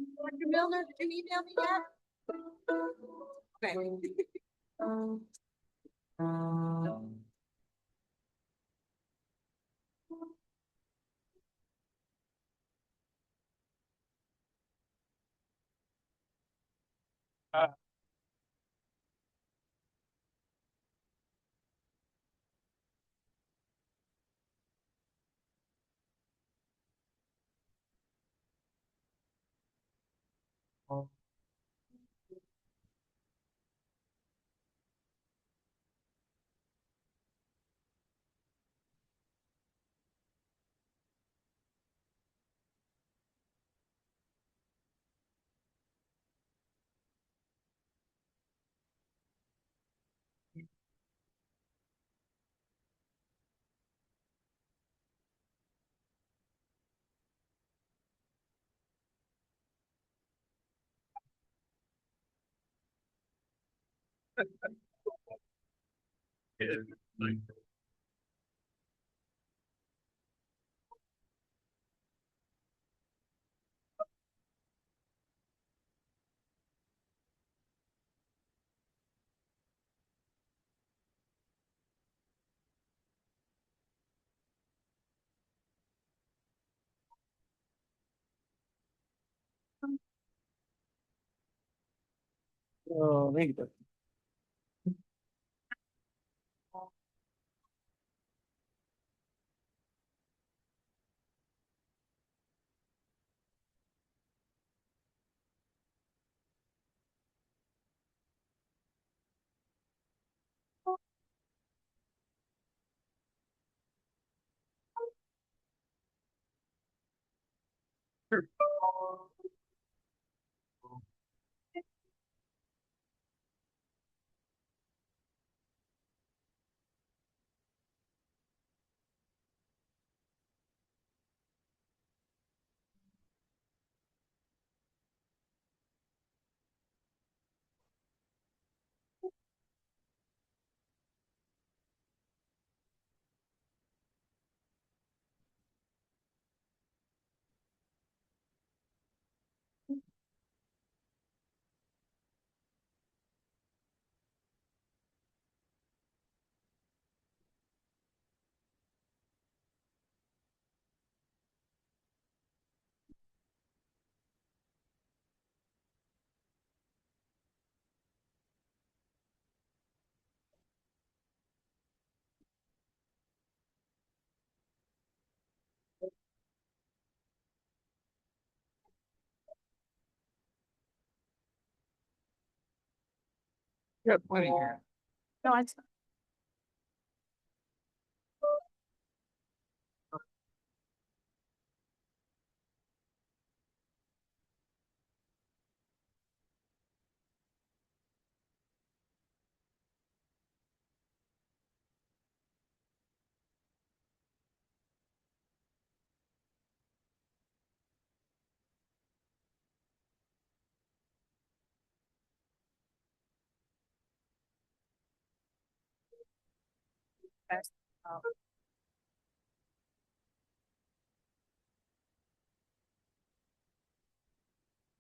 Dr. Milner, did you email me yet? Okay. Oh, thank you. You got plenty here. No, it's.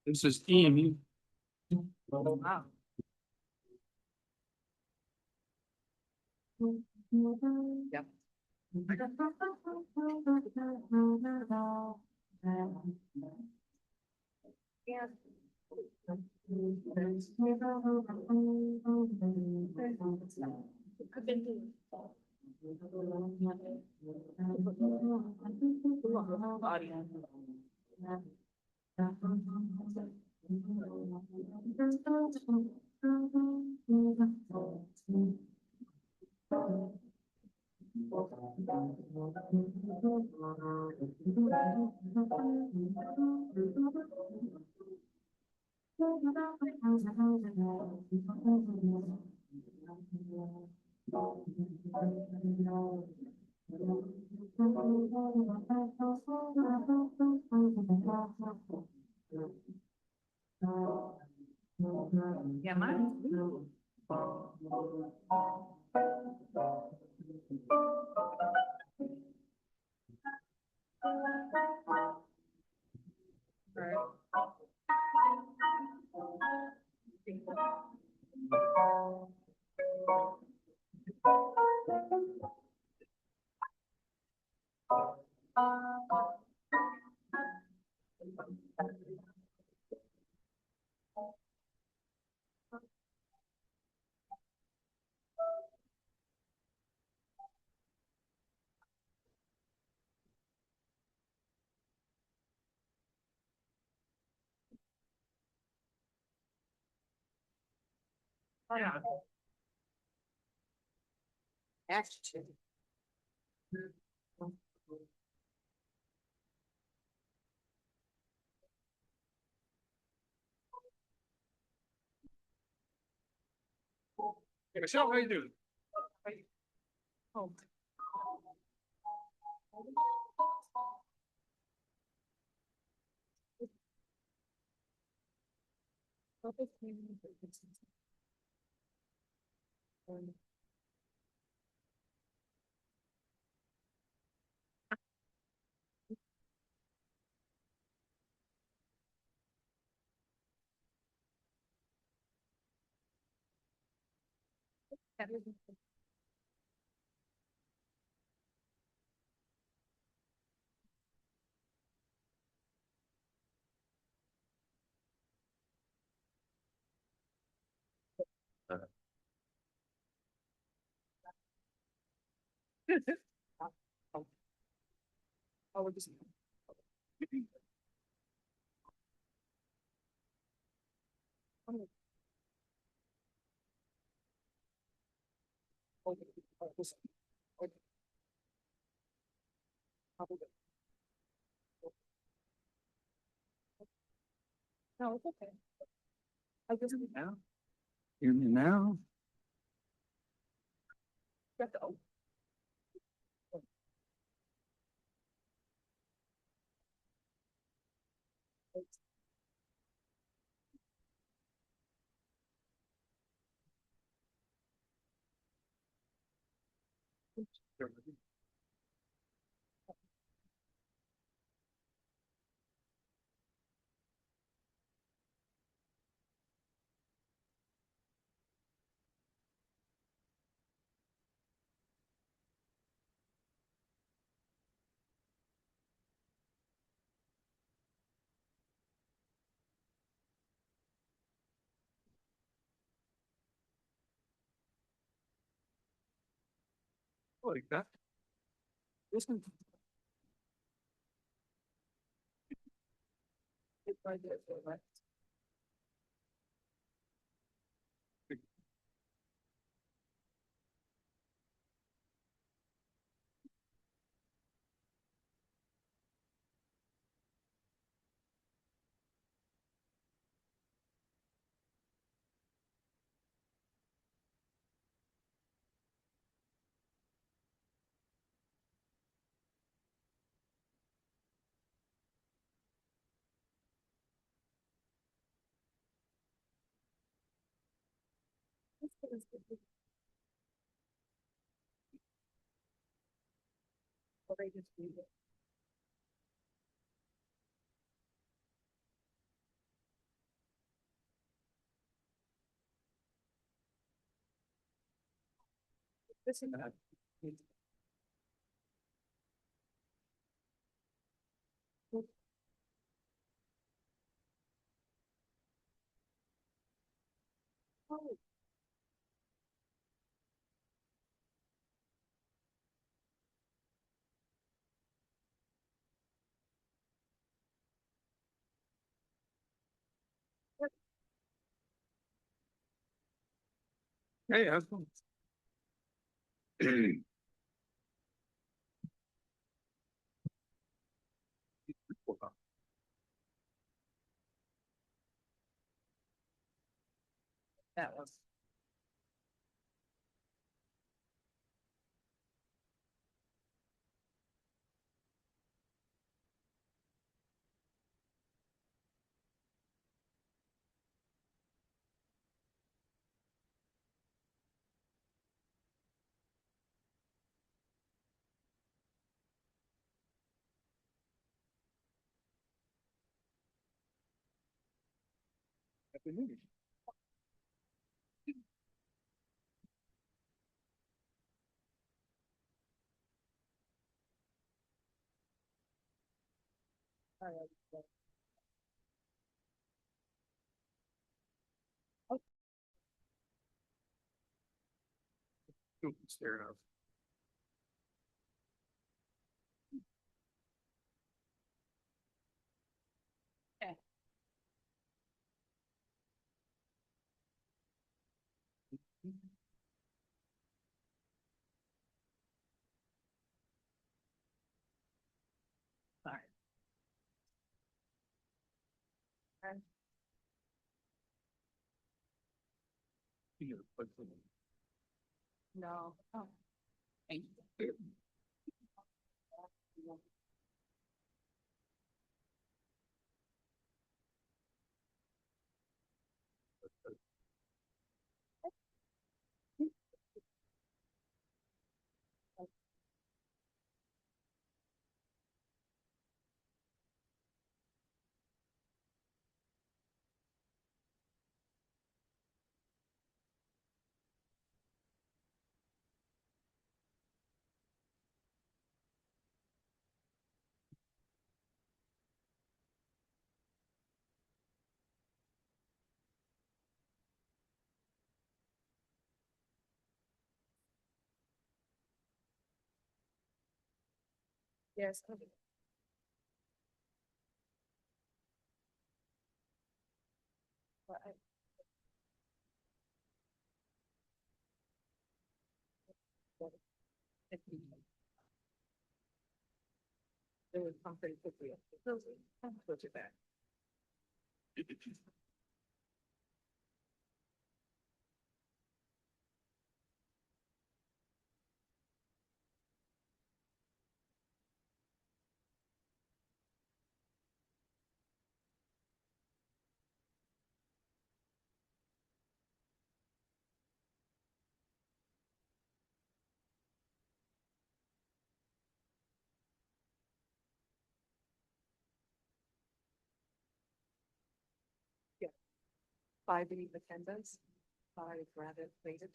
This is EMU. Wow. Yep. Yeah. I've been to. Audio. Yeah, mine. Right. Action. Hey, Michelle, how you doing? Oh. Oh, we're just. No, it's okay. I just Now? Hear me now? got the. Like that. Listen. It's right there, right? Or they just leave it. This is that. Oh, Hey, how's it going? that was. Happy New Year. Staring up. Sorry. You gotta put some- No. Oh. Thank you. Yes. Okay. But it would come pretty quickly. Go to that. Yeah. By the attendance, by rather later.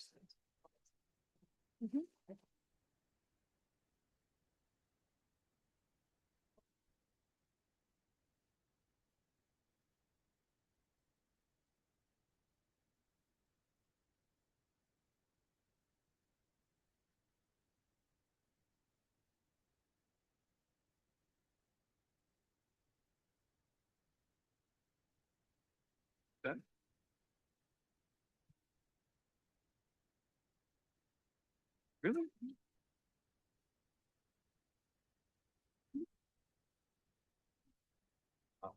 Done? Really? Oh.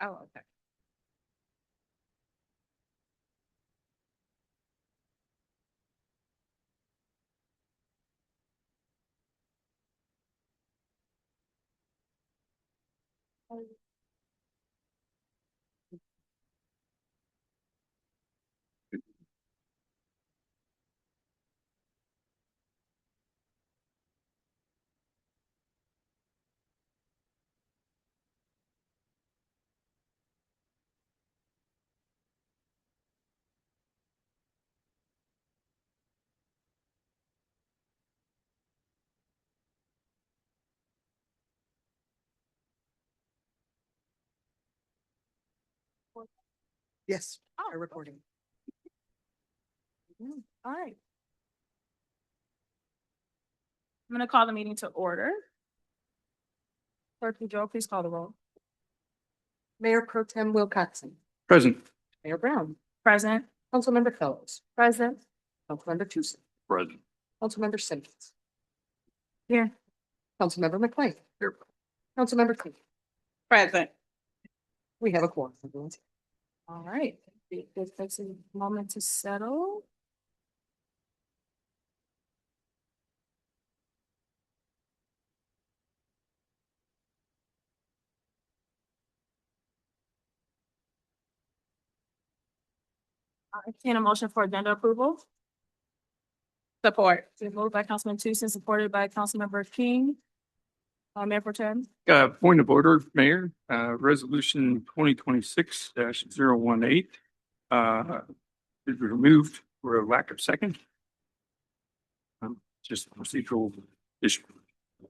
Oh, okay. Yes, Oh, are reporting. all right. I'm gonna call the meeting to order. Clerk Joe, please call the roll. Mayor Pro Tem Wilcoxen, Present. Mayor Brown, Present. Councilmember Fellows, Present. Councilmember Tucson, Present. Councilmember Simmons, Here. Councilmember McLean, Here. Councilmember Clayton. Present. We have a quorum. everyone. All right, this takes a moment to settle. I entertain a motion for agenda approval. Support. It's moved by Councilman Tucson, supported by Councilmember King. Mayor Pro Tem. Point of order, Mayor, resolution 2026-018 is removed for a lack of second. Just a procedural issue. I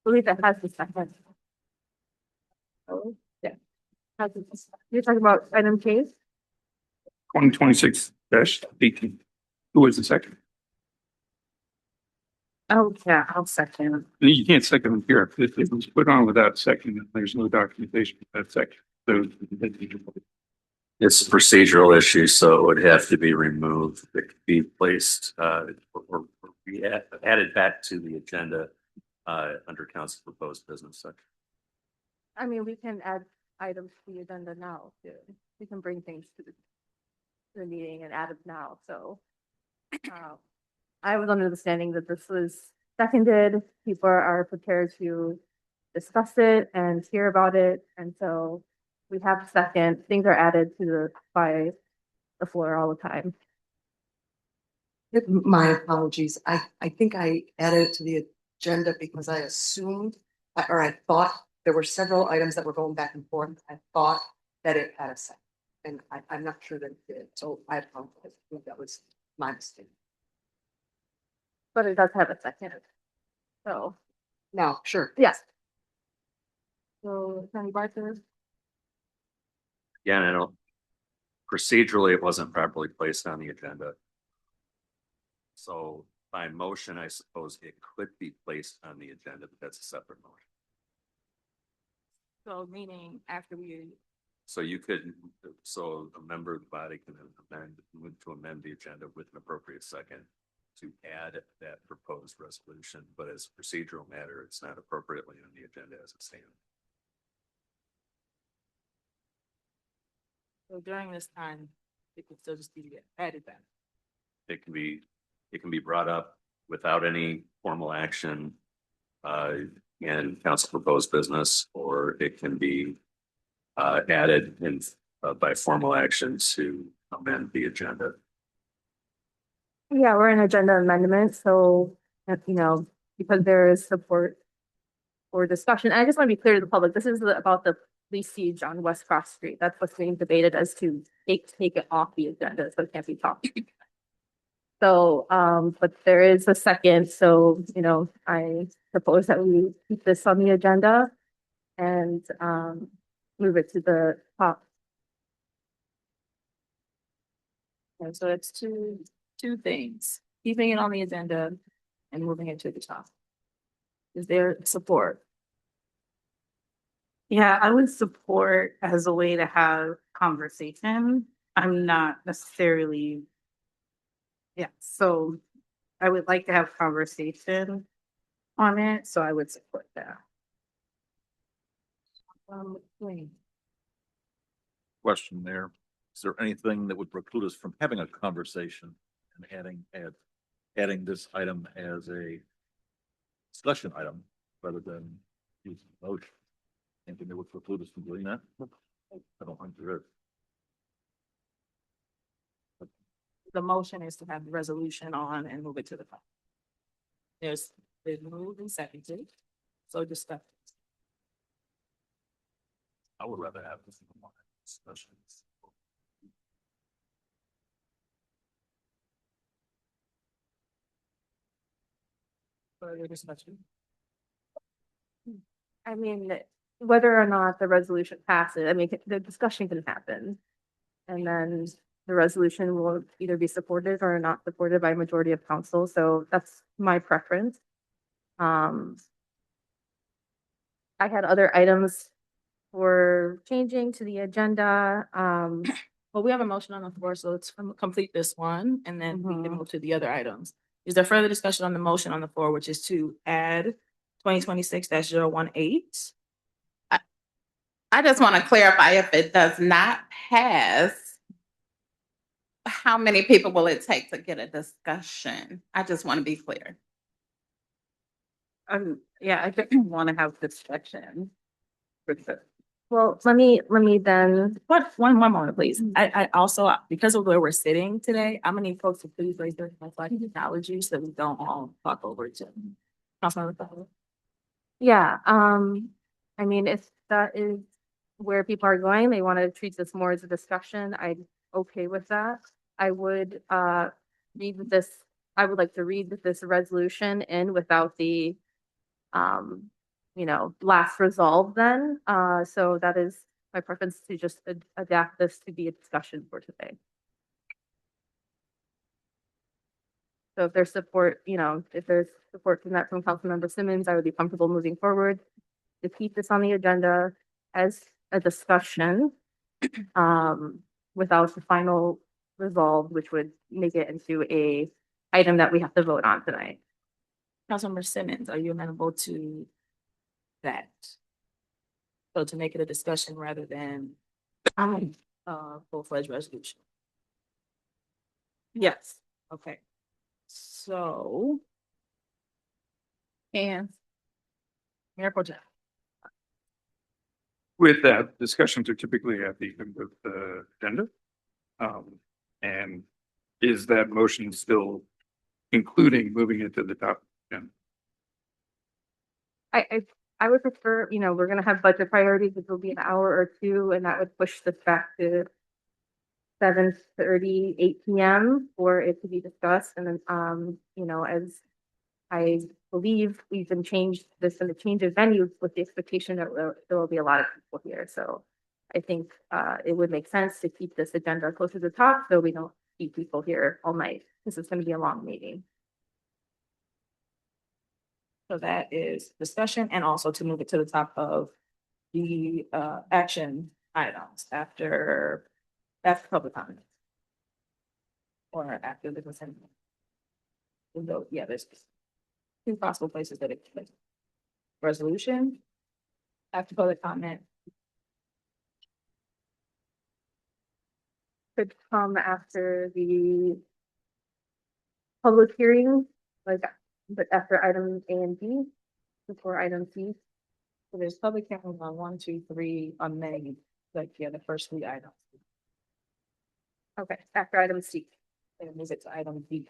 believe that has the second. Oh, yeah. You're talking about item K? 2026-18. Who was the second? Oh, yeah, I'll second. You can't second them here. If it was put on without second, then there's no documentation of that second. So It's a procedural issue, so it would have to be removed. It could be placed, or be added back to the agenda, under council proposed business section. I mean, we can add items to the agenda now. We can bring things to the meeting and add it now, so. I was under the understanding that this was seconded. People are prepared to discuss it and hear about it, and so we have a second. Things are added to by the floor all the time. My apologies. I think I added it to the agenda because I assumed, or I thought there were several items that were going back and forth. I thought that it had a second. And I'm not sure that it did, so I apologize. I think that was my mistake. But it does have a second. So, Now, sure. yes. So, Attorney Barker, Again, I don't, procedurally, it wasn't properly placed on the agenda. So by motion, I suppose it could be placed on the agenda, but that's a separate motion. so meaning after we, So you could, so a member of the body can move to amend the agenda with an appropriate second to add that proposed resolution, but as a procedural matter, it's not appropriately on the agenda as it stands. so during this time, it could still just be added back. It can be brought up without any formal action in council proposed business, or it can be added in by formal action to amend the agenda. Yeah, we're in agenda amendment, so, because there is support for discussion. I just want to be clear to the public, this is about the police siege on West Cross Street. That's what's being debated as to take it off the agenda, so it can't be talked. So, but there is a second, so, I propose that we keep this on the agenda and, move it to the top. And so it's two things, keeping it on the agenda and moving it to the top. Is there support? Yeah, I would support as a way to have conversation. I'm not necessarily. Yeah, so I would like to have conversation on it, so I would support that. Wayne. Question there. Is there anything that would preclude us from having a conversation and adding this item as a discussion item rather than using a motion? Anything that would preclude us from doing that? I don't think there is. The motion is to have the resolution on and move it to the top. There's moved and seconded, so discuss. I would rather have this discussion. Further discussion. I mean, whether or not the resolution passes, I mean, the discussion can happen. And then the resolution will either be supported or not supported by majority of council, so that's my preference. I had other items for changing to the agenda. Well, we have a motion on the floor, so let's complete this one and then we can Mhm. move to the other items. Is there further discussion on the motion on the floor, which is to add 2026-018? I just want to clarify if it does not pass, how many people will it take to get a discussion? I just want to be clear. Yeah, I just want to have discussion. Well, let me then, But one moment, please. I also, because of where we're sitting today, I'm gonna need folks to please raise their hands like technology so that we don't all talk over each other. Councilmember Fowler? yeah, I mean, if that is where people are going, they want to treat this more as a discussion, I'm okay with that. I would, read this, I would like to read this resolution in without the, last resolve then. So that is my preference to just adapt this to be a discussion for today. So if there's support, if there's support from Councilmember Simmons, I would be comfortable moving forward to keep this on the agenda as a discussion, without the final resolve, which would make it into a item that we have to vote on tonight. Councilmember Simmons, are you amenable to that? So to make it a discussion rather than full-fledged resolution? Yes. Okay. So. And. Mayor Pro Tem. With that, discussions are typically at the end of the agenda. And is that motion still including moving it to the top? Yeah. I would prefer, we're gonna have budget priorities, which will be an hour or two, and that would push this back to 7:30, 8 p.m. for it to be discussed. And then, as I believe we've been changed, there's been a change of venue with the expectation that there will be a lot of people here. So I think it would make sense to keep this agenda close to the top so we don't keep people here all night. This is gonna be a long meeting. So that is discussion and also to move it to the top of the action items after public comment. Or after the consent. Yeah, there's two possible places that it could. Resolution. After public comment. Could come after the public hearing, but after item A and B, before item C. So there's public hearing on 1, 2, 3 on May, the first 3 items. Okay, after item C. And move it to item B.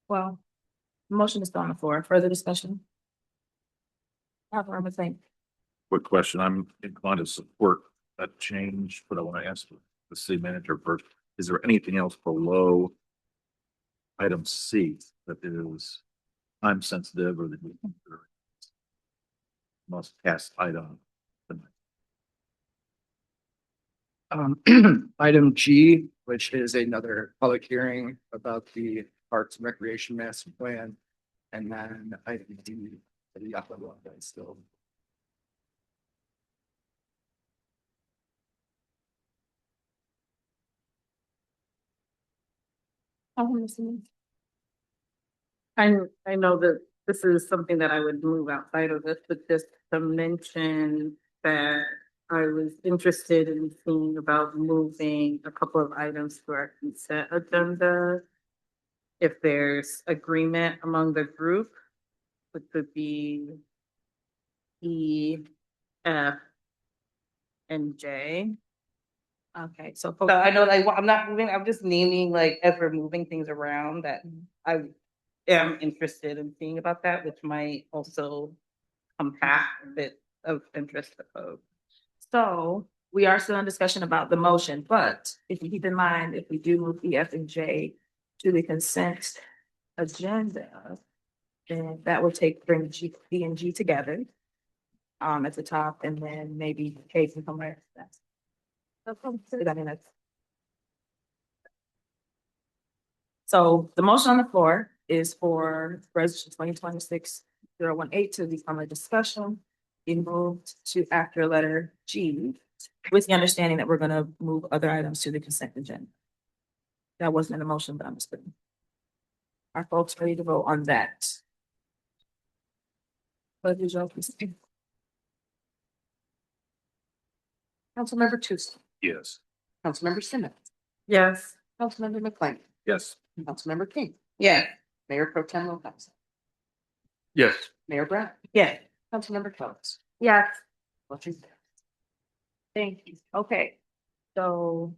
Well, motion is still on the floor. Further discussion? Councilmember Saint. Quick question, I'm inclined to support that change, but I want to ask the city manager first, is there anything else below item C that is time sensitive or that you consider must pass item? Item G, which is another public hearing about the Parks and Recreation Master Plan. And then item D, the other one that's still. I know that this is something that I would move outside of this, but just to mention that I was interested in seeing about moving a couple of items to our consent agenda. If there's agreement among the group, which would be E, F, and J. Okay, so So I know, like, I'm not moving, I'm just naming, like, as we're moving things around that I am interested in seeing about that, which might also compact a bit of interest to folks. So we are still in discussion about the motion, but if you keep in mind, if we do move E, F, and J to the consent agenda, then that will bring G, B, and G together at the top, and then maybe K can come right after that. I mean, that's So the motion on the floor is for resolution 2026-018 to become a discussion. Be moved to after letter G, with the understanding that we're gonna move other items to the consent agenda. That wasn't in the motion, but I'm just putting. Are folks ready to vote on that? What did y'all think? Councilmember Tucson, Yes. Councilmember Simmons, Yes. Councilmember McLean, Yes. Councilmember King, Yeah. Mayor Pro Tem Lopez, Yes. Mayor Brown, Yeah. Councilmember Kellis. Yes. Motion carries. Thank you. Okay, so.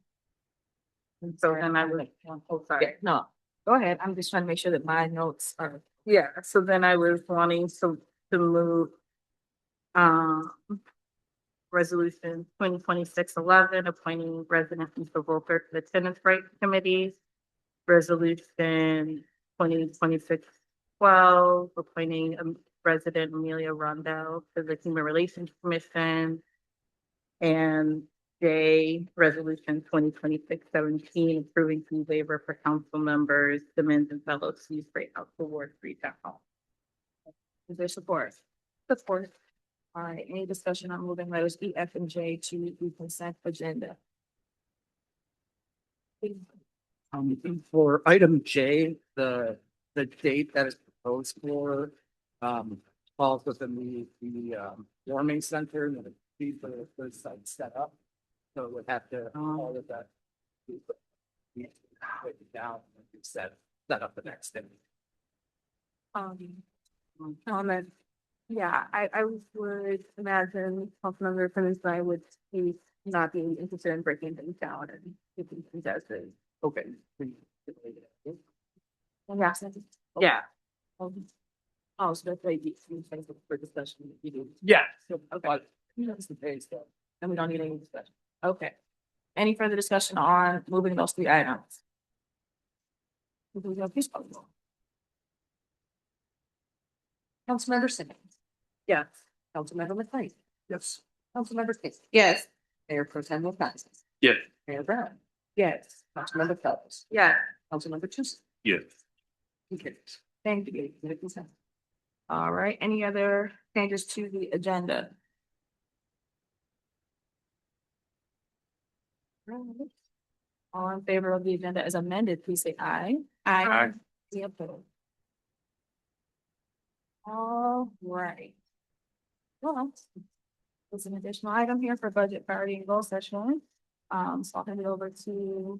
So then I would, oh, sorry. Yeah, no, go ahead. I'm just trying to make sure that my notes are. Yeah, so then I was wanting to move, resolution 2026-11, appointing resident Lisa Volker to the tenants' rights committee. Resolution 2026-12, appointing resident Amelia Rondell to the Human Relations Commission. And J, resolution 2026-17, approving fee waiver for council members, Simmons and Fellows, use rate out to Ward 3 Town Hall. Is there support? Support. All right, any discussion on moving letters E, F, and J to the consent agenda? For item J, the date that is proposed for, falls within the warming center and the fee for the site set up. So it would have to, all of that. Be written down and be set up the next day. Comment. Yeah, I would imagine Councilmember Simmons and I would be not be interested in breaking things down and keeping things as is. Okay. Yeah. Yeah. Oh, so that's like, for discussion. You do. Yeah. Okay. That's the pay stuff. And we don't need any discussion. Okay. Any further discussion on moving those three items? Councilmember Simmons, Yes. Councilmember McLean, Yes. Councilmember King, Yes. Mayor Pro Tem Lopez, Yes. Mayor Brown, Yes. Councilmember Kellis, Yeah. Councilmember Tucson. Yes. Okay. Thank you. All right, any other changes to the agenda? All in favor of the agenda as amended, please say aye. Aye. Any opposed? All right. Well, there's an additional item here for budget priority and goal session. So I'll hand it over to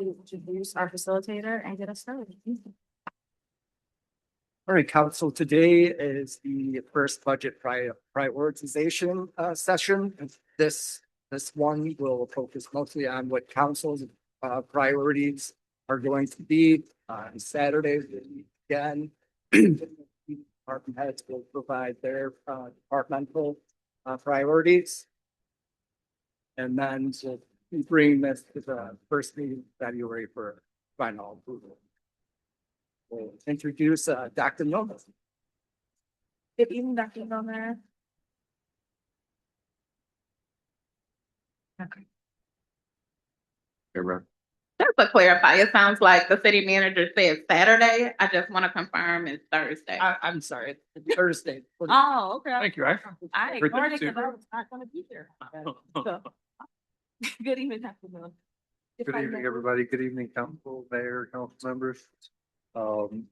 introduce our facilitator and get us started. All right, council, today is the first budget prioritization session. This one will focus mostly on what council's priorities are going to be on Saturdays. Again, department heads will provide their departmental priorities. And then we'll bring this to the first meeting in February for final approval. We'll introduce Dr. Nova. Good evening, Dr. Milner. Just to clarify, it sounds like the city manager said Saturday. I just want to confirm it's Thursday. I'm sorry, it's Thursday. Oh, okay. Thank you. I I Good ignored it too. because I was not gonna be there. So, good evening, Dr. Milner. Good evening, everybody. Good evening, council, mayor, council members. It's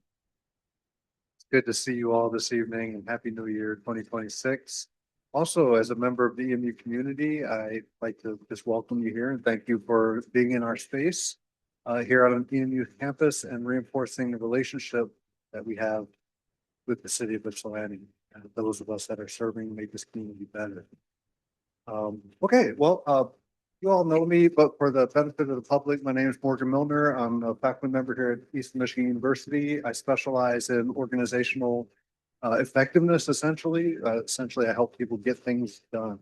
good to see you all this evening and happy new year 2026. Also, as a member of the EMU community, I'd like to just welcome you here and thank you for being in our space here on the EMU campus and reinforcing the relationship that we have with the city of Ypsilanti and those of us that are serving make this community better. Okay, well, you all know me, but for the benefit of the public, my name is Morgan Milner. I'm a faculty member here at Eastern Michigan University. I specialize in organizational effectiveness, essentially. Essentially, I help people get things done.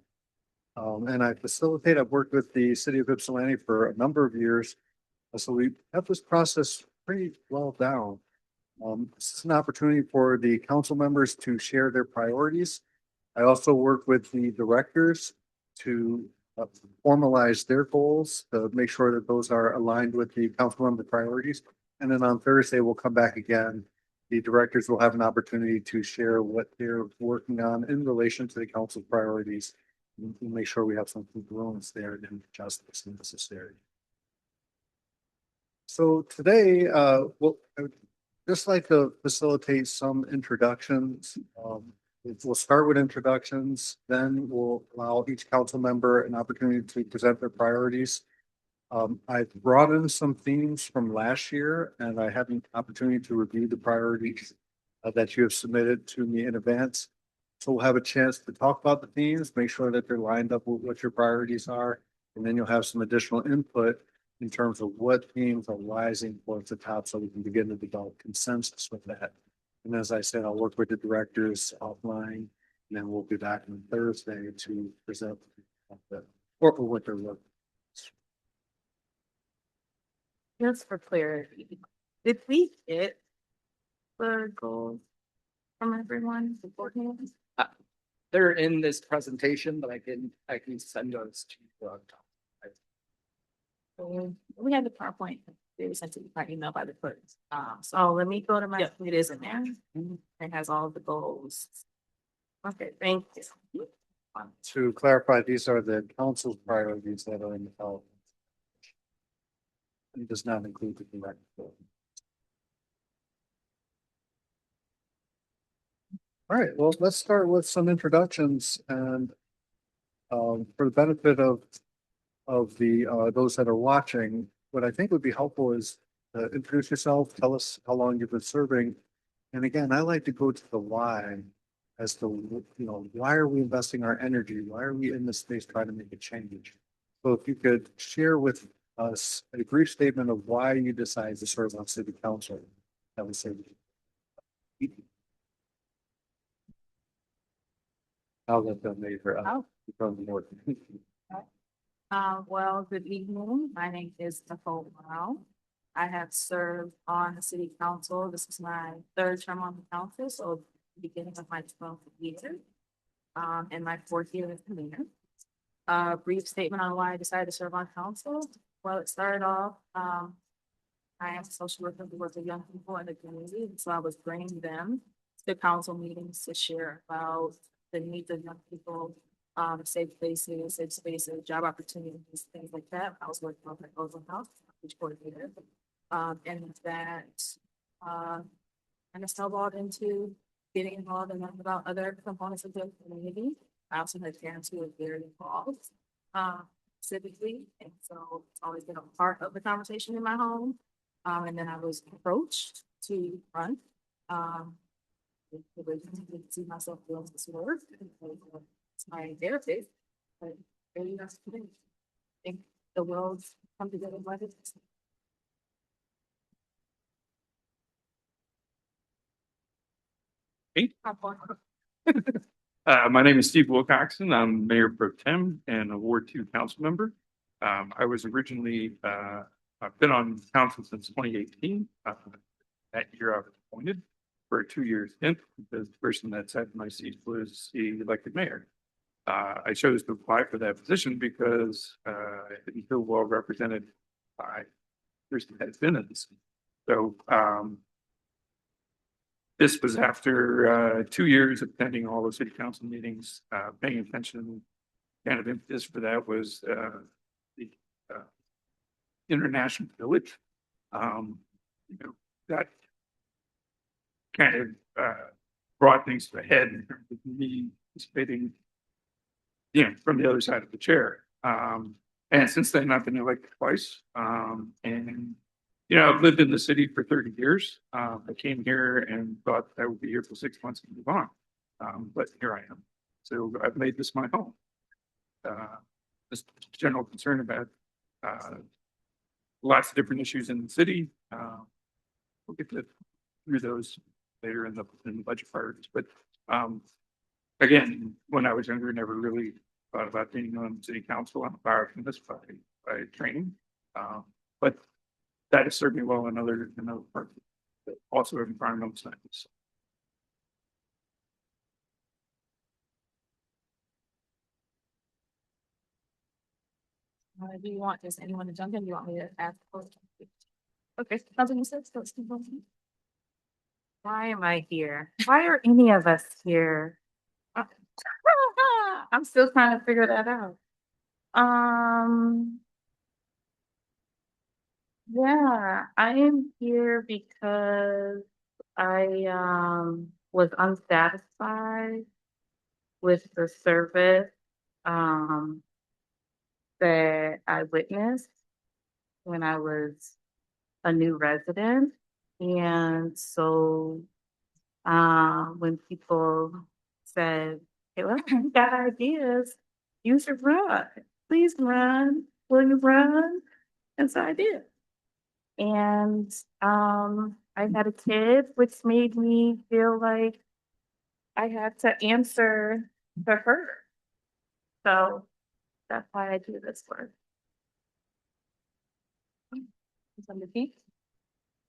And I facilitate, I've worked with the city of Ypsilanti for a number of years. So we have this process pretty well down. This is an opportunity for the council members to share their priorities. I also work with the directors to formalize their goals to make sure that those are aligned with the council member priorities. And then on Thursday, we'll come back again. The directors will have an opportunity to share what they're working on in relation to the council priorities. We'll make sure we have some congruence there and adjust as necessary. So today, well, I would just like to facilitate some introductions. We'll start with introductions, then we'll allow each council member an opportunity to present their priorities. I've brought in some themes from last year and I had an opportunity to review the priorities that you have submitted to me in advance. So we'll have a chance to talk about the themes, make sure that they're lined up with what your priorities are, and then you'll have some additional input in terms of what themes are rising towards the top so we can begin to develop consensus with that. And as I said, I'll work with the directors offline, and then we'll be back on Thursday to present what they're looking. Just for clarity, did we get the goals from everyone beforehand? They're in this presentation, but I can send those to you. We had the PowerPoint, they were sent to my email by the clerk. So Oh, let me go to my. yeah, it is in there. Mhm. It has all of the goals. Okay, thank you. To clarify, these are the council's priorities that are in the PowerPoint. It does not include the direct. All right, well, let's start with some introductions and for the benefit of the those that are watching, what I think would be helpful is introduce yourself, tell us how long you've been serving. And again, I like to go to the why as to, why are we investing our energy? Why are we in this space trying to make a change? So if you could share with us a brief statement of why you decided to serve on city council, that would say. I'll let them make her Oh. from the board. Well, good evening. My name is Nicole Brown. I have served on the city council. This is my third term on the council, so beginning of my 12th year. And my 4th year as mayor. Brief statement on why I decided to serve on council. Well, it started off, I am a social worker who works with young people in the community, so I was bringing them to council meetings to share about the needs of young people, safe spaces, job opportunities, things like that. I was working on the proposal house, which coordinator. And that, kind of snowballed into getting involved and learning about other components of the community. I also had parents who were very involved, civically, and so it's always been a part of the conversation in my home. And then I was approached to run. See myself doing this work. It's my therapist, but really that's the thing. I think the world's come together like this. Hey. My name is Steve Wilcoxon. I'm Mayor Pro Tem and a Ward 2 council member. I was originally, I've been on council since 2018. That year I was appointed for a 2-year stint because the person that sat in my seat was the elected mayor. I chose to apply for that position because I didn't feel well represented by the person that has been in this. So this was after 2 years of attending all the city council meetings, paying attention. Kind of impetus for that was the International Village. That kind of brought things to a head in terms of me participating, from the other side of the chair. And since then, I've been elected twice. And I've lived in the city for 30 years. I came here and thought I would be here for 6 months and move on. But here I am. So I've made this my home. This general concern about lots of different issues in the city. We'll get through those later in the budget priorities. But again, when I was younger, I never really thought about being on city council. I'm a biochemist by training. But that has served me well in other parts, also environmental science. Do you want just anyone to jump in? Do you want me to ask? Okay, Councilman Sips, let's keep going. Why am I here? Why are any of us here? I'm still trying to figure that out. Yeah, I am here because I was unsatisfied with the service um that I witnessed when I was a new resident. And so when people said, hey, well, you got ideas, you should run. Please run. Will you run? And so I did. And I had a kid, which made me feel like I had to answer to her. So that's why I do this work.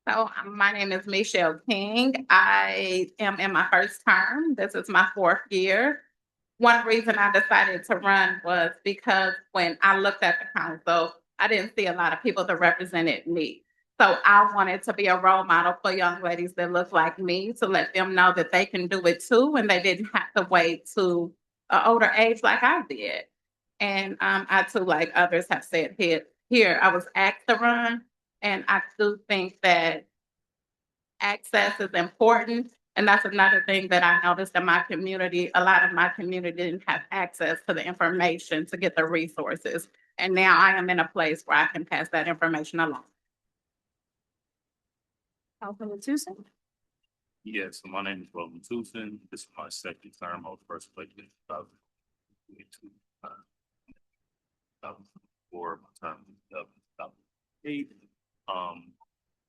So my name is Michelle King. I am in my first term. This is my 4th year. One reason I decided to run was because when I looked at the council, I didn't see a lot of people that represented me. So I wanted to be a role model for young ladies that look like me to let them know that they can do it too and they didn't have to wait to an older age like I did. And I too, like others have said here, I was asked to run. And I do think that access is important. And that's another thing that I noticed in my community. A lot of my community didn't have access to the information to get the resources. And now I am in a place where I can pass that information along. Councilman Tucson? Yes, my name is Roland Tucson. This is my second term. I was first elected in 2022. 2004, my term in 2008.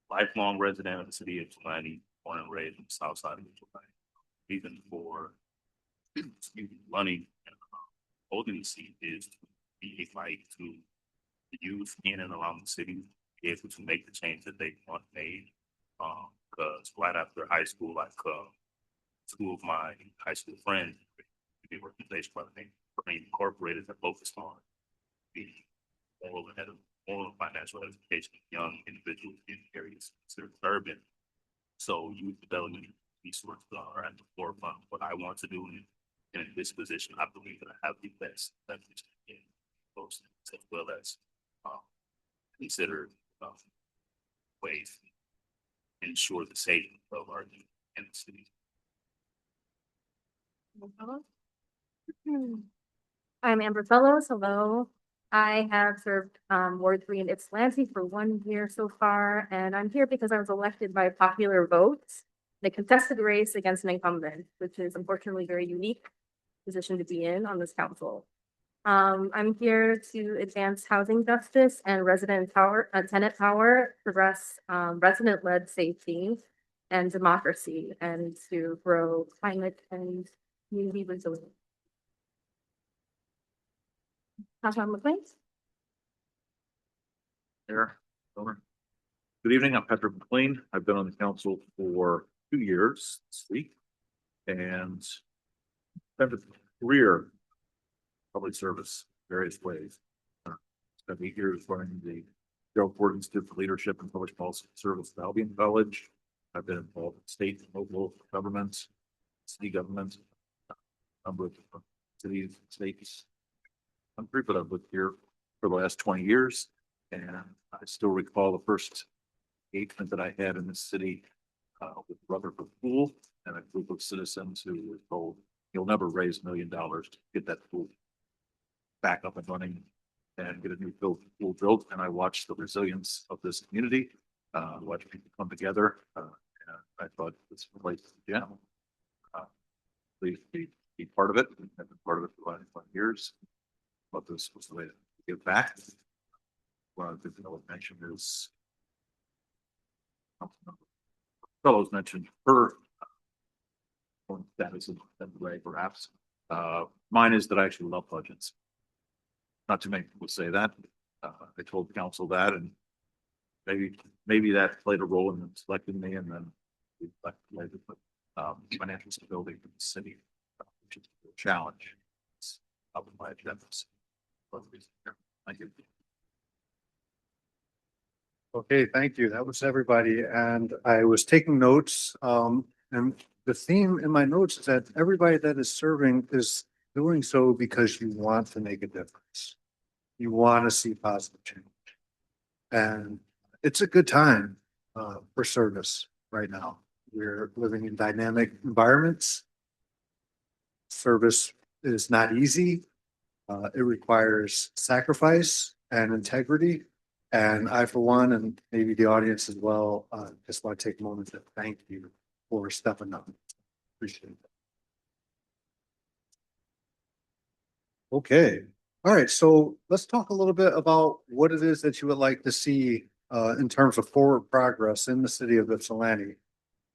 Lifelong resident of the city of Ypsilanti, born and raised on the south side of Ypsilanti. Reason for running and holding the seat is to be a fight to the youth in and around the city, be able to make the change that they want made. Because right after high school, like two of my high school friends, the organization by the name of Incorporated, that focused on the moral and financial education of young individuals in areas considered urban. So youth development resources are at the forefront of what I want to do. And in this position, I believe that I have the best leverage in those things, as well as consider ways to ensure the safety of our youth in the city. I'm Amber Fellows. Hello. I have served Ward 3 in Ypsilanti for 1 year so far, and I'm here because I was elected by popular vote in a contested race against an incumbent, which is unfortunately a very unique position to be in on this council. I'm here to advance housing justice and resident power, tenant power, progress resident-led safety and democracy, and to grow climate and community resilience. Councilman McLean? There. Over. Good evening, I'm Patrick McLean. I've been on the council for 2 years this week. And spent a career public service various ways. Spent 8 years running the Gerald Ford Institute for Leadership and Public Policy Service at Albion College. I've been involved in state and local government, city government, a number of different cities, states, country, but I've lived here for the last 20 years. And I still recall the first engagement that I had in this city with Rutherford Pool and a group of citizens who were told, you'll never raise $1 million to get that pool back up and running and get a new pool built. And I watched the resilience of this community, watch people come together. And I thought this place, please be part of it. I've been part of it for the last 20 years. But this was the way to give back. One of the things I would mention is fellows mentioned her status in the way, perhaps. Mine is that I actually love budgets. Not too many people say that. I told council that, and maybe that played a role in them selecting me, and then we elected financial stability for the city, which is a challenge. It's up in my agenda. Thank you. Okay, thank you. That was everybody. And I was taking notes. And the theme in my notes is that everybody that is serving is doing so because you want to make a difference. You want to see positive change. And it's a good time for service right now. We're living in dynamic environments. Service is not easy. It requires sacrifice and integrity. And I, for one, and maybe the audience as well, just want to take a moment to thank you for stepping up. Appreciate it. Okay. All right. So let's talk a little bit about what it is that you would like to see in terms of forward progress in the city of Ypsilanti.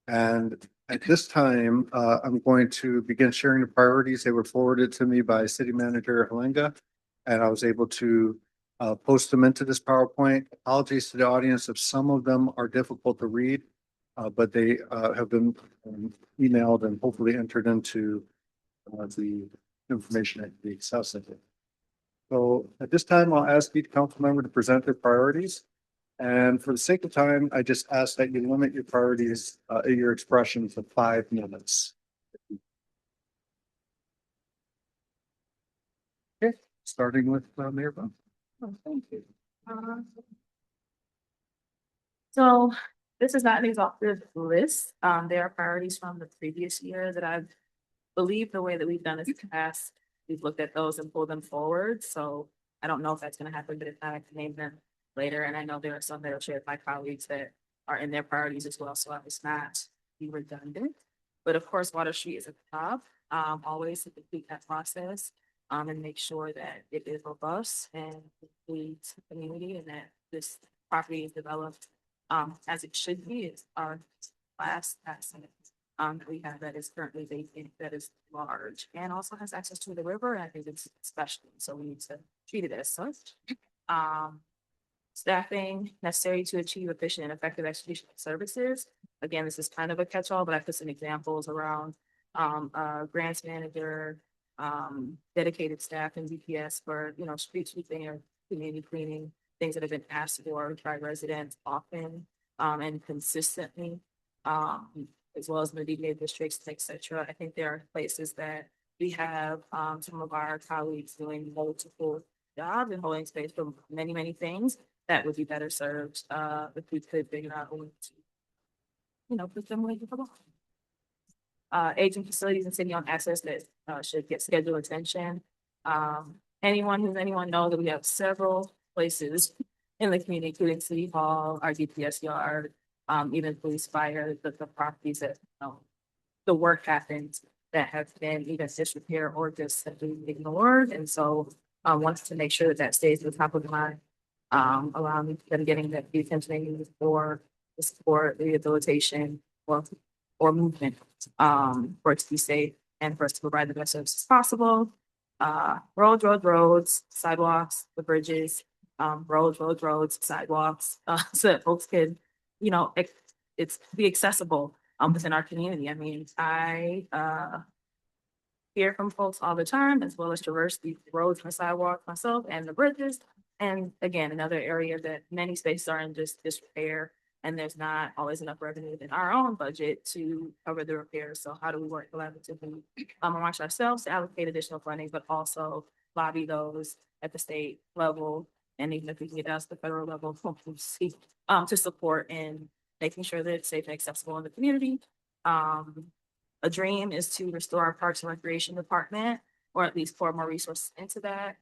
And at this time, I'm going to begin sharing the priorities. They were forwarded to me by City Manager Halenga, and I was able to post them into this PowerPoint. Apologies to the audience if some of them are difficult to read, but they have been emailed and hopefully entered into the information that can be accessible. So at this time, I'll ask each council member to present their priorities. And for the sake of time, I just ask that you limit your priorities, your expression to 5 minutes. Okay, starting with Mayor Bump. Oh, thank you. So this is not an exhaustive list. There are priorities from the previous year that I believe the way that we've done this in the past, we've looked at those and pulled them forward. So I don't know if that's gonna happen, but if not, I can name them later. And I know there are some that are shared by colleagues that are in their priorities as well. So I was not be redundant. But of course, Water Street is at the top, always to complete that process. And make sure that it is robust and includes the community and that this property is developed as it should be. Is our last asset that we have that is currently vacant, that is large and also has access to the river. And I think it's special, so we need to treat it as such. Staffing necessary to achieve efficient and effective execution of services. Again, this is kind of a catch-all, but I put some examples around grants manager, dedicated staff and DPS for, street sweeping or community cleaning, things that have been asked for by residents often and consistently, as well as the DDA districts, et cetera. I think there are places that we have some of our colleagues doing multiple jobs and holding space for many, many things that would be better served if we could figure out a way to, put them away for aging facilities and city-owned assets that should get scheduled attention. Anyone knows that we have several places in the community, including City Hall, our DPS yard, even police fire, the properties that the work happens that have been either disrepair or just simply ignored. And so wants to make sure that that stays at the top of mind, allowing them getting the attention they need for the support, rehabilitation, or movement for it to be safe and for us to provide the best services possible. Roads, sidewalks, the bridges, roads, sidewalks, so that folks can, it's be accessible within our community. I mean, I hear from folks all the time, as well as traverse the roads and sidewalks myself and the bridges. And again, another area that many spaces are in just disrepair, and there's not always enough revenue in our own budget to cover the repairs. So how do we work collaboratively amongst ourselves to allocate additional funding, but also lobby those at the state level, and even if we can get down to the federal level, to support in making sure that it's safe and accessible in the community. A dream is to restore our Parks and Recreation Department, or at least pour more resources into that.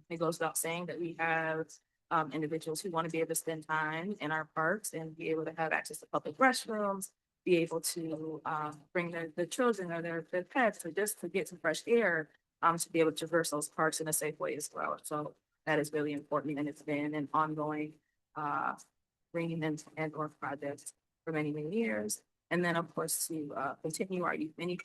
It goes without saying that we have individuals who want to be able to spend time in our parks and be able to have access to public restrooms, be able to bring their children or their pets, or just to get some fresh air, to be able to traverse those parks in a safe way as well. So that is really important, and it's been an ongoing bringing in and or projects for many, many years. And then, of course, to continue our youth mini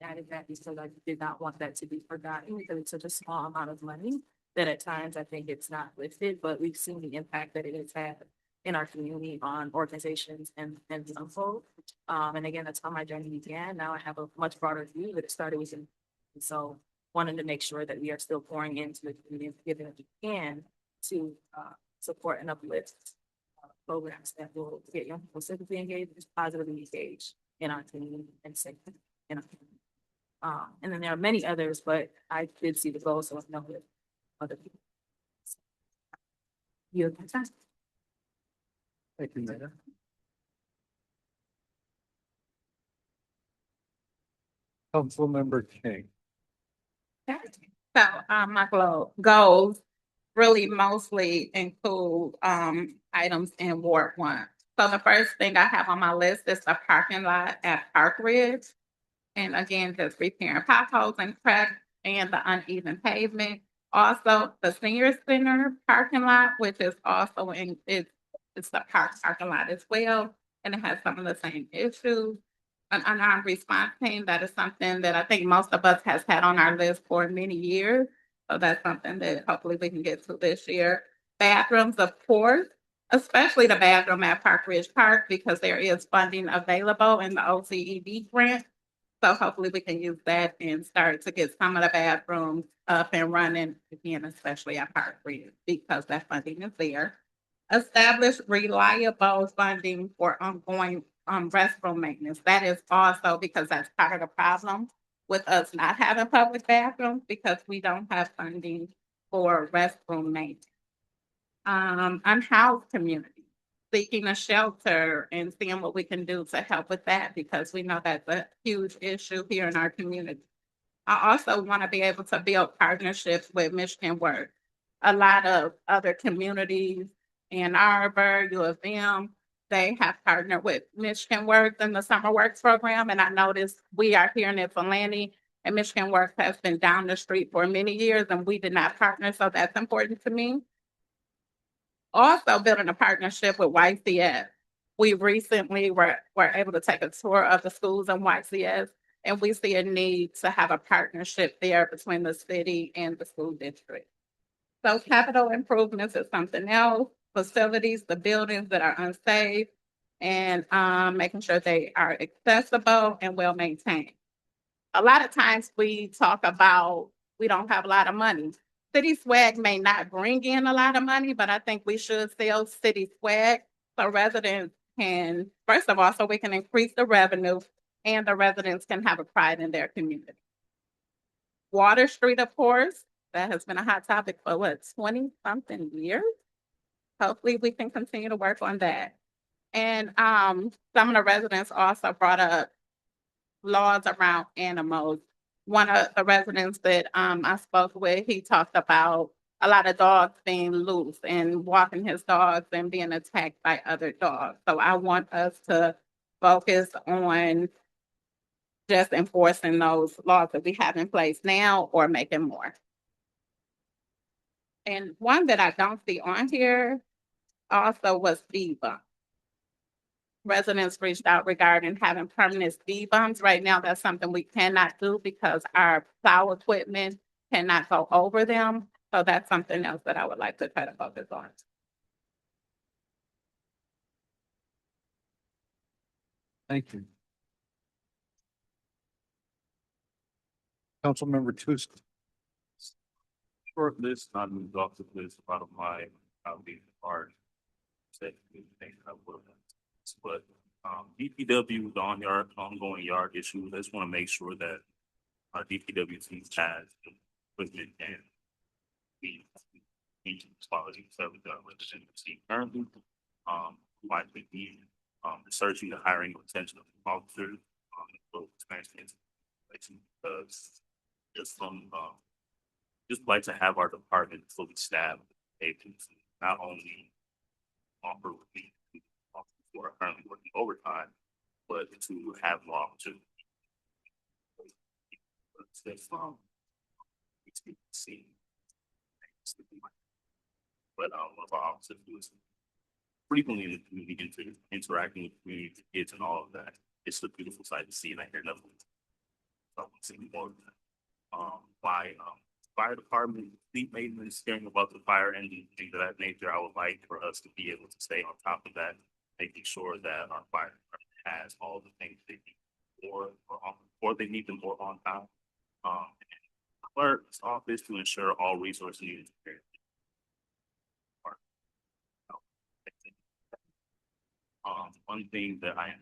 added that because I did not want that to be forgotten because it's such a small amount of money that at times I think it's not lifted, but we've seen the impact that it has had in our community on organizations and young folk. And again, that's how my journey began. Now I have a much broader view that it started with. And so wanting to make sure that we are still pouring into the community, giving what we can to support and uplift programs that will get young people civically engaged, positively engaged in our community and safe in our community. And then there are many others, but I did see the goal, so I know that other people. You're fantastic. Thank you, Mayor. Councilmember King. So, my goals really mostly include, items in Ward 1. So the first thing I have on my list is the parking lot at Park Ridge. And again, just repairing potholes and cracks and the uneven pavement. Also, the senior center parking lot, which is also it's the parking lot as well, and it has some of the same issues. An unarmed response team, that is something that I think most of us has had on our list for many years. So that's something that hopefully we can get to this year. Bathrooms, of course, especially the bathroom at Park Ridge Park, because there is funding available in the OCED grant. So hopefully we can use that and start to get some of the bathrooms up and running again, especially at Park Ridge, because that funding is there. Establish reliable funding for ongoing restroom maintenance. That is also because that's part of the problem with us not having public bathrooms, because we don't have funding for restroom maintenance. Unhoused community, seeking a shelter and seeing what we can do to help with that, because we know that's a huge issue here in our community. I also want to be able to build partnerships with Michigan Work. A lot of other communities, Ann Arbor, U of M, they have partnered with Michigan Works in the Summer Works program. And I noticed we are here in Ypsilanti, and Michigan Works has been down the street for many years and we did not partner. So that's important to me. Also building a partnership with YCS. We recently were able to take a tour of the schools in YCS, and we see a need to have a partnership there between the city and the school district. So capital improvements is something else. Facilities, the buildings that are unsafe, and making sure they are accessible and well maintained. A lot of times we talk about we don't have a lot of money. City swag may not bring in a lot of money, but I think we should sell city swag so residents can, first of all, so we can increase the revenue and the residents can have a pride in their community. Water Street, of course, that has been a hot topic for 20-something years. Hopefully we can continue to work on that. And some of the residents also brought up laws around animals. One of the residents that I spoke with, he talked about a lot of dogs being loose and walking his dogs and being attacked by other dogs. So I want us to focus on just enforcing those laws that we have in place now or making more. And one that I don't see on here also was speed bumps. Residents reached out regarding having permanent speed bumps. Right now, that's something we cannot do because our plow equipment cannot go over them. So that's something else that I would like to try to focus on. Thank you. Councilmember Tusk. Short list, not an exhaustive list, a lot of my colleagues are said things I would have. But DPW, the ongoing yard issue, I just want to make sure that our DPW team has equipment and we meet quality service that our residents receive currently. Likely be researching the hiring and retention of officers, expansion because just from just like to have our department fully staffed, able to not only offer relief to officers who are currently working overtime, but to have more opportunity. But one of our officers who is frequently in the community, interacting with community kids and all of that. It's a beautiful sight to see, and I hear nothing. So I want to see more of that. Fire department, fleet maintenance, hearing about the fire engine, things of that nature. I would like for us to be able to stay on top of that, making sure that our fire department has all the things they need or they need them more on time. Clerk's office to ensure all resources needed. one thing that I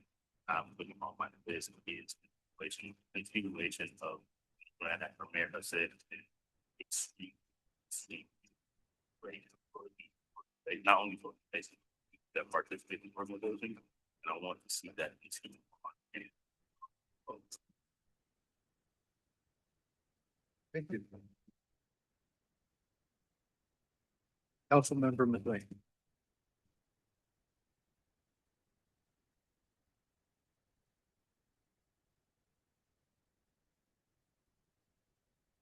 am putting on my list is continuation of what our mayor has said. It's great for not only for the patients that participate in organization, and I want to see that continue on. Thank you. Councilmember McLean.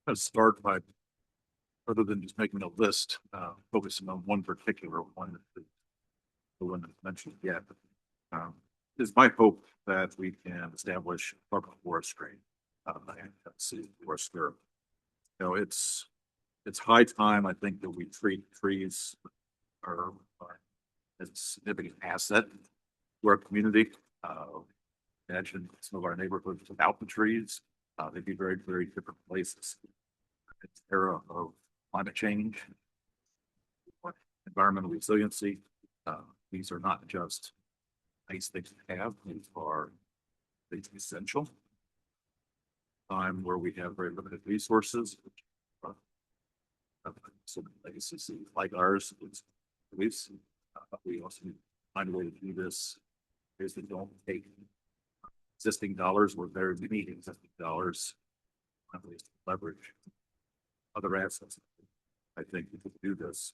Let's start by, other than just making a list, focusing on one particular one, the one that's mentioned yet. It's my hope that we can establish Department of Forestry, and city forester. You know, it's high time, I think, that we treat trees are as a significant asset to our community. Imagine some of our neighborhoods without the trees, they'd be very, very different places. It's era of climate change, environmental resiliency. These are not just nice things to have, these are things essential. Time where we have very limited resources. Some places like ours, we also need to find a way to do this. Is that don't take existing dollars or very many existing dollars, leverage other assets. I think we could do this.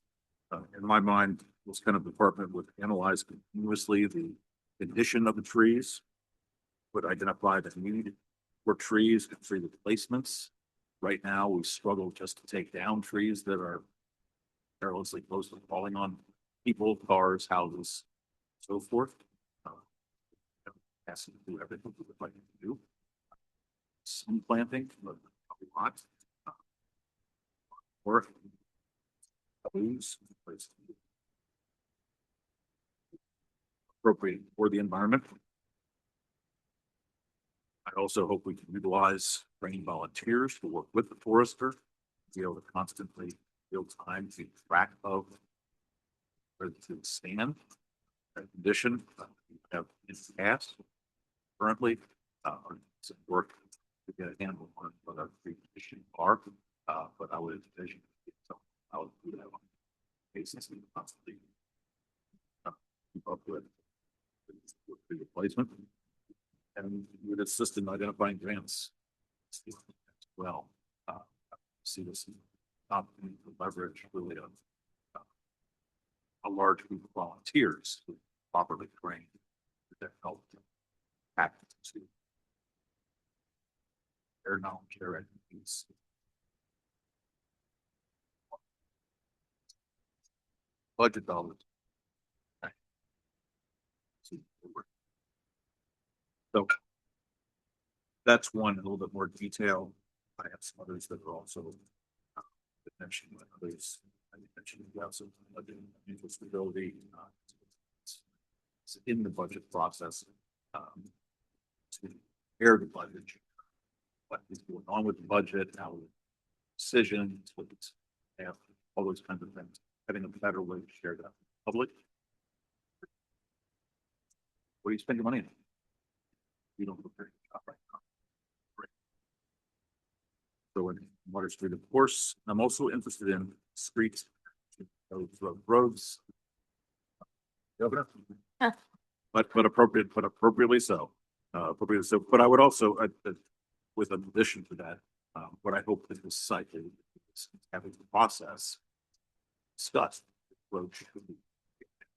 In my mind, this kind of department would analyze continuously the condition of the trees, would identify the need for trees and tree replacements. Right now, we struggle just to take down trees that are perilously close to falling on people, cars, houses, so forth. Has to do everything we would like to do. Some planting, but a lot. Or appropriate for the environment. I also hope we can utilize trained volunteers to work with the forester, to be able to constantly real time keep track of where to stand, condition we have in the past. Currently, some work to get a handle on what our conditions are, but I would envision so I would do that on basis and constantly keep up with the replacement and would assist in identifying grants as well. See this opportunity to leverage really a large group of volunteers who are properly trained that help practice to their knowledge, their expertise. Budget dollars. So that's one in a little bit more detail. I have some others that are also mentioned by others. I mentioned also financial stability. It's in the budget process to prepare the budget. What is going on with the budget? How decisions, what have all those kinds of things. Having a better way to share that with the public. What do you spend your money on? You don't prepare your job right now. Right. So in Water Street, of course, I'm also interested in streets, roads. Governor. But appropriately so. But I would also, with an addition to that, what I hope that this cycle is having the process discussed. Road should be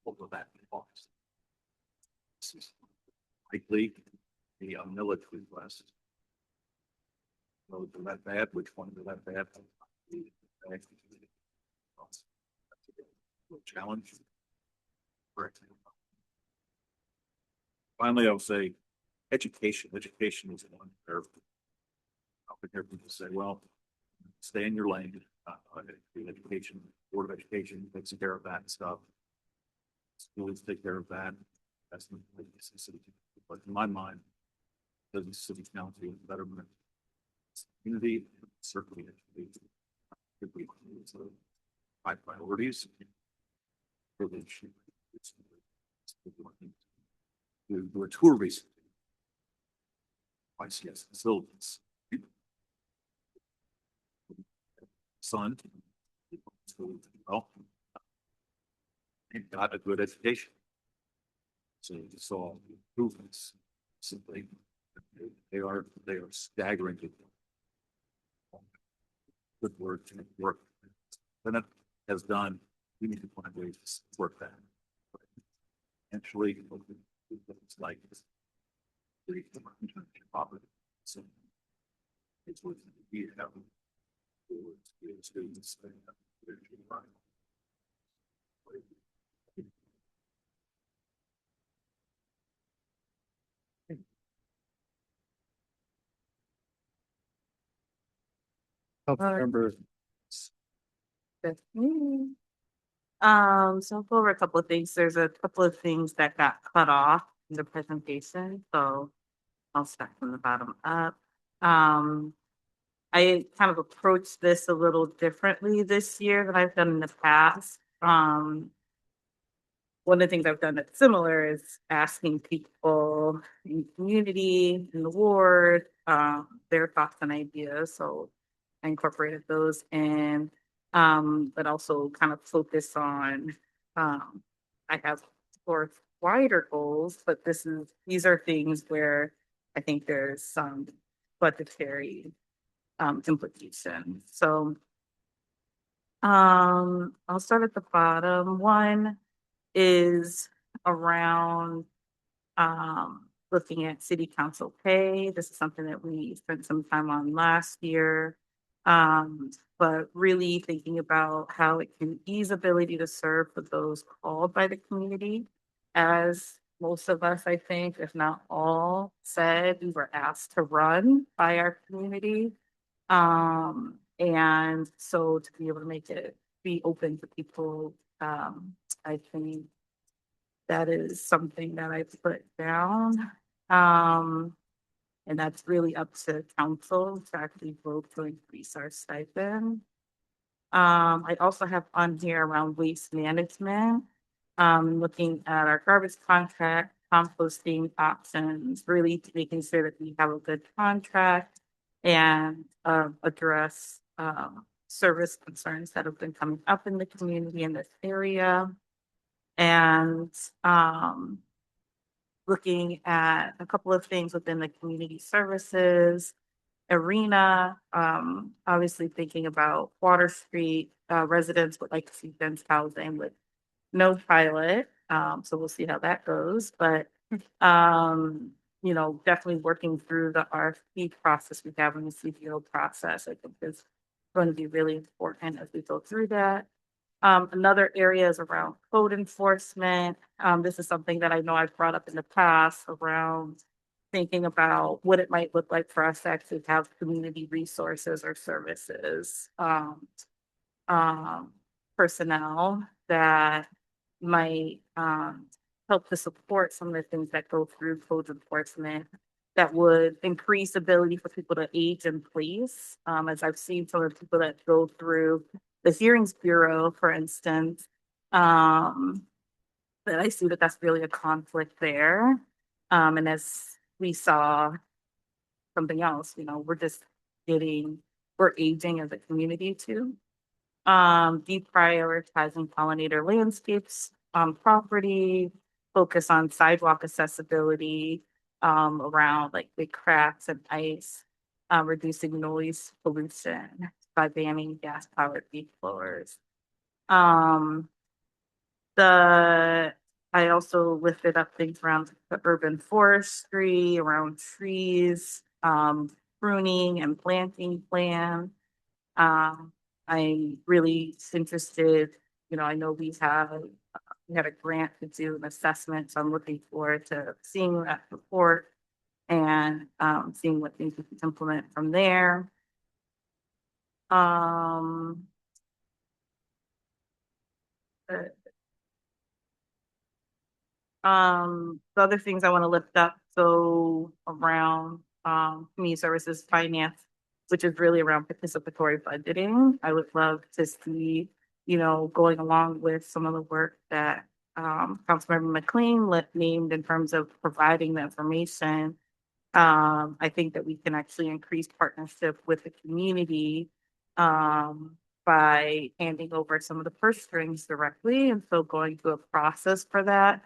over that August. Likely the military request. Roads are that bad, which ones are that bad? Challenge. Correct. Finally, I'll say education. Education is one where I've been hearing people say, well, stay in your lane. Education, Board of Education takes care of that stuff. Schools take care of that. That's the city. But in my mind, the city county and betterment community, certainly education. Could be high priorities. Privilege. do a tour recently. YCS facilities. Son. Well. They got a good education. So you saw improvements simply. They are staggering. Good work and work. Then it has done, we need to find ways to work that. Eventually, it's like. So. It's what we have. Students. Councilmember, So I'll go over a couple of things. There's a couple of things that got cut off in the presentation, so I'll start from the bottom up. I kind of approached this a little differently this year than I've done in the past. One of the things I've done that's similar is asking people in the community, in the ward, their thoughts and ideas. So I incorporated those in, but also kind of focus on, I have for wider goals, but these are things where I think there's some budgetary implication. So I'll start at the bottom. One is around looking at city council pay. This is something that we spent some time on last year. But really thinking about how it can ease ability to serve for those called by the community. As most of us, I think, if not all, said we were asked to run by our community. And so to be able to make it be open to people, I think that is something that I put down. And that's really up to council to actually vote to increase our stipend. I also have on here around waste management, looking at our garbage contract, composting options, really making sure that we have a good contract and address service concerns that have been coming up in the community in this area. And looking at a couple of things within the community services arena, obviously thinking about Water Street, residents would like to see dense housing with no pilot. So we'll see how that goes, but definitely working through the RFP process we have in the CPO process, I think is going to be really important as we go through that. Another area is around code enforcement. This is something that I know I've brought up in the past around thinking about what it might look like for us to actually have community resources or services, personnel that might help to support some of the things that go through code enforcement that would increase ability for people to age in place. As I've seen some of the people that go through the hearings bureau, for instance, that I see that that's really a conflict there. And as we saw something else, we're aging as a community too. Deprioritizing pollinator landscapes on property, focus on sidewalk accessibility, around like big cracks and ice, reducing noise pollution by banning gas powered leaf blowers. I also lifted up things around the urban forestry, around trees, pruning and planting plan. I'm really interested, I know we had a grant to do an assessment, so I'm looking forward to seeing that report and seeing what things we can implement from there. The other things I want to lift up, so around community services finance, which is really around participatory budgeting. I would love to see, going along with some of the work that Councilmember McLean named in terms of providing the information. I think that we can actually increase partnership with the community by handing over some of the purse strings directly. And so going through a process for that.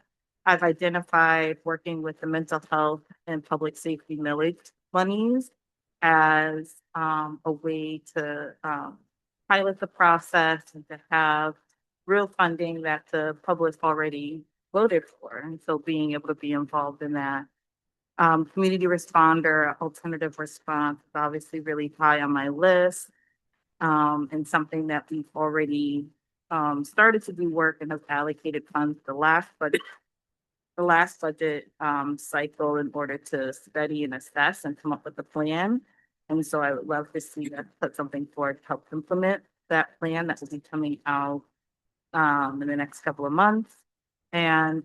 I've identified working with the mental health and public safety millage monies as a way to pilot the process and to have real funding that the public already voted for. And so being able to be involved in that. Community responder, alternative response is obviously really high on my list. And something that we've already started to do work and have allocated funds the last budget cycle in order to study and assess and come up with a plan. And so I would love to see that put something forward to help implement that plan that will be coming out in the next couple of months. And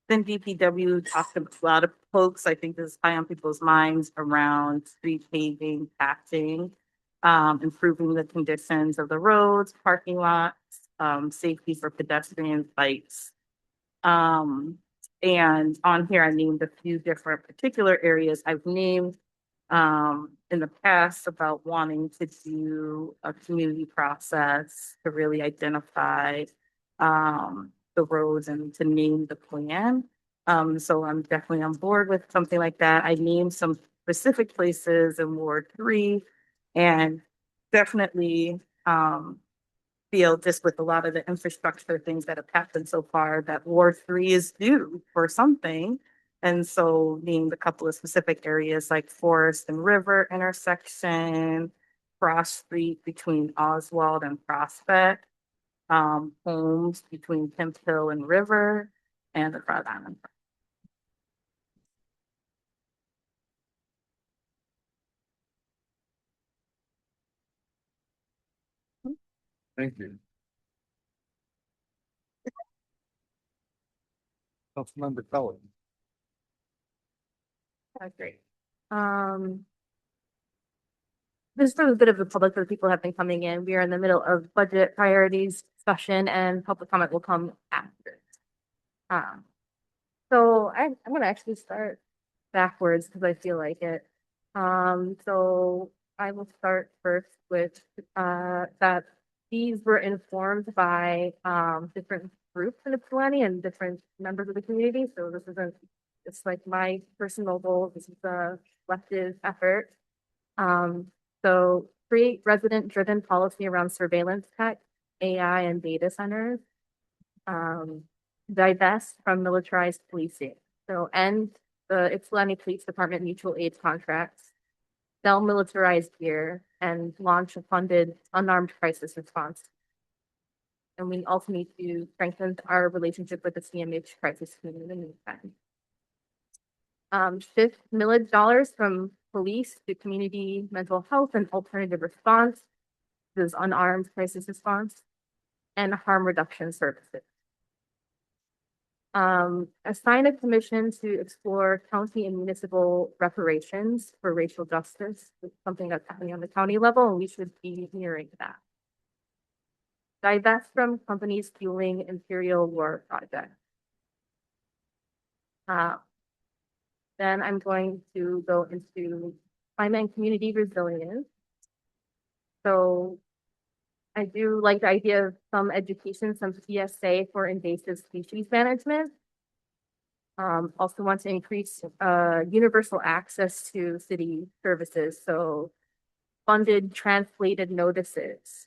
then DPW talked to a lot of folks. I think this is high on people's minds around street paving, patching, improving the conditions of the roads, parking lots, safety for pedestrians, bikes. And on here, I named a few different particular areas I've named in the past about wanting to do a community process to really identify the roads and to name the plan. So I'm definitely on board with something like that. I named some specific places in Ward 3 and definitely feel just with a lot of the infrastructure things that have happened so far that Ward 3 is due for something. And so named a couple of specific areas like Forest and River intersection, Cross Street between Oswald and Prospect, homes between Kemp Hill and River, and the Rhode Island. Thank you. Councilmember Cullen. That's great. This is for a bit of the public, for the people who have been coming in. We are in the middle of budget priorities discussion and public comment will come after. So I'm gonna actually start backwards because I feel like it. So I will start first with that these were informed by different groups in Ypsilanti and different members of the community. So this isn't it's like my personal goal. This is a collective effort. So create resident-driven policy around surveillance tech, AI, and data centers. Divest from militarized policing. So end the Ypsilanti Police Department mutual aid contracts, sell militarized gear, and launch a funded unarmed crisis response. And we also need to strengthen our relationship with the CMH crisis team in the meantime. Shift millage dollars from police to community mental health and alternative response. This is unarmed crisis response and harm reduction services. Assign a commission to explore county and municipal reparations for racial justice. It's something that's happening on the county level, and we should be mirroring that. Divest from companies fueling imperial war projects. Then I'm going to go into climate and community resilience. So I do like the idea of some education, some PSA for invasive species management. Also want to increase universal access to city services. So funded translated notices,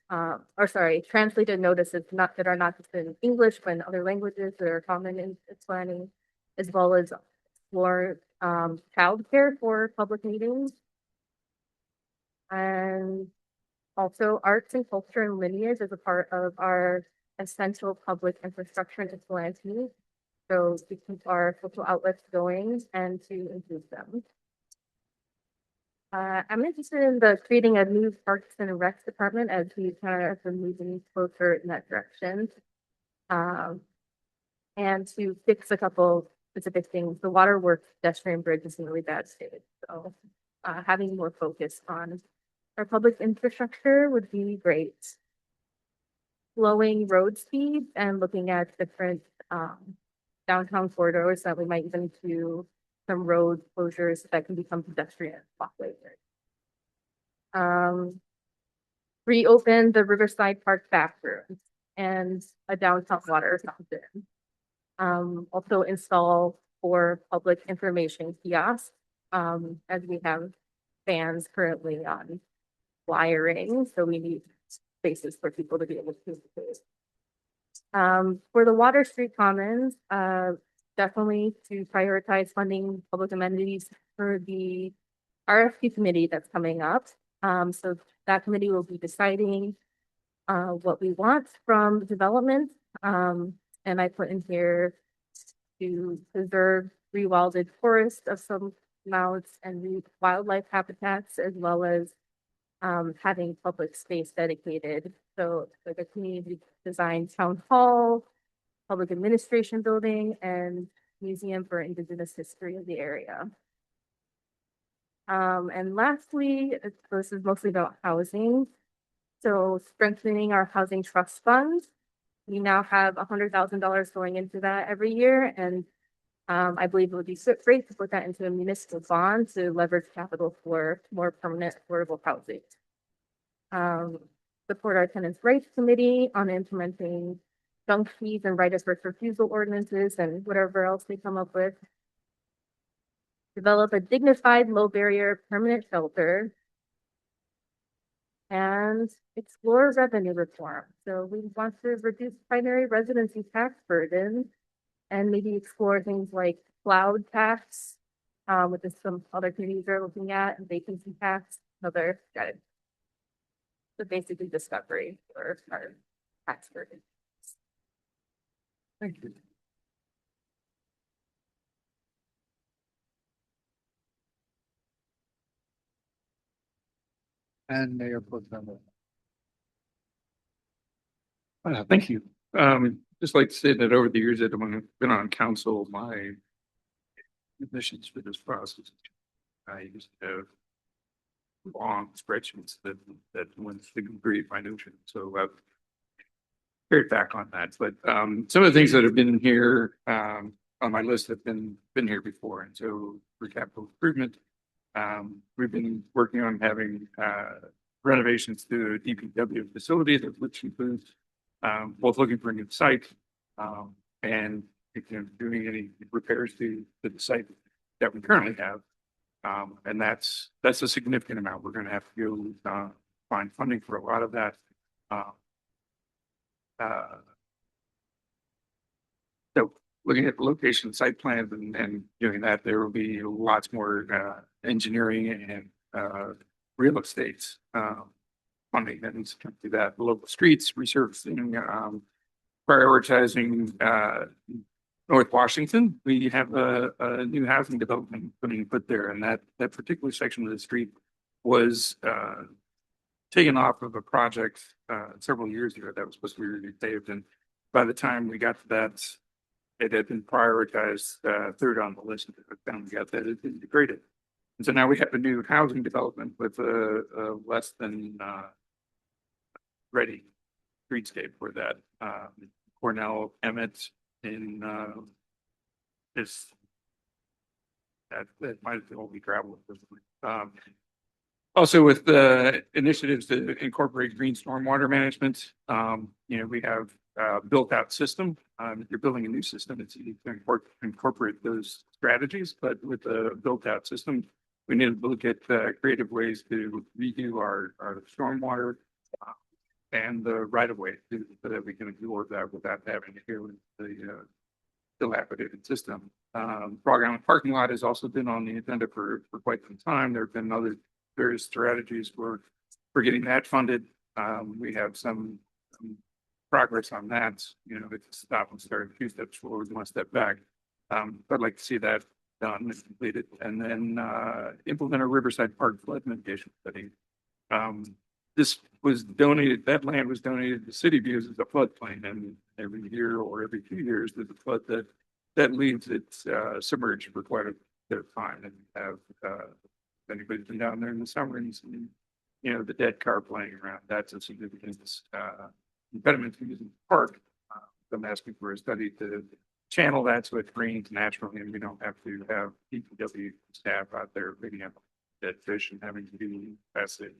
translated notices that are not just in English, but in other languages that are common in Ypsilanti, as well as for childcare for public meetings. And also arts and culture and lineage as a part of our essential public infrastructure in Ypsilanti. So to keep our social outlets going and to improve them. I'm interested in creating a new Parks and Rec department as we kind of are moving closer in that direction. And to fix a couple specific things. The waterworks pedestrian bridge is in really bad state. So having more focus on our public infrastructure would be great. Slowing road speeds and looking at different downtown corridors that we might even do some road closures that can become pedestrian walkways. Reopen the Riverside Park bathrooms and a downtown water fountain. Also install 4 public information kiosks, as we have bans currently on wiring, so we need spaces for people to be able to use. For the Water Street Commons, definitely to prioritize funding public amenities for the RFP committee that's coming up. So that committee will be deciding what we want from development. And I put in here to preserve rewilded forests of some mounts and wildlife habitats, as well as having public space dedicated. So like a community design town hall, public administration building, and museum for Indigenous history of the area. And lastly, this is mostly about housing. So strengthening our housing trust fund. We now have $100,000 going into that every year, and I believe it would be great to put that into a municipal bond to leverage capital for more permanent affordable housing. Support our tenants' rights committee on implementing junk fees and right of first refusal ordinances and whatever else they come up with. Develop a dignified, low barrier permanent shelter. And explore revenue reform. So we want to reduce primary residency tax burden and maybe explore things like cloud tax, which is some other communities are looking at, and vacancy tax, another strategy. So basically discovery for our tax burden. Thank you. And Mayor Pro Tem. Thank you. Just like to say that over the years that I've been on council, my admissions for this process, I used to have long spreadsheets that went through great minutia. So I've carried back on that. But some of the things that have been here on my list have been here before. And so for capital improvement, we've been working on having renovations to DPW facilities, which includes both looking for a new site and doing any repairs to the site that we currently have. And that's a significant amount. We're going to have to go find funding for a lot of that. So looking at the location site plans and doing that, there will be lots more engineering and real estate funding that needs to come through that. Local streets, resurfacing, prioritizing North Washington. We have a new housing development being put there, and that particular section of the street was taken off of a project several years ago that was supposed to be repaved, and by the time we got to that, it had been prioritized third on the list. And we got that it been degraded, and so now we have a new housing development with a less than ready streetscape for that. Cornell Emmett in this that might as well be gravel at this point. Also with the initiatives to incorporate green stormwater management, we have built out system. If you're building a new system, it's easy to incorporate those strategies, but with a built out system, we need to look at creative ways to redo our stormwater and the right of way so that we can absorb that without having to deal with the dilapidated system. Frog Island parking lot has also been on the agenda for quite some time. There have been other various strategies for getting that funded. We have some progress on that. It's stop and start, 2 steps forward, 1 step back. I'd like to see that done and completed, and then implement a Riverside Park flood mitigation study. This was donated, that land was donated to the city because it's a floodplain, and every year or every 2 years, there's a flood that leaves it submerged for quite a bit of time. And have if anybody's been down there in the summer and seen, the dead car playing around, that's a significant impediment to using the park. I'm asking for a study to channel that so it drains naturally and we don't have to have DPW staff out there picking up dead fish and having to do that's it.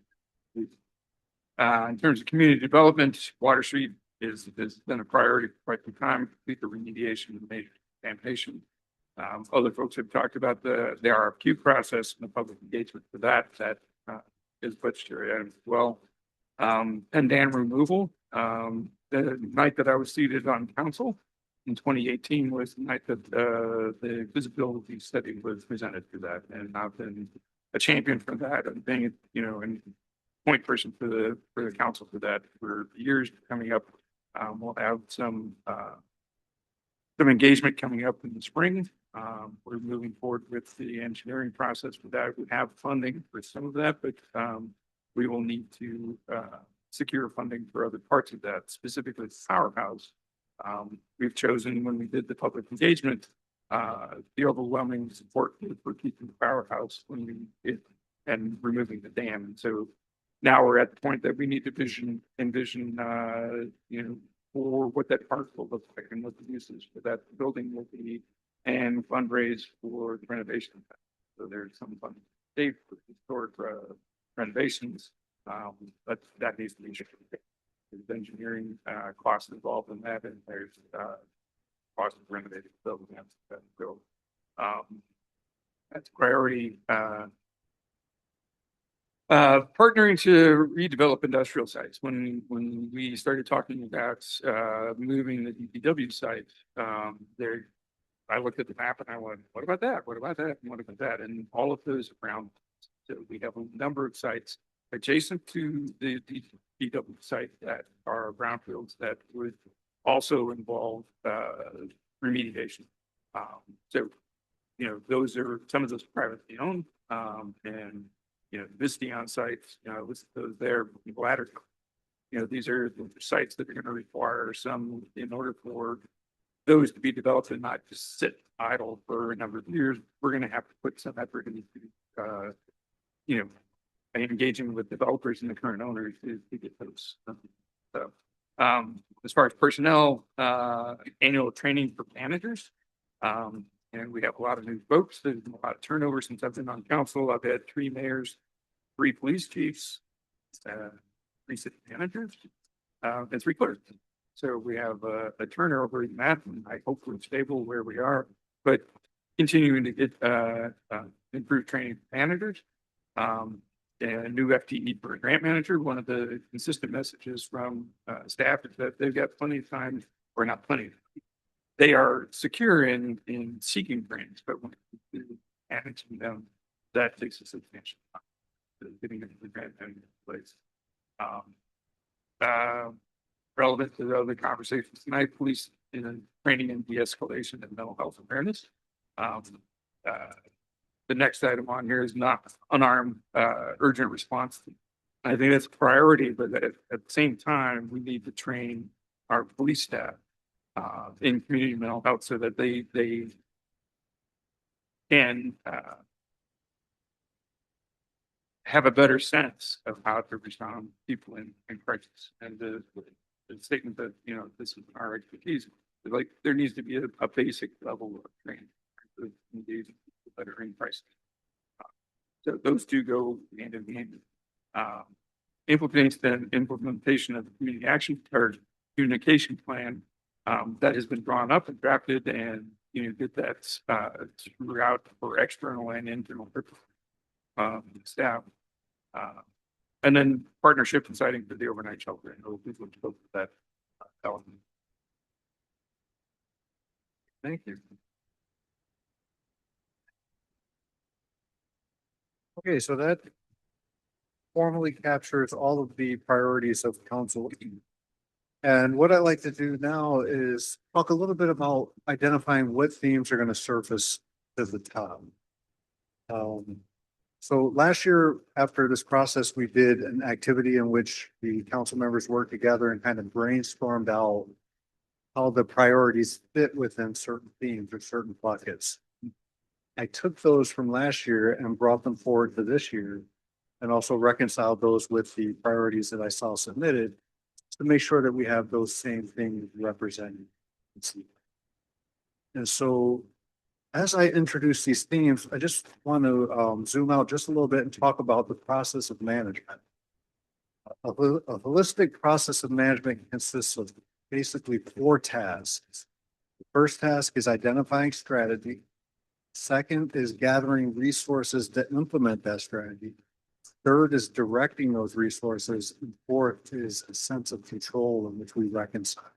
In terms of community development, Water Street has been a priority for quite some time, complete the remediation of major contamination. Other folks have talked about the RFQ process and the public engagement for that is budgetary item as well. And dam removal, the night that I was seated on council in 2018 was the night that the visibility study was presented for that. And I've been a champion for that and being, and point person for the council for that for years coming up. We'll have some engagement coming up in the spring. We're moving forward with the engineering process for that. We have funding for some of that, but we will need to secure funding for other parts of that, specifically the powerhouse. We've chosen when we did the public engagement, the overwhelming support for keeping the powerhouse and removing the dam. And so now we're at the point that we need to envision, for what that park will look like and what the uses for that building will be and fundraise for the renovation. So there's some fund saved for historic renovations, but that needs to be shared. There's engineering costs involved in that, and there's cost of renovating the building. That's priority. Partnering to redevelop industrial sites. When we started talking about moving the DPW site, I looked at the map and I went, what about that? What about that? And what about that? And all of those around. So we have a number of sites adjacent to the DPW site that are brownfields that would also involve remediation. So, those are some of those privately owned, and Visteon sites, those there, Ladder. These are sites that are going to require some in order for those to be developed and not just sit idle for a number of years. We're going to have to put some effort into, engaging with developers and the current owners to get those. So, as far as personnel, annual training for managers, and we have a lot of new folks. There's been a lot of turnover since I've been on council. I've had 3 mayors, 3 police chiefs, 3 city managers, and 3 clerks. So we have a turnover in that, and I hope we're stable where we are, but continuing to get improved training for managers. And a new FTE for a grant manager. One of the consistent messages from staff is that they've got plenty of time, or not plenty. They are secure in seeking grants, but when managing them, that takes a substantial time. Getting into the grant management place. Relevant to the other conversations tonight, police training and de-escalation and mental health awareness. The next item on here is not unarmed urgent response. I think that's a priority, but at the same time, we need to train our police staff in community mental health so that they can have a better sense of how to respond to people in crisis. And the statement that this is our expertise, like there needs to be a basic level of training to engage people that are in crisis. So those two go hand in hand. Implementation of the community action or communication plan that has been drawn up and drafted, and get that throughout for external and internal staff. And then partnership and siting for the overnight shelter. And we'll spoke to that element. Thank you. Okay, so that formally captures all of the priorities of council. And what I like to do now is talk a little bit about identifying what themes are going to surface to the top. So last year, after this process, we did an activity in which the council members worked together and kind of brainstormed out how the priorities fit within certain themes or certain buckets. I took those from last year and brought them forward to this year and also reconciled those with the priorities that I saw submitted to make sure that we have those same things represented. And so as I introduce these themes, I just want to zoom out just a little bit and talk about the process of management. A holistic process of management consists of basically 4 tasks. The first task is identifying strategy. Second is gathering resources to implement that strategy. Third is directing those resources. And fourth is a sense of control in which we reconcile,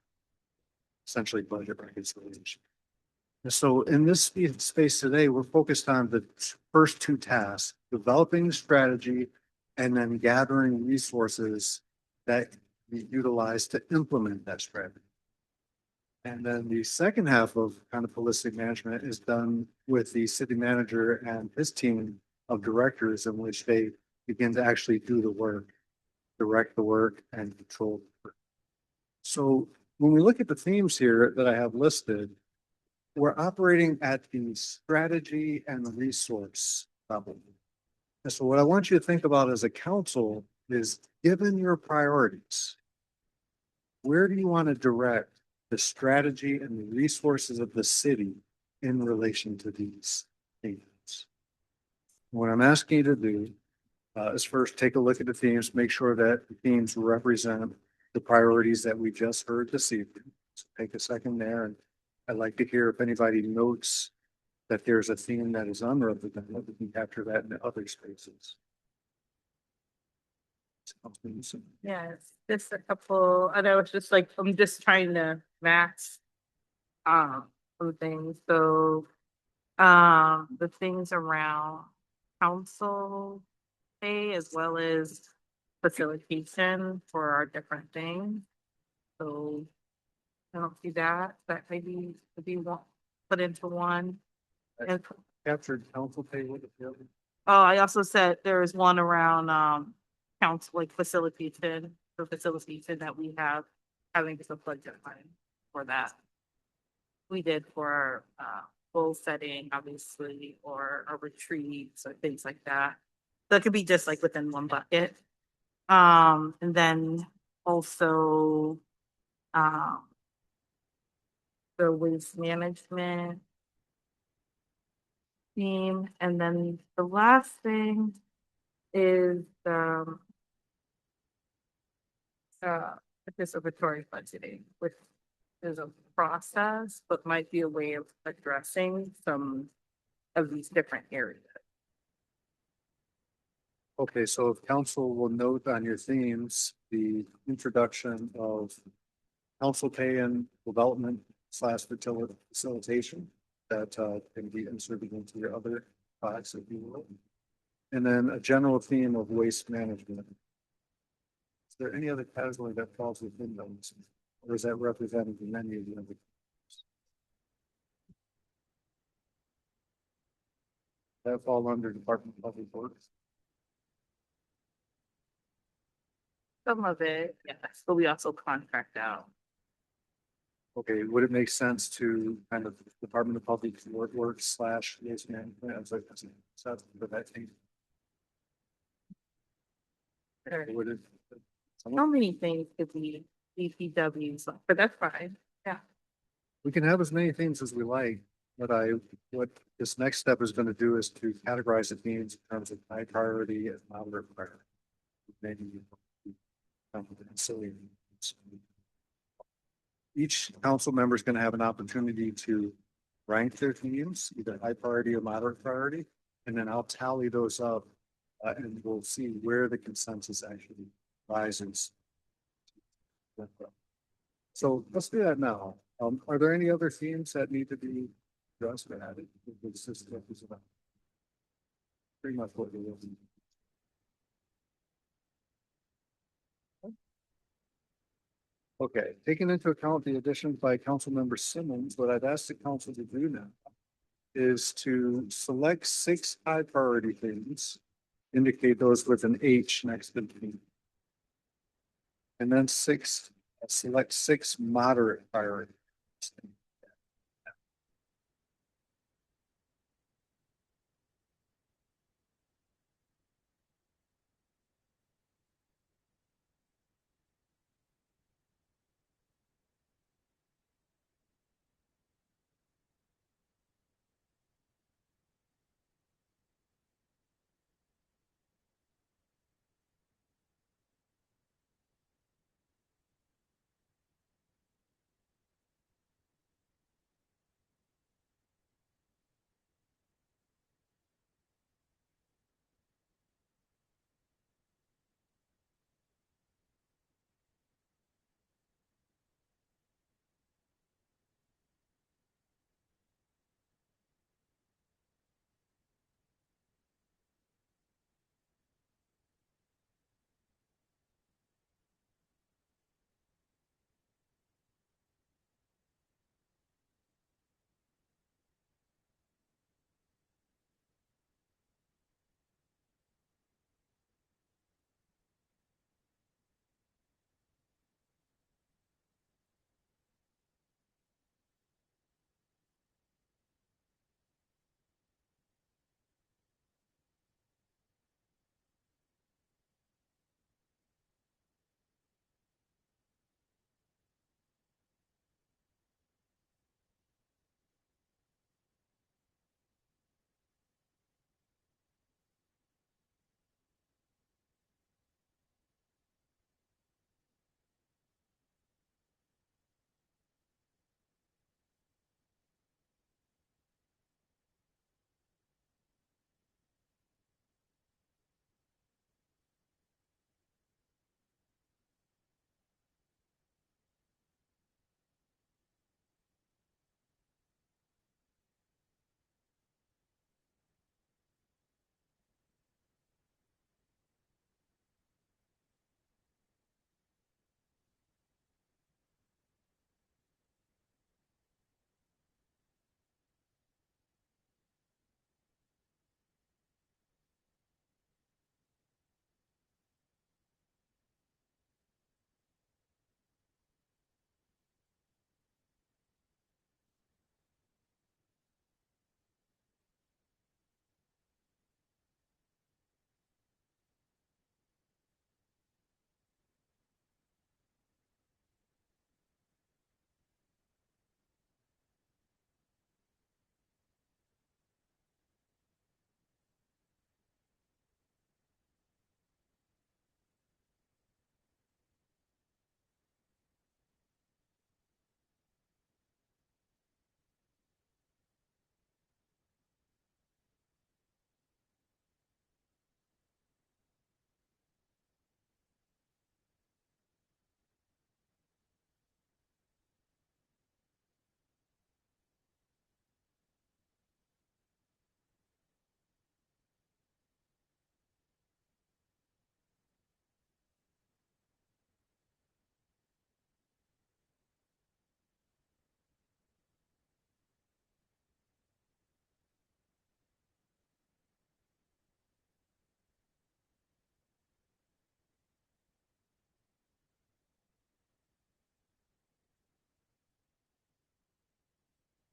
essentially budget reconciliation. And so in this space today, we're focused on the first 2 tasks, developing strategy and then gathering resources that we utilize to implement that strategy. And then the second half of kind of holistic management is done with the city manager and his team of directors in which they begin to actually do the work, direct the work and control the work. So when we look at the themes here that I have listed, we're operating at the strategy and the resource level. And so what I want you to think about as a council is, given your priorities, where do you want to direct the strategy and the resources of the city in relation to these themes? What I'm asking you to do is first take a look at the themes, make sure that the themes represent the priorities that we just heard this evening. So take a second there, and I'd like to hear if anybody notes that there's a theme that is unrepresented. We can capture that in other spaces. Yeah, it's just a couple, and I was just like, I'm just trying to match some things. So the things around council pay as well as facilitation for our different things. So I don't see that maybe could be one put into one. And Captured council pay with the field. oh, I also said there is one around council, like facilitation, the facilitation that we have having to budget line for that. We did for goal setting, obviously, or a retreats or things like that. So it could be just like within one bucket. And then also the waste management theme. And then the last thing is participatory budgeting, which is a process, but might be a way of addressing some of these different areas. Okay, so if council will note on your themes, the introduction of council pay and development / facilitation that can be inserted into your other products if you will. And then a general theme of waste management. Is there any other category that falls within those? Or is that represented in any of the other? That fall under Department of Public Works? Some of it, yes, but we also contract out. Okay, would it make sense to kind of Department of Public Works / waste management as a set for that thing? Would it? So many things could be DPWs, but that's fine. Yeah. We can have as many themes as we like, but what this next step is going to do is to categorize the themes in terms of high priority and moderate priority. Maybe silly. Each council member is going to have an opportunity to rank their themes, either high priority or moderate priority, and then I'll tally those up and we'll see where the consensus actually rises. So let's do that now. Are there any other themes that need to be addressed or added? Pretty much what it is. Okay, taking into account the additions by Councilmember Simmons, what I'd ask the council to do now is to select 6 high priority things, indicate those with an H next to them. And then select 6 moderate priorities.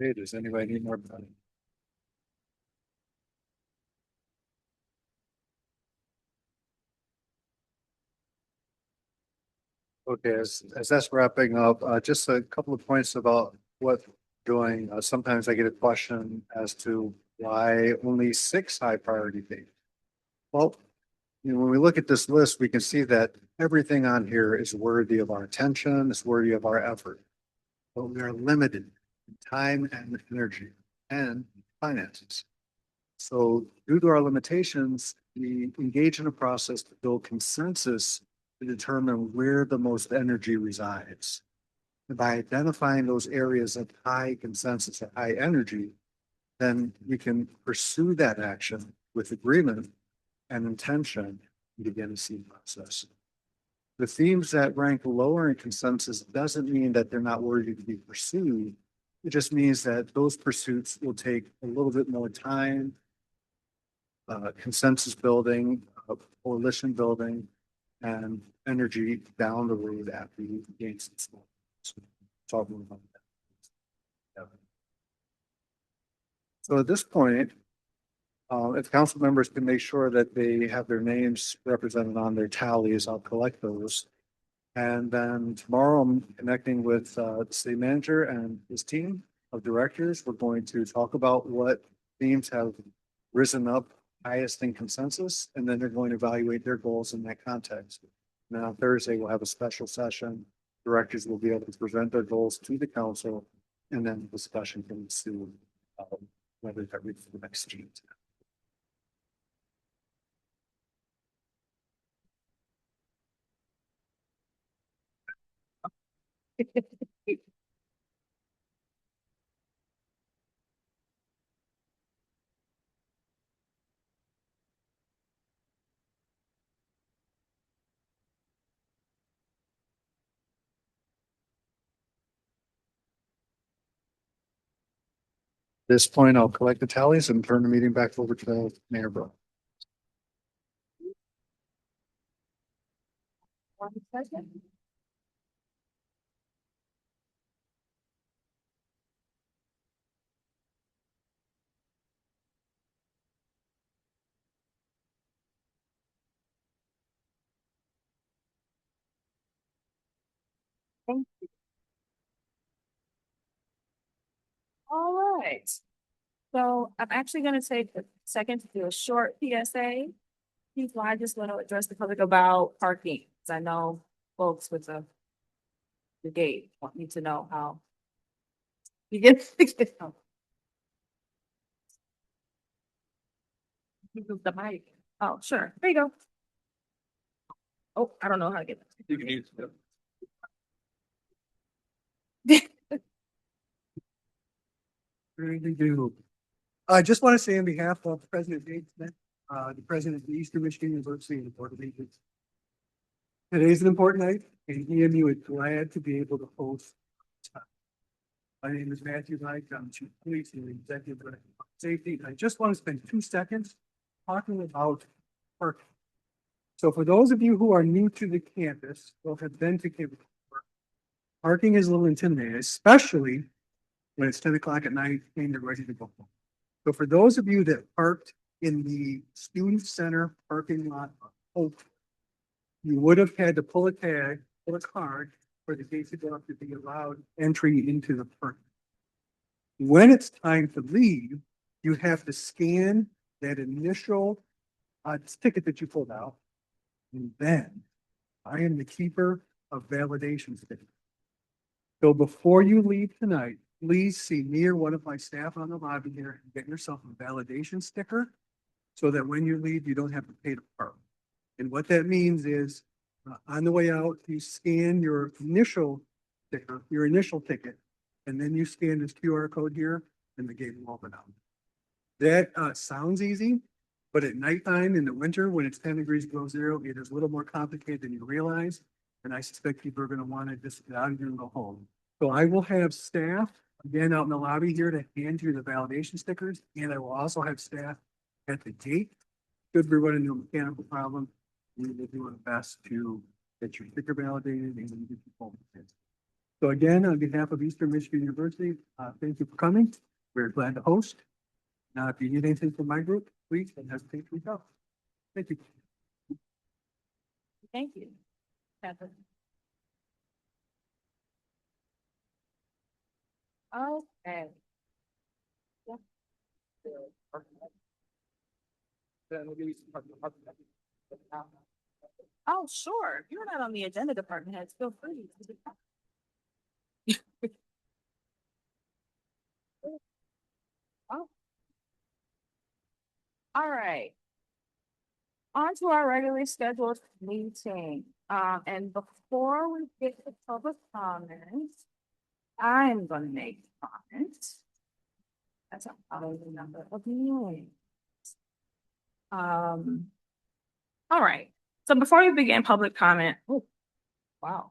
Okay, does anybody need more money? Okay, as that's wrapping up, just a couple of points about what doing. Sometimes I get a question as to why only 6 high priority things. Well, when we look at this list, we can see that everything on here is worthy of our attention, is worthy of our effort. But we are limited in time and energy and finances. So due to our limitations, we engage in a process to build consensus to determine where the most energy resides. And by identifying those areas of high consensus or high energy, then we can pursue that action with agreement and intention and begin a seed process. The themes that rank lower in consensus doesn't mean that they're not worthy to be pursued. It just means that those pursuits will take a little bit more time, consensus building, coalition building, and energy down the road after you gain some support. So, talking about that. So at this point, if council members can make sure that they have their names represented on their tallies, I'll collect those. And then tomorrow I'm connecting with the city manager and his team of directors. We're going to talk about what themes have risen up highest in consensus, and then they're going to evaluate their goals in that context. And then on Thursday, we'll have a special session. Directors will be able to present their goals to the council, and then discussion can ensue whether that reaches the next stage. At this point, I'll collect the tallies and turn the meeting back over to Mayor Bro. All right. So I'm actually gonna take a second to do a short PSA. People, I just want to address the public about parking, because I know folks with the gate want me to know how. You get. The mic. Oh, sure. There you go. Oh, I don't know how to get that. You can use it. Really do. I just want to say on behalf of President Dave Smith, the president of the Eastern Michigan University and the Board of Regents. Today is an important night, and EMU is glad to be able to host. My name is Matthew Knight. I'm Chief of Police and Executive Director of Safety. I just want to spend 2 seconds talking about parking. So for those of you who are new to the campus or have been to campus, parking is a little intimidating, especially when it's 10 o'clock at night and you're ready to go home. So for those of you that parked in the student center parking lot, you would have had to pull a tag, pull a card for the gate to go up to be allowed entry into the park. When it's time to leave, you have to scan that initial ticket that you pulled out. And then I am the keeper of validation stickers. So before you leave tonight, please see me or one of my staff on the lobby here and get yourself a validation sticker so that when you leave, you don't have to pay to park. And what that means is on the way out, you scan your initial sticker, your initial ticket, and then you scan this QR code here and the gate will open up. That sounds easy, but at nighttime in the winter, when it's 10 degrees below zero, it is a little more complicated than you realize. And I suspect people are going to want to just get out of here and go home. So I will have staff again out in the lobby here to hand you the validation stickers. And I will also have staff at the gate. Should we run into a mechanical problem, we will do our best to get your sticker validated and get you home. So again, on behalf of Eastern Michigan University, thank you for coming. We're glad to host. Now, if you need anything from my group, please don't hesitate to reach out. Thank you. Thank you. Catherine. Okay. Oh, sure. You're not on the agenda department heads. Feel free. Oh. All right. On to our regularly scheduled meeting. And before we get to public comments, I'm gonna make comments. That's probably the number of meetings. All right. So before we begin public comment, oh, wow.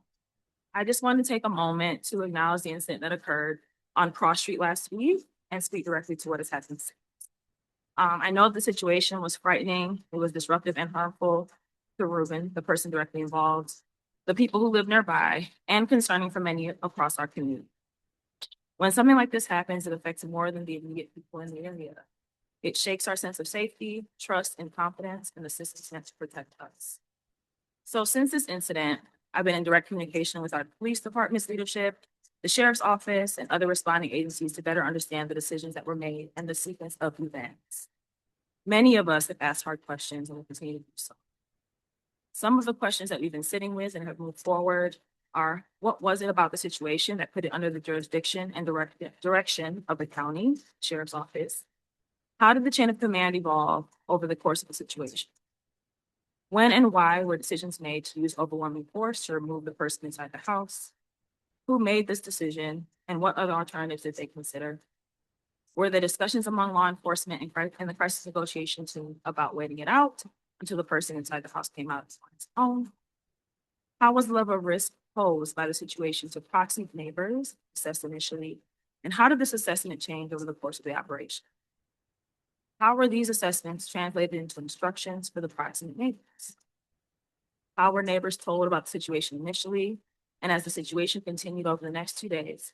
I just wanted to take a moment to acknowledge the incident that occurred on Cross Street last week and speak directly to what has happened since. I know the situation was frightening. It was disruptive and harmful to Ruben, the person directly involved, the people who live nearby, and concerning for many across our community. When something like this happens, it affects more than the immediate people in the area. It shakes our sense of safety, trust, and confidence in the systems meant to protect us. So since this incident, I've been in direct communication with our police department's leadership, the sheriff's office, and other responding agencies to better understand the decisions that were made and the sequence of events. Many of us have asked hard questions and will continue to do so. Some of the questions that we've been sitting with and have moved forward are, what was it about the situation that put it under the jurisdiction and direction of the county sheriff's office? How did the chain of command evolve over the course of the situation? When and why were decisions made to use overwhelming force to remove the person inside the house? Who made this decision, and what other alternatives did they consider? Were there discussions among law enforcement and the crisis negotiation team about waiting it out until the person inside the house came out on its own? How was the level of risk posed by the situation to proximate neighbors assessed initially? And how did this assessment change over the course of the operation? How were these assessments translated into instructions for the proximate neighbors? How were neighbors told about the situation initially? And as the situation continued over the next 2 days,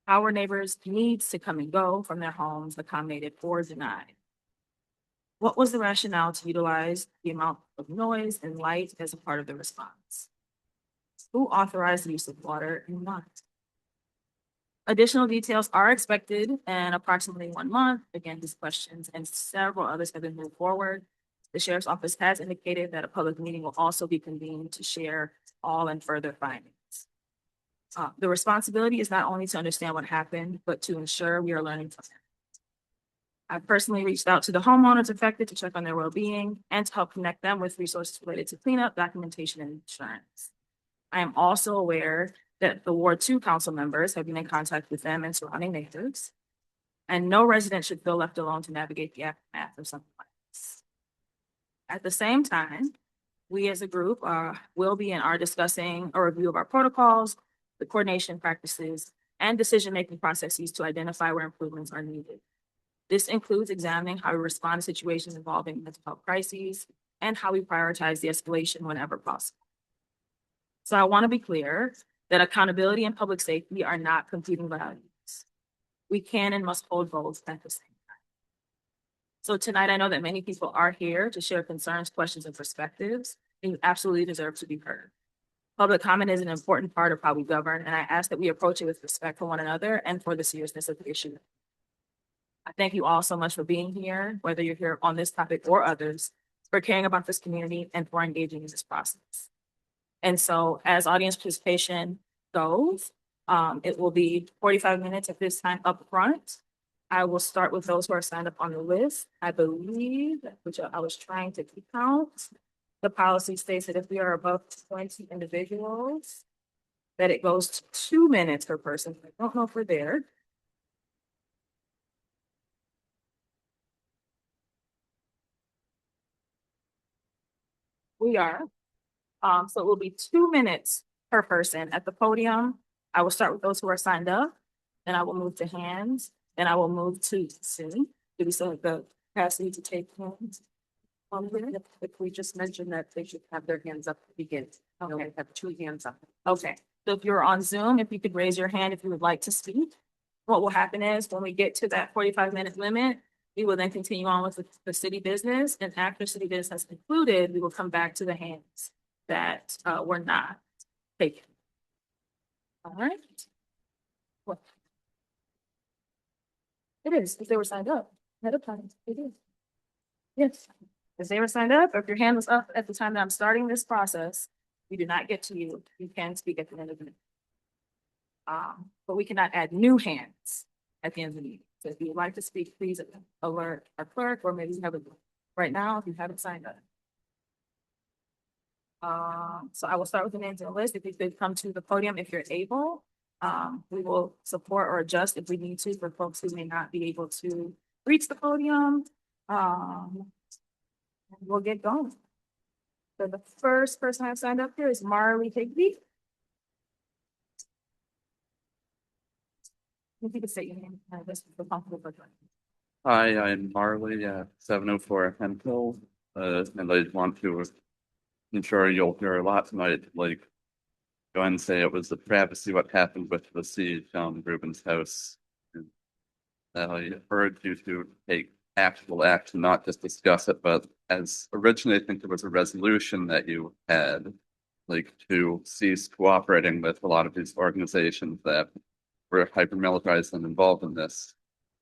how were neighbors' needs to come and go from their homes accommodated or denied? What was the rationale to utilize the amount of noise and light as a part of the response? Who authorized the use of water and not? Additional details are expected in approximately 1 month. Again, these questions and several others have been moved forward. The sheriff's office has indicated that a public meeting will also be convened to share all and further findings. The responsibility is not only to understand what happened, but to ensure we are learning from it. I personally reached out to the homeowners affected to check on their well-being and to help connect them with resources related to cleanup, documentation, and insurance. I am also aware that the Ward 2 council members have been in contact with them and surrounding neighbors, and no resident should feel left alone to navigate the aftermath of something like this. At the same time, we as a group will be and are discussing a review of our protocols, the coordination practices, and decision-making processes to identify where improvements are needed. This includes examining how we respond to situations involving mental health crises and how we prioritize the escalation whenever possible. So I want to be clear that accountability and public safety are not competing values. We can and must hold both at the same time. So tonight, I know that many people are here to share concerns, questions, and perspectives, and you absolutely deserve to be heard. Public comment is an important part of how we govern, and I ask that we approach it with respect for one another and for the seriousness of the issue. I thank you all so much for being here, whether you're here on this topic or others, for caring about this community and for engaging in this process. And so as audience participation goes, it will be 45 minutes at this time up front. I will start with those who are signed up on the list. I believe, which I was trying to count, the policy states that if we are above 20 individuals, that it goes to 2 minutes per person. I don't know if we're there. We are. So it will be 2 minutes per person at the podium. I will start with those who are signed up, then I will move to hands, then I will move to Sue. Do we still have the capacity to take hands? If we just mentioned that they should have their hands up to begin. Okay, have 2 hands up. Okay, So if you're on Zoom, if you could raise your hand if you would like to speak. What will happen is when we get to that 45-minute limit, we will then continue on with the city business, and after city business has concluded, we will come back to the hands that were not taken. All right. What? It is, because they were signed up ahead of time. It is. Yes, because they were signed up. If your hand was up at the time that I'm starting this process, we do not get to you. You can speak at the end of the meeting. But we cannot add new hands at the end of the meeting. So if you would like to speak, please alert our clerk, or maybe you have it right now if you haven't signed up. So I will start with the names on the list. If you could come to the podium if you're able. We will support or adjust if we need to for folks who may not be able to reach the podium. And we'll get going. So the first person I've signed up here is Marley Higby. If you could say your name, I guess we're comfortable with it. Hi, I'm Marley at 704 Hemphill, and I want to ensure you'll hear a lot tonight, like go and say it was a travesty what happened with the siege on Ruben's house. And I urge you to take actual action, not just discuss it, but as originally I think there was a resolution that you had, like to cease cooperating with a lot of these organizations that were hyper-militarized and involved in this.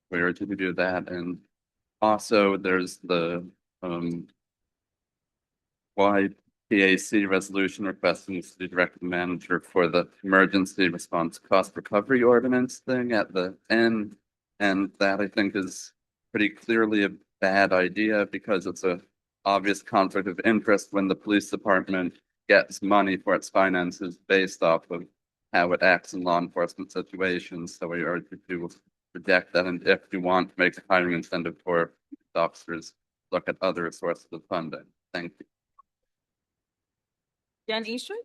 We urge you to do that. And also there's the YPAC resolution requesting the city director manager for the emergency response cost recovery ordinance thing at the end. And that I think is pretty clearly a bad idea because it's a obvious conflict of interest when the police department gets money for its finances based off of how it acts in law enforcement situations. So we urge you to reject that. And if you want to make a hiring incentive for officers, look at other sources of funding. Thank you. Jen Eastwood?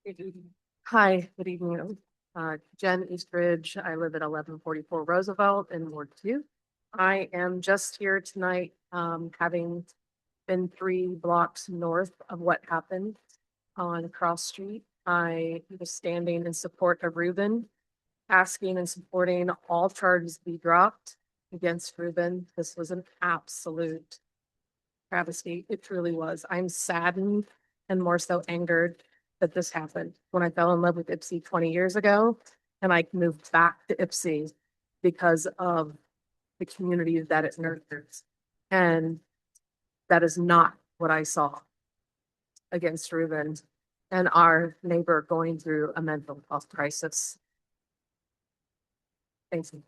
Good evening. Hi, good evening. Jen Eastridge. I live at 1144 Roosevelt in Ward 2. I am just here tonight, having been 3 blocks north of what happened on Cross Street. I was standing in support of Ruben, asking and supporting all charges be dropped against Ruben. This was an absolute travesty. It truly was. I'm saddened and more so angered that this happened. When I fell in love with Ipsy 20 years ago, and I moved back to Ipsy because of the community that it nurtures. And that is not what I saw against Ruben and our neighbor going through a mental health crisis. Thank you.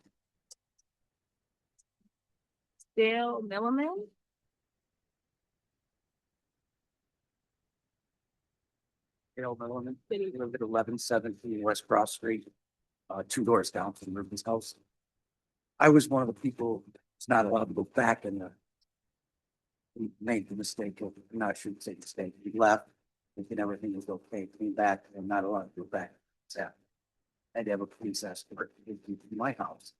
Dale Milliman? Dale Milliman, I live at 1117 West Cross Street, 2 doors down from Ruben's house. I was one of the people who's not allowed to go back and he made the mistake of, not shouldn't say mistake, he left, thinking everything was okay, came back, and I'm not allowed to go back. So I had to have a police escort into my house,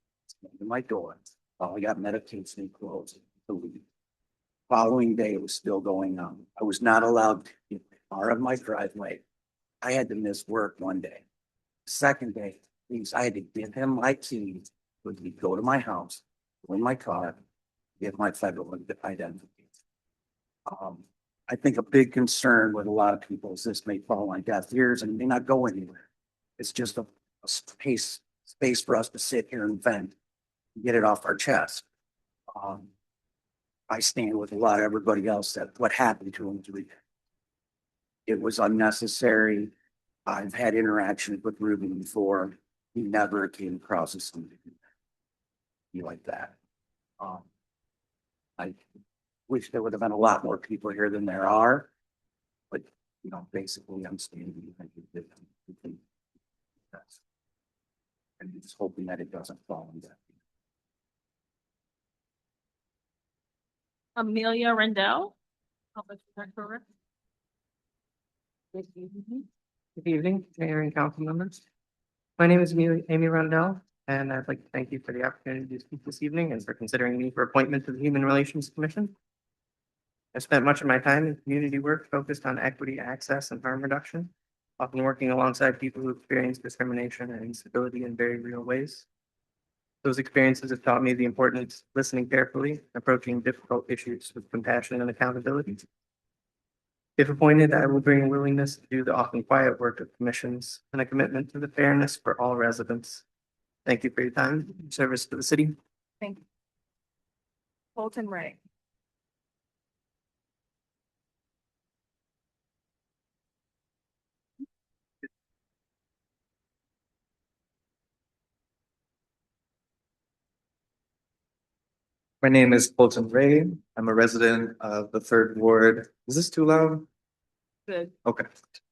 to my door. I got medication and clothes to leave. Following day, it was still going on. I was not allowed to get out of my driveway. I had to miss work one day. Second day, I had to give him my keys, would he go to my house, go in my car, get my federal identity. I think a big concern with a lot of people is this may fall on deaf ears and may not go anywhere. It's just a space for us to sit here and vent, and get it off our chest. I stand with a lot of everybody else that what happened to him. It was unnecessary. I've had interactions with Ruben before. He never came across as somebody like that. I wish there would have been a lot more people here than there are. But, you know, basically I'm standing behind you. And just hoping that it doesn't fall in that. Amelia Rendell? Good evening, Mayor and council members. My name is Amy Rundell, and I'd like to thank you for the opportunity to speak this evening and for considering me for appointment to the Human Relations Commission. I spent much of my time in community work focused on equity, access, and harm reduction, often working alongside people who experience discrimination and instability in very real ways. Those experiences have taught me the importance of listening carefully, approaching difficult issues with compassion and accountability. If appointed, I will bring a willingness to do the often quiet work of commissions and a commitment to the fairness for all residents. Thank you for your time and service to the city. Thank you. Colton Ray. My name is Colton Ray. I'm a resident of the third ward. Is this too loud? Good. Okay.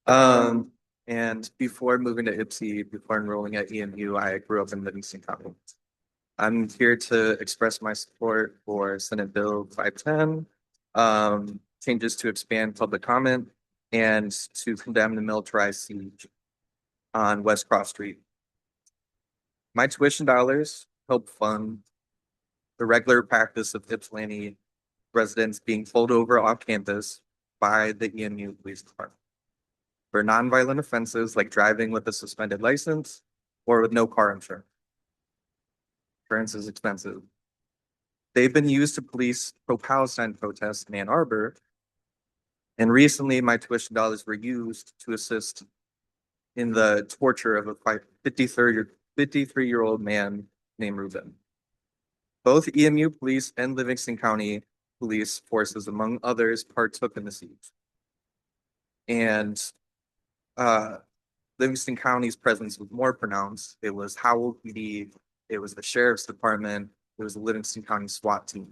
And before moving to Ipsy, before enrolling at EMU, I grew up in Livingston County. I'm here to express my support for Senate Bill 510, changes to expand public comment and to condemn the militarized siege on West Cross Street. My tuition dollars help fund the regular practice of Ypsilanti residents being pulled over off campus by the EMU Police Department for nonviolent offenses like driving with a suspended license or with no car insurance. Insurance is expensive. They've been used to police pro-Palestine protests in Ann Arbor, and recently my tuition dollars were used to assist in the torture of a 53-year-old man named Ruben. Both EMU police and Livingston County police forces, among others, partook in the siege. And Livingston County's presence was more pronounced. It was Howell PD, it was the Sheriff's Department, it was the Livingston County SWAT team.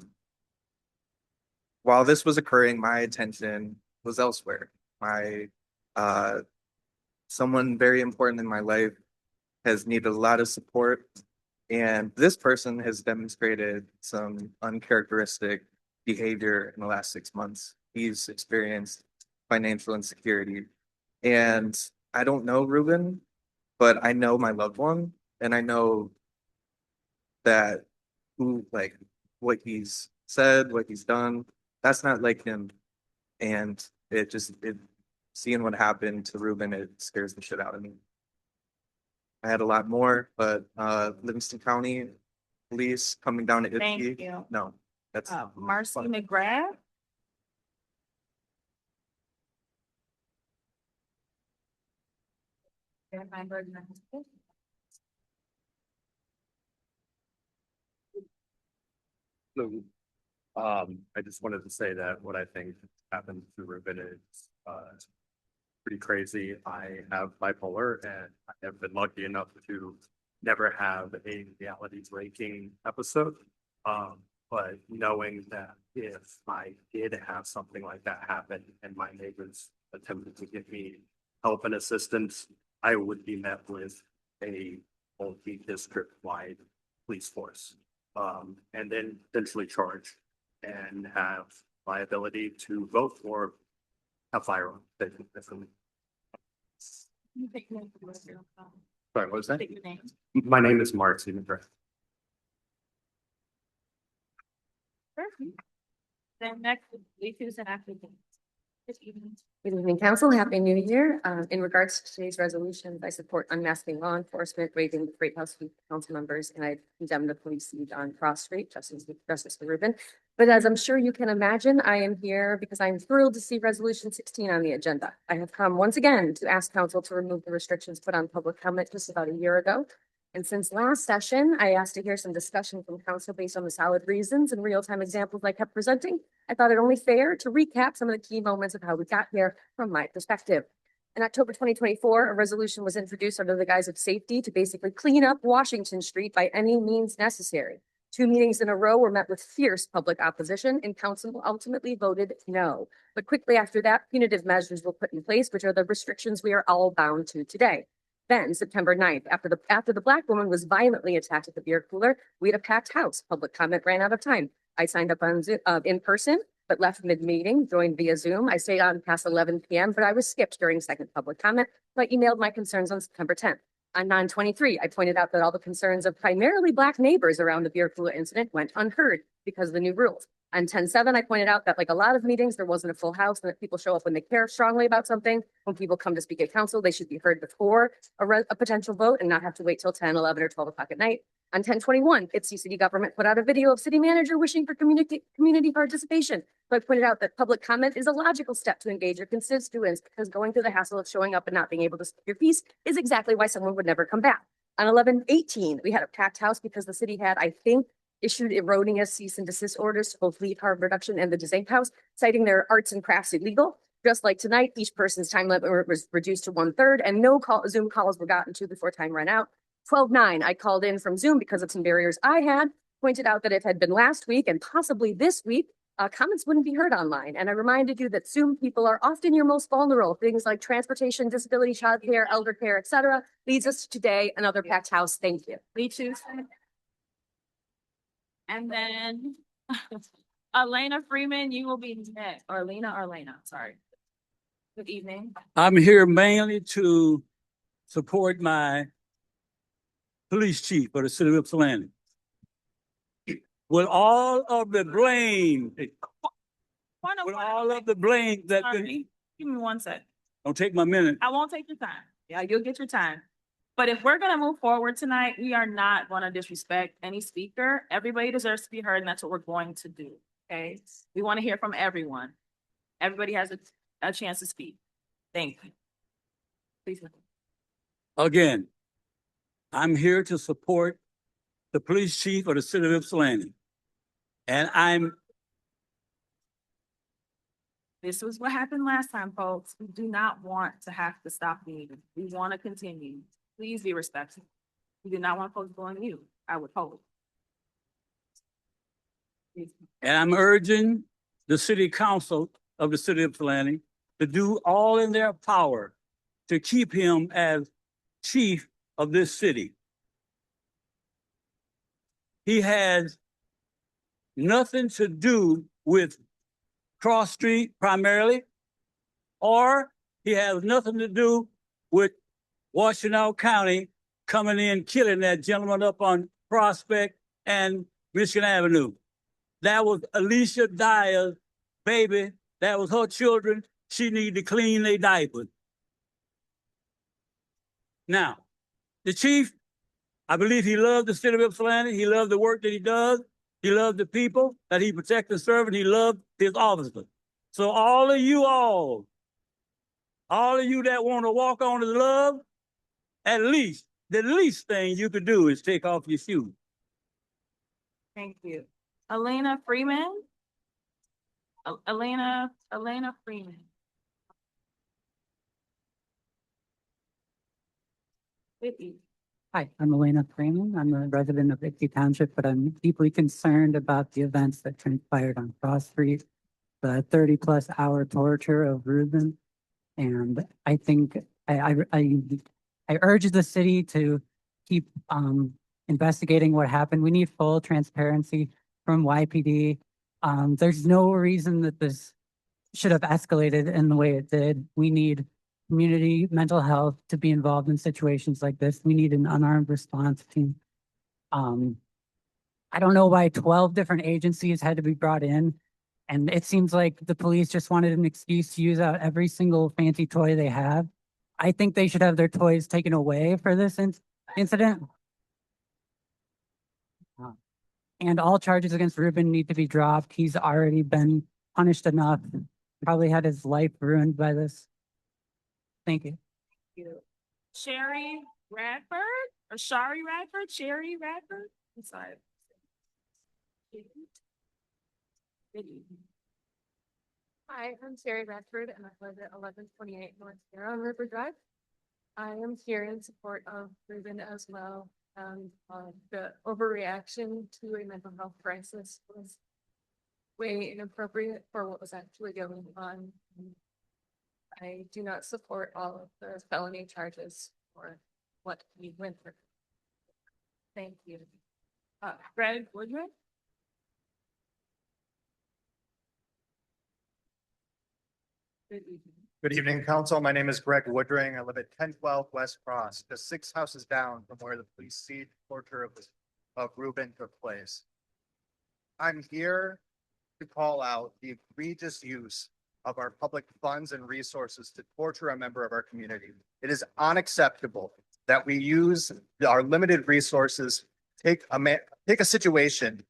While this was occurring, my attention was elsewhere. Someone very important in my life has needed a lot of support. And this person has demonstrated some uncharacteristic behavior in the last 6 months. He's experienced financial insecurity. And I don't know Ruben, but I know my loved one. And I know that what he's said, what he's done, that's not like him. And seeing what happened to Ruben, it scares the shit out of me. I had a lot more, but Livingston County Police coming down to Ipsy. Thank you. No, that's Marcy fun. McGrath. I just wanted to say that what I think happened to Ruben is pretty crazy. I have bipolar and I have been lucky enough to never have a reality breaking episode. But knowing that if I did have something like that happen and my neighbors attempted to give me help and assistance, I would be met with a multi-district wide police force. And then potentially charged and have liability to vote or a firearm. Sorry, what was that? My name is Marcy McGrath. Then next, issues and applicants. Good evening, council. Happy New Year. In regards to today's resolution, I support unmasking law enforcement, raising the Great House council members, and I condemn the police siege on Cross Street, justice for Ruben. But as I'm sure you can imagine, I am here because I'm thrilled to see resolution 16 on the agenda. I have come once again to ask council to remove the restrictions put on public comment just about a year ago. And since last session, I asked to hear some discussion from council based on the solid reasons and real-time examples I kept presenting. I thought it only fair to recap some of the key moments of how we got here from my perspective. In October 2024, a resolution was introduced under the guise of safety to basically clean up Washington Street by any means necessary. 2 meetings in a row were met with fierce public opposition, and council ultimately voted no. But quickly after that, punitive measures were put in place, which are the restrictions we are all bound to today. Then, September 9th, after the Black woman was violently attacked at the beer cooler, we had a packed house. Public comment ran out of time. I signed up on Zoom, in person, but left mid-meeting, joined via Zoom. I stayed on past 11 p.m., but I was skipped during second public comment. So I emailed my concerns on September 10th. On 9/23, I pointed out that all the concerns of primarily Black neighbors around the beer cooler incident went unheard because of the new rules. On 10/7, I pointed out that like a lot of meetings, there wasn't a full house and that people show up when they care strongly about something. When people come to speak at council, they should be heard before a potential vote and not have to wait till 10, 11, or 12 o'clock at night. On 10/21, Ipsy City Government put out a video of city manager wishing for community participation. So I pointed out that public comment is a logical step to engage your constituents because going through the hassle of showing up and not being able to speak your piece is exactly why someone would never come back. On 11/18, we had a packed house because the city had, I think, issued erroneous cease and desist orders to both Lead Harm Reduction and the Desank House, citing their arts and crafts illegal. Just like tonight, each person's time limit was reduced to 1/3 and no Zoom calls were gotten to before time ran out. 12/9, I called in from Zoom because of some barriers I had, pointed out that it had been last week and possibly this week, comments wouldn't be heard online. And I reminded you that Zoom people are often your most vulnerable. Things like transportation, disability, childcare, elder care, etc. Leads us to today, another packed house. Thank you. Me too. And then Elena Freeman, you will be next. Arlena, sorry. Good evening. I'm here mainly to support my police chief for the city of Ypsilanti. With all of the blame, with all of the blame that Sorry. Give me 1 sec. don't take my minute. I won't take your time. Yeah, you'll get your time. But if we're gonna move forward tonight, we are not gonna disrespect any speaker. Everybody deserves to be heard, and that's what we're going to do. Okay? We want to hear from everyone. Everybody has a chance to speak. Thank you. Please. Again, I'm here to support the police chief of the city of Ypsilanti. And This was what happened last time, folks. We do not want to have to stop the meeting. We want to continue. Please be respectful. We do not want folks going mute, I would hope. I'm urging the city council of the city of Ypsilanti to do all in their power to keep him as chief of this city. He has nothing to do with Cross Street primarily, or he has nothing to do with Washtenaw County coming in, killing that gentleman up on Prospect and Michigan Avenue. That was Alicia Dyer's baby. That was her children. She needed to clean their diapers. Now, the chief, I believe he loved the city of Ypsilanti. He loved the work that he does. He loved the people that he protects and serves, and he loved his officers. So all of you that want to walk on to love, the least thing you could do is take off your shoes. Thank you. Elena Freeman? Elena Freeman. Good evening. Hi, I'm Elena Freeman. I'm a resident of Ipsy Township, but I'm deeply concerned about the events that transpired on Cross Street, the 30+ hour torture of Ruben. And I think I urge the city to keep investigating what happened. We need full transparency from YPD. There's no reason that this should have escalated in the way it did. We need community mental health to be involved in situations like this. We need an unarmed response team. I don't know why 12 different agencies had to be brought in. And it seems like the police just wanted an excuse to use out every single fancy toy they have. I think they should have their toys taken away for this incident. And all charges against Ruben need to be dropped. He's already been punished enough. Probably had his life ruined by this. Thank you. Thank you. Sherry Radford or Shari Radford? Sherry Radford? I'm sorry. Good evening. Hi, I'm Sherry Radford and I live at 1128 North Sierra River Drive. I am here in support of Ruben as well. The overreaction to a mental health crisis was way inappropriate for what was actually going on. I do not support all of the felony charges for what he went through. Thank you. Greg Woodruff? Good evening, council. My name is Greg Woodring. I live at 1012 West Cross, just 6 houses down from where the police siege torture of Ruben took place. I'm here to call out the egregious use of our public funds and resources to torture a member of our community. It is unacceptable that we use our limited resources, take a situation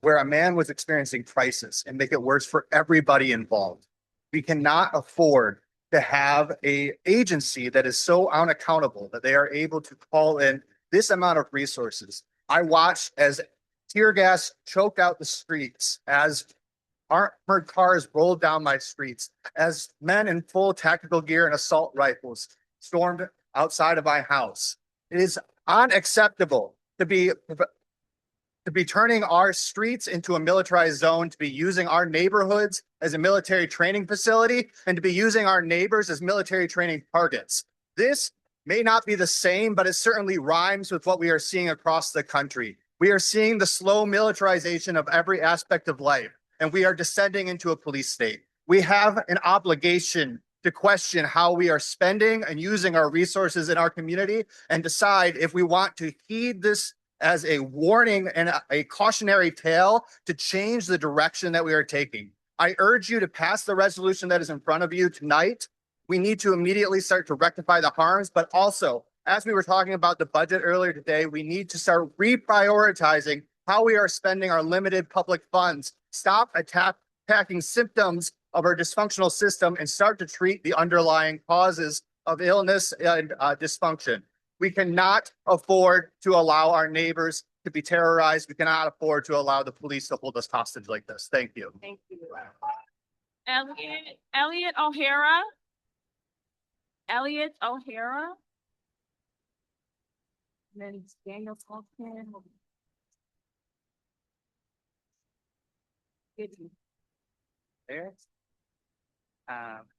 where a man was experiencing crisis and make it worse for everybody involved. We cannot afford to have a agency that is so unaccountable that they are able to call in this amount of resources. I watched as tear gas choked out the streets, as armored cars rolled down my streets, as men in full tactical gear and assault rifles stormed outside of my house. It is unacceptable to be turning our streets into a militarized zone, to be using our neighborhoods as a military training facility, and to be using our neighbors as military training targets. This may not be the same, but it certainly rhymes with what we are seeing across the country. We are seeing the slow militarization of every aspect of life, and we are descending into a police state. We have an obligation to question how we are spending and using our resources in our community and decide if we want to heed this as a warning and a cautionary tale to change the direction that we are taking. I urge you to pass the resolution that is in front of you tonight. We need to immediately start to rectify the harms, but also, as we were talking about the budget earlier today, we need to start reprioritizing how we are spending our limited public funds. Stop attacking symptoms of our dysfunctional system and start to treat the underlying causes of illness and dysfunction. We cannot afford to allow our neighbors to be terrorized. We cannot afford to allow the police to hold us hostage like this. Thank you. Thank you. Elliot O'Hara. Elliot O'Hara. And then Daniel Saltzman. There.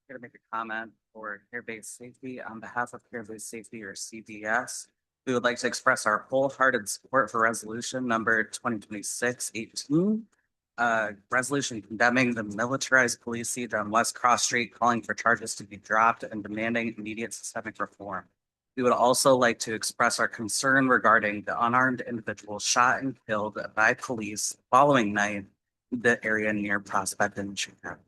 Here to make a comment for Care-Based Safety. On behalf of Care-Based Safety, or CBS, we would like to express our wholehearted support for resolution number 2026-18. Resolution condemning the militarized police siege on West Cross Street, calling for charges to be dropped and demanding immediate systemic reform. We would also like to express our concern regarding the unarmed individual shot and killed by police following night in the area near Prospect and Chicago.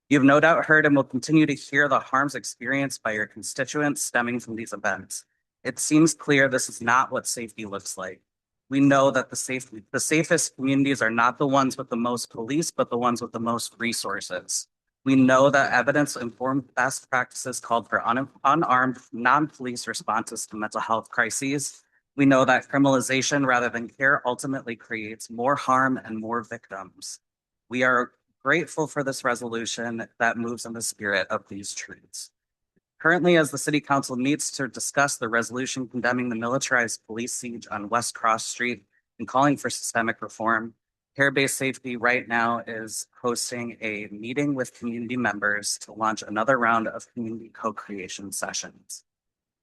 You have no doubt heard and will continue to hear the harms experienced by your constituents stemming from these events. It seems clear this is not what safety looks like. We know that the safest communities are not the ones with the most police, but the ones with the most resources. We know that evidence-informed best practices called for unarmed, non-police responses to mental health crises. We know that criminalization rather than care ultimately creates more harm and more victims. We are grateful for this resolution that moves in the spirit of these truths. Currently, as the City Council meets to discuss the resolution condemning the militarized police siege on West Cross Street and calling for systemic reform, Care-Based Safety right now is hosting a meeting with community members to launch another round of community co-creation sessions.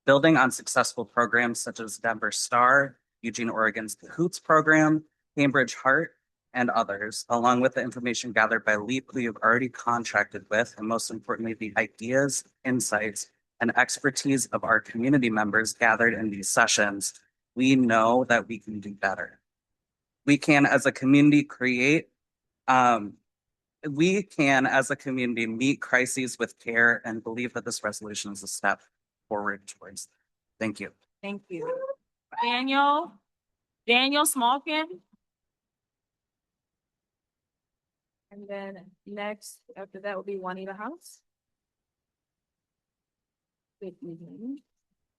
Building on successful programs such as Denver Star, Eugene, Oregon's Cahoots program, Cambridge Heart, and others, along with the information gathered by LEAP, who you've already contracted with, and most importantly, the ideas, insights, and expertise of our community members gathered in these sessions, we know that we can do better. We can, as a community, meet crises with care and believe that this resolution is a step forward towards that. Thank you. Thank you. Daniel Smallkin. And then next after that will be Juanita House. Good evening.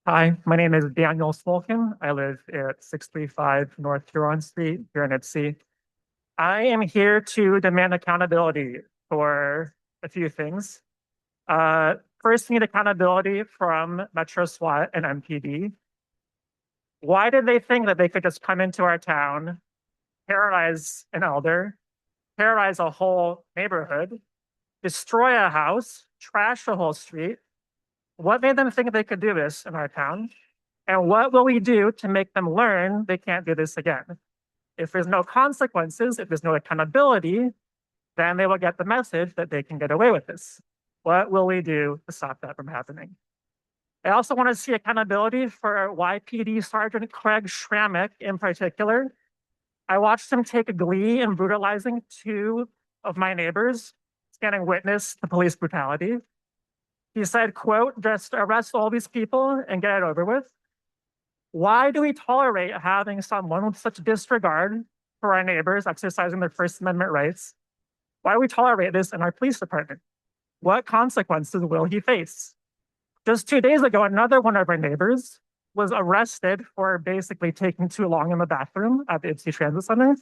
Hi, my name is Daniel Smolkin. I live at 635 North Huron Street here in Ipsy. I am here to demand accountability for a few things. First, we need accountability from Metro SWAT and MPD. Why did they think that they could just come into our town, terrorize an elder, terrorize a whole neighborhood, destroy a house, trash a whole street? What made them think they could do this in our town? And what will we do to make them learn they can't do this again? If there's no consequences, if there's no accountability, then they will get the message that they can get away with this. What will we do to stop that from happening? I also want to see accountability for YPD Sergeant Craig Schrammick in particular. I watched him take glee in brutalizing two of my neighbors, standing witness to police brutality. He said, quote, just arrest all these people and get it over with. Why do we tolerate having someone with such disregard for our neighbors exercising their First Amendment rights? Why do we tolerate this in our police department? What consequences will he face? Just 2 days ago, another one of our neighbors was arrested for basically taking too long in the bathroom at the Ypsi Transit Center.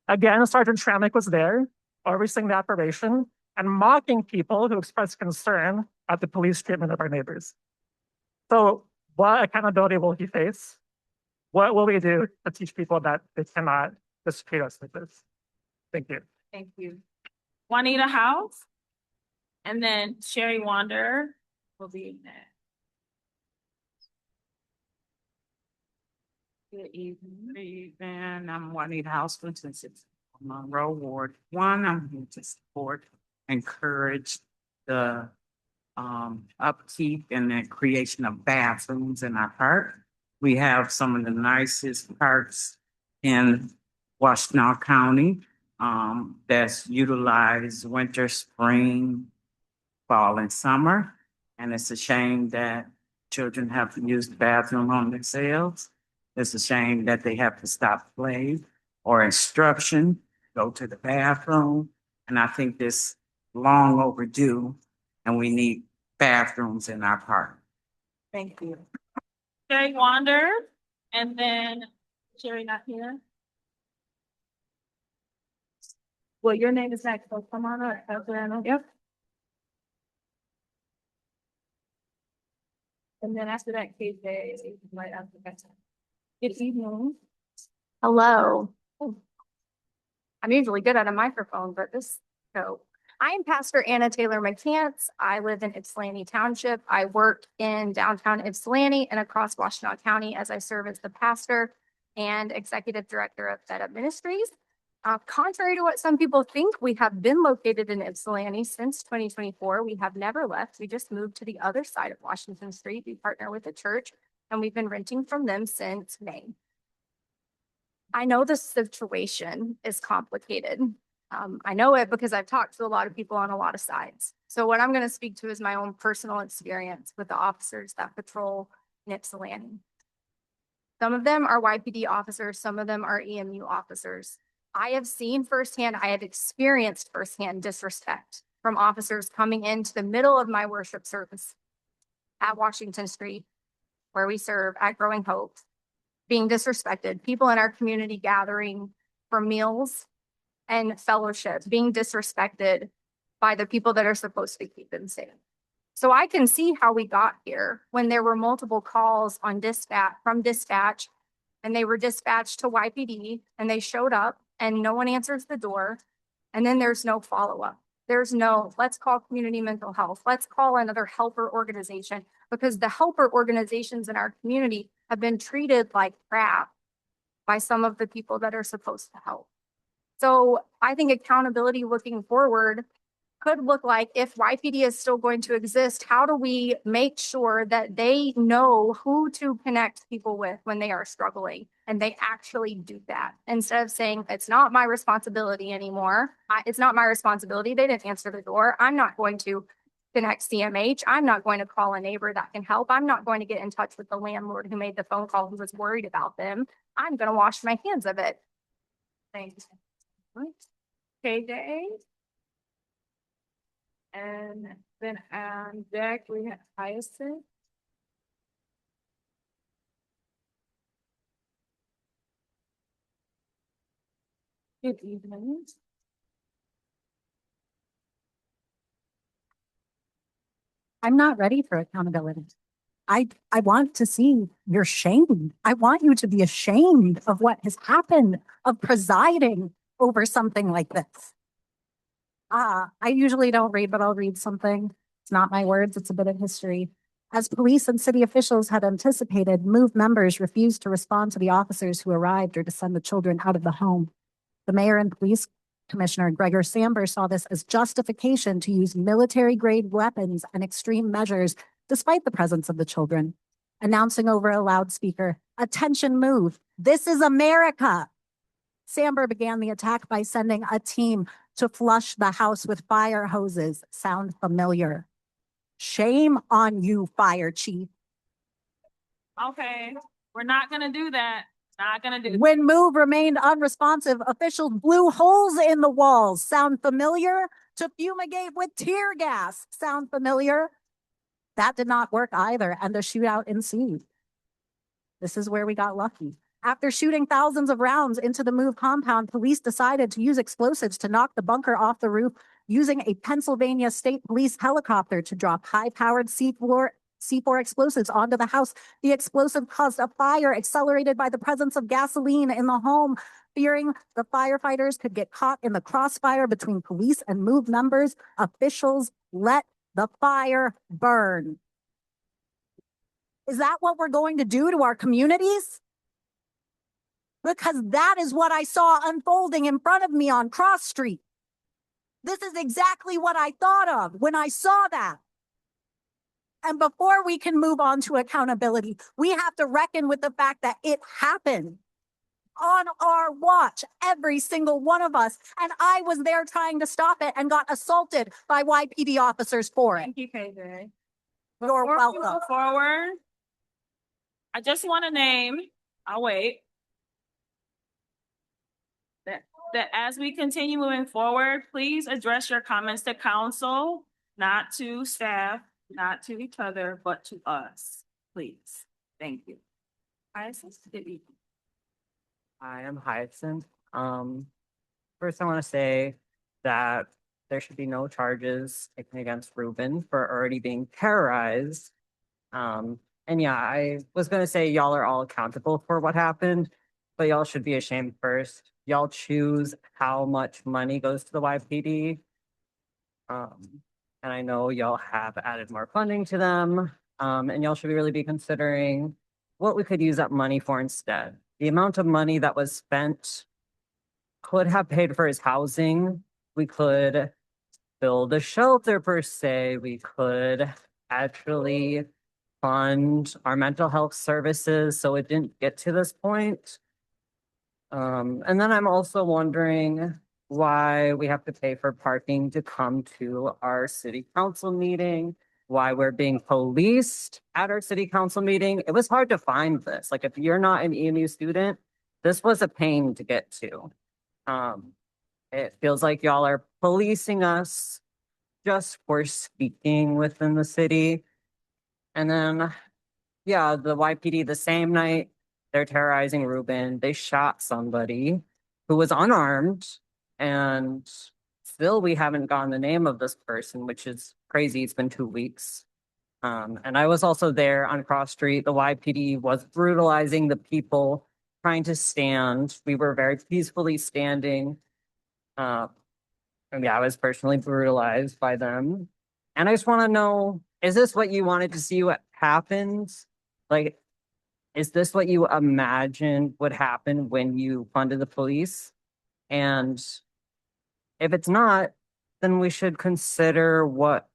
Again, Sergeant Schrammick was there, overseeing the operation and mocking people who expressed concern at the police treatment of our neighbors. So what accountability will he face? What will we do to teach people that they cannot just treat us like this? Thank you. Thank you. Juanita House. And then Sherry Wander will be next. Good evening. Good evening. I'm Juanita House, 26 Monroe Ward 1. I'm here to support, encourage the upkeep and the creation of bathrooms in our park. We have some of the nicest parks in Washtenaw County that's utilized winter, spring, fall, and summer. And it's a shame that children have to use the bathroom on themselves. It's a shame that they have to stop play or instruction, go to the bathroom. And I think this long overdue, and we need bathrooms in our park. Thank you. Sherry Wander, and then Sherry not here. Well, your name is next, so come on up. Yep. And then after that, KJ is right after that. Good evening. Hello. I'm usually good at a microphone, but I am Pastor Anna Taylor McCants. I live in Ypsilanti Township. I work in downtown Ypsilanti and across Washtenaw County as I serve as the pastor and executive director of Fed Up Ministries. Contrary to what some people think, we have been located in Ypsilanti since 2024. We have never left. We just moved to the other side of Washington Street. We partner with a church and we've been renting from them since May. I know the situation is complicated. I know it because I've talked to a lot of people on a lot of sides. So what I'm going to speak to is my own personal experience with the officers that patrol in Ypsilanti. Some of them are YPD officers, some of them are EMU officers. I have seen firsthand, I have experienced firsthand disrespect from officers coming into the middle of my worship service at Washington Street, where we serve at Growing Hope, being disrespected, people in our community gathering for meals and fellowship, being disrespected by the people that are supposed to keep them safe. So I can see how we got here when there were multiple calls on dispatch, and they were dispatched to YPD and they showed up and no one answers the door. And then there's no follow-up. There's no, let's call community mental health. Let's call another helper organization, because the helper organizations in our community have been treated like crap by some of the people that are supposed to help. So I think accountability looking forward could look like, if YPD is still going to exist, how do we make sure that they know who to connect people with when they are struggling and they actually do that, instead of saying, it's not my responsibility anymore. It's not my responsibility. They didn't answer the door. I'm not going to connect CMH. I'm not going to call a neighbor that can help. I'm not going to get in touch with the landlord who made the phone call who was worried about them. I'm going to wash my hands of it. Thanks. KJ. And then on deck, we have Hyacinth. Good evening. I'm not ready for accountability. I want to see you're shamed. I want you to be ashamed of what has happened, of presiding over something like this. I usually don't read, but I'll read something. It's not my words, it's a bit of history. As police and city officials had anticipated, MOVE members refused to respond to the officers who arrived or to send the children out of the home. The mayor and police Commissioner Gregor Samber saw this as justification to use military-grade weapons and extreme measures despite the presence of the children, announcing over a loudspeaker, "Attention, move. This is America." Samber began the attack by sending a team to flush the house with fire hoses. Sound familiar? Shame on you, fire chief. Okay, we're not gonna do that. Not gonna do. When Move remained unresponsive, officials blew holes in the walls. Sound familiar? To fumigate with tear gas. Sound familiar? That did not work either, and the shootout ensued. This is where we got lucky. After shooting thousands of rounds into the Move compound, police decided to use explosives to knock the bunker off the roof using a Pennsylvania State Police helicopter to drop high-powered C4 explosives onto the house. The explosive caused a fire accelerated by the presence of gasoline in the home. Fearing the firefighters could get caught in the crossfire between police and Move members, officials let the fire burn. Is that what we're going to do to our communities? Because that is what I saw unfolding in front of me on Cross Street. This is exactly what I thought of when I saw that. And before we can move on to accountability, we have to reckon with the fact that it happened on our watch, every single one of us. And I was there trying to stop it and got assaulted by YPD officers for it. Thank you, KJ. You're Before we welcome. move forward, I just want to name, I'll wait. That as we continue moving forward, please address your comments to council, not to staff, not to each other, but to us, please. Thank you. Hyacinth, good evening. I am Hyacinth. First I want to say that there should be no charges taken against Ruben for already being terrorized. And yeah, I was gonna say y'all are all accountable for what happened, but y'all should be ashamed first. Y'all choose how much money goes to the YPD. And I know y'all have added more funding to them. And y'all should really be considering what we could use that money for instead. The amount of money that was spent could have paid for his housing. We could build a shelter per se. We could actually fund our mental health services so it didn't get to this point. And then I'm also wondering why we have to pay for parking to come to our city council meeting, why we're being policed at our city council meeting. It was hard to find this. Like if you're not an EMU student, this was a pain to get to. It feels like y'all are policing us just for speaking within the city. And then, yeah, the YPD the same night, they're terrorizing Ruben. They shot somebody who was unarmed, and still we haven't gotten the name of this person, which is crazy. It's been 2 weeks. And I was also there on Cross Street. The YPD was brutalizing the people trying to stand. We were very peacefully standing. And yeah, I was personally brutalized by them. And I just want to know, is this what you wanted to see what happens? Like, is this what you imagined would happen when you funded the police? And if it's not, then we should consider what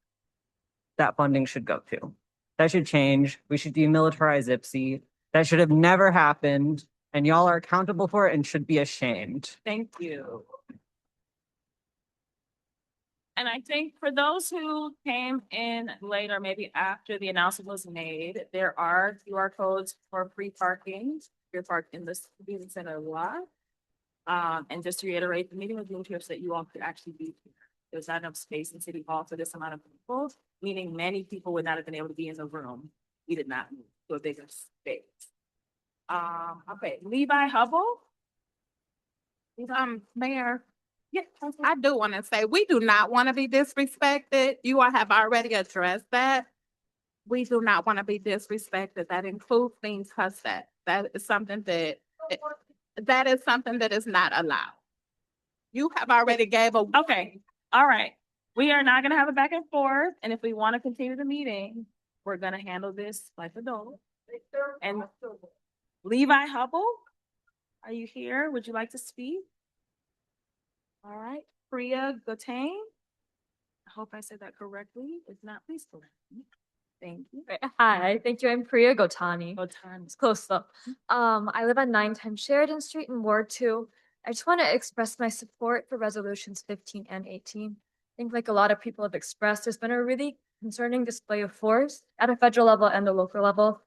that funding should go to. That should change. We should demilitarize IPSI. That should have never happened. And y'all are accountable for it and should be ashamed. Thank you. And I think for those who came in later, maybe after the announcement was made, there are QR codes for free parking. You're parked in the Community Center lot. And just to reiterate, the meeting was moved here so that you all could actually be here. There's not enough space in City Hall for this amount of people, meaning many people would not have been able to be in the room. We did not move to a bigger space. Okay, Levi Hubble. Mayor, yeah, I do want to say, we do not want to be disrespected. You all have already addressed that. We do not want to be disrespected. That includes being cussed at. That is something that is not allowed. You have already gave a. Okay, all right. We are not gonna have a back and forth, and if we want to continue the meeting, we're gonna handle this like adults. And Levi Hubble, are you here? Would you like to speak? All right, Priya Gotang. I hope I said that correctly. If not, please correct me. Thank you. Hi, thank you. I'm Priya Gotani. Gotani. It's close though. I live on 910 Sheridan Street in Ward 2. I just want to express my support for resolutions 15 and 18. I think like a lot of people have expressed, there's been a really concerning display of force at a federal level and the local level.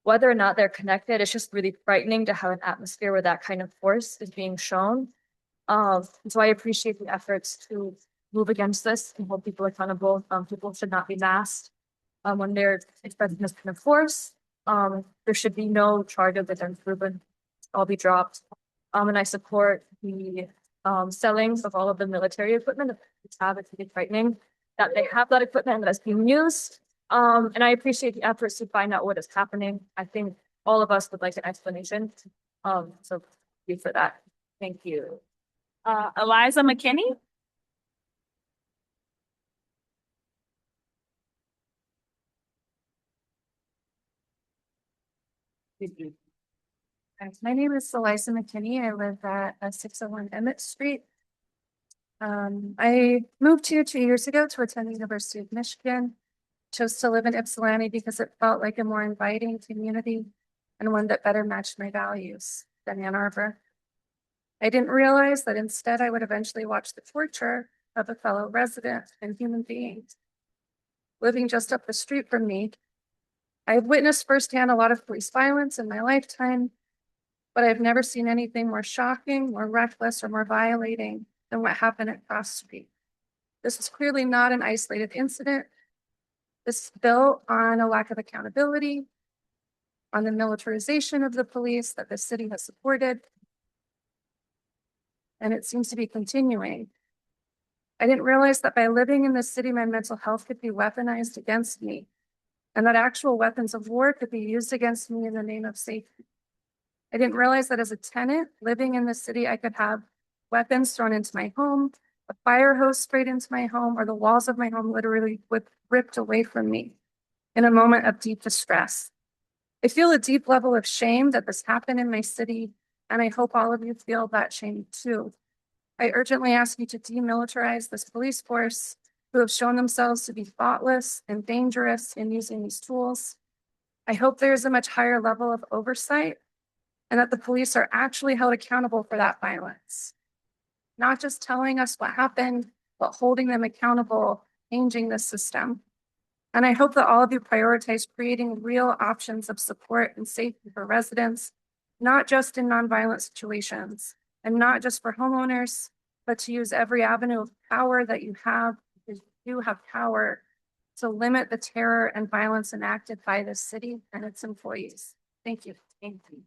Whether or not they're connected, it's just really frightening to have an atmosphere where that kind of force is being shown. So I appreciate the efforts to move against this and hold people accountable. People should not be masked when they're expressing this kind of force. There should be no charges that are proven. All be dropped. And I support the selling of all of the military equipment that we have. It's really frightening that they have that equipment that's being used. And I appreciate the efforts to find out what is happening. I think all of us would like an explanation. So thank you for that. Thank you. Eliza McKinney. My name is Eliza McKinney. I live at 601 Emmett Street. I moved here 2 years ago to attend the University of Michigan. Chose to live in Ypsilanti because it felt like a more inviting community and one that better matched my values than Ann Arbor. I didn't realize that instead I would eventually watch the torture of a fellow resident and human being. Living just up the street from me, I've witnessed firsthand a lot of police violence in my lifetime, but I've never seen anything more shocking, more reckless, or more violating than what happened at Cross Street. This is clearly not an isolated incident. This is built on a lack of accountability, on the militarization of the police that the city has supported, and it seems to be continuing. I didn't realize that by living in this city, my mental health could be weaponized against me, and that actual weapons of war could be used against me in the name of safety. I didn't realize that as a tenant living in the city, I could have weapons thrown into my home, a fire hose sprayed into my home, or the walls of my home literally ripped away from me in a moment of deep distress. I feel a deep level of shame that this happened in my city, and I hope all of you feel that shame too. I urgently ask you to demilitarize this police force who have shown themselves to be thoughtless and dangerous in using these tools. I hope there is a much higher level of oversight and that the police are actually held accountable for that violence. Not just telling us what happened, but holding them accountable, changing the system. And I hope that all of you prioritize creating real options of support and safety for residents, not just in nonviolent situations, and not just for homeowners, but to use every avenue of power that you have, because you have power to limit the terror and violence enacted by this city and its employees. Thank you. Thank you.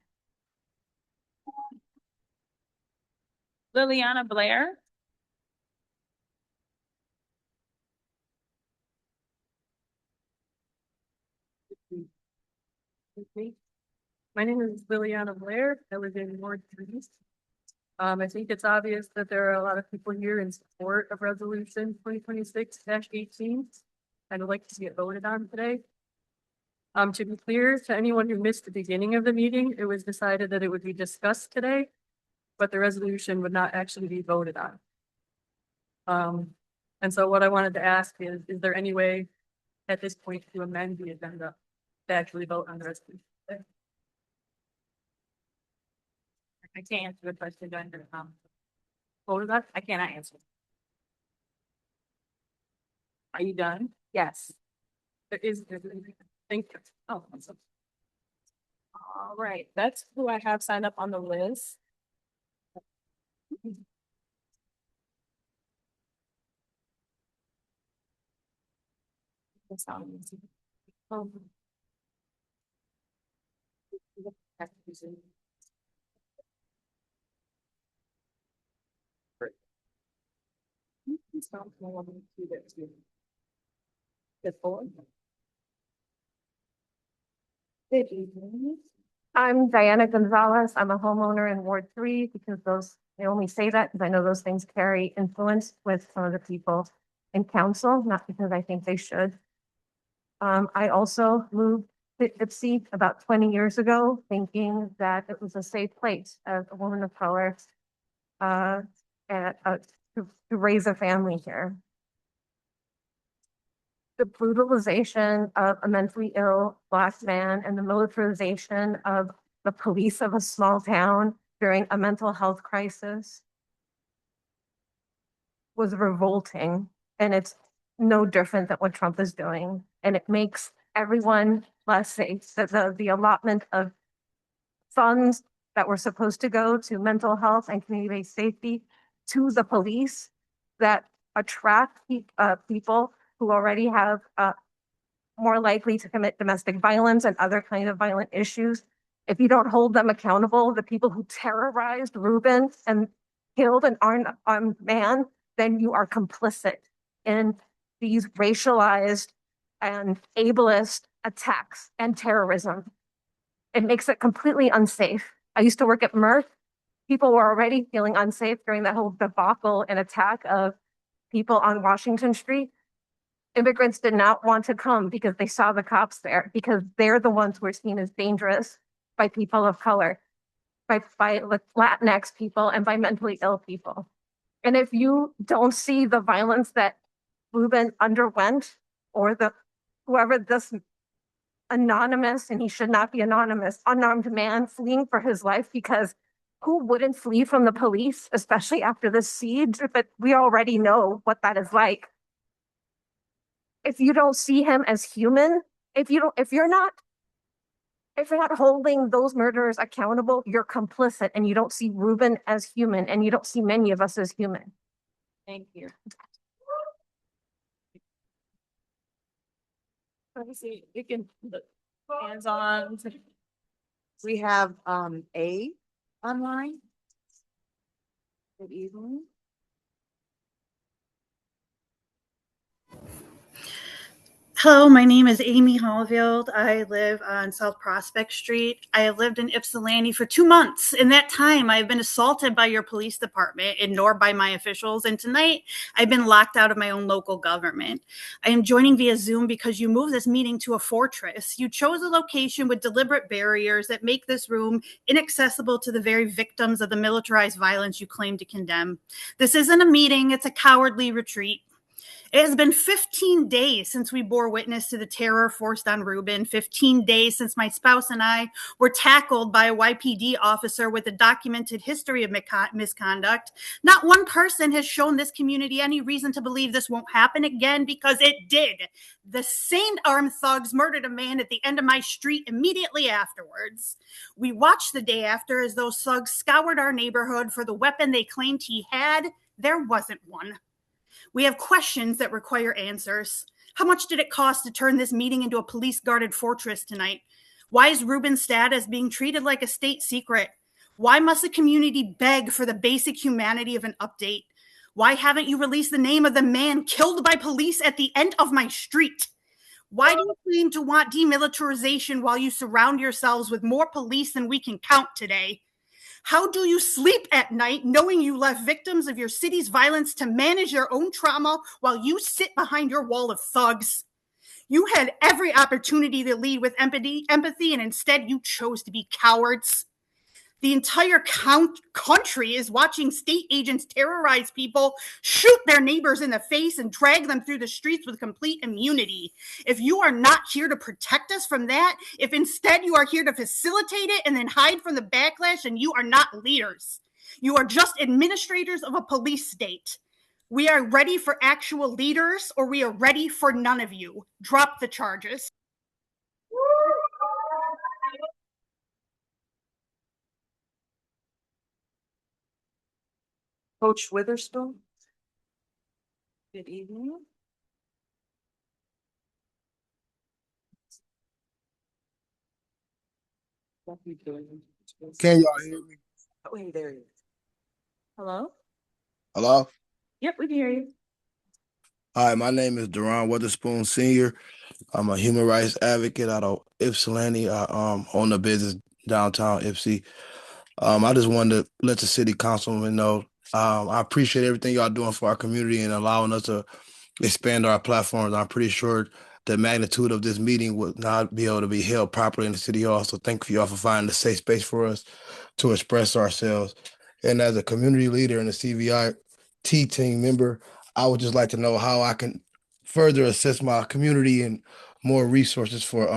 Liliana Blair. My name is Liliana Blair. I live in Ward 3. I think it's obvious that there are a lot of people here in support of resolution 2026-18. I'd like to see it voted on today. To be clear, to anyone who missed the beginning of the meeting, it was decided that it would be discussed today, but the resolution would not actually be voted on. And so what I wanted to ask is there any way at this point to amend the agenda to actually vote on the resolution today? I can't answer the question. Vote on that? I cannot answer. Are you done? Yes. There is. Thank you. Oh, awesome. All right, that's who I have signed up on the list. I'm Diana Gonzalez. I'm a homeowner in Ward 3 because I only say that because I know those things carry influence with some of the people in council, not because I think they should. I also moved to Ipsy about 20 years ago, thinking that it was a safe place as a woman of color, and to raise a family here. The brutalization of a mentally ill Black man and the militarization of the police of a small town during a mental health crisis was revolting, and it's no different than what Trump is doing. And it makes everyone less safe. The allotment of funds that were supposed to go to mental health and community-based safety to the police that attract people who already have more likely to commit domestic violence and other kind of violent issues. If you don't hold them accountable, the people who terrorized Reuben and killed an unarmed man, then you are complicit in these racialized and ableist attacks and terrorism. It makes it completely unsafe. I used to work at Merck. People were already feeling unsafe during that whole debacle and attack of people on Washington Street. Immigrants did not want to come because they saw the cops there, because they're the ones who are seen as dangerous by people of color, by Latinx people, and by mentally ill people. And if you don't see the violence that Reuben underwent, or whoever this anonymous, and he should not be anonymous, unarmed man fleeing for his life, because who wouldn't flee from the police, especially after this siege? But we already know what that is like. If you don't see him as human, if you're not holding those murderers accountable, you're complicit, and you don't see Reuben as human, and you don't see many of us as human. Thank you. Let me see, we can put hands on. We have A online. Good evening. Hello, my name is Amy Hallfield. I live on South Prospect Street. I have lived in Ypsilanti for 2 months. In that time, I've been assaulted by your police department, ignored by my officials, and tonight I've been locked out of my own local government. I am joining via Zoom because you moved this meeting to a fortress. You chose a location with deliberate barriers that make this room inaccessible to the very victims of the militarized violence you claim to condemn. This isn't a meeting, it's a cowardly retreat. It has been 15 days since we bore witness to the terror forced on Reuben, 15 days since my spouse and I were tackled by a YPD officer with a documented history of misconduct. Not one person has shown this community any reason to believe this won't happen again, because it did. The same armed thugs murdered a man at the end of my street immediately afterwards. We watched the day after as those thugs scoured our neighborhood for the weapon they claimed he had. There wasn't one. We have questions that require answers. How much did it cost to turn this meeting into a police-guarded fortress tonight? Why is Reuben's status being treated like a state secret? Why must the community beg for the basic humanity of an update? Why haven't you released the name of the man killed by police at the end of my street? Why do you claim to want demilitarization while you surround yourselves with more police than we can count today? How do you sleep at night knowing you left victims of your city's violence to manage their own trauma while you sit behind your wall of thugs? You had every opportunity to lead with empathy, and instead you chose to be cowards. The entire country is watching state agents terrorize people, shoot their neighbors in the face, and drag them through the streets with complete immunity. If you are not here to protect us from that, if instead you are here to facilitate it and then hide from the backlash, and you are not leaders. You are just administrators of a police state. We are ready for actual leaders, or we are ready for none of you. Drop the charges. Coach Witherspoon. Good evening. Can y'all hear me? Oh, wait, there he is. Hello? Hello? Yep, we can hear you. Hi, my name is Deron Witherspoon Sr. I'm a human rights advocate out of Ypsilanti. I own a business downtown Ypsi. I just wanted to let the city councilman know I appreciate everything y'all doing for our community and allowing us to expand our platforms. I'm pretty sure the magnitude of this meeting would not be able to be held properly in the city hall. So thank you all for finding a safe space for us to express ourselves. And as a community leader in the CVI, T-team member. I would just like to know how I can further assist my community and more resources for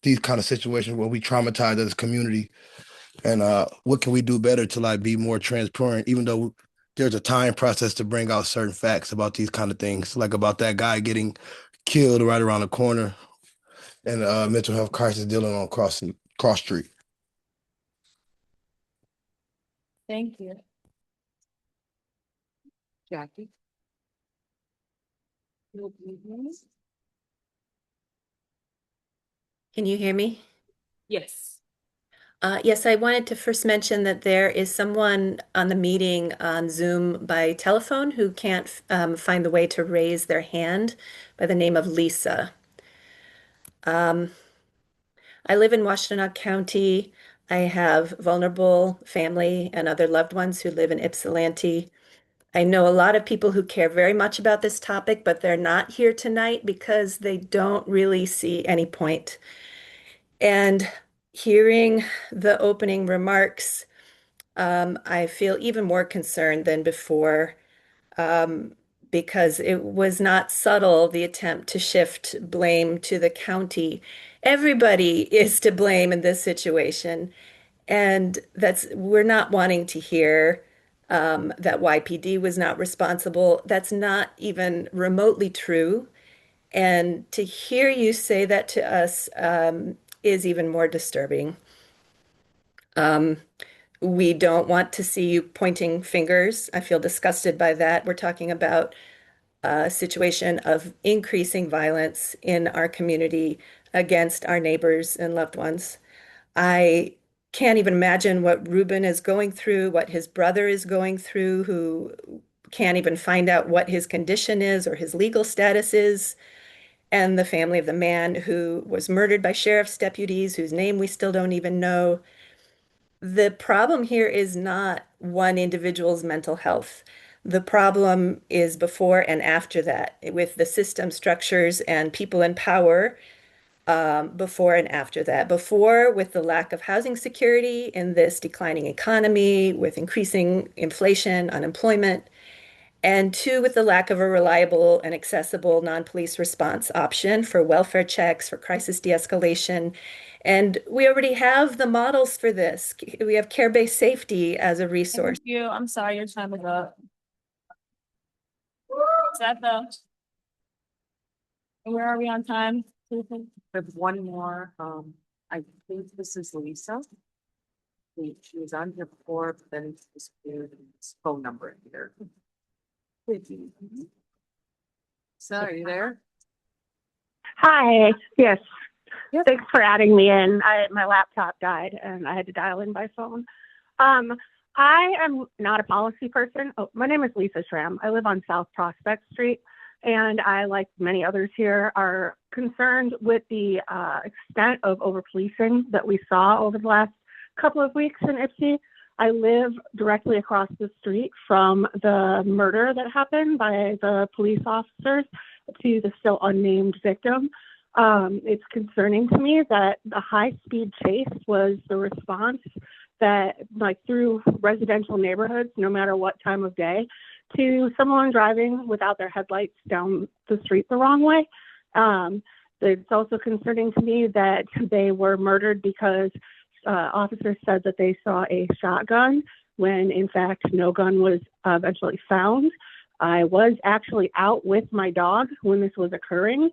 these kind of situations where we traumatize as a community, and what can we do better to like be more transparent, even though there's a time process to bring out certain facts about these kind of things, like about that guy getting killed right around the corner and mental health crisis dealing on cross street. Thank you. Jackie? Can you hear me? Yes. Yes, I wanted to first mention that there is someone on the meeting on Zoom by telephone who can't find the way to raise their hand by the name of Lisa. I live in Washtenaw County. I have vulnerable family and other loved ones who live in Ypsilanti. I know a lot of people who care very much about this topic, but they're not here tonight because they don't really see any point. And hearing the opening remarks, I feel even more concerned than before, because it was not subtle, the attempt to shift blame to the county. Everybody is to blame in this situation. And we're not wanting to hear that YPD was not responsible. That's not even remotely true. And to hear you say that to us is even more disturbing. We don't want to see you pointing fingers. I feel disgusted by that. We're talking about a situation of increasing violence in our community against our neighbors and loved ones. I can't even imagine what Ruben is going through, what his brother is going through, who can't even find out what his condition is or his legal status is, and the family of the man who was murdered by sheriff's deputies, whose name we still don't even know. The problem here is not one individual's mental health. The problem is before and after that, with the system structures and people in power before and after that. Before, with the lack of housing security in this declining economy, with increasing inflation, unemployment, and two, with the lack of a reliable and accessible non-police response option for welfare checks, for crisis de-escalation. And we already have the models for this. We have care-based safety as a resource. Thank you. I'm sorry, your time is up. Is that where are we on time? We have one more. I think this is Lisa. She was on here before, but then it's disappeared. His phone number here. So are you there? Hi, yes. Thanks for adding me in. My laptop died and I had to dial in by phone. I am not a policy person. Oh, my name is Lisa Schramm. I live on South Prospect Street, and I, like many others here, are concerned with the extent of over-policing that we saw over the last couple of weeks in Ypsi. I live directly across the street from the murder that happened by the police officers to the still unnamed victim. It's concerning to me that the high-speed chase was the response that, like, through residential neighborhoods, no matter what time of day, to someone driving without their headlights down the street the wrong way. It's also concerning to me that they were murdered because officers said that they saw a shotgun when, in fact, no gun was eventually found. I was actually out with my dog when this was occurring.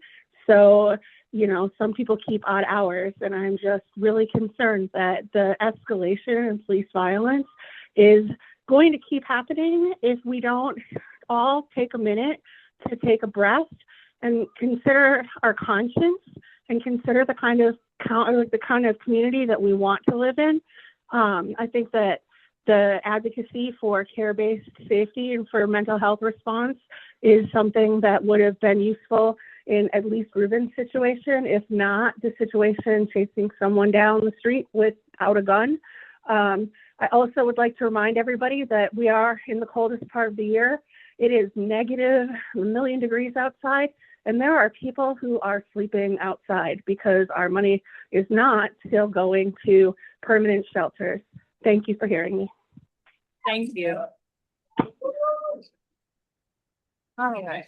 So, you know, some people keep odd hours, and I'm just really concerned that the escalation in police violence is going to keep happening if we don't all take a minute to take a breath and consider our conscience and consider the kind of community that we want to live in. I think that the advocacy for care-based safety and for mental health response is something that would have been useful in at least Ruben's situation, if not the situation chasing someone down the street without a gun. I also would like to remind everybody that we are in the coldest part of the year. It is negative 1 million degrees outside, and there are people who are sleeping outside because our money is not still going to permanent shelters. Thank you for hearing me. Thank you. All right.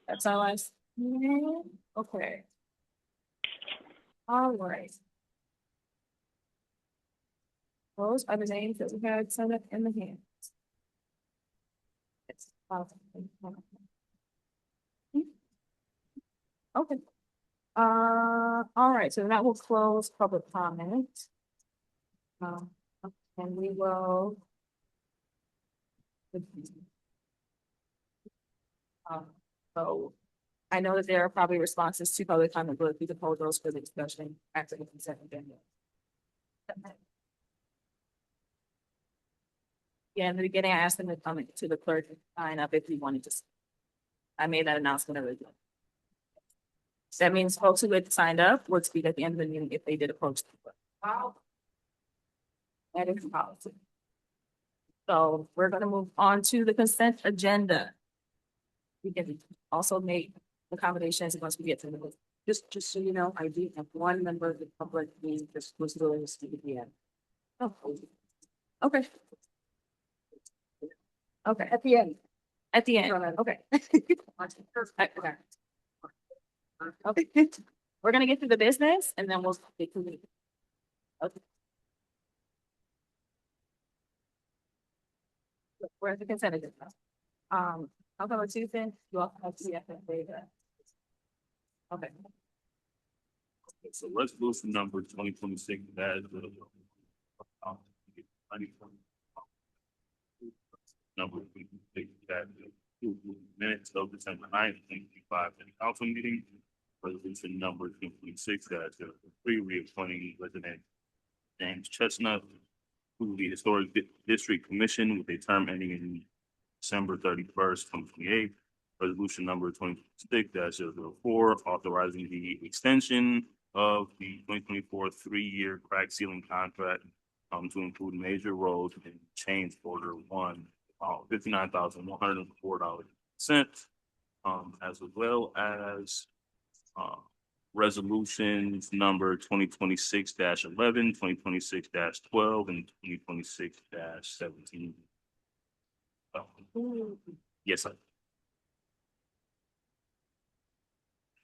That's our last meeting. Okay. All right. Those are the names that we had set up in the hands. Okay. All right, so that will close public comment. And we will. So I know that there are probably responses to public comment, but if we could hold those for the discussion after the consent agenda. Yeah, in the beginning, I asked them to come to the clerk and sign up if you wanted to. I made that announcement already. That means folks who had signed up would speak at the end of the meeting if they did approach the clerk. Wow. That is policy. So we're gonna move on to the consent agenda. We can also make accommodations once we get to the. Just so you know, I do have one member of the public being exclusively speaking at the end. Oh, okay. Okay, At the end. at the end, okay. Okay, we're gonna get through the business and then we'll get to the. Okay. We're at the consent agenda. I'll go with Susan, you all have CFA. Okay. So resolution number 2026 number minutes of December 9th, 2025, in the council meeting. Resolution number 2026 reappointing resident James Chestnut to the Historic District Commission with a term ending in December 31st, 2028. Resolution number 2026-004, authorizing the extension of the 2024 three-year crack ceiling contract to include major roads and change order one, $59,104 as well as resolutions number 2026-11, 2026-12, and 2026-17. Yes, sir.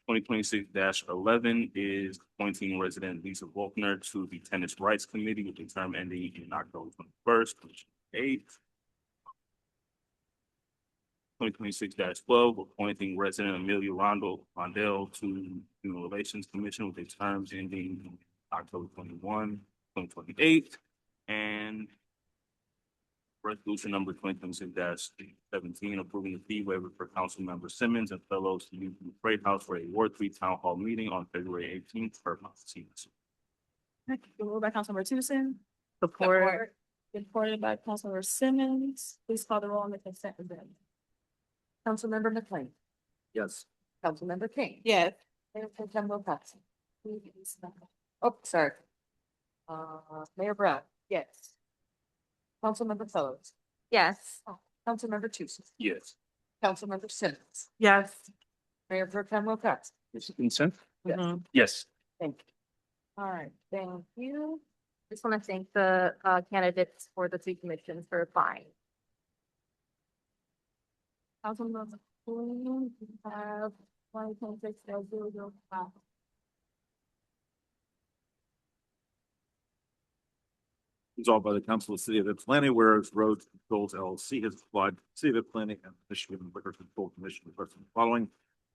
2026-11 is appointing resident Lisa Volkner to the Tenants' Rights Committee with the term ending in October 21st, 2028. 2026-12, appointing resident Amelia Rondell to Human Relations Commission with the terms ending October 21, 2028. And resolution number 2026-17, approving the fee waiver for council member Simmons and fellows to use the Freight House for a Ward 3 Town Hall meeting on February 18th per month. Moved by Councilmember Tucson. Support. Supported by Councilmember Simmons. Please call the roll on the consent agenda. Councilmember McLean. Yes. Councilmember King. Yes. Mayor Pro Tem Wilcoxen. Oh, sorry. Mayor Brown. Yes. Councilmember Fellows. Yes. Councilmember Tucson. Yes. Councilmember Simmons. Yes. Mayor Pro Tem Wilcoxen. Is it consent? Yes. Yes. Thank you. All right, thank you. Just want to thank the candidates for the two commissions for applying. Councilmember Queen, you have 2026-005. Resolved by the Council of the City of Ypsilanti, whereas Roads Controls LLC has applied to the City of Ypsilanti and Michigan Liquor Control Commission requesting the following.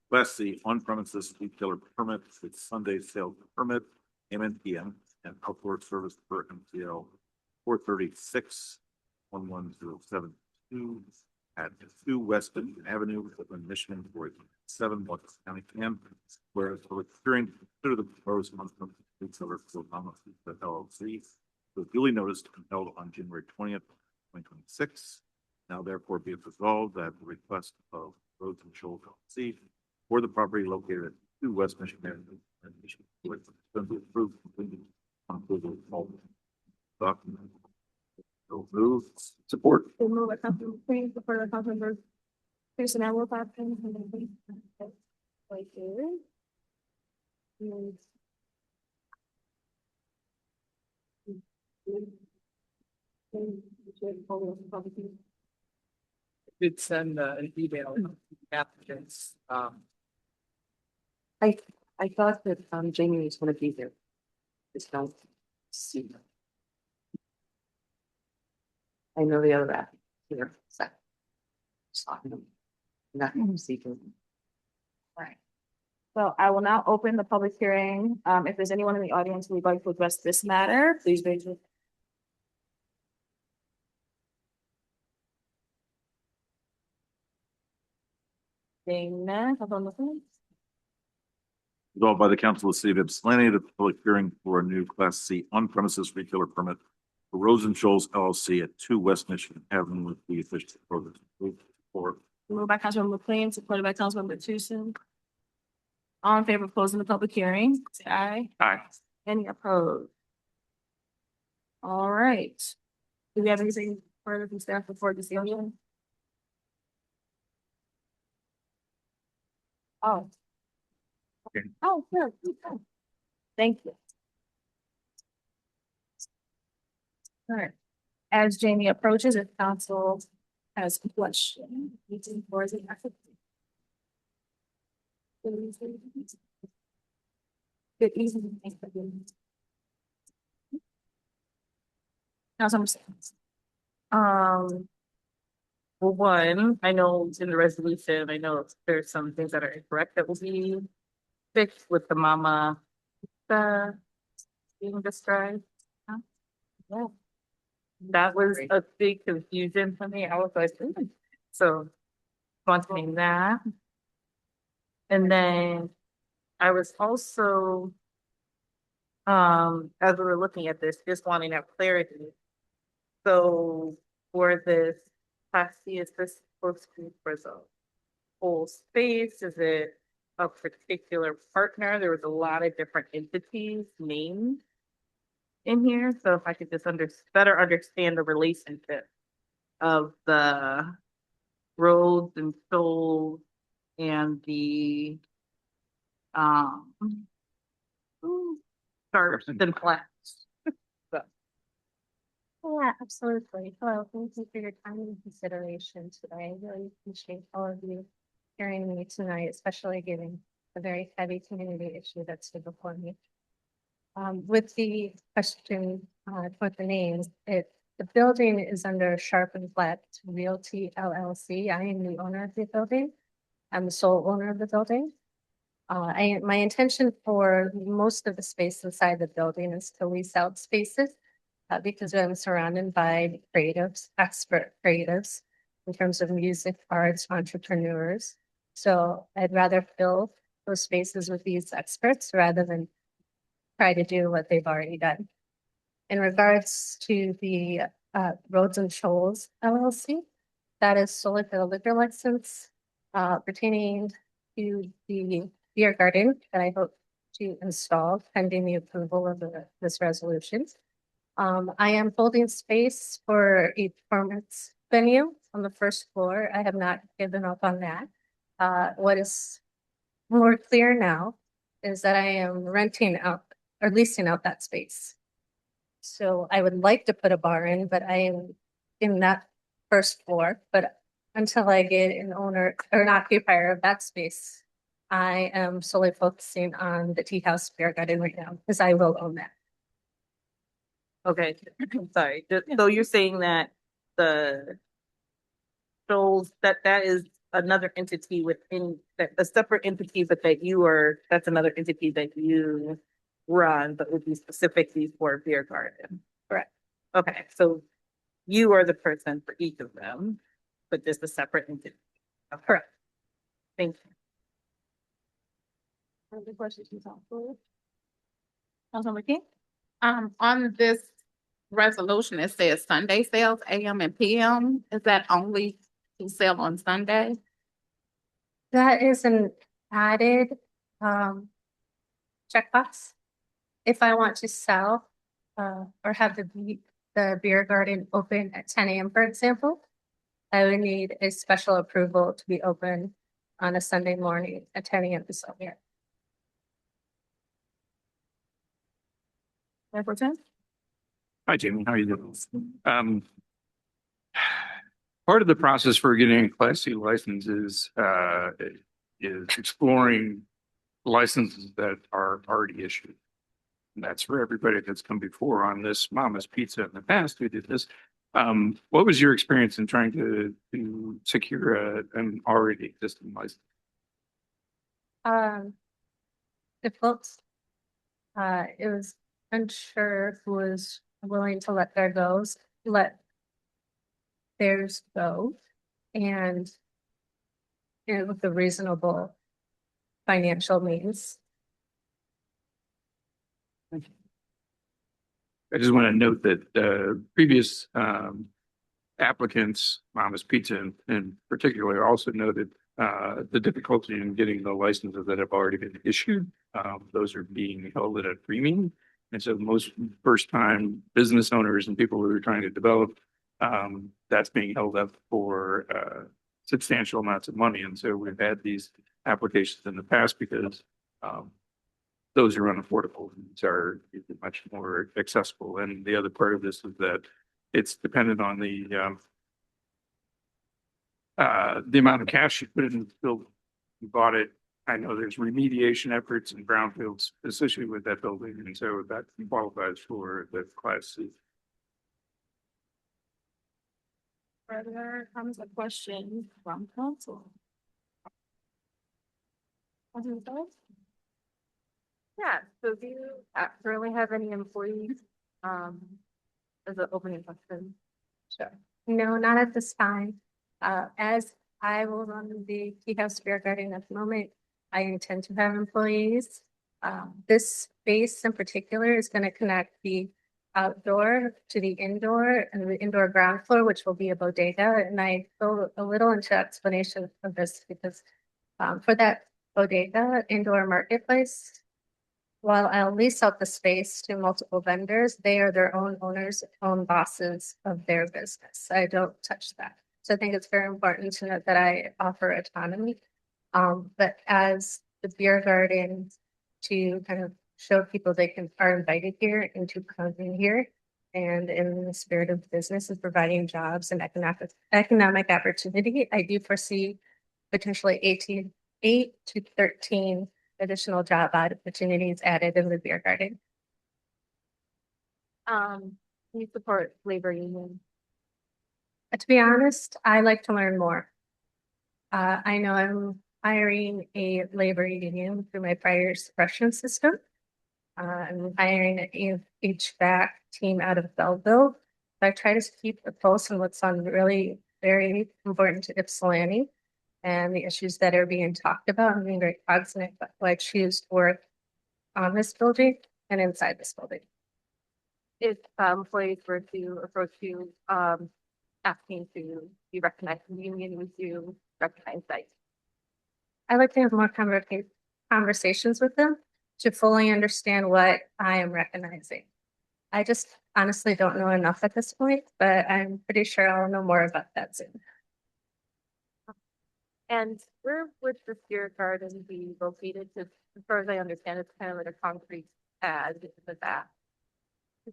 Class C on-premises retailer permit with Sunday sales permit, MNPM, and outdoor service per MTL 436-11072 at 2 West Benton Avenue, Cleveland, Michigan, for 7 Washington County, PM. Whereas for hearing to consider the proposed on-premises retailer for LLC was duly noticed and held on January 20th, 2026. Now therefore be it resolved that the request of Roads Control LLC for the property located at 2 West Michigan Avenue and Michigan with approved completed on approval of all documents. So move. Support. We'll move by Councilmember Queen, supported by Councilmember Tucson and Wilcoxen. Right here. did send an email to applicants. I thought that Jamie was gonna be there. Just don't see her. I know the other applicant here, so. Saw him. Not see him. Right. So I will now open the public hearing. If there's anyone in the audience who would like to address this matter, please raise your. Seeing none, have a motion. Resolved by the Council of the City of Ypsilanti, the public hearing for a new Class C on-premises retailer permit for Rose and Shoals LLC at 2 West Michigan Avenue with the official program. Moved by Councilmember McLean, supported by Councilmember Tucson. All in favor of closing the public hearing, say aye. Aye. Any opposed? All right. Do we have anything further from staff before this evening? Oh. Okay. Oh, good. Thank you. All right. As Jamie approaches, if council has a question, meeting for the Good evening. Councilmember Sands. Well, one, I know in the resolution, I know there's some things that are incorrect that will be fixed with the mama. Being described. Yeah. That was a big confusion for me. I was like, so wanting that. And then I was also, as we were looking at this, just wanting to have clarity. So for this Class C, is this supposed to be for the whole space? Is it a particular partner? There was a lot of different entities named in here. So if I could just better understand the relationship of the roads and souls and the starts and flats. Yeah, absolutely. Hello, thank you for your time and consideration today. I really appreciate all of you hearing me tonight, especially given a very heavy community issue that's stood before me. With the question, with the names, the building is under Sharp and Flat Realty LLC. I am the owner of the building. I'm the sole owner of the building. My intention for most of the space inside the building is to lease out spaces because I'm surrounded by creatives, expert creatives in terms of music, arts, entrepreneurs. So I'd rather fill those spaces with these experts rather than try to do what they've already done. In regards to the Roads and Shoals LLC, that is solely for the liquor license pertaining to the beer garden that I hope to install pending the approval of this resolution. I am holding space for a performance venue on the first floor. I have not given up on that. What is more clear now is that I am renting out or leasing out that space. So I would like to put a bar in, but I am in that first floor. But until I get an owner or an occupier of that space, I am solely focusing on the Tea House Beer Garden right now because I will own that. Okay, sorry. So you're saying that the Shoals, that is another entity within that a separate entity, but that's another entity that you run, but would be specifically for beer garden. Correct. Okay, so you are the person for each of them, but just a separate entity. Okay. Correct. Thank you. Other questions from council? Councilmember King? On this resolution, it says Sunday sales, AM and PM. Is that only to sell on Sunday? That is an added checkbox. If I want to sell or have the beer garden open at 10 a.m., for example, I would need a special approval to be open on a Sunday morning at 10 a.m. to sell beer. Mayor Pro Tem? Hi, Jamie. How are you doing? part of the process for getting a Class C license is exploring licenses that are already issued. And that's for everybody that's come before on this Mama's Pizza in the past who did this. What was your experience in trying to secure an already existing license? Difficult. It was unsure who was willing to let theirs go, and with a reasonable financial means. I just want to note that previous applicants, Mama's Pizza in particular, also noted the difficulty in getting the licenses that have already been issued. Those are being held at a premium. And so most first-time business owners and people who are trying to develop, that's being held up for substantial amounts of money. And so we've had these applications in the past because those are unaffordable. These are much more accessible. And the other part of this is that it's dependent on the amount of cash you put in the building. You bought it. I know there's remediation efforts and brownfields associated with that building, and so that qualifies for the Class C. Further comments or questions from council? Yeah, so do you currently have any employees? As an opening question. Sure. No, not at this time. As I will run the Tea House Beer Garden at the moment, I intend to have employees. This space in particular is going to connect the outdoor to the indoor and the indoor ground floor, which will be a bodega. And I go a little into explanation of this because for that bodega indoor marketplace, while I'll lease out the space to multiple vendors, they are their own owners, own bosses of their business. I don't touch that. So I think it's very important to note that I offer autonomy. But as the beer garden, to kind of show people they are invited here into coming here, and in the spirit of business is providing jobs and economic opportunity, I do foresee potentially 8 to 13 additional job opportunities added in the beer garden. You support labor union? To be honest, I like to learn more. I know I'm hiring a labor union through my prior suppression system. I'm hiring an HVAC team out of Belleville. I try to keep a pulse on what's on really very important to Ypsilanti and the issues that are being talked about. I'm being very cognizant about who I choose to work on this building and inside this building. If employees were to approach you asking to be recognized in the union, would you recognize that? I like to have more conversations with them to fully understand what I am recognizing. I just honestly don't know enough at this point, but I'm pretty sure I'll know more about that soon. And where would the beer garden be located? Because as far as I understand, it's kind of like a concrete pad with that.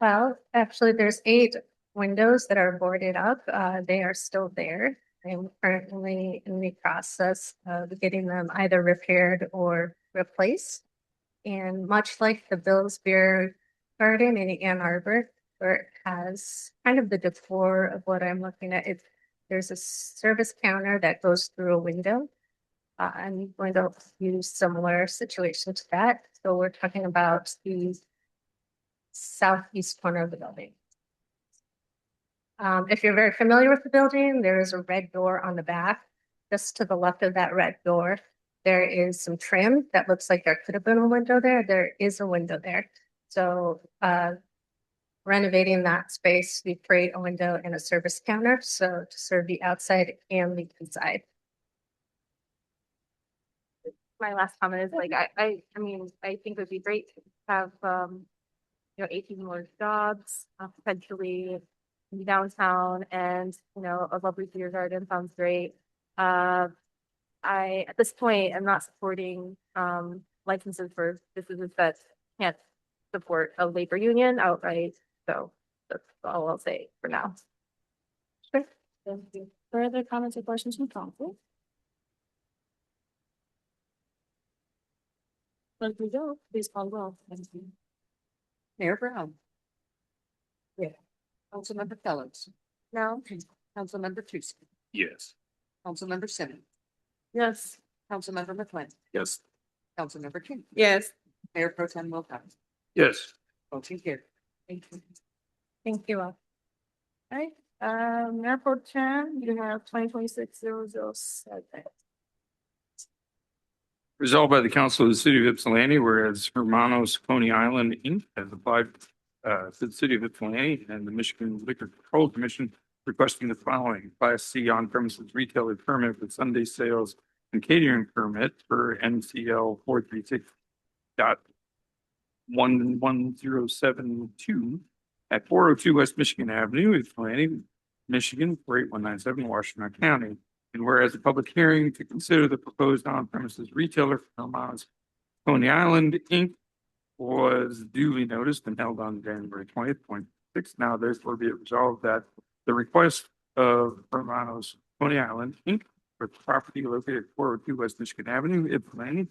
Well, actually, there's 8 windows that are boarded up. They are still there. I'm currently in the process of getting them either repaired or replaced. And much like the Bill's Beer Garden in Ann Arbor, where it has kind of the decor of what I'm looking at, there's a service counter that goes through a window. I'm going to use similar situation to that. So we're talking about the southeast corner of the building. If you're very familiar with the building, there is a red door on the back. Just to the left of that red door, there is some trim that looks like there could have been a window there. There is a window there. So renovating that space, we create a window and a service counter. So to serve the outside and the inside. My last comment is like, I mean, I think it would be great to have, 18 more jobs, potentially in downtown, and, a lovely beer garden sounds great. At this point, I'm not supporting, licenses for businesses that can't support a labor union outright. So that's all I'll say for now. Sure. Thank you. Further comments or questions from council? Let me go, please call roll. Thank you. Mayor Brown. Yeah. Councilmember Fellows. No. Councilmember Tucson. Yes. Councilmember Simmons. Yes. Councilmember McLean. Yes. Councilmember King. Yes. Mayor Pro Tem Wilcox. Yes. Motion carried. Thank you. Thank you all. All right, Mayor Pro Tem, you have 2026-007. Resolved by the Council of the City of Ypsilanti, whereas Hermanos Coney Island Inc. has applied to the City of Ypsilanti and the Michigan Liquor Control Commission requesting the following: Class C on-premises retailer permit with Sunday sales and catering permit for NCL 436.11072 at 402 West Michigan Avenue, Ypsilanti, Michigan 48197, Washington County. And whereas a public hearing to consider the proposed on-premises retailer for Hermanos Coney Island Inc. was duly noticed and held on January 20th, now therefore be it resolved that the request of Hermanos Coney Island Inc. for property located at 402 West Michigan Avenue, Ypsilanti,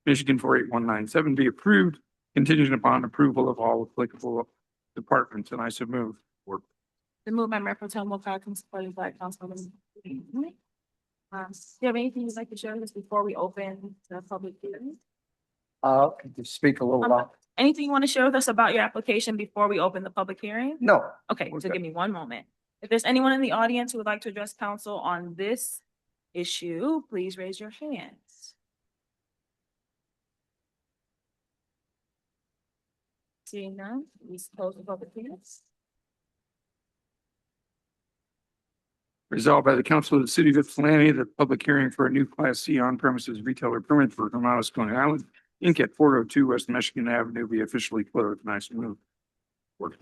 Michigan 48197 be approved contingent upon approval of all applicable departments, and I so move. The move by Mayor Pro Tem Wilcox and supported by Councilwoman. Do you have anything you'd like to share with us before we open the public hearing? Could you speak a little about? Anything you want to share with us about your application before we open the public hearing? No. Okay, so Okay. give me one moment. If there's anyone in the audience who would like to address council on this issue, please raise your hands. Seeing none, we close the public hearings. Resolved by the Council of the City of Ypsilanti, the public hearing for a new Class C on-premises retailer permit for Hermanos Coney Island Inc. at 402 West Michigan Avenue be officially closed. Nice move.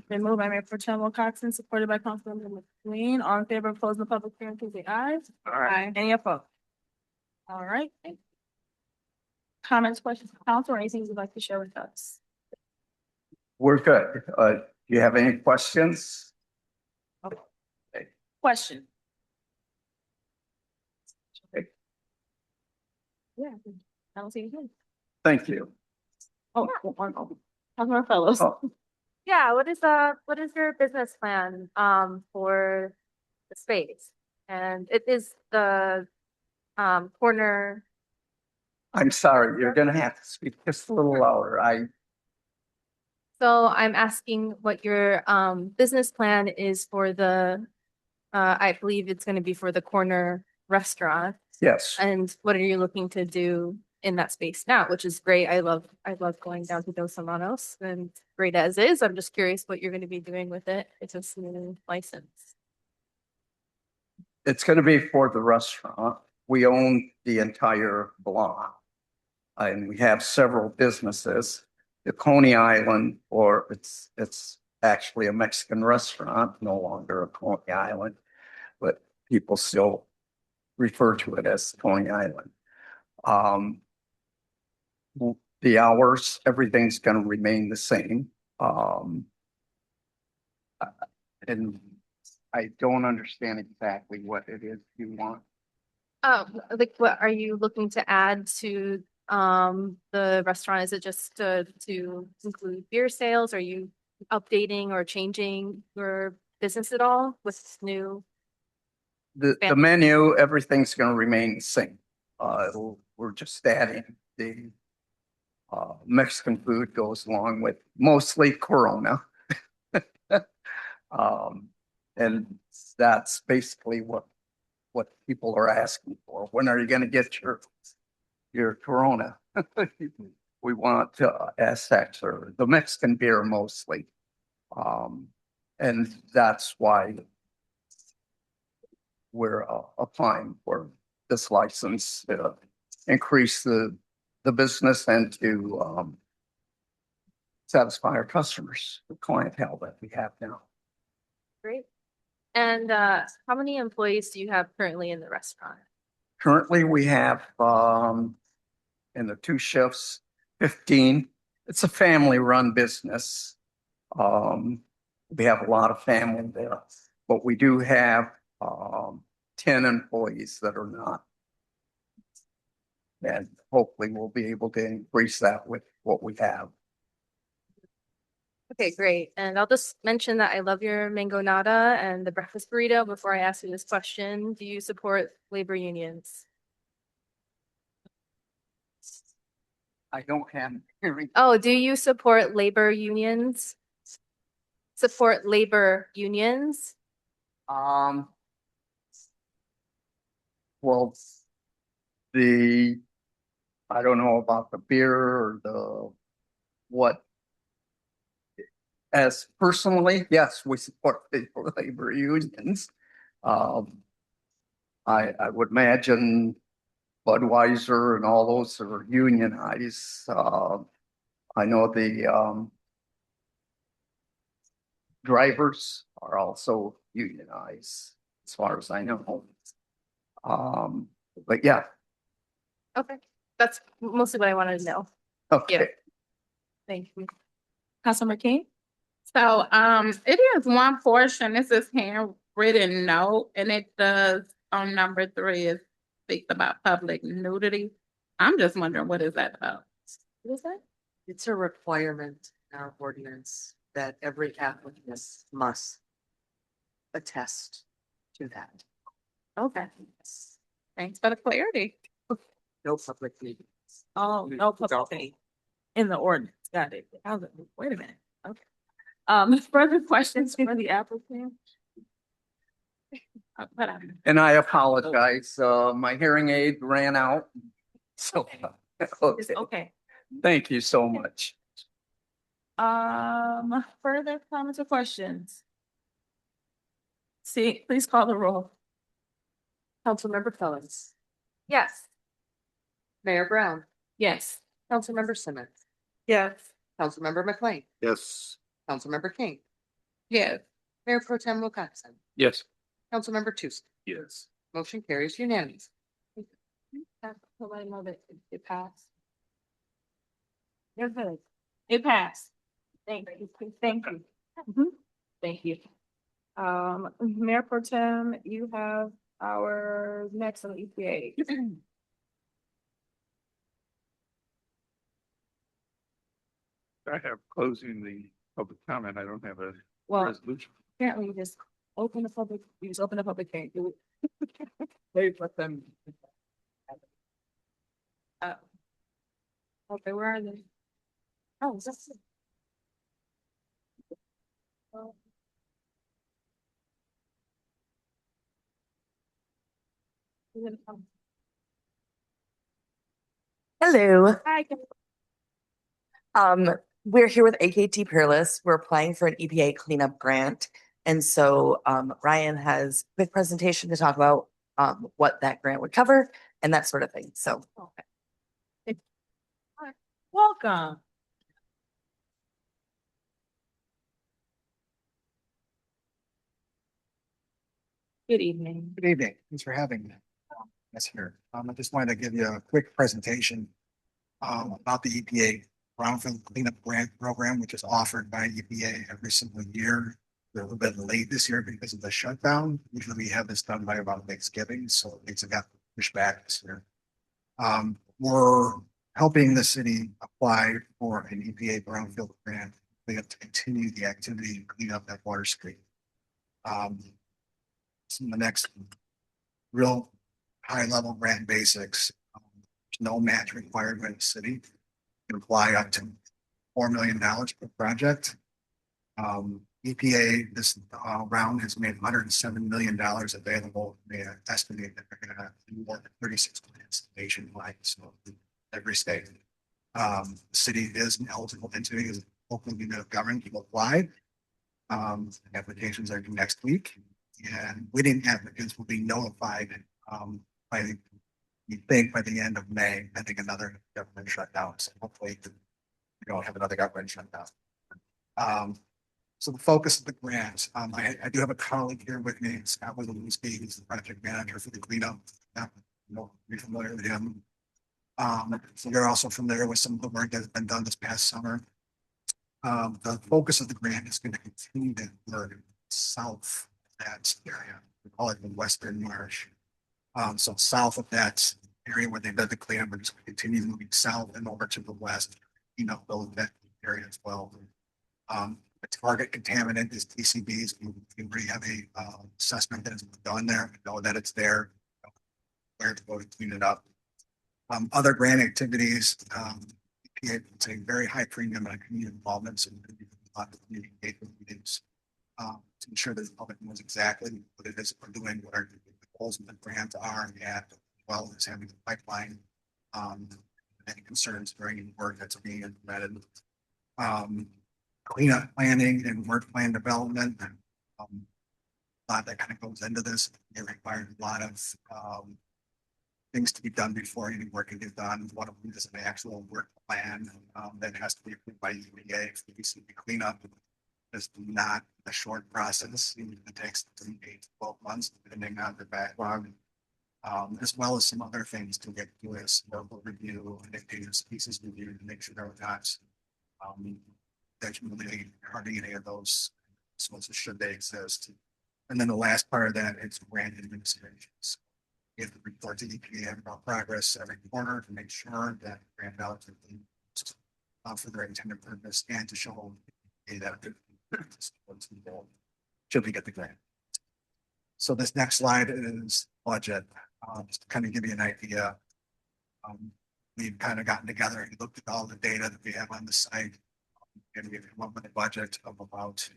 Been moved by Mayor Pro Tem Wilcox and supported by Councilmember McLean. All in favor of closing the public hearing, please say aye. Aye. Any opposed? All right. Thank you. Comments, questions, from council, or anything you'd like to share with us? We're good. Do you have any questions? Question. Yeah, I don't see anything. Thank you. Oh, Councilmember Fellows. Oh. Yeah, what is your business plan for the space? And it is the corner. I'm sorry, you're gonna have to speak just a little louder. So I'm asking what your business plan is for the I believe it's gonna be for the corner restaurant. Yes. And what are you looking to do in that space now, which is great. I love going down to Dos Hermanos and great as is. I'm just curious what you're going to be doing with it. It's a new license. It's gonna be for the restaurant. We own the entire block. And we have several businesses. The Coney Island, or it's actually a Mexican restaurant, no longer a Coney Island, but people still refer to it as Coney Island. The hours, everything's gonna remain the same. And I don't understand exactly what it is you want. Like what are you looking to add to the restaurant? Is it just to include beer sales? Are you updating or changing your business at all with new? The menu, everything's gonna remain the same. We're just adding the Mexican food goes along with mostly Corona. And that's basically what people are asking for. When are you gonna get your Corona? We want SX or the Mexican beer mostly. And that's why we're applying for this license to increase the business and to satisfy our customers, the clientele that we have now. Great. And how many employees do you have currently in the restaurant? Currently, we have in the 2 shifts, 15. It's a family-run business. We have a lot of family there, but we do have 10 employees that are not. And hopefully we'll be able to increase that with what we have. Okay, great. And I'll just mention that I love your mango nata and the breakfast burrito before I ask you this question. Do you support labor unions? I don't have hearing. Oh, do you support labor unions? Support labor unions? Well, I don't know about the beer or what. As personally, yes, we support the labor unions. I would imagine Budweiser and all those are unionized. I know the drivers are also unionized, as far as I know. But yeah, Okay, that's mostly what I wanted to know. okay. Thank you. Councilmember King? So, it is one portion, this is handwritten note, and it does, on number 3, it speaks about public nudity. I'm just wondering, what is that about? What is that? It's a requirement in our ordinance that every applicant must attest to that. Okay. Thanks for the clarity. No public meetings. Oh, no public in the ordinance. Got it. I was like, wait a minute. Okay. Further questions for the applicant? And I apologize, my hearing aid ran out. So, okay. Okay. Thank you so much. Further comments or questions? See, please call the roll. Councilmember Collins, Yes. Mayor Brown, Yes. Councilmember Simmons, Yes. Councilmember McLean, Yes. Councilmember King, Yes. Mayor Pro Tem Wilcoxen, Yes. Councilmember Tuesday. Yes. Motion carries unanimous. Nobody know that it passed. You're good. It passed. Thank you. Thank you. Thank you. Mayor Pro Tem, you have our next on the EPA. I have closing the public comment. I don't have a Well, resolution. apparently you just open the public hearing. Do it. Maybe let them. Okay, where are they? Oh, that's it. Hello. Hi. We're here with AKT Peerless. We're applying for an EPA cleanup grant. And so Ryan has a quick presentation to talk about what that grant would cover and that sort of thing. So Welcome. Good evening. Good evening. Thanks for having us here. I just wanted to give you a quick presentation about the EPA Brownfield Cleanup Grant Program, which is offered by EPA every single year. We're a little bit late this year because of the shutdown. Usually we have this done by about Thanksgiving, so it's got pushed back this year. We're helping the city apply for an EPA Brownfield grant. We have to continue the activity and clean up that water stream. Some of the next real high level grant basics. No match required by the city. You can apply up to $4 million per project. EPA this round has made $107 million available. They estimate that they're going to do more than 36 plants nationwide, so every state. The city is an eligible entity as a local unit of government to apply. Applications are due next week, and waiting applicants will be notified by the end of May. I think another government shutdown. So hopefully we don't have another government shutdown. So the focus of the grant, I do have a colleague here with me, Scott Williamsky, who's the project manager for the cleanup. You're familiar with him. So you're also familiar with some of the work that's been done this past summer. The focus of the grant is going to continue to work south that area. We call it the Western Marsh. So south of that area where they did the cleanup, we're just gonna continue moving south and over to the west, those that area as well. The target contaminant is PCBs. We already have a assessment that has been done there. We know that it's there. Where to go to clean it up. Other grant activities, EPA puts a very high premium on community involvement, so a lot of community engagement meetings to ensure that the public knows exactly what it is we're doing, what our goals of the grant are, and as well as having the pipeline, any concerns during any work that's being implemented. Cleanup planning and work plan development. A lot that kind of goes into this. It requires a lot of things to be done before any work can get done. One of them is an actual work plan that has to be approved by EPA for the BCB cleanup. It's not a short process. It takes 8 to 12 months, depending on the backlog, as well as some other things to get to this local review and data pieces review to make sure they're not detrimentally hurting any of those sources should they exist. And then the last part of that is grant administrations. We have to report to EPA about progress every quarter to make sure that grant dollars are being used for their intended purpose and to show that should we get the grant. So this next slide is budget, just to kind of give you an idea. We've kind of gotten together and looked at all the data that we have on the site, and we've come up with a budget of about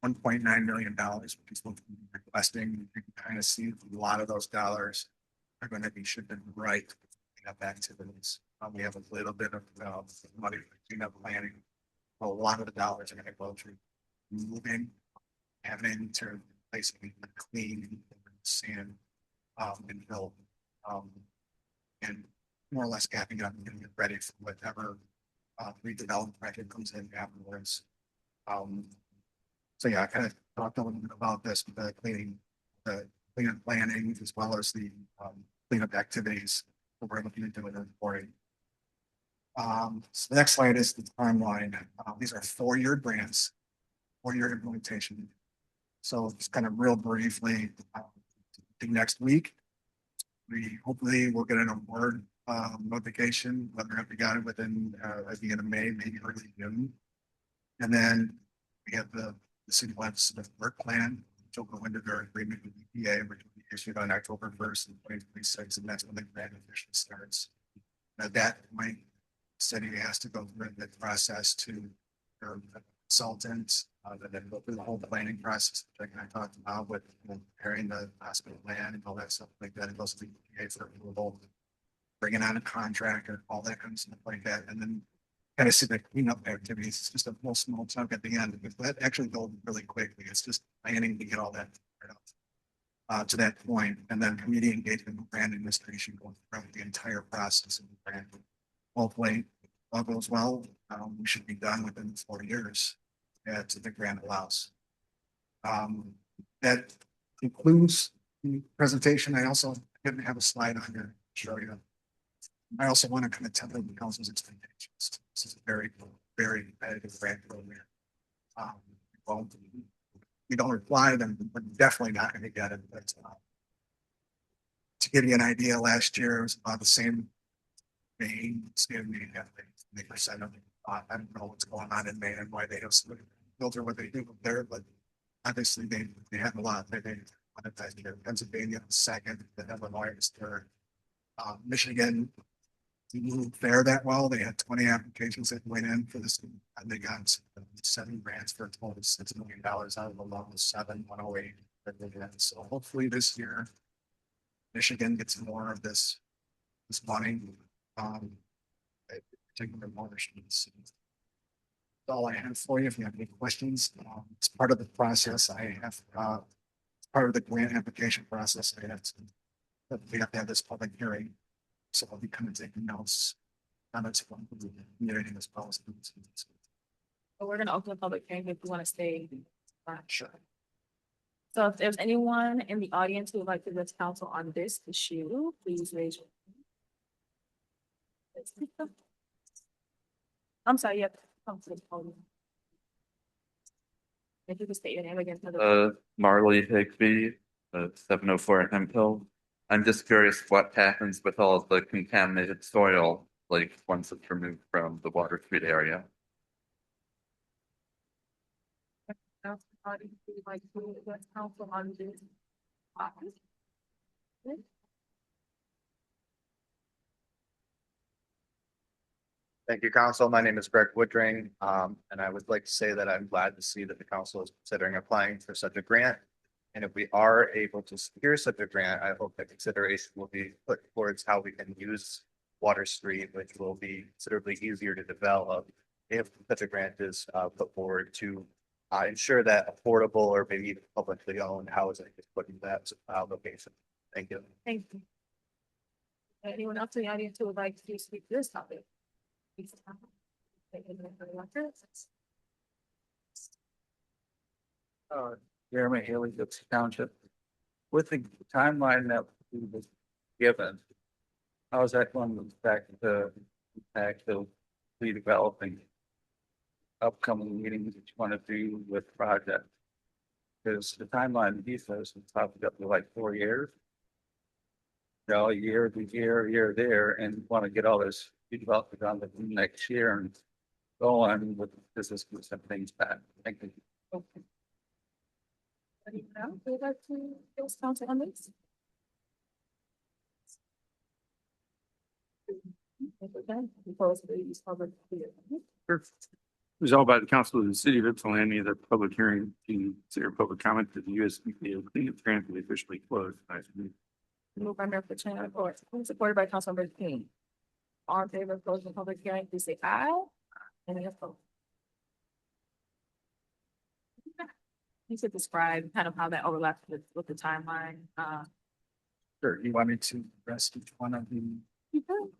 $1.9 million, which is what we're requesting. You can kind of see a lot of those dollars are going to be shifted right to cleanup activities. We have a little bit of money for cleanup planning. A lot of the dollars are going to go through moving, having to replacing clean sand and fill, and more or less capping up and getting it ready for whatever redevelopment project comes in afterwards. So yeah, I kind of talked a little bit about this, the cleanup planning, as well as the cleanup activities that we're looking to do in the reporting. So the next slide is the timeline. These are 4-year grants, 4-year implementation. So just kind of real briefly, next week, we hopefully will get an award notification, whether or not we got it within at the end of May, maybe early June. And then we have the city wants the work plan, which will go into their agreement with EPA, which will be issued on October 1st, 2026, and that's when the grant officially starts. At that point, the city has to go through the process to their consultants, and then go through the whole planning process, which I talked about with preparing the hospital land and all that stuff like that. It goes to the EPA for approval, bringing on a contractor, all that kind of stuff like that, and then kind of see the cleanup activities. It's just a little small chunk at the end, but that actually goes really quickly. It's just planning to get all that to that point, and then community engagement with grant administration going throughout the entire process of the grant. Hopefully, all goes well. We should be done within 4 years as the grant allows. That concludes the presentation. I also didn't have a slide on here to show you. I also want to kind of temper the council's expectations. This is a very, very competitive grant program. Well, we don't reply to them, we're definitely not going to get it. But to give you an idea, last year it was about the same Maine, state of Maine, they percent of I don't know what's going on in Maine and why they have filter what they do there, but obviously they have a lot. They monetize here. Pennsylvania second, the Illinois is third. Michigan didn't fare that well. They had 20 applications that went in for this, and they got 7 grants for a total of $6 million out of the loan of 7,108 that they had. So hopefully this year, Michigan gets more of this money. Particular watershed. That's all I have for you. If you have any questions, it's part of the process. I have part of the grant application process. We have to have this public hearing, so I'll be kind of taking notes. Comments from the community as well as. But we're gonna open the public hearing if you want to stay. Sure. So if there's anyone in the audience who would like to address council on this issue, please raise your hand. I'm sorry, you have to come to the podium. If you could state your name again for the. Marley Higbee, 704 Hemp Hill. I'm just curious what happens with all of the contaminated soil, like once it's removed from the Water Street area. Thank you, council. My name is Greg Woodring, and I would like to say that I'm glad to see that the council is considering applying for such a grant. And if we are able to secure such a grant, I hope that consideration will be put towards how we can use Water Street, which will be considerably easier to develop if such a grant is put forward to ensure that affordable or maybe even publicly owned housing is put in that location. Thank you. Thank you. Anyone else in the audience who would like to speak to this topic? Please come. Take a minute for the record. Jeremy Haley, Dixie Township. With the timeline that we was given, how is that going to impact the redeveloping upcoming meetings that you want to do with the project? Because the timeline he says it's probably up to like 4 years. You know, a year there, and want to get all this redevelopment done the next year and go on with business with some things back. Thank you. Okay. Anyone else would like to respond on this? Resolved by the Council of the City of Ypsilanti that the public hearing to consider public comment to the U.S. EPA cleanup grant will be officially closed. Moved by Mayor Fitzgerald, supported by Councilmember King. All in favor of closing the public hearing, please say aye. Any opposed? You could describe kind of how that overlaps with the timeline. Sure, you want me to address each one of the?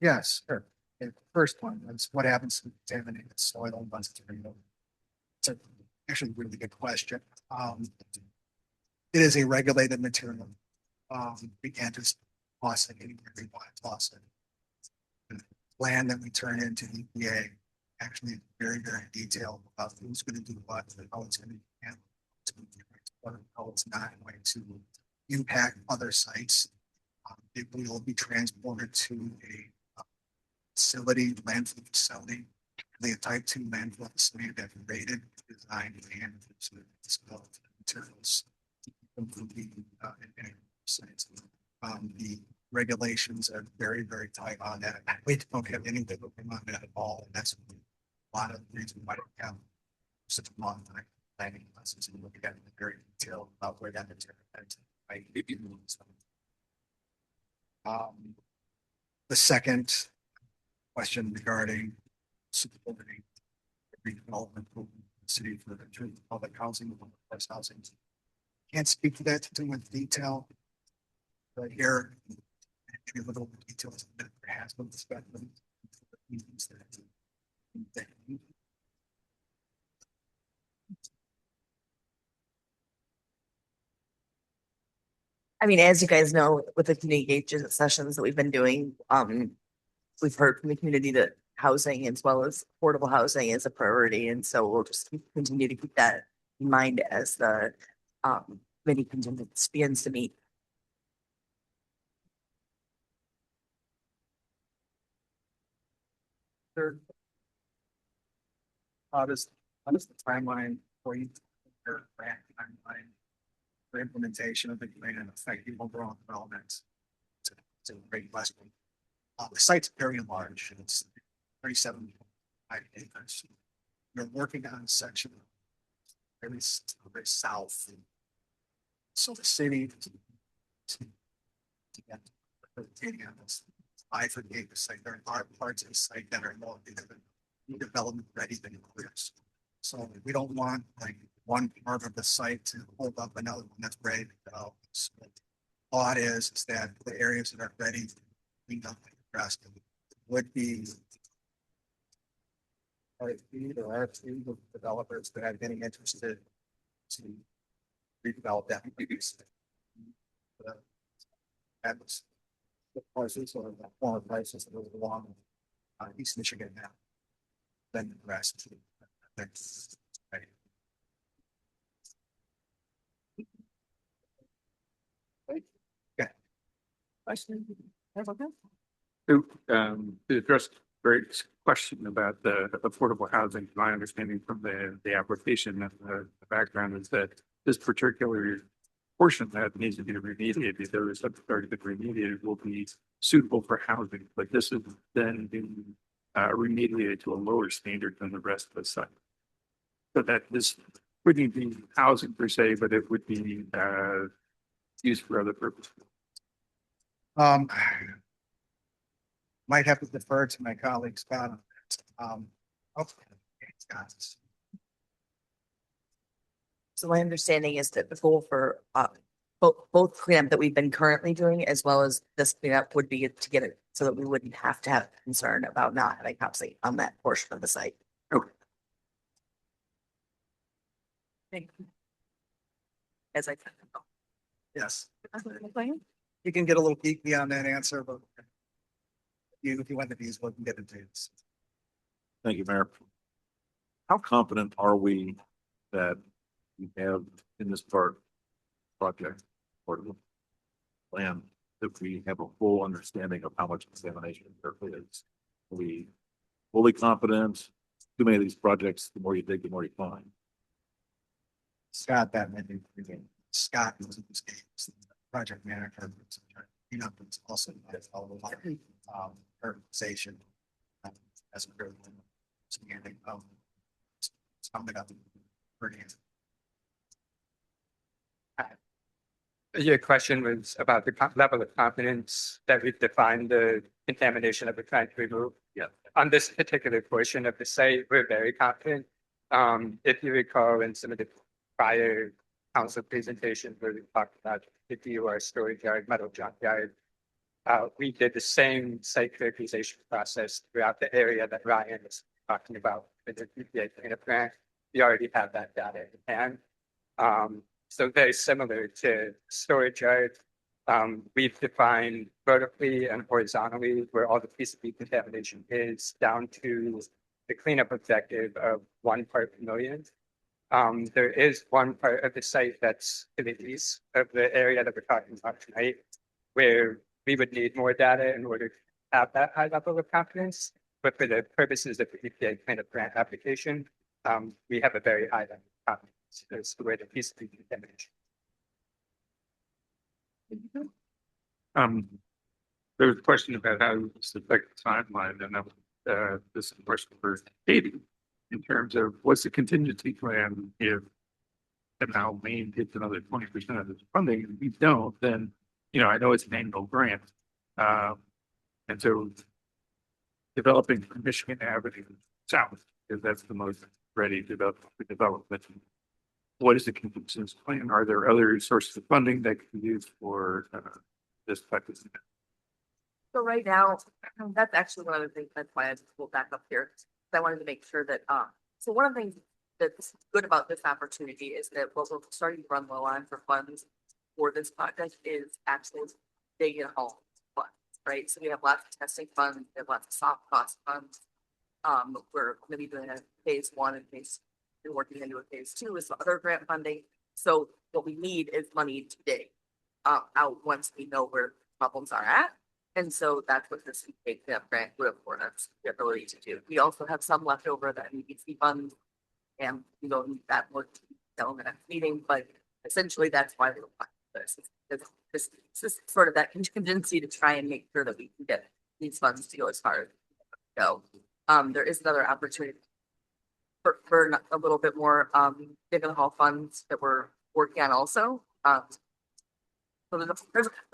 Yes, sure. Okay, the first one is what happens to contaminated soil once it's removed. It's actually a really good question. It is a regulated material. We can't just toss it anywhere we want to toss it. The plan that we turn into the EPA actually is very, very detailed about who's going to do what, and how it's going to be handled, how it's not going to impact other sites. It will be transported to a facility, landfill facility, the type 2 landfill facility that's rated, designed, and handled materials. The regulations are very, very tight on that. We don't have any wiggle room on that at all. And that's a lot of the reason why we have such a long time planning lessons and looking at it very detailed about where that material is. The second question regarding supporting redevelopment of the city for the public housing, workforce housing. Can't speak to that to with detail. But here, maybe a little details that perhaps with the spectrum. I mean, as you guys know, with the community engagement sessions that we've been doing, we've heard from the community that housing as well as affordable housing is a priority. And so we'll just continue to keep that in mind as the many contingencies begins to meet. Sure. How does the timeline for you grant timeline for implementation of the grant affect the overall development? It's a great question. The site's very large. It's 37 acres. We're working on a section very south. So the city to get bifurcate the site. There are parts of the site that are more development ready than others. So we don't want like one part of the site to hold up another one that's ready to go. So the thought is that the areas that are ready to be addressed would be RFP or RFP with developers that have any interested to redevelop that. The prices or the former prices that goes along East Michigan now. Then the rest. Question? To address Greg's question about the affordable housing, my understanding from the application and the background is that this particular portion that needs to be remediated, if there is something already been remediated, will be suitable for housing, but this is then being remediated to a lower standard than the rest of the site. So that this wouldn't be housing per se, but it would be used for other purposes. Might have to defer to my colleague Scott. Scott. So my understanding is that the goal for both cleanup that we've been currently doing as well as this cleanup would be to get it so that we wouldn't have to have concern about not having housing on that portion of the site. Okay. Thank you. As I said. Yes. You can get a little geeky on that answer, but if you want the views, we can get into it. Thank you, Mayor. How confident are we that we have in this project or the plan that we have a full understanding of how much examination there is? Are we fully confident? Too many of these projects, the more you dig, the more you find. Scott, that meant Scott was in this case, the project manager. You know, it's also all the organization as a group. It's coming up. Your question was about the level of confidence that we've defined the contamination that we're trying to remove. Yeah. On this particular portion of the site, we're very confident. If you recall in some of the prior council presentations where we talked about the DUR storage yard, metal junkyard, we did the same site characterization process throughout the area that Ryan is talking about with the EPA cleanup grant. We already have that data in hand. So very similar to storage yard, we've defined vertically and horizontally where all the PCB contamination is down to the cleanup objective of 1 part per million. There is one part of the site that's to the east of the area that we're talking about tonight, where we would need more data in order to have that high level of confidence. But for the purposes of the EPA cleanup grant application, we have a very high level of confidence. That's the way the PCB contamination. There's a question about how this affects the timeline, and this is a question for Katie in terms of what's the contingency plan if now Maine gets another 20% of this funding. If we don't, then I know it's an annual grant, and so developing Michigan Avenue South, because that's the most ready development. What is the contingency plan? Are there other sources of funding that can be used for this type of thing? So right now, that's actually one of the things that's why I will back up here. I wanted to make sure that, so one of the things that's good about this opportunity is that what we're starting to run low on for funds for this project is actually digging home funds, right? So we have lots of testing funds, we have lots of soft cost funds. We're going to be doing a phase 1 and we're working into a phase 2 with some other grant funding. So what we need is money to dig out once we know where problems are at. And so that's what this cleanup grant would afford us the ability to do. We also have some leftover that NBC funds, and we don't need that more detail in the next meeting, but essentially that's why we're applying this. This is sort of that contingency to try and make sure that we can get these funds to go as far as we go. There is another opportunity for a little bit more Digging Hall funds that we're working on also. So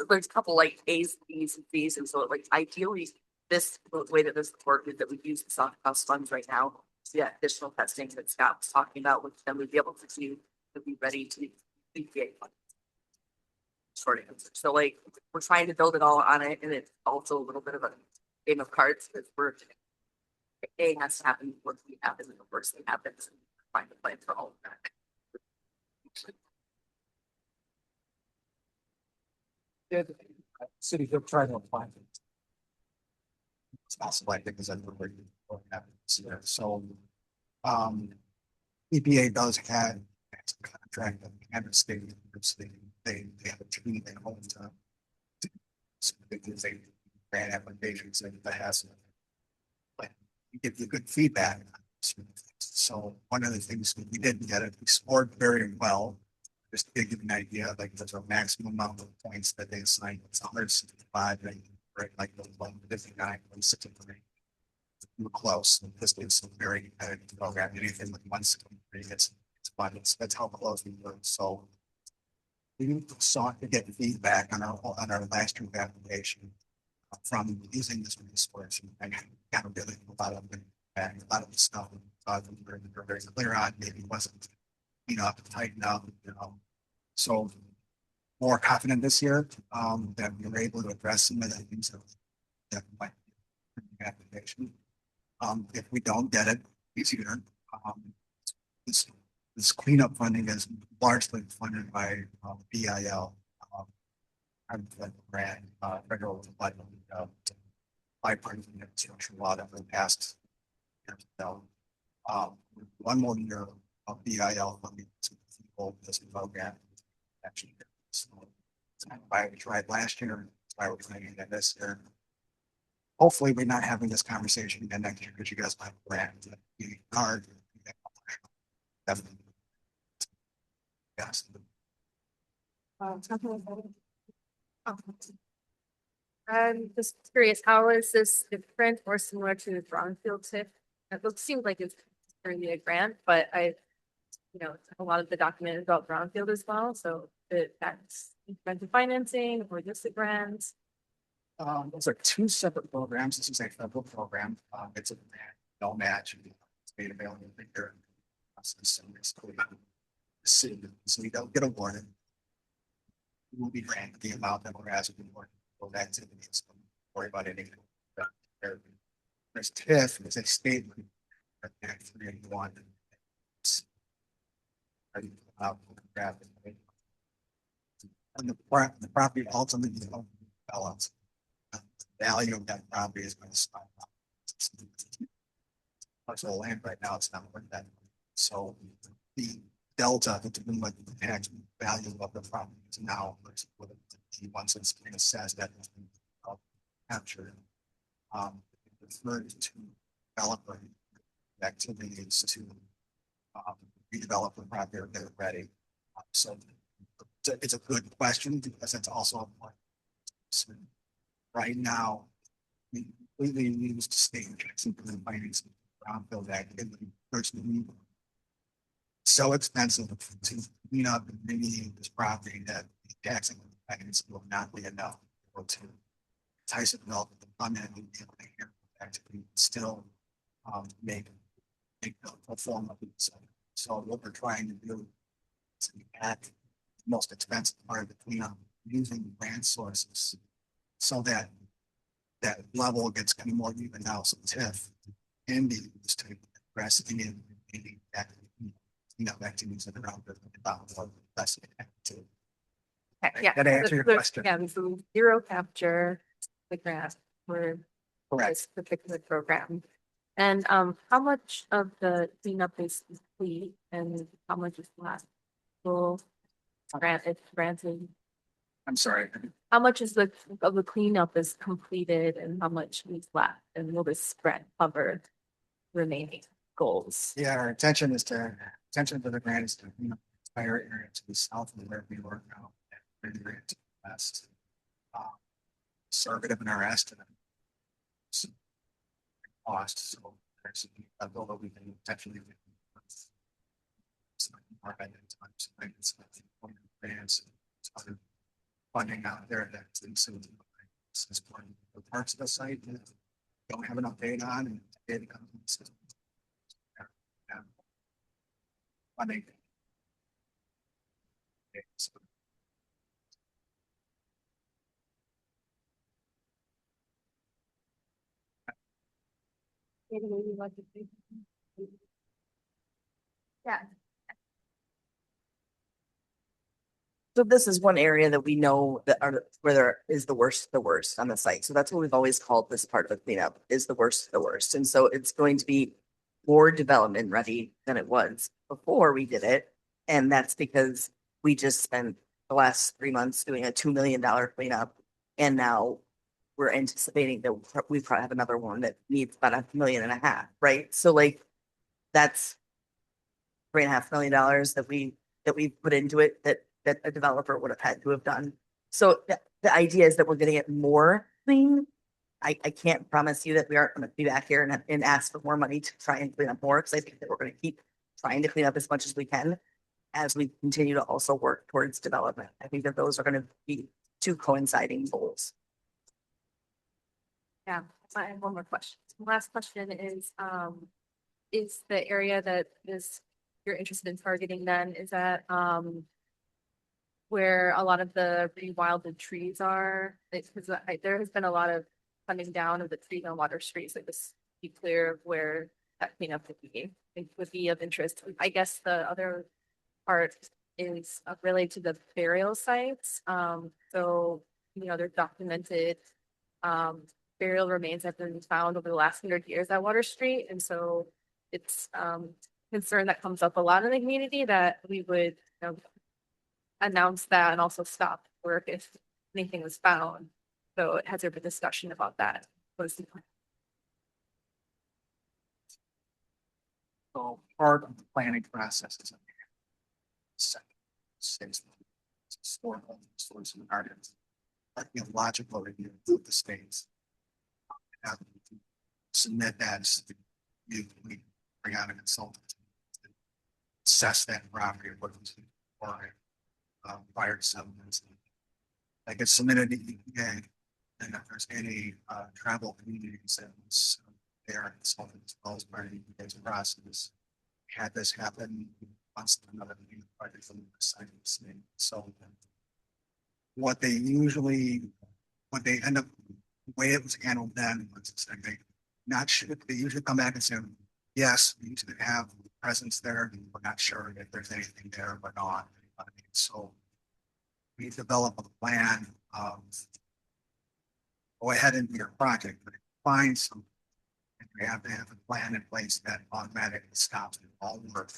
there's a couple like A's, B's, and C's, and so like ideally, this the way that this works is that we use the soft cost funds right now to get additional testing that Scott was talking about, which then we'd be able to do to be ready to EPA funds. Short answer. So like we're trying to build it all on it, and it's also a little bit of a game of cards because A has to happen before B happens, and the worst thing happens, and find a plan for all of that. City, they're trying to apply. It's not selected because I know where you happens. So, EPA does have a contract that Kansas State University. They have a team they hold to So it is a grant applications and that has like give you good feedback. So one of the things that we didn't get it, we scored very well. Just to give you an idea, like there's a maximum amount of points that they assign. It's 165, right? Like the 159, 163. We're close. This is a very competitive program. Anything with 163 it's fun. That's how close we were. So we sought to get feedback on our last year's application from using this resource and accountability. A lot of the stuff we were very clear on maybe wasn't tighten up, So more confident this year that we were able to address some of the things that might be in the application. If we don't get it this year, this cleanup funding is largely funded by BIL. Grant, federal bipartisan infrastructure law that was passed. One more year of BIL funding to people this program. Actually, so that's why we tried last year. That's why we're trying it this year. Hopefully, we're not having this conversation again next year because you guys might have a grant. Hard. Definitely. Yes. I'm just curious, how is this different or similar to the brownfield tip? It seems like it's currently a grant, but a lot of the document is about brownfield as well. So that's incremental financing or just a grant. Those are two separate programs. This is a federal program. It's a grant, no match. It's made available here. So we don't get awarded. We will be granted the amount that we're asking for activities. Don't worry about anything. There's TIF, it's a state. And the property ultimately develops. The value of that property is going to stop. Much of the land right now, it's not worth that. So the delta between what the tax value of the property is now versus what once it's been assessed that has been captured. Referred to developer activities to redevelop the property or get it ready. So it's a good question because it's also important. So right now, we completely used state Jackson for the finance brownfield activity. Personally, so expensive to clean up and remediate this property that the taxing finance will not be enough to entice a developer to come in and be able to hear activity still make a form of it. So what we're trying to do is add the most expensive part of the cleanup using grant sources so that that level gets kind of more even out. So TIF can be used to address any activities that are out there about less active. Yeah. That answer your question. Yeah, so zero capture the grant for this particular program. And how much of the cleanup is complete and how much is left? Well, granted. I'm sorry. How much of the cleanup is completed and how much is left? And will this grant cover remaining goals? Yeah, our intention for the grant is to entire area to the south of where we work now. And the area to the west. Conservative in our estimate. Cost, so there's a goal that we can potentially funding out there that's important for parts of the site that don't have an update on and data comes funding. Yeah. So this is one area that we know that where there is the worst on the site. So that's what we've always called this part of the cleanup is the worst. And so it's going to be more development ready than it was before we did it. And that's because we just spent the last 3 months doing a $2 million cleanup And now we're anticipating that we probably have another one that needs about $1.5 million, right? So like, that's $3.5 million that we put into it that a developer would have had to have done. So the idea is that we're gonna get more clean. I can't promise you that we aren't gonna be back here and ask for more money to try and clean up more, because I think that we're gonna keep trying to clean up as much as we can as we continue to also work towards development. I think that those are gonna be two coinciding goals. Yeah, I have one more question. Last question is the area that you're interested in targeting then, is that, where a lot of the rewilded trees are? Because there has been a lot of cutting down of the trees on Water Street, so just be clear of where that cleanup would be of interest. I guess the other part is related to the burial sites. So, there's documented, burial remains have been found over the last 100 years at Water Street. And so it's concern that comes up a lot in the community that we would announce that and also stop work if anything was found. So has there been discussion about that? What is the plan? So part of the planning process is stores and gardens. Archaeological review of the states. Submit that as we bring out a consultant. Assess that property, what was prior to settlements. That gets submitted to EPA, and if there's any tribal communities that was there, consulted as well as part of EPA's process. Had this happen once another project from the side of the state. So what they end up, the way it was handled then was they not sure, they usually come back and say, yes, we usually have presence there. We're not sure if there's anything there or not. So we develop a plan of go ahead and do your project, but find some, and we have to have a plan in place that automatically stops it all work.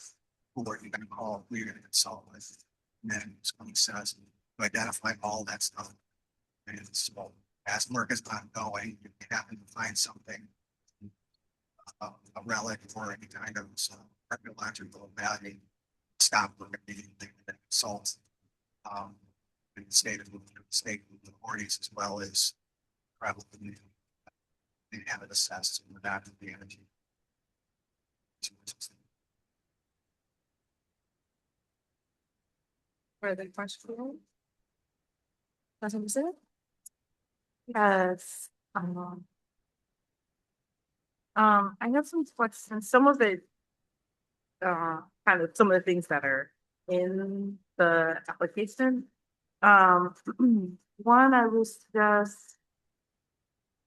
Who are you gonna call, who you're gonna consult with, and then someone says to identify all that stuff. And so as work is ongoing, you happen to find something, a relic or any kind of archaeological value, stop work immediately and consult in the state authorities as well as tribal community. They have it assessed and adapted the energy. Further question? President? Yes. I have some questions. Some of it, kind of some of the things that are in the application. One, I was just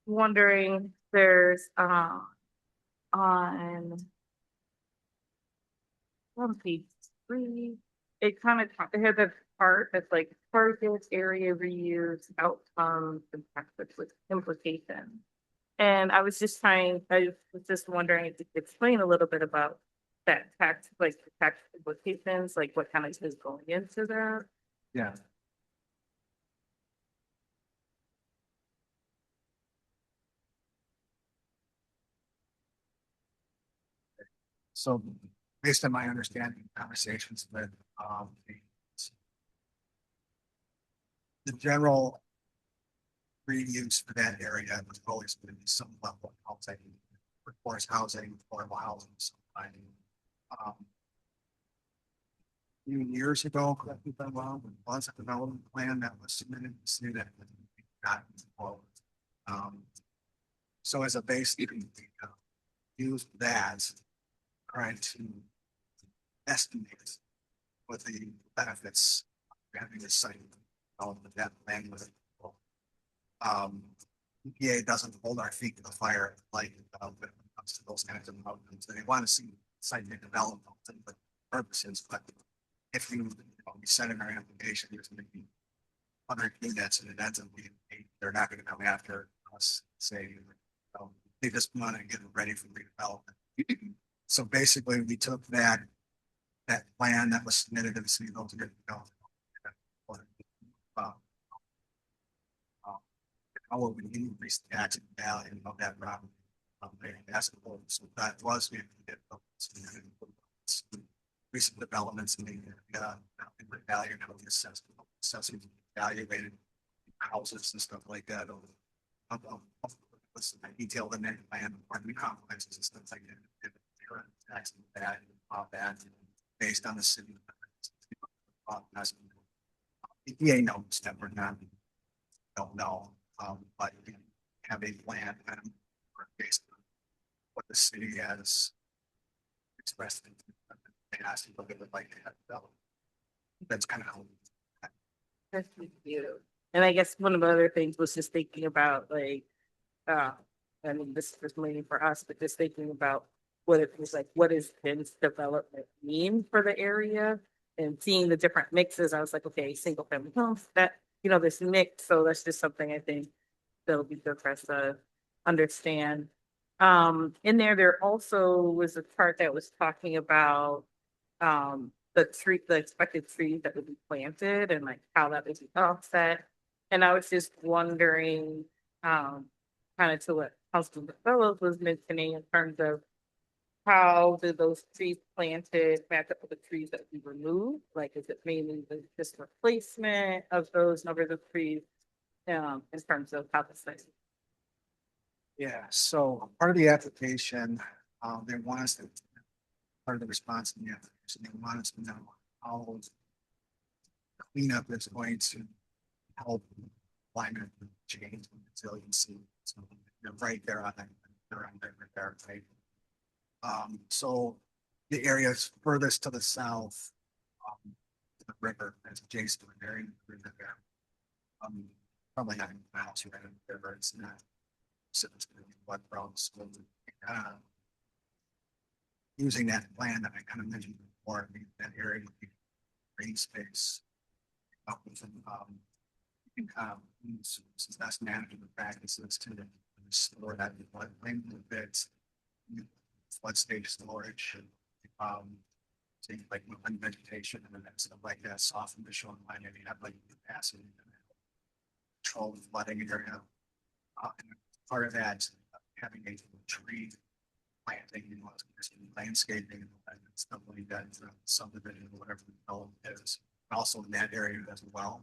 wondering, there's on page 3, it kind of it had that part that's like target area reuse outcomes and with implication. And I was just wondering if you could explain a little bit about that tax, like the tax implications, like what kind of is going into that. Yeah. So based on my understanding of conversations with the general reuse for that area was always going to be some level of housing, workforce housing, affordable housing, a few years ago, correct me if I'm wrong, there was a development plan that was submitted to the city that not followed. So as a base, you can use that, trying to estimate what the benefits of having this site development that land with. EPA doesn't hold our feet to the fire like when it comes to those kinds of outcomes. They want to see site development for purposes, but if you set in our application, there's going to be 100 units and it ends up being 8, they're not going to come after us, say, they just want to get it ready for redevelopment. So basically, we took that plan that was submitted to the city to get developed. how would we increase the tax value of that property? As opposed, so that was recent developments in the value of the assessment evaluated houses and stuff like that. What's detailed in that plan, apartment complexes and stuff like that. Tax value of that based on the city. EPA knows that we're not, don't know, but we have a plan based on what the city has expressed. It has to look at it like that. That's kind of how. That's cute. And I guess one of the other things was just thinking about like, I mean, this is mainly for us, but just thinking about what it was like, what does dense development mean for the area? And seeing the different mixes, I was like, okay, single family homes, that, you know, this mix. So that's just something I think that'll be good for us to understand. In there also was a chart that was talking about the expected trees that would be planted and like how that would be offset. And I was just wondering, kind of to what Councilman Fellows was mentioning in terms of how do those trees planted match up with the trees that we removed? Like, is it mainly just replacement of those numbers of trees in terms of how the site? Yeah, so part of the application, they want us to, part of the response in the application, they want us to know how cleanup is going to help climate change and resiliency. So they're right there on that, right? So the areas furthest to the south, the river is adjacent to the area, river there. Probably not miles right in the river, it's not. So it's going to be what problems. Using that plan that I kind of mentioned before, that area would be green space. You can use some best management practices to store that in floodplain bits, flood stage storage, things like vegetation and stuff like that, soften the shoreline, and you have like capacity to control the flooding area. And part of that, having a tree planting, you know, landscaping and stuff like that, subdivision or whatever the development is, also in that area as well.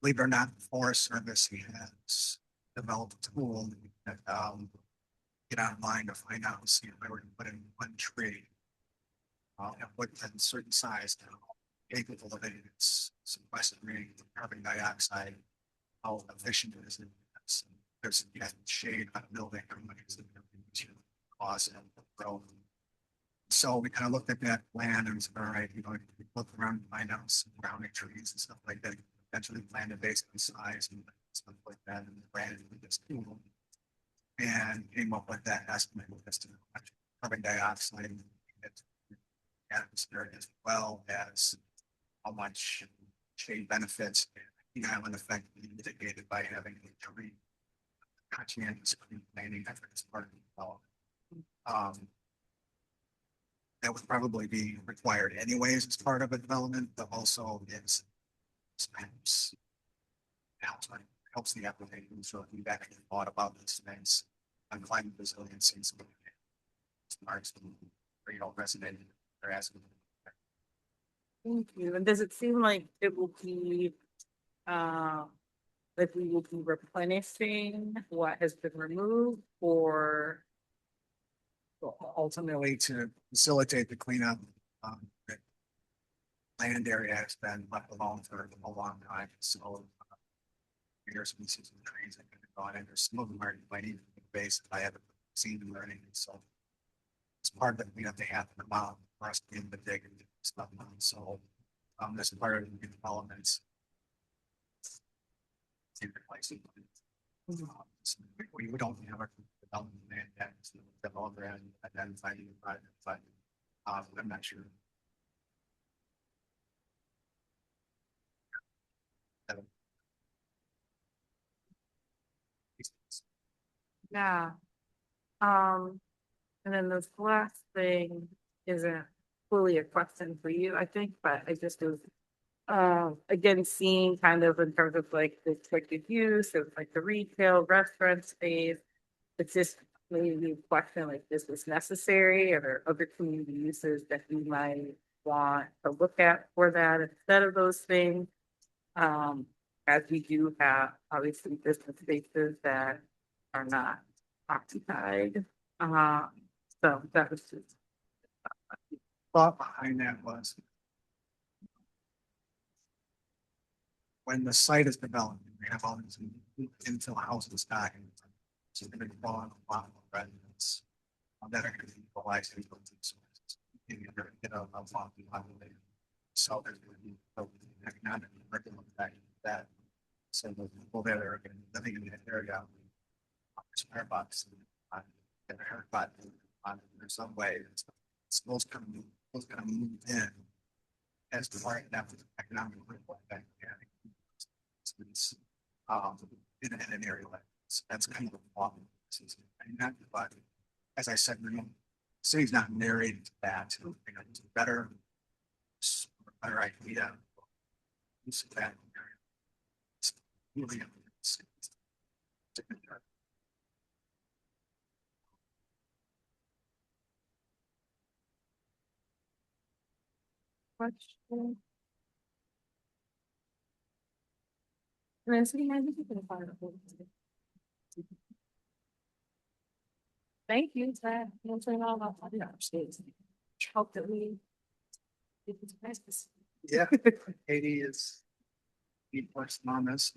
Believe it or not, the Forest Service has developed a tool that get online to find out and see if I were to put in one tree at what a certain size now capable of it, it's sequestering carbon dioxide, how efficient it is. There's shade on a building, how much is it to cause and growth. So we kind of looked at that plan and said, all right, you know, we look around and find out some surrounding trees and stuff like that, eventually planted based on size and stuff like that, and branded with this tool. And came up with that estimate as to how much carbon dioxide in the atmosphere, as well as how much shade benefits the island effect mitigated by having a tree conscientious planning effort as part of the development. That would probably be required anyways as part of a development, but also it's helps the application. So if you've actually thought about these things on climate resiliency, so parts you know resonated or asking. Thank you. And does it seem like it will be like we will be replenishing what has been removed, or ultimately to facilitate the cleanup? The land area has been left alone for a long time, so bigger species of trees that have gone in. There's some of them are invading the base. I haven't seen them or anything, so it's part of the cleanup they have to come out for us to be able to dig and stuff. So that's part of the developments. We don't have a development plan yet, so the developer and identifying the project, but I'm not sure. yeah. And then this last thing isn't fully a question for you, I think, but I just was Again, seeing kind of in terms of like the expected use of like the retail restaurant space, it's just maybe me question like this was necessary, or there are other community uses that we might want to look at for that instead of those things. As we do have obviously business spaces that are not occupied. So that was just. Thought behind that was when the site is developed, we have all these infill houses dying. So they're going to draw on a lot more residents that are going to be utilized in those sources. And you're going to get a lot of population. So there's going to be economic curriculum back to that. So the people that are going to be living in that area, Starbucks, get a haircut in some way. Schools going to move in as the right now economic back in an area like this. That's kind of a problem. But as I said, the city's not narrated to that. It's a better idea. Use of that area. It's really Question. And then city manager, you can fire it. Thank you, Zach. You'll turn all about the upstairs. Hope that we. Get this practice. Yeah, Katie is the person on this.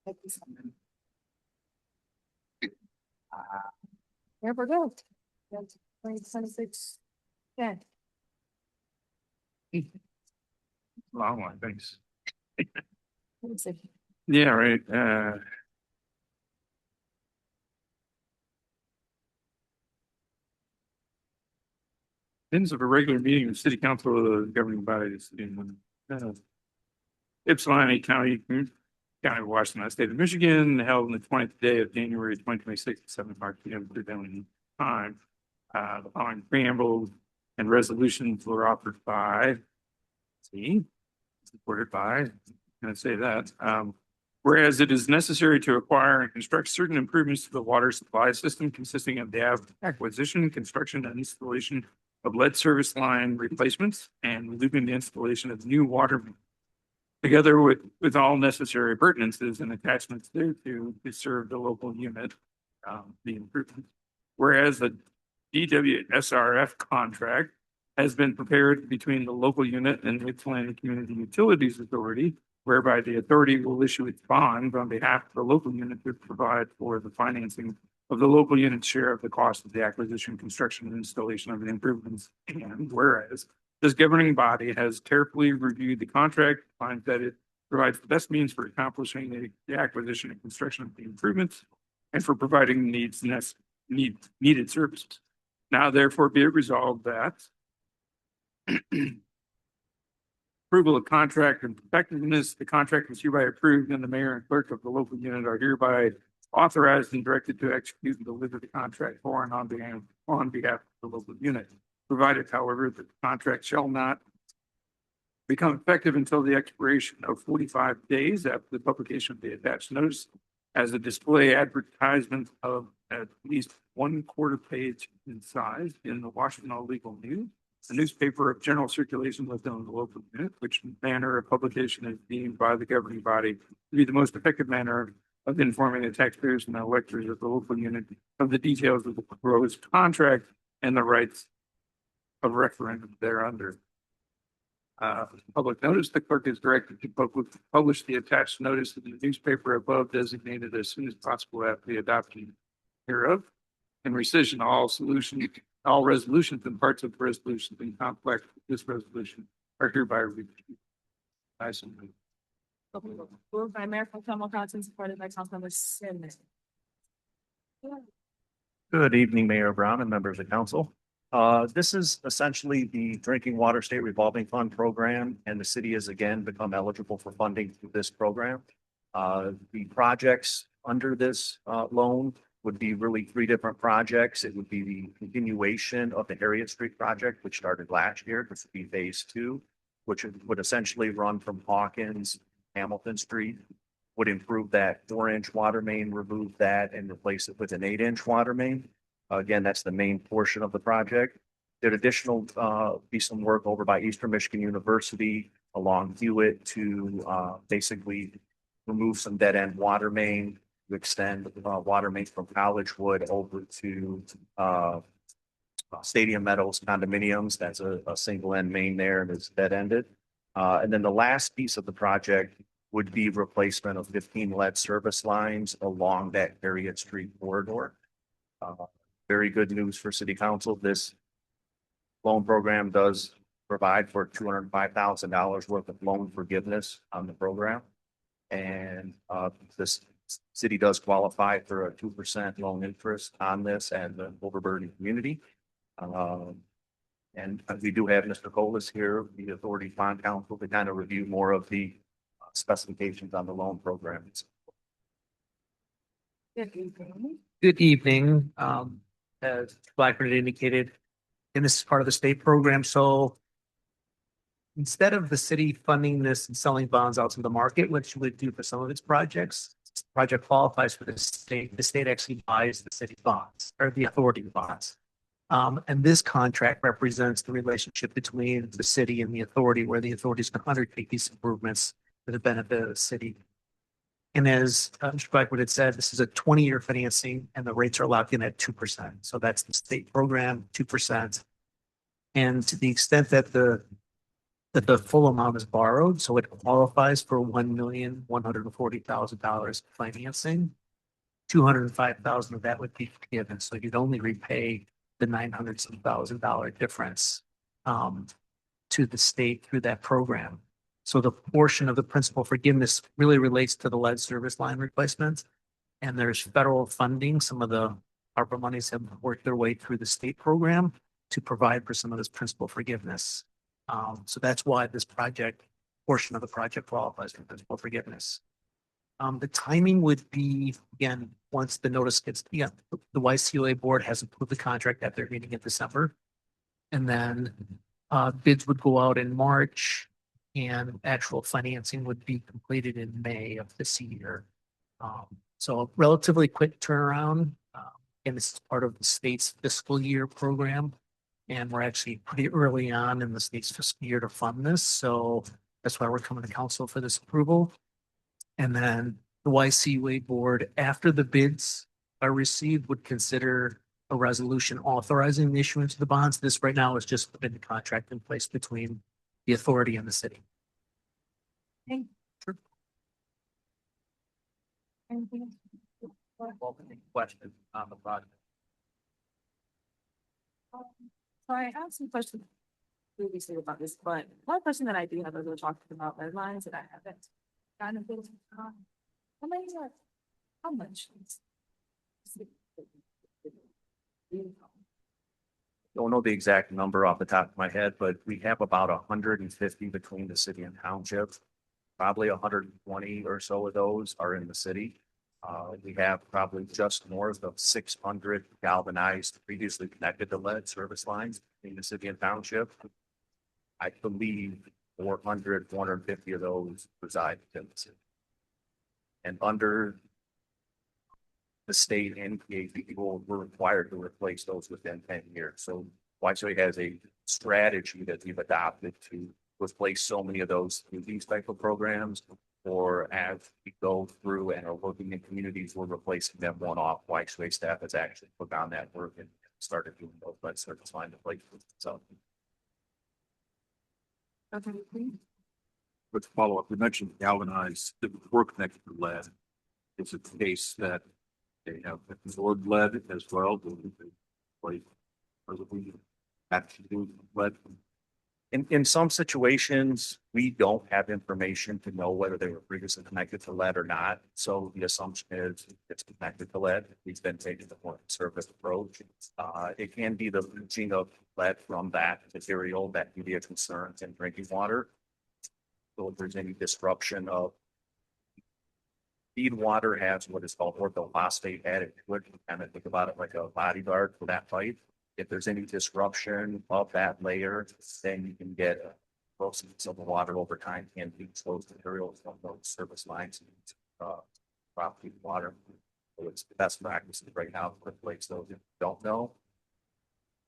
There we go. That's 2026. Yeah. Long one, thanks. Let me see. Yeah, right, minutes of a regular meeting of the city council of the governing bodies in Ypsilanti County, County of Washington, State of Michigan, held on the 20th day of January 2026 at 7:00 p.m. prevailing time. The following preamble and resolutions were offered by, supported by, I'm gonna say that. Whereas it is necessary to acquire and construct certain improvements to the water supply system consisting of the acquisition, construction, and installation of lead service line replacements and looping the installation of new water main, together with all necessary appurtenances and attachments thereto to serve the local unit, the improvements. Whereas the DWSRF contract has been prepared between the local unit and the Ypsilanti Community Utilities Authority, whereby the authority will issue its bond on behalf of the local unit to provide for the financing of the local unit's share of the cost of the acquisition, construction, and installation of the improvements. And whereas this governing body has carefully reviewed the contract, finds that it provides the best means for accomplishing the acquisition and construction of the improvements and for providing needed services. Now therefore be it resolved that approval of contract and effectiveness, the contract is hereby approved and the mayor and clerk of the local unit are hereby authorized and directed to execute and deliver the contract for and on behalf of the local unit. Provided, however, that the contract shall not become effective until the expiration of 45 days after the publication of the attached notice as a display advertisement of at least 1/4 page in size in the Washington Legal News, a newspaper of general circulation within the local unit, which manner of publication is deemed by the governing body to be the most effective manner of informing the taxpayers and the electors of the local unit of the details of the proposed contract and the rights of referendum thereunder. Public notice, the clerk is directed to publish the attached notice in the newspaper above designated as soon as possible after the adoption hereof, and rescission all resolutions and parts of the resolutions in conflict with this resolution are hereby reviewed. Moved by Mayor Pro Tem Johnson, supported by Councilmember Simmons. Good evening, Mayor Brown and members of council. This is essentially the Drinking Water State Revolving Fund program, and the city has again become eligible for funding through this program. The projects under this loan would be really 3 different projects. It would be the continuation of the Harriet Street project, which started last year. This would be phase 2. which would essentially run from Hawkins, Hamilton Street, would improve that 4-inch water main, remove that and replace it with an 8-inch water main. Again, that's the main portion of the project. There'd additional, be some work over by Eastern Michigan University along Hewitt to, basically remove some dead end water main, to extend, water main from Collegewood over to, Stadium Meadows condominiums. That's a single end main there and it's dead ended. And then the last piece of the project would be replacement of 15 lead service lines along that Harriet Street corridor. Very good news for City Council. This loan program does provide for $205,000 worth of loan forgiveness on the program. And this city does qualify for a 2% loan interest on this and the overburdened community. And we do have Mr. Colas here, the Authority Bond Council, to kind of review more of the specifications on the loan programs. Good evening. As Blackburn had indicated, and this is part of the state program. So instead of the city funding this and selling bonds out to the market, which you would do for some of its projects, the project qualifies for the state actually buys the city bonds or the authority bonds. And this contract represents the relationship between the city and the authority, where the authority is going to undertake these improvements for the benefit of the city. And as Mr. Blackwood had said, this is a 20-year financing and the rates are locked in at 2%. So that's the state program, 2%. And to the extent that the full amount is borrowed, so it qualifies for $1,140,000 financing, $205,000 of that would be forgiven. So you'd only repay the $900,000 difference to the state through that program. So the portion of the principal forgiveness really relates to the lead service line replacement. And there's federal funding. Some of the ARPA monies have worked their way through the state program to provide for some of this principal forgiveness. So that's why this portion of the project qualifies for principal forgiveness. The timing would be, again, once the notice gets, the YCOA board has approved the contract at their meeting in December. And then bids would go out in March and actual financing would be completed in May of this year. So a relatively quick turnaround. And this is part of the state's fiscal year program. And we're actually pretty early on in the state's fiscal year to fund this. So that's why we're coming to council for this approval. And then the YCOA board, after the bids are received, would consider a resolution authorizing the issuance of the bonds. This right now is just putting the contract in place between the authority and the city. Okay. Sure. Anything else? Welcome to questions on the project. So I have some questions previously about this, but one question that I do have as we're talking about red lines that I haven't gotten a bit of time. How much? Don't know the exact number off the top of my head, but we have about 150 between the city and township. Probably 120 or so of those are in the city. We have probably just north of 600 galvanized, previously connected to lead service lines in the city and township. I believe 400, 450 of those reside in the city. And under the state and PAB rule, we're required to replace those within 10 years. So YCOA has a strategy that we've adopted to replace so many of those through these type of programs, or as we go through and are working in communities, we're replacing them one off. YCOA staff has actually put on that work and started doing those lead service line replacements. So. Okay. But to follow up, you mentioned galvanized, the work connected to lead. Is it the case that they have absorbed lead as well? Like, or we actually do lead? In some situations, we don't have information to know whether they were previously connected to lead or not. So the assumption is it's connected to lead. We've been taking the more conservative approach. It can be the leaching of lead from that material that can be a concern in drinking water. So if there's any disruption of feed water, has what is called orthophosphate added to it. Kind of think about it like a bodyguard for that pipe. If there's any disruption of that layer, then you can get proceeds of the water over time can be exposed to materials from those service lines, property water. So it's the best practice right now to replace those. If you don't know,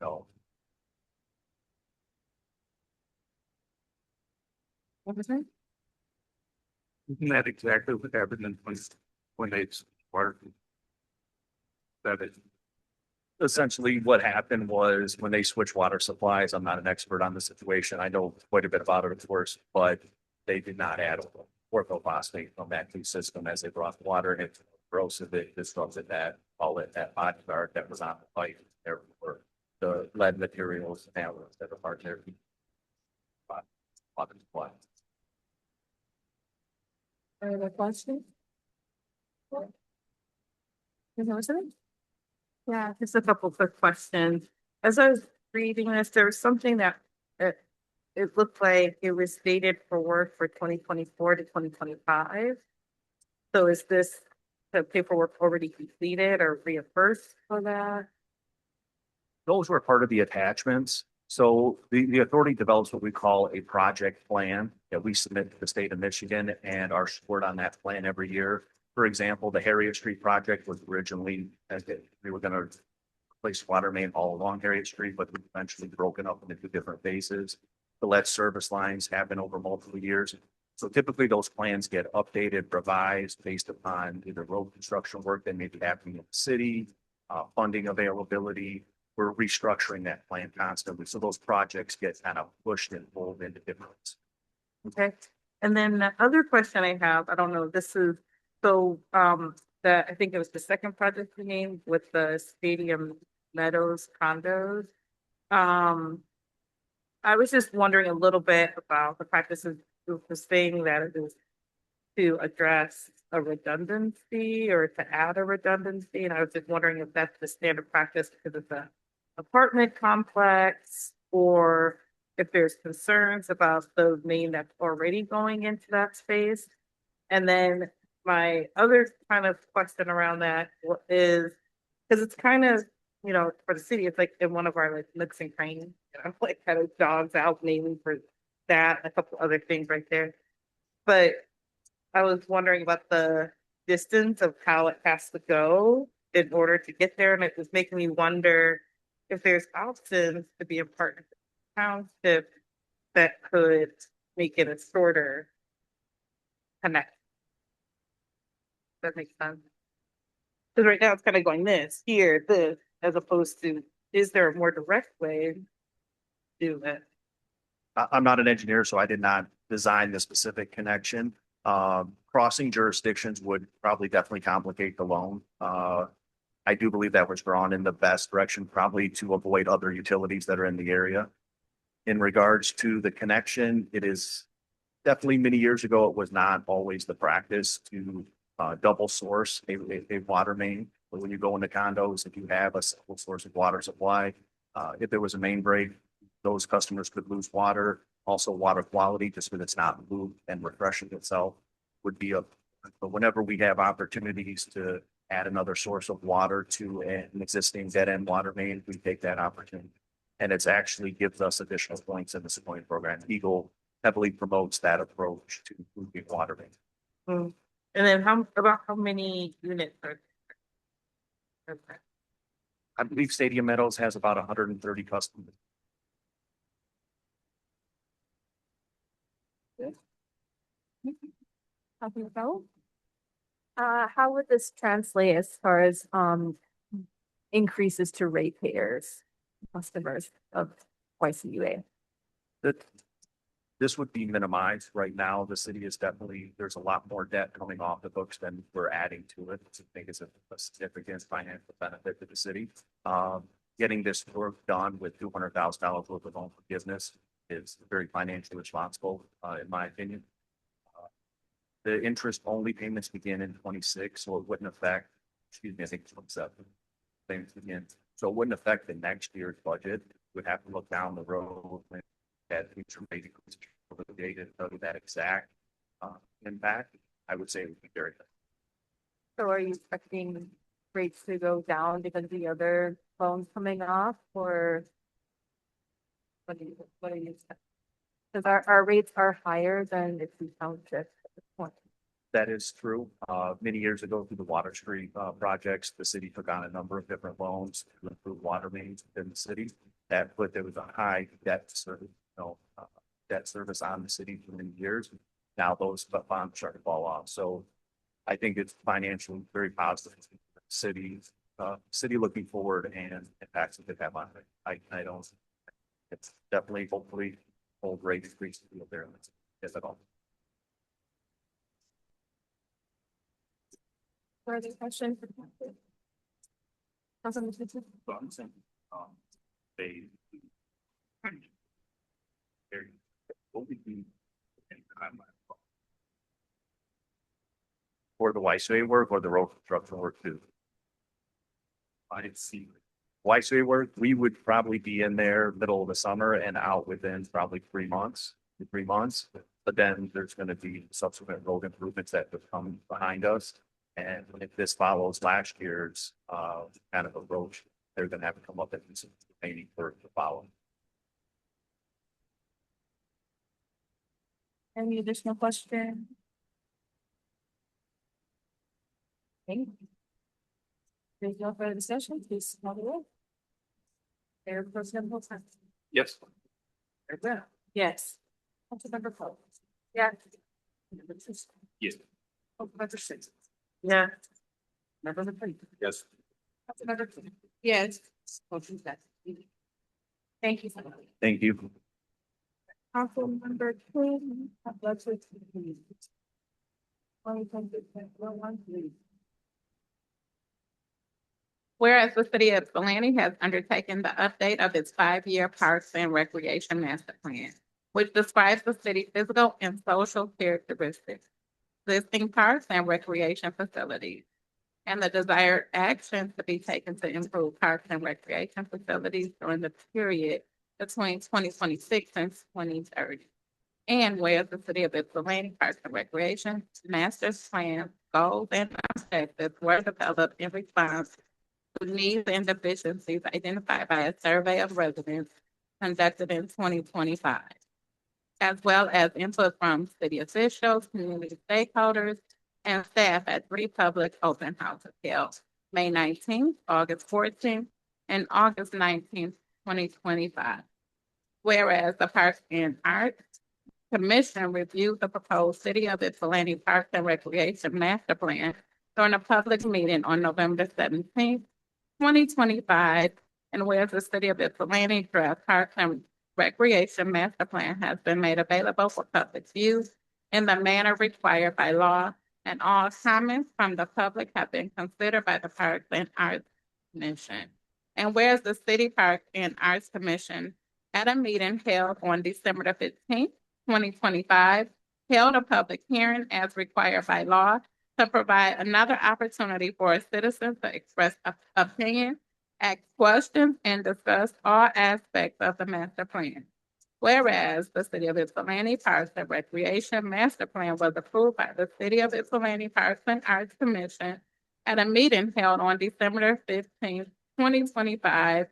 no. What was that? Isn't that exactly what happened in when they water? That is. Essentially, what happened was when they switched water supplies, I'm not an expert on the situation. I know quite a bit about it, of course, but they did not add orthophosphate from that new system as they brought the water in. It corrosive, it disrupted that, all that body guard that was on the pipe. There were the lead materials and alloys that are part there. Water supply. Any other questions? Yeah, just a couple quick questions. As I was reading this, there was something that it looked like it was dated for work for 2024 to 2025. So is this the paperwork already completed or reimbursed for that? Those were part of the attachments. So the authority develops what we call a project plan that we submit to the state of Michigan and are support on that plan every year. For example, the Harriet Street project was originally, we were gonna replace water main all along Harriet Street, but we eventually broken up into 2 different phases. The lead service lines happen over multiple years. So typically those plans get updated, revised based upon either road construction work that may be happening in the city, funding availability. We're restructuring that plan constantly. So those projects get kind of pushed and pulled into different. Okay. And then the other question I have, I don't know, this is, so, I think it was the second project we named with the Stadium Meadows condos. I was just wondering a little bit about the practices of the saying that it is to address a redundancy or to add a redundancy. And I was just wondering if that's the standard practice because it's an apartment complex or if there's concerns about the main that's already going into that space. And then my other kind of question around that is, because it's kind of, you know, for the city, it's like in one of our like nooks and crannies, you know, like kind of dogs out mainly for that, a couple other things right there. But I was wondering about the distance of how it has to go in order to get there. And it was making me wonder if there's options to be a partner with the township that could make it a shorter connect. That makes sense. Because right now it's kind of going this, here, this, as opposed to, is there a more direct way to do it? I'm not an engineer, so I did not design the specific connection. Crossing jurisdictions would probably definitely complicate the loan. I do believe that was drawn in the best direction, probably to avoid other utilities that are in the area. In regards to the connection, it is definitely many years ago, it was not always the practice to double source a water main. But when you go into condos, if you have a single source of water supply, if there was a main break, those customers could lose water. Also water quality, just because it's not moved and refreshing itself would be a, but whenever we have opportunities to add another source of water to an existing dead end water main, we take that opportunity. And it's actually gives us additional points in the Sequoia program. Eagle heavily promotes that approach to improving water main. And then how many units are there? I believe Stadium Meadows has about 130 customers. How would this translate as far as increases to ratepayers, customers of YCUA? That this would be minimized right now. The city is definitely, there's a lot more debt coming off the books than we're adding to it. I think it's a significant financial benefit to the city. Getting this work done with $200,000 worth of loan forgiveness is very financially responsible, in my opinion. The interest only payments begin in 26, so it wouldn't affect, excuse me, I think 27 payments begin. So it wouldn't affect the next year's budget. We'd have to look down the road at future rate over the data to tell you that exact impact. I would say it would be very good. So are you expecting rates to go down because of the other loans coming off, or what do you expect? Because our rates are higher than if we township at this point. That is true. Many years ago through the Water Street projects, the city took on a number of different loans to improve water mains within the city. That put there was a high debt service, debt service on the city for many years. Now those bonds start to fall off. So I think it's financially very positive for the city looking forward and impacts that they have on it. I don't, it's definitely hopefully old rate increase to be there. Yes, at all. Further question? Councilman Twitter? They. What we do. For the Wiseway work or the road construction work too? I didn't see. Wiseway work, we would probably be in there middle of the summer and out within probably 3 months. But then there's gonna be subsequent road improvements that would come behind us. And if this follows last year's kind of approach, they're gonna have to come up with some painting for the follow. Any additional question? Okay. There's no further discussion, please call the roll. Mayor Pro Tem Holtzman. Yes. Yes. Councilmember Cole. Yes. Yes. Councilmember Six. Yeah. Member McLean. Yes. Councilmember King. Yes. Motion passed. Thank you. Thank you. Councilmember King. Let's wait. 2020-1, please. Whereas the city of Ypsilanti has undertaken the update of its 5-year Parks and Recreation Master Plan, which describes the city's physical and social characteristics, existing parks and recreation facilities, and the desired actions to be taken to improve parks and recreation facilities during the period between 2026 and 2030. And whereas the city of Ypsilanti Parks and Recreation Master Plan goals and objectives were developed in response to needs and deficiencies identified by a survey of residents conducted in 2025, as well as input from city officials, community stakeholders, and staff at 3 public open houses held May 19th, August 14th, and August 19th, 2025. Whereas the Parks and Arts Commission reviewed the proposed City of Ypsilanti Parks and Recreation Master Plan during a public meeting on November 17th, 2025, and whereas the City of Ypsilanti draft Parks and Recreation Master Plan has been made available for public use in the manner required by law, and all comments from the public have been considered by the Parks and Arts Commission. And whereas the City Parks and Arts Commission at a meeting held on December the 15th, 2025, held a public hearing as required by law to provide another opportunity for citizens to express opinion, ask questions, and discuss all aspects of the master plan. Whereas the City of Ypsilanti Parks and Recreation Master Plan was approved by the City of Ypsilanti Parks and Arts Commission at a meeting held on December 15th, 2025,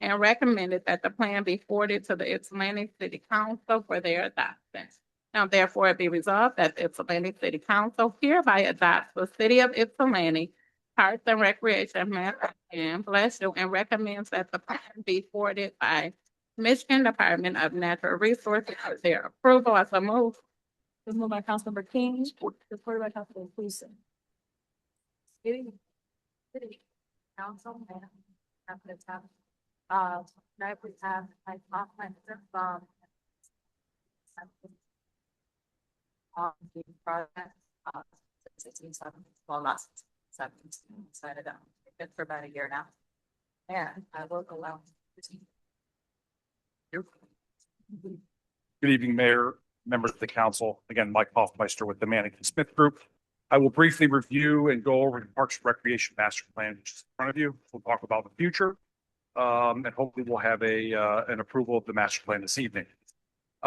and recommended that the plan be forwarded to the Ypsilanti City Council for their adoption. Now therefore it be resolved that the Ypsilanti City Council hereby adopts the City of Ypsilanti Parks and Recreation Master Plan, bless you, and recommends that the plan be forwarded by Michigan Department of Natural Resources for their approval. As a move. This moved by Councilmember King, supported by Councilmember Cleason. City Council, after the top. Tonight we have my comprehensive the project, 16/7, well, not 17, decided on it for about a year now. And I will allow. Good evening, Mayor, members of the council. Again, Mike Hoffmeister with the Mannington Smith Group. I will briefly review and go over the Parks and Recreation Master Plan, which is in front of you. We'll talk about the future. And hopefully we'll have an approval of the master plan this evening.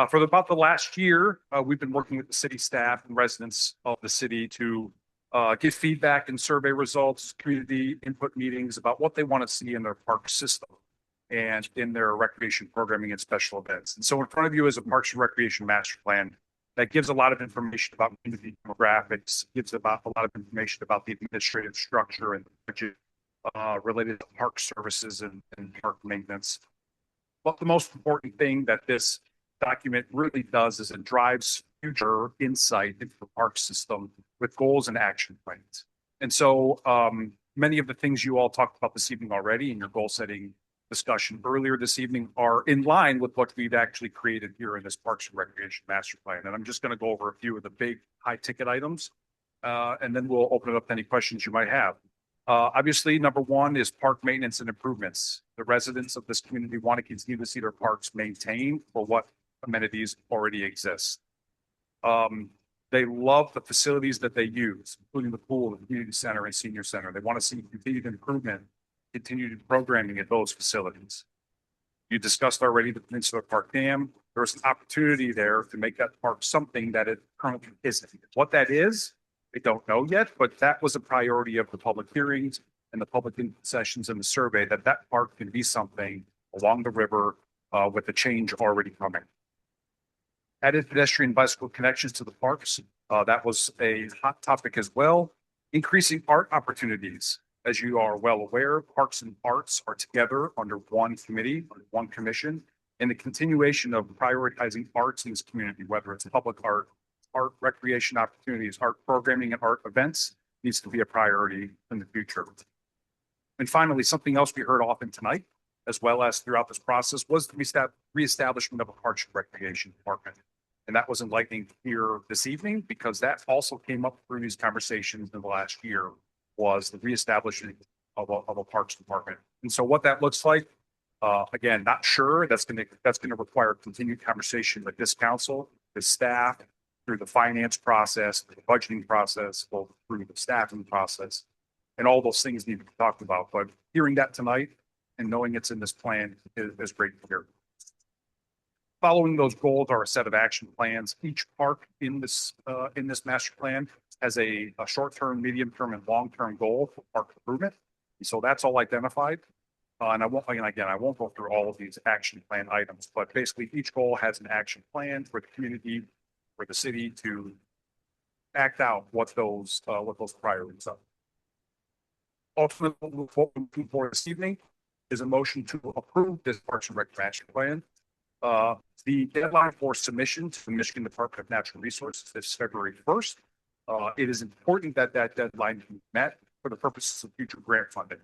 For about the last year, we've been working with the city staff and residents of the city to get feedback and survey results, community input meetings about what they want to see in their park system. and in their recreation programming and special events. And so in front of you is a Parks and Recreation Master Plan that gives a lot of information about community demographics, gives about a lot of information about the administrative structure and budget related to park services and park maintenance. But the most important thing that this document really does is it drives future insight into the park system with goals and action plans. And so many of the things you all talked about this evening already in your goal setting discussion earlier this evening are in line with what we've actually created here in this Parks and Recreation Master Plan. And I'm just going to go over a few of the big high ticket items, and then we'll open it up to any questions you might have. Obviously, number one is park maintenance and improvements. The residents of this community want to continue to see their parks maintained for what amenities already exist. They love the facilities that they use, including the pool, the community center, and senior center. They want to see continued improvement, continued programming at those facilities. You discussed already the Peninsula Park Dam. There's an opportunity there to make that park something that it currently isn't. What that is, we don't know yet, but that was a priority of the public hearings and the public sessions and the survey, that that park can be something along the river with the change already coming. Added pedestrian bicycle connections to the parks. That was a hot topic as well. Increasing art opportunities. As you are well aware, Parks and Arts are together under one committee, under one commission, and the continuation of prioritizing arts in this community, whether it's public art, art recreation opportunities, art programming, and art events, needs to be a priority in the future. And finally, something else we heard often tonight, as well as throughout this process, was the reestablishment of a Parks and Recreation Department. And that was enlightening here this evening, because that also came up through these conversations in the last year, was the reestablishment of a Parks Department. And so what that looks like, again, not sure. That's going to require continued conversation with this council, the staff, through the finance process, the budgeting process, both through the staffing process, and all those things need to be talked about. But hearing that tonight and knowing it's in this plan is great to hear. Following those goals are a set of action plans. Each park in this master plan has a short-term, medium-term, and long-term goal for park improvement. So that's all identified. And I won't go through all of these action plan items, but basically each goal has an action plan for the community, for the city to act out what those priorities are. Ultimately, what we're looking for this evening is a motion to approve this Parks and Recreation Plan. The deadline for submission to the Michigan Department of Natural Resources is February 1st. It is important that that deadline be met for the purposes of future grant funding.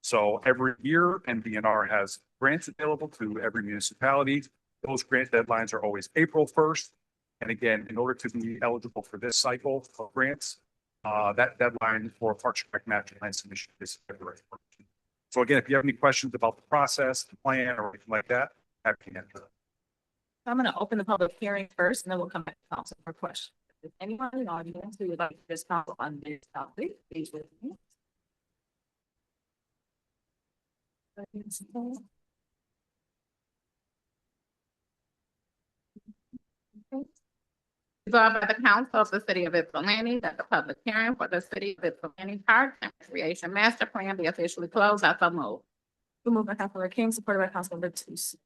So every year, MDNR has grants available to every municipality. Those grant deadlines are always April 1st. And again, in order to be eligible for this cycle of grants, that deadline for Parks and Rec Master Plan submission is February 1st. So again, if you have any questions about the process, the plan, or anything like that, happy to answer them. I'm going to open the public hearing first, and then we'll come back to council for questions. If anyone in the audience who would like to address council on this topic, please with me. Resolved by the council of the city of Ypsilanti that the public hearing for the city of Ypsilanti Park and Recreation Master Plan be officially closed. I so move. Moved by Councilor King, supported by Councilmember Tucson.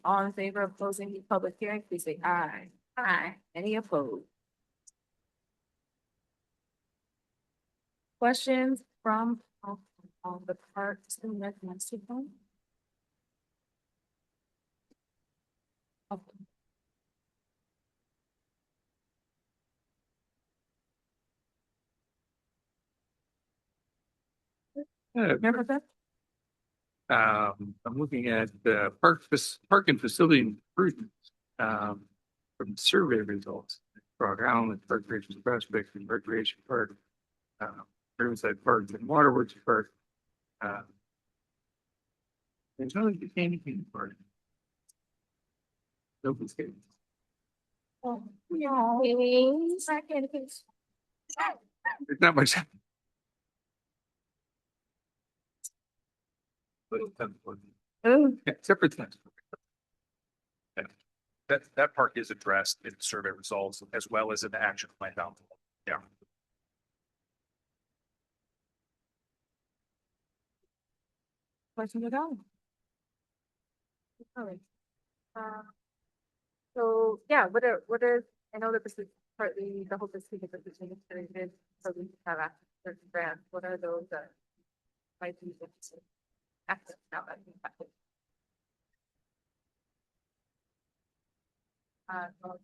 All in favor of closing the public hearing, please say aye. Aye. Any opposed? Questions from the Parks and Rec Master Plan? Okay. Remember that? I'm looking at the park and facility improvements from survey results. Frog Island, Recreation Prospect, and Recreation Park, Riverside Park, and Waterworks Park. There's no Candy Cane Park. Open space. Oh, no. Please. There's not much. Except for that. That park is addressed in survey results as well as in the action plan down below. Yeah. Questions at all? Alright. So, yeah, what are, I know that this is partly, the hope is to get the decision created, so we have access to certain grants, what are those that might be interested? Access now, I think. Well,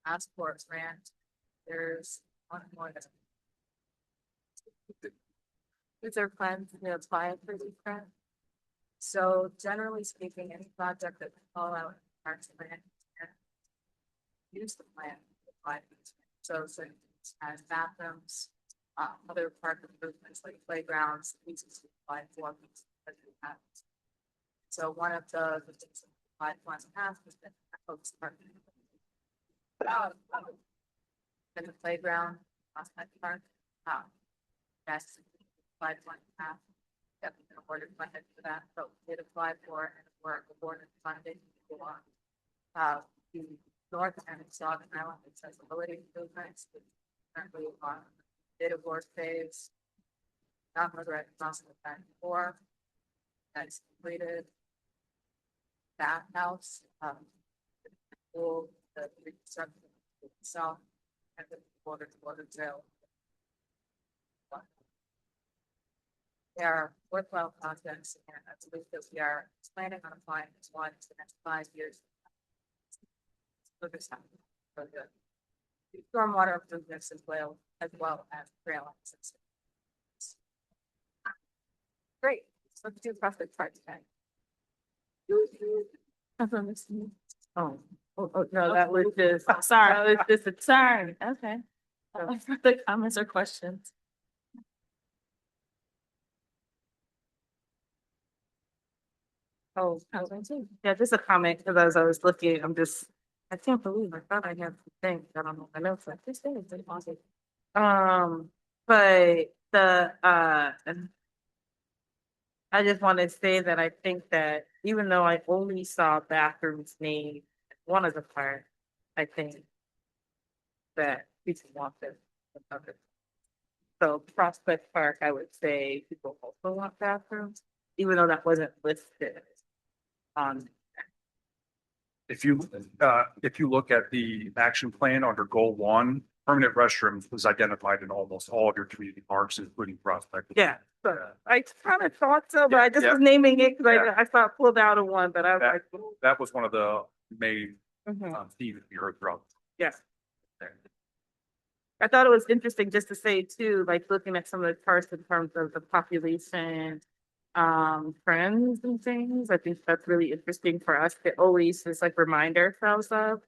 Task force grant, there's one more. Is there plans to apply for these grants? So generally speaking, any project that fall out in parks and plan can use the plan to apply for these grants. So as bathrooms, other park improvements like playgrounds, these is applied for. So one of the things that applied for in the past has been folks parking. In the playground, outside the park, that's applied for in the past. Yep, awarded funding for that, so we did apply for and were awarded funding for the North and South Island accessibility improvements. Currently on did award phase. Not regret crossing the back before. That is completed. That house, pool, the reconstruction itself, and the water trail. They are worthwhile projects, and I believe that we are planning on applying this one for the next 5 years. For this time, for the stormwater improvements as well as trail access. Great, so let's do Prospect Park today. No, that was just, sorry, that was just a turn, okay. Further comments or questions? Oh, yeah, just a comment, because as I was looking, I can't believe I thought I had to think, I don't know, I know it's like this thing is impossible. But I just want to say that I think that even though I only saw bathrooms named one of the part, I think that people want this. So Prospect Park, I would say people also want bathrooms, even though that wasn't listed on. If you look at the action plan under goal 1, permanent restrooms was identified in almost all of your community parks, including Prospect. Yeah, so I kind of thought so, but I just was naming it because I saw it pulled out of one, but I was like. That was one of the main Mhm. themes we heard throughout. Yeah. I thought it was interesting just to say too, like looking at some of the charts in terms of the population trends and things. I think that's really interesting for us to always just like remind ourselves of.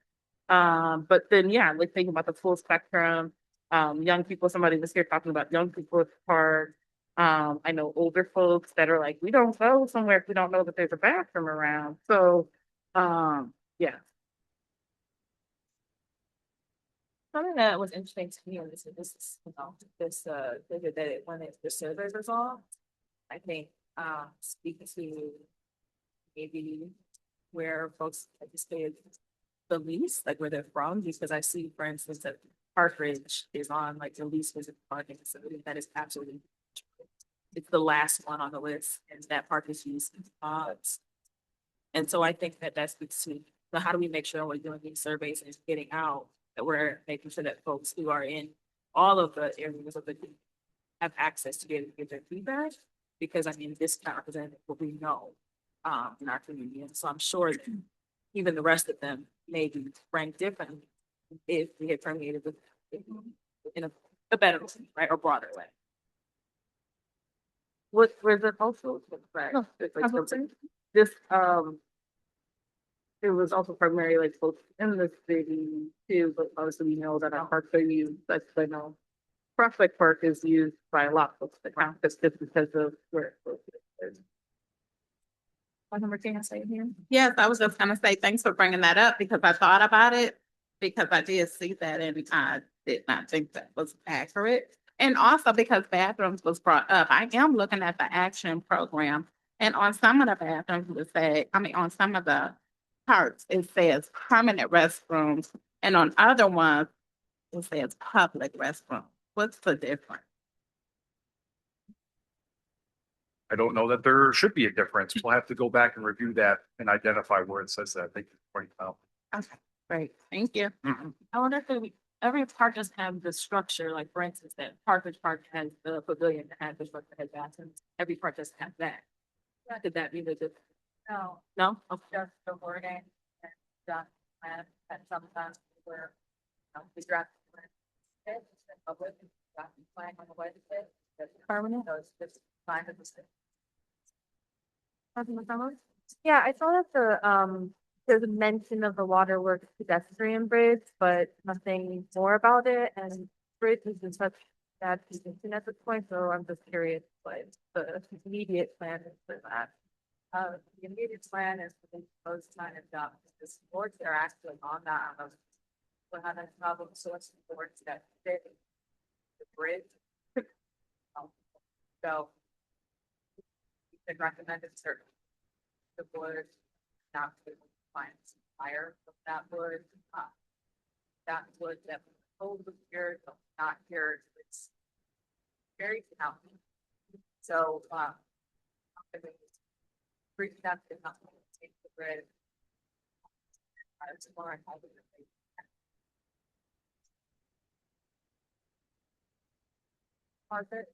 But then yeah, like thinking about the full spectrum, young people, somebody was here talking about young people at the park. I know older folks that are like, we don't go somewhere if we don't know that there's a bathroom around. So yeah. Something that was interesting to me on this, that when the survey resolved, I think, speaking to maybe where folks participated the least, like where they're from, because I see, for instance, that Park Ridge is on like the least visited parking facility. That is absolutely true. It's the last one on the list, and that park is used in pods. And so I think that that speaks to, so how do we make sure we're doing these surveys and getting out, that we're making sure that folks who are in all of the areas of the have access to be able to give their feedback, because I mean, this kind of represents what we know in our community. And so I'm sure that even the rest of them may be ranked differently if we had permeated with in a better way, right, or broader way. What was it also? Right. No, This it was also primarily like folks in the city too, but obviously we know that our parks are used, that's I know. Prospect Park is used by a lot of folks that count just because of where it's located. What number can I say here? Yes, I was just gonna say, thanks for bringing that up, because I thought about it, because I did see that and I did not think that was accurate. And also because bathrooms was brought up, I am looking at the action program, and on some of the bathrooms, on some of the parts, it says permanent restrooms, and on other ones, it says public restroom. What's the difference? I don't know that there should be a difference. We'll have to go back and review that and identify where it says that. Thank you for pointing out. Okay, great, thank you. Mhm. I wonder if every park doesn't have the structure, like for instance, that Parkridge Park has the pavilion that has the structure, has bathrooms. Every park doesn't have that. Could that be the difference? No, No? Okay. just the wording and done, and sometimes where, we draft. Public, flag on the website. Permanent? So it's just fine at the state. Yeah, I saw that there's a mention of the Waterworks pedestrian bridge, but nothing more about it, and bridge is in such bad condition at this point, so I'm just curious what the immediate plan is for that. The immediate plan is for the proposed kind of job, the boards that are actually on that, we're having problem sourcing boards that fit the bridge. So. You can recommend it certain. The board not to find higher of that wood. That wood that hold the here, not here, it's very healthy. So, bring that to nothing, take the bread. Composite.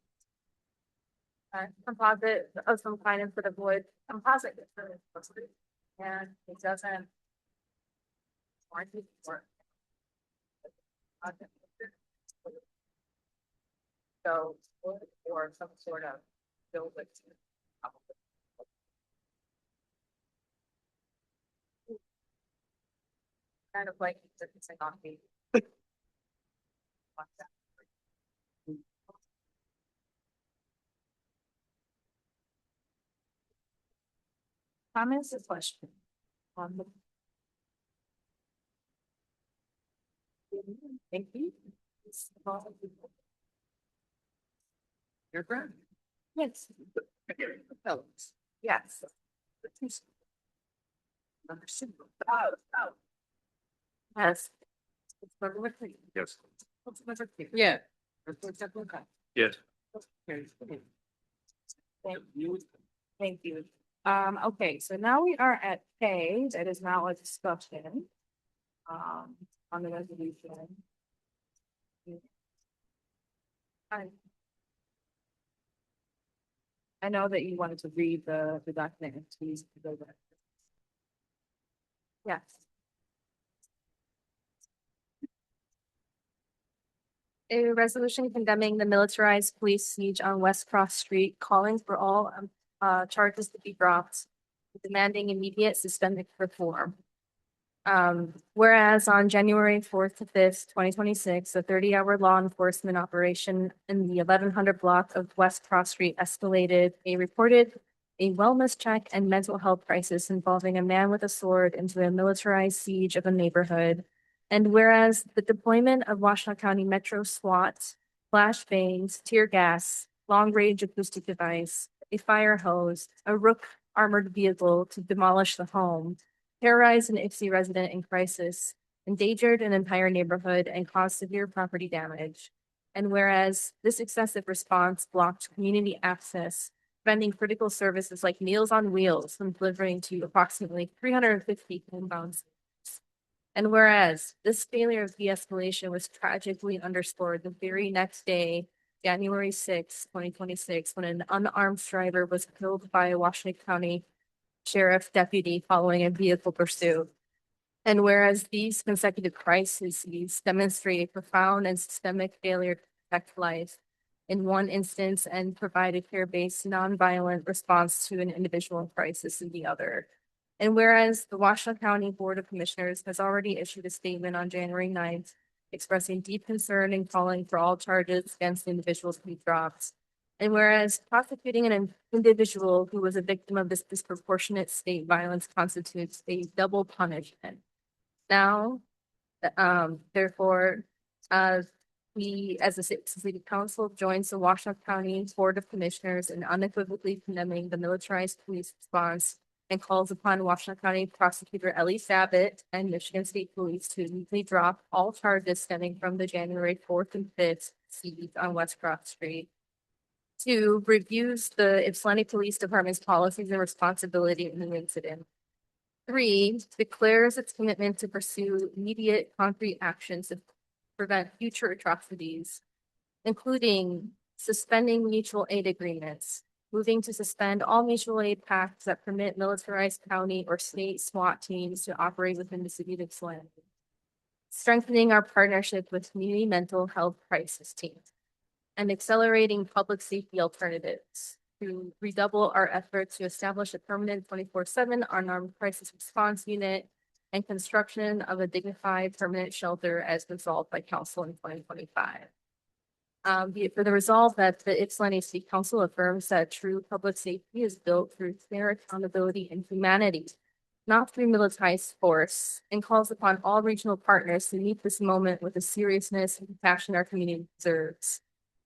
Composite of some kind instead of wood. Composite is really costly, and it doesn't. Warranty work. So, wood or some sort of building. Kind of like it's on the. Comments or question? On the. Thank you. Your friend. Yes. Fellows. Yes. Number two. Yes. Yes. Yeah. Yes. Thank you. Thank you. Okay, so now we are at K, that is now a discussion. On the resolution. I know that you wanted to read the document and please go back. Yes. A resolution condemning the militarized police siege on West Cross Street, calling for all charges to be dropped, demanding immediate systemic reform. Whereas on January 4th to 5th, 2026, a 30-hour law enforcement operation in the 1100 block of West Cross Street escalated a wellness check and mental health crisis involving a man with a sword into a militarized siege of a neighborhood. And whereas the deployment of Washtenaw County Metro SWAT, flashbangs, tear gas, long-range acoustic device, a fire hose, a Rook armored vehicle to demolish the home, terrorized an Ipsy resident in crisis, endangered an entire neighborhood, and caused severe property damage. And whereas this excessive response blocked community access, preventing critical services like Meals on Wheels from delivering to approximately 350 homebound seniors. And whereas this failure of de-escalation was tragically underscored the very next day, January 6, 2026, when an unarmed driver was killed by a Washington County Sheriff deputy following a vehicle pursuit. And whereas these consecutive crises demonstrate a profound and systemic failure to protect life in one instance and provide a care-based, nonviolent response to an individual crisis in the other. And whereas the Washtenaw County Board of Commissioners has already issued a statement on January 9th, expressing deep concern and calling for all charges against individuals to be dropped. And whereas prosecuting an individual who was a victim of this disproportionate state violence constitutes a double punishment. Now, therefore, we as a city council joins the Washtenaw County Board of Commissioners in unequivocally condemning the militarized police response and calls upon Washtenaw County Prosecutor Ellie Sabat and Michigan State Police to immediately drop all charges stemming from the January 4th and 5th siege on West Cross Street. 2, reviews the Ypsilanti Police Department's policies and responsibility in the incident. 3, declares its commitment to pursue immediate concrete actions to prevent future atrocities, including suspending mutual aid agreements, moving to suspend all mutual aid pacts that permit militarized county or state SWAT teams to operate within the city of Ypsilanti, strengthening our partnership with community mental health crisis teams, and accelerating public safety alternatives to redouble our efforts to establish a permanent 24/7 unarmed crisis response unit and construction of a dignified permanent shelter as resolved by council in 2025. Be it further resolved that the Ypsilanti City Council affirms that true public safety is built through fair accountability and humanity, not through militarized force, and calls upon all regional partners to meet this moment with the seriousness and compassion our community deserves.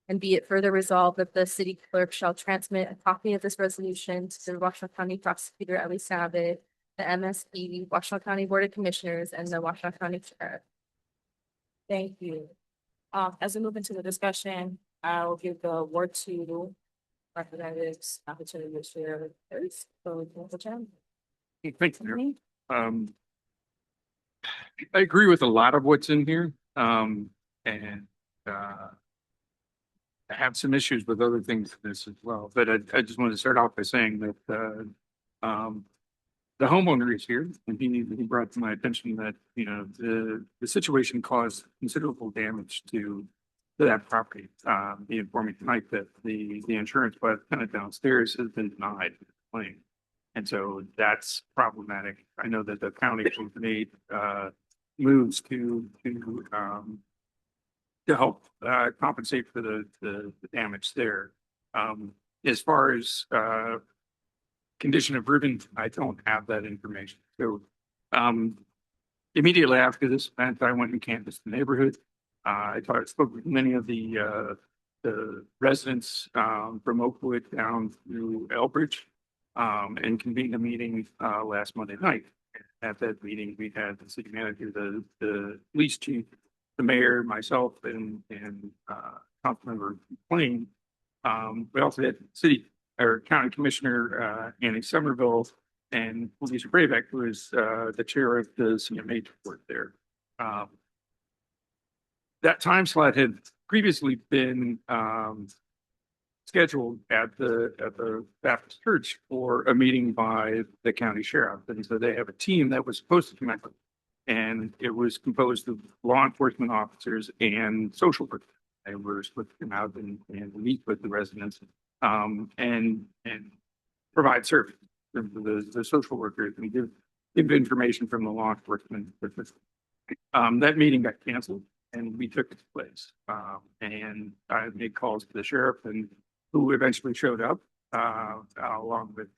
And be it further resolved that the city clerk shall transmit a copy of this resolution to the Washtenaw County Prosecutor Ellie Savitt, the MSP, Washtenaw County Board of Commissioners, and the Washtenaw County Sheriff. Thank you. As we move into the discussion, I'll give the word to representatives opportunity to share theirs. So, Council Chairman. Thank you, Mayor. I agree with a lot of what's in here. And I have some issues with other things in this as well, but I just want to start off by saying that the homeowner is here, and he brought to my attention that, you know, the situation caused considerable damage to that property. He informed me tonight that the insurance by the tenant downstairs has been denied the claim. And so that's problematic. I know that the county has made moves to help compensate for the damage there. As far as condition of roofing, I don't have that information. So immediately after this event, I went and canvassed the neighborhood. I spoke with many of the residents from Oakwood down through Elbridge, and convened a meeting last Monday night. At that meeting, we had the city manager, the police chief, the mayor, myself, and Councilmember McLean. We also had city or county commissioner Annie Somerville and Lisa Brabeck, who is the chair of the CMA board there. That time slot had previously been scheduled at the Baptist Church for a meeting by the county sheriff, and so they have a team that was supposed to come out, and it was composed of law enforcement officers and social workers. They were supposed to come out and meet with the residents and provide service to the social workers and give information from the law enforcement. That meeting got canceled and we took its place. And I made calls to the sheriff, and who eventually showed up along with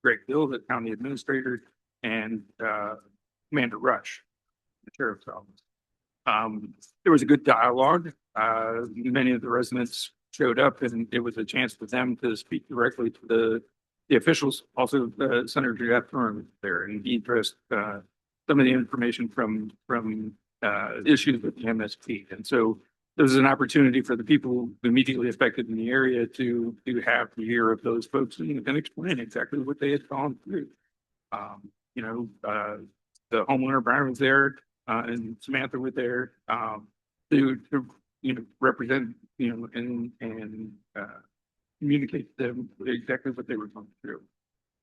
Greg Bill, the county administrator, and Commander Rush, the sheriff's office. There was a good dialogue. Many of the residents showed up, and it was a chance for them to speak directly to the officials. Also, Senator Jeff Thorne was there, and he addressed some of the information from issues with the MSP. And so there was an opportunity for the people immediately affected in the area to have the ear of those folks and explain exactly what they had gone through. The homeowner, Brian, was there, and Samantha were there to represent, and communicate to them exactly what they were going through.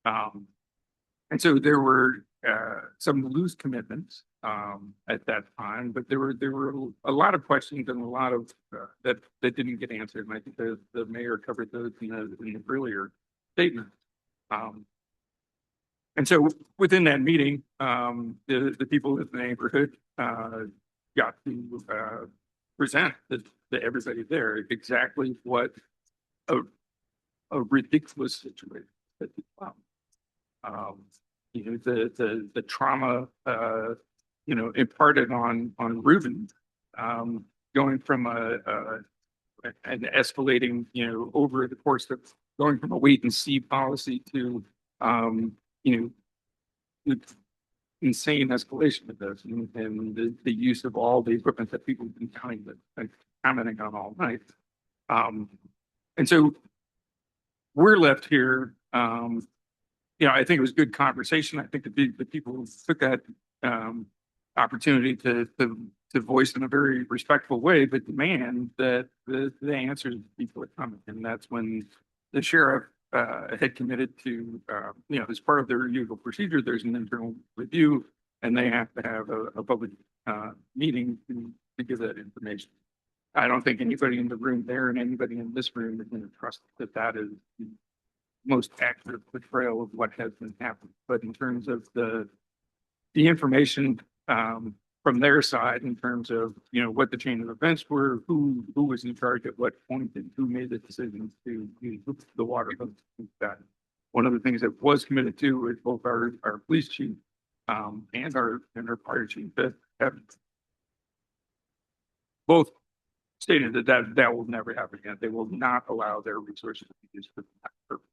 And so there were some loose commitments at that time, but there were a lot of questions and a lot of that didn't get answered. And I think the mayor covered those in the earlier statement. And so within that meeting, the people in the neighborhood got to present to everybody there exactly what a ridiculous situation. The trauma, imparted on Reuben, going from an escalating, over the course of going from a wait and see policy to, insane escalation of this, and the use of all the equipment that people have been commenting on all night. And so we're left here, I think it was good conversation. I think the people who took that, opportunity to voice in a very respectful way, but demand that the answers people are coming. And that's when the sheriff, had committed to, as part of their usual procedure, there's an internal review and they have to have a public, meeting to give that information. I don't think anybody in the room there and anybody in this room is going to trust that that is the most accurate portrayal of what has been happening. But in terms of the information from their side, in terms of what the chain of events were, who was in charge at what point, and who made the decision to use the water. That one of the things that was committed to is both our police chief and our fire chief that have both stated that will never happen again. They will not allow their resources to be used for that purpose.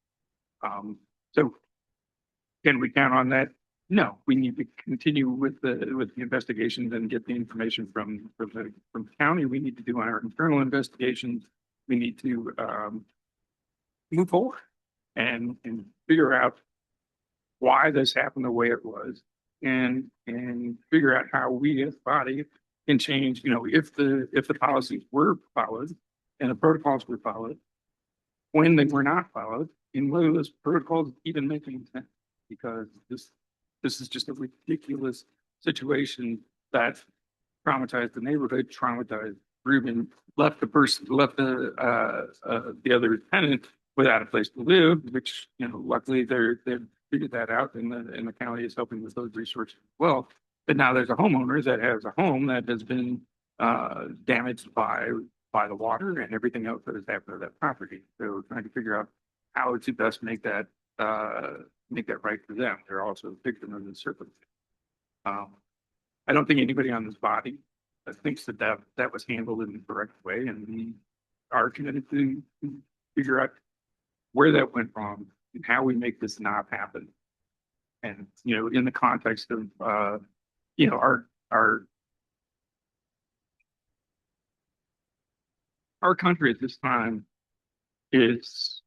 So can we count on that? No, we need to continue with the investigations and get the information from the county. We need to do our internal investigations. We need to move forward and figure out why this happened the way it was, and figure out how we as a body can change, if the policies were followed and the protocols were followed, when they were not followed, and whether those protocols even make any sense, because this is just a ridiculous situation that traumatized the neighborhood, traumatized Ruben, left the other tenant without a place to live, which, luckily they've figured that out, and the county is helping with those resources as well. But now there's a homeowner that has a home that has been damaged by the water and everything else that has happened to that property. So trying to figure out how to best make that right for them. They're also a victim of the circumstance. I don't think anybody on this body thinks that was handled in the correct way, and we are committed to figure out where that went wrong and how we make this not happen. And in the context of our country at this time is,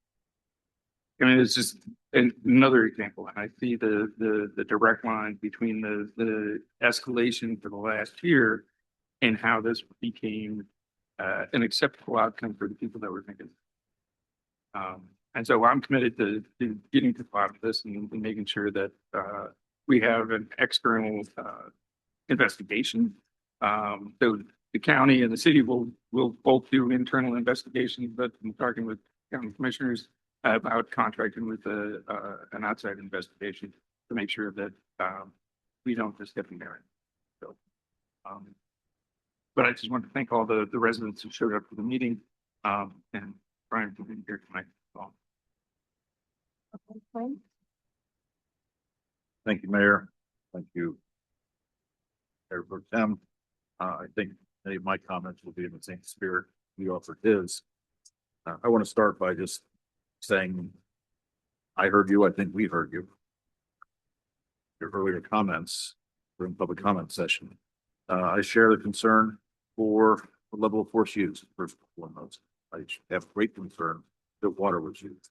it's just another example. And I see the direct line between the escalation for the last year and how this became an acceptable outcome for the people that were thinking. And so I'm committed to getting to the bottom of this and making sure that we have an external investigation. So the county and the city will both do internal investigations, but I'm talking with county commissioners about contracting with an outside investigation to make sure that we don't just get them there. So, but I just want to thank all the residents who showed up for the meeting, and Brian for being here tonight. Thank you, Mayor. Thank you, Mayor Pro Tem. I think many of my comments will be in the same spirit he offered his. I want to start by just saying, I heard you. I think we heard you. Your earlier comments during public comment session. I share the concern for the level of force used, first and foremost. I have great concern that water was used.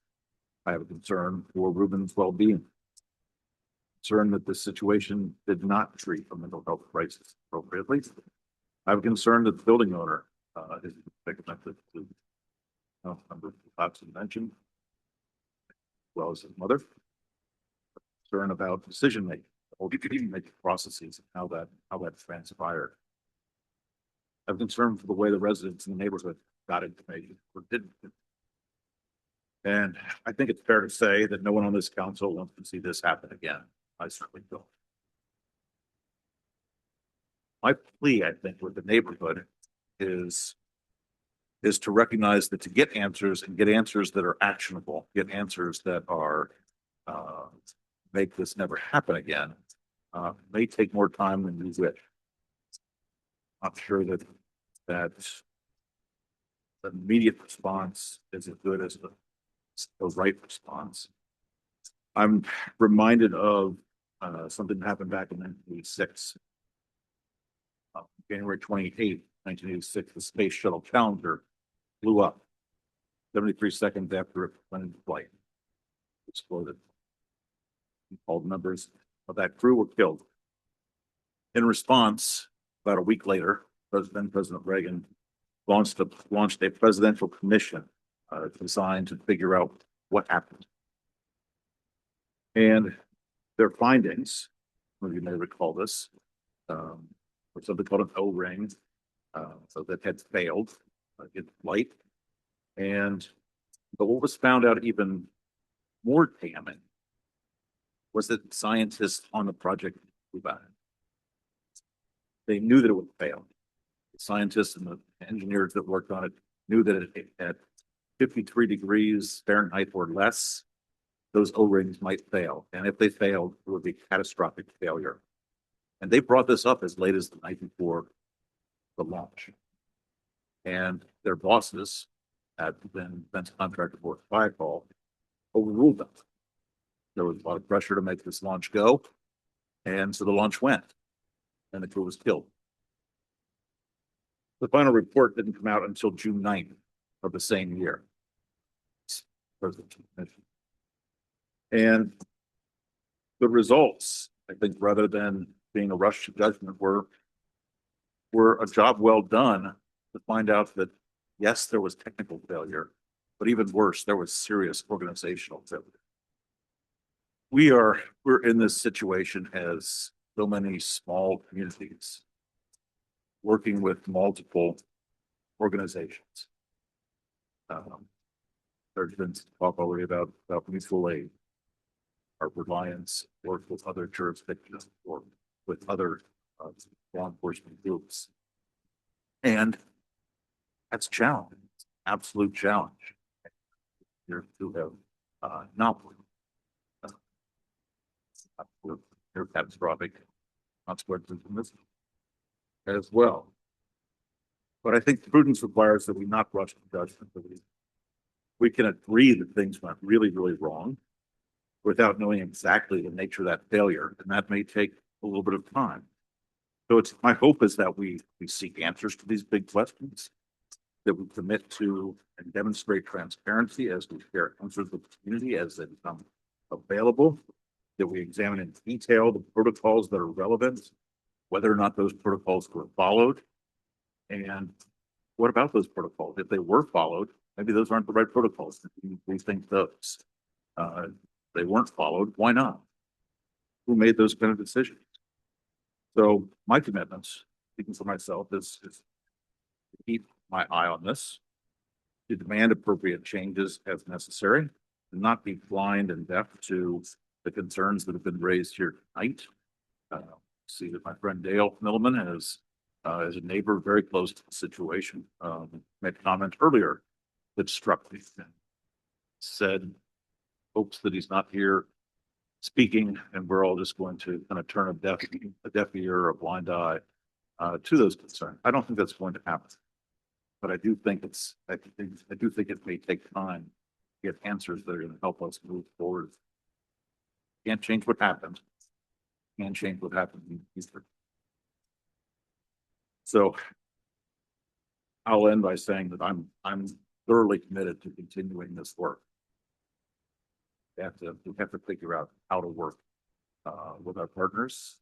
I have a concern for Ruben's well-being. Concern that this situation did not treat a mental health crisis appropriately. I have a concern that the building owner is connected to number of thoughts and mentioned, as well as his mother. Concern about decision making processes and how that transpired. I have concern for the way the residents in the neighborhood got information or didn't. And I think it's fair to say that no one on this council wants to see this happen again. I certainly don't. My plea, I think, with the neighborhood is to recognize that to get answers and get answers that are actionable, get answers that are make this never happen again, may take more time than we wish. I'm sure that the immediate response is as good as the right response. I'm reminded of something that happened back in 1986. January 28th, 1986, the Space Shuttle Challenger blew up. 73 seconds after it went into flight. Exploded. All members of that crew were killed. In response, about a week later, President Reagan launched a presidential commission designed to figure out what happened. And their findings, some of you may recall this, were something called an O-ring, so that had failed in flight. But what was found out even more damning was that scientists on the project knew about it. They knew that it would fail. The scientists and the engineers that worked on it knew that it, at 53 degrees Fahrenheit or less, those O-rings might fail. And if they failed, it would be catastrophic failure. And they brought this up as late as the night before the launch. And their bosses at then defense contractor board Firefall overruled them. There was a lot of pressure to make this launch go. And so the launch went and the crew was killed. The final report didn't come out until June 9th of the same year. And the results, I think, rather than being a rush to judgment, were a job well done to find out that, yes, there was technical failure, but even worse, there was serious organizational failure. We're in this situation as so many small communities working with multiple organizations. There's been talk already about mutual aid, our reliance, work with other jurisdictions or with other law enforcement groups. And that's a challenge, absolute challenge. Here to have not catastrophic consequences from this as well. But I think prudence requires that we not rush to judgment. That we can agree that things went really, really wrong without knowing exactly the nature of that failure. And that may take a little bit of time. So it's my hope is that we seek answers to these big questions, that we commit to and demonstrate transparency as we share answers with the community as they become available, that we examine in detail the protocols that are relevant, whether or not those protocols were followed. And what about those protocols? If they were followed, maybe those aren't the right protocols. We think those. They weren't followed. Why not? Who made those kind of decisions? So my commitments, speaking for myself, is to keep my eye on this, to demand appropriate changes as necessary, and not be blind and deaf to the concerns that have been raised here tonight. See that my friend Dale Milliman has, as a neighbor very close to the situation, made a comment earlier that struck me. Said, hopes that he's not here speaking, and we're all just going to kind of turn a deaf ear or a blind eye to those concerns. I don't think that's going to happen, but I do think I do think it may take time to get answers that are going to help us move forward. Can't change what happened. Can't change what happened in the future. So I'll end by saying that I'm thoroughly committed to continuing this work. We have to figure out how to work with our partners.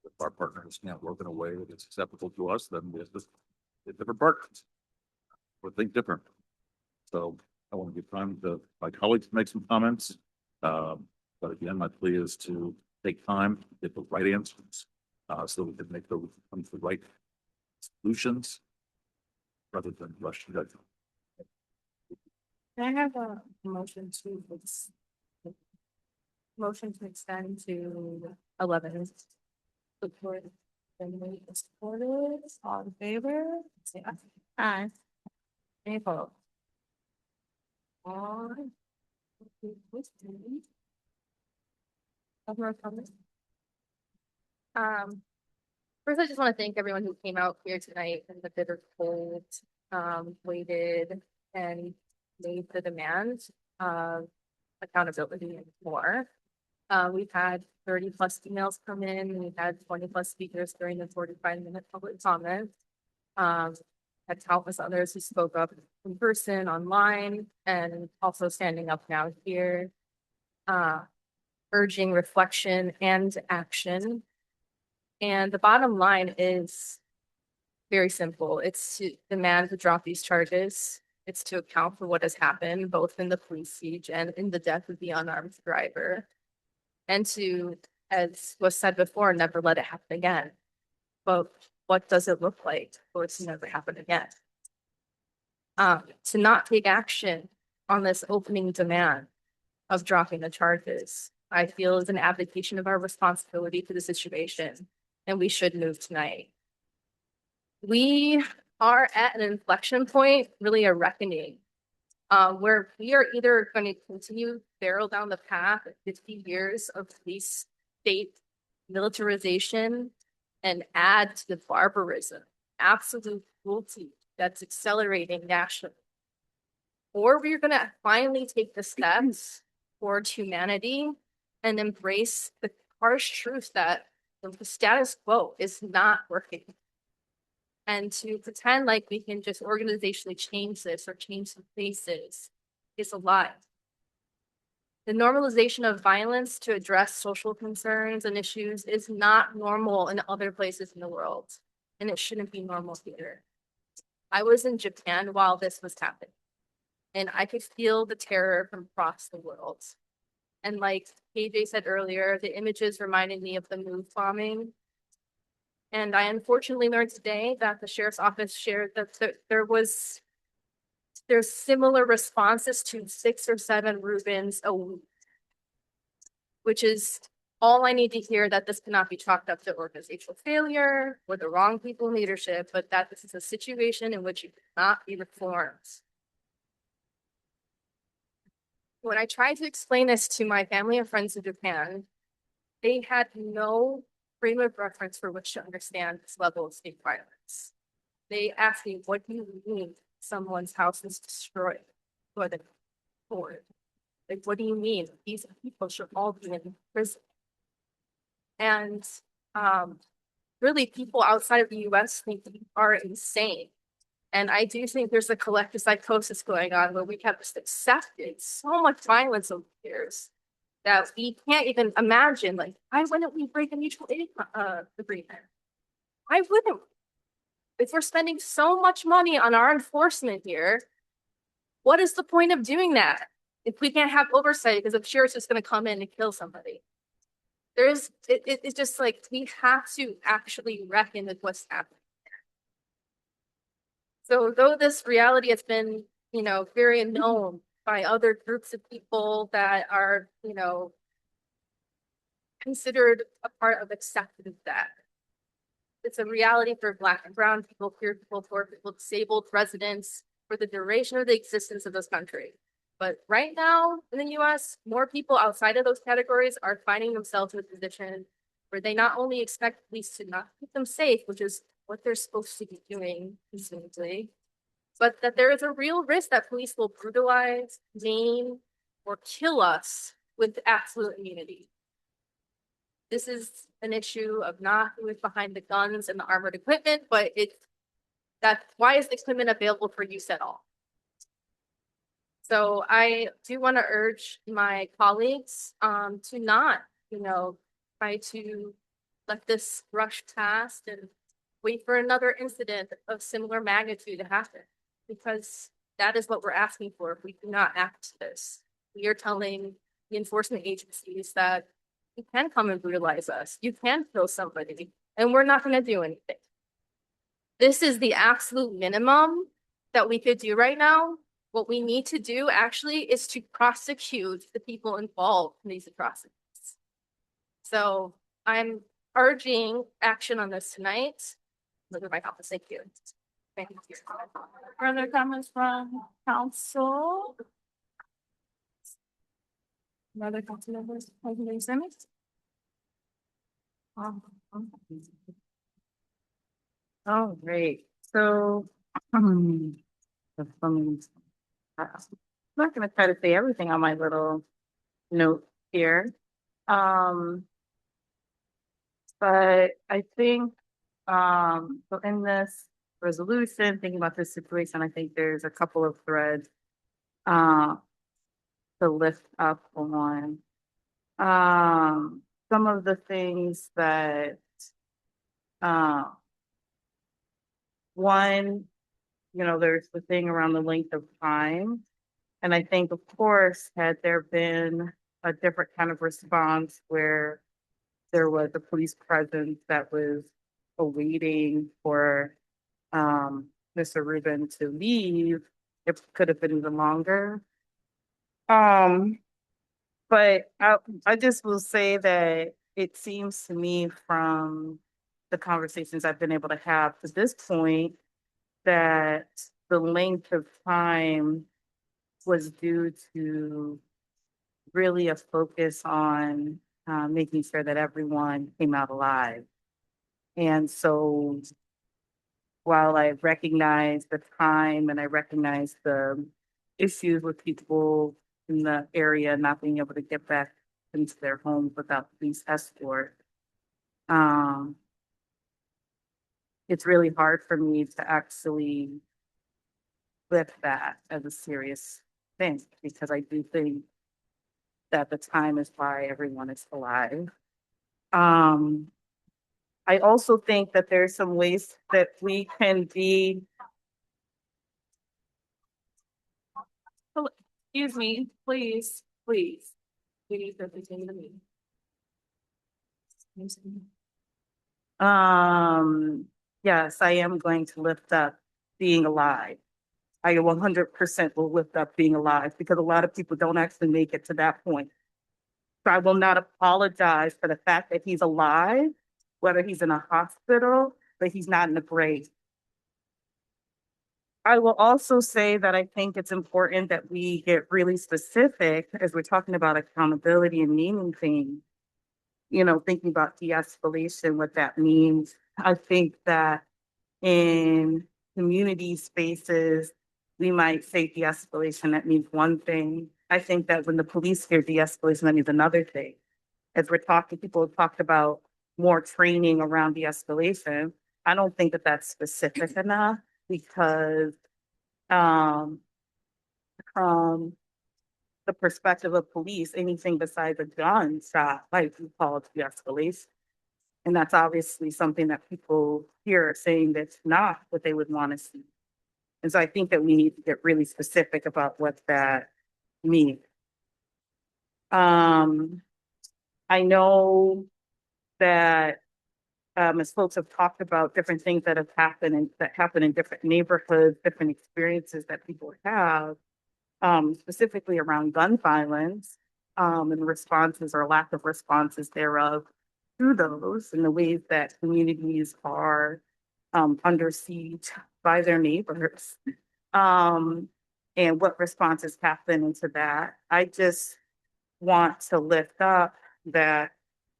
If our partners can't work in a way that is acceptable to us, then we have to get different partners or think different. So I want to give time to my colleagues to make some comments. But again, my plea is to take time, get the right answers, so we can make the right solutions rather than rush to judgment. Can I have a motion to extend to 11? Support. Supported, all in favor? Say aye. Aye. Any opposed? First, I just want to thank everyone who came out here tonight in the bitter cold, waited and made the demands of accountability and more. We've had 30+ emails come in. We've had 20+ speakers during the 45-minute public comment. had countless others who spoke up in person, online, and also standing up now here, urging reflection and action. And the bottom line is very simple. It's to demand to drop these charges. It's to account for what has happened, both in the police siege and in the death of the unarmed driver. And to, as was said before, never let it happen again. But what does it look like for it to never happen again? To not take action on this opening demand of dropping the charges, I feel is an abdication of our responsibility to the situation, and we should move tonight. We are at an inflection point, really a reckoning, where we are either going to continue barrel down the path of 50 years of police state militarization and add to the barbarism, absolute cruelty that's accelerating nationally. Or we're going to finally take the steps towards humanity and embrace the harsh truth that the status quo is not working. And to pretend like we can just organizationally change this or change some faces is a lie. The normalization of violence to address social concerns and issues is not normal in other places in the world, and it shouldn't be normal here. I was in Japan while this was happening, and I could feel the terror from across the world. And like KJ said earlier, the images reminded me of the MOVE bombing. And I unfortunately learned today that the sheriff's office shared that there's similar responses to 6 or 7 Rubens a week, which is all I need to hear, that this cannot be chalked up to organizational failure or the wrong people in leadership, but that this is a situation in which you cannot be reformed. When I tried to explain this to my family and friends in Japan, they had no frame of reference for which to understand this level of state violence. They asked me, what do you mean someone's house is destroyed or the board? Like, what do you mean? These people should all be in prison. And really, people outside of the US think we are insane. And I do think there's a collective psychosis going on where we have just accepted so much violence over the years that we can't even imagine, like, why wouldn't we break a mutual aid agreement? Why wouldn't we? If we're spending so much money on our enforcement here, what is the point of doing that if we can't have oversight because the sheriff's just going to come in and kill somebody? It's just like, we have to actually reckon with what's happening. So though this reality has been, very known by other groups of people that are, considered a part of accepted that. It's a reality for Black and brown people, queer people, poor people, disabled residents for the duration of the existence of this country. But right now in the US, more people outside of those categories are finding themselves in a position where they not only expect police to not keep them safe, which is what they're supposed to be doing, presumably, but that there is a real risk that police will brutalize, maim, or kill us with absolute immunity. This is an issue of not who is behind the guns and the armored equipment, but why is the equipment available for use at all? So I do want to urge my colleagues to not, try to let this rush past and wait for another incident of similar magnitude to happen, because that is what we're asking for if we do not act to this. We are telling the enforcement agencies that you can come and brutalize us, you can kill somebody, and we're not going to do anything. This is the absolute minimum that we could do right now. What we need to do actually is to prosecute the people involved in these atrocities. So I'm urging action on this tonight. Look at my office. Thank you. Thank you. Further comments from council? Other council members, President Simmons? Oh, great. So, I'm not going to try to say everything on my little note here. But I think, so in this resolution, thinking about this situation, I think there's a couple of threads uh, to lift up on. Some of the things that uh, one, there's the thing around the length of time. And I think, of course, had there been a different kind of response where there was a police presence that was awaiting for Mr. Rubin to leave, it could have been even longer. But I just will say that it seems to me from the conversations I've been able to have to this point that the length of time was due to really a focus on making sure that everyone came out alive. And so while I recognize the time and I recognize the issues with people in the area not being able to get back into their homes without police escort, it's really hard for me to actually lift that as a serious thing, because I do think that the time is why everyone is alive. I also think that there's some ways that we can be. Excuse me, please, please. We need to continue the meeting. Yes, I am going to lift up being alive. I 100% will lift up being alive, because a lot of people don't actually make it to that point. So I will not apologize for the fact that he's alive, whether he's in a hospital, but he's not in the grave. I will also say that I think it's important that we get really specific as we're talking about accountability and naming things, thinking about de-escalation, what that means. I think that in community spaces, we might say de-escalation, that means one thing. I think that when the police hear de-escalation, that means another thing. As we're talking, people have talked about more training around de-escalation. I don't think that that's specific enough, because from the perspective of police, anything besides a gunshot might be called de-escalation. And that's obviously something that people here are saying that's not what they would want to see. And so I think that we need to get really specific about what that means. I know that as folks have talked about different things that have happened and that happen in different neighborhoods, different experiences that people have, specifically around gun violence, and responses or lack of responses thereof to those, and the ways that communities are under siege by their neighbors, and what responses happen into that. I just want to lift up that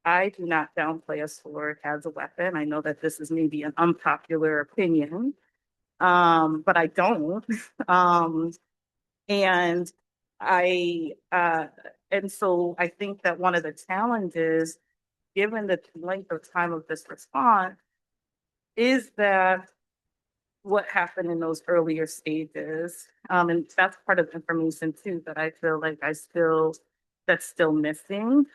I do not downplay a sword as a weapon. I know that this is maybe an unpopular opinion, but I don't. And so I think that one of the challenges, given the length of time of this response, is that what happened in those earlier stages. And that's part of the information too, that I feel like that's still missing.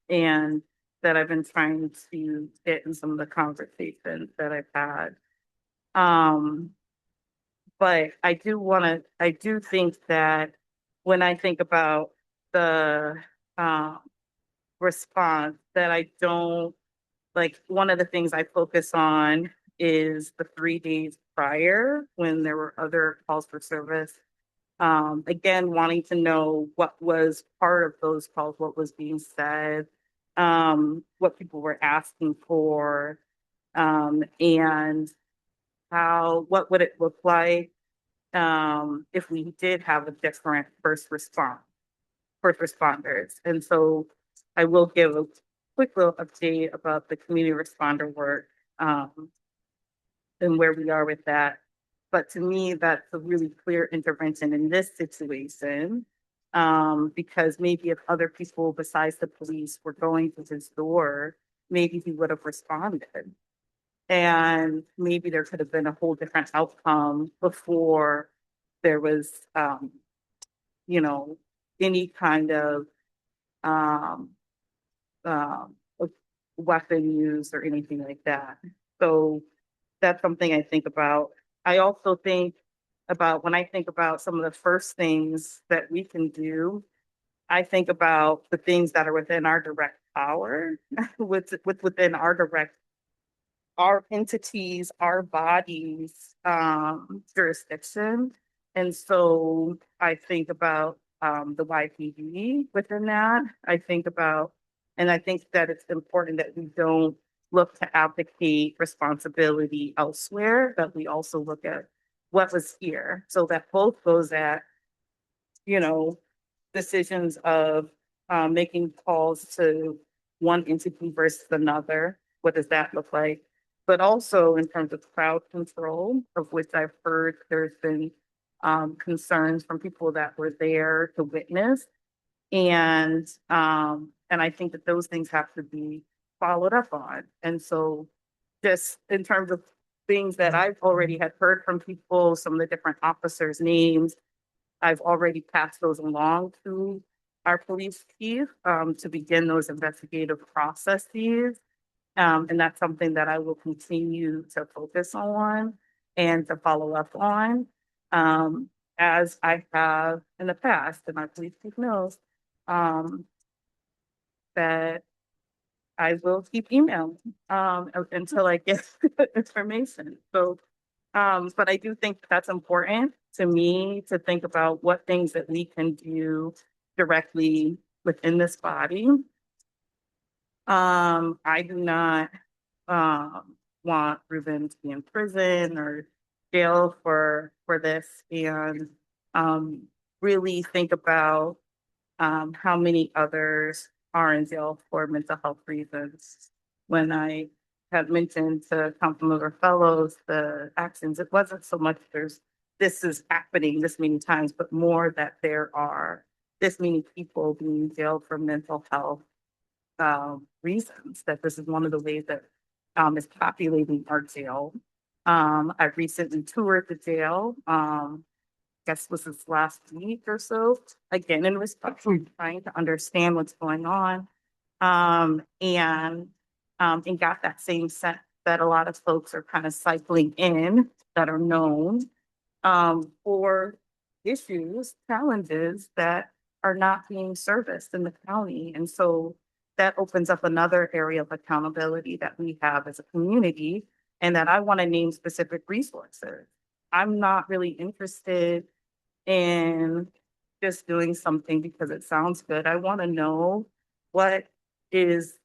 And that I've been trying to get in some of the conversations that I've had. But I do think that when I think about the response, that I don't, like, one of the things I focus on is the 3 days prior, when there were other calls for service. Again, wanting to know what was part of those calls, what was being said, what people were asking for, and what would it look like if we did have a different first responders. And so I will give a quick little update about the community responder work, and where we are with that. But to me, that's a really clear intervention in this situation, because maybe if other people besides the police were going to his door, maybe he would have responded. And maybe there could have been a whole different outcome before there was, you know, any kind of, um, of weapon use or anything like that. So that's something I think about. I also think about when I think about some of the first things that we can do, I think about the things that are within our direct power, within our direct, our entities, our bodies, jurisdiction. And so I think about the YPD within that. I think about, and I think that it's important that we don't look to abdicate responsibility elsewhere, but we also look at what was here. So that both goes at, you know, decisions of making calls to one entity versus another. What does that look like? But also in terms of crowd control, of which I've heard there's been concerns from people that were there to witness. And I think that those things have to be followed up on. And so just in terms of things that I've already had heard from people, some of the different officers' names, I've already passed those along to our police chief to begin those investigative processes. And that's something that I will continue to focus on and to follow up on, as I have in the past. And our police chief knows that I will keep emailing until I get information. So, but I do think that's important to me to think about what things that we can do directly within this body. I do not want Ruben to be in prison or jail for this, and really think about how many others are in jail for mental health reasons. When I had mentioned to Councilmember Fellows the actions, it wasn't so much this is happening this many times, but more that there are this many people being jailed for mental health reasons, that this is one of the ways that is populating our jail. I recently toured the jail, guess was this last week or so, again, in response to trying to understand what's going on. And got that same sense that a lot of folks are kind of cycling in that are known for issues, challenges that are not being serviced in the county. And so that opens up another area of accountability that we have as a community, and that I want to name specific resources. I'm not really interested in just doing something because it sounds good. I want to know what is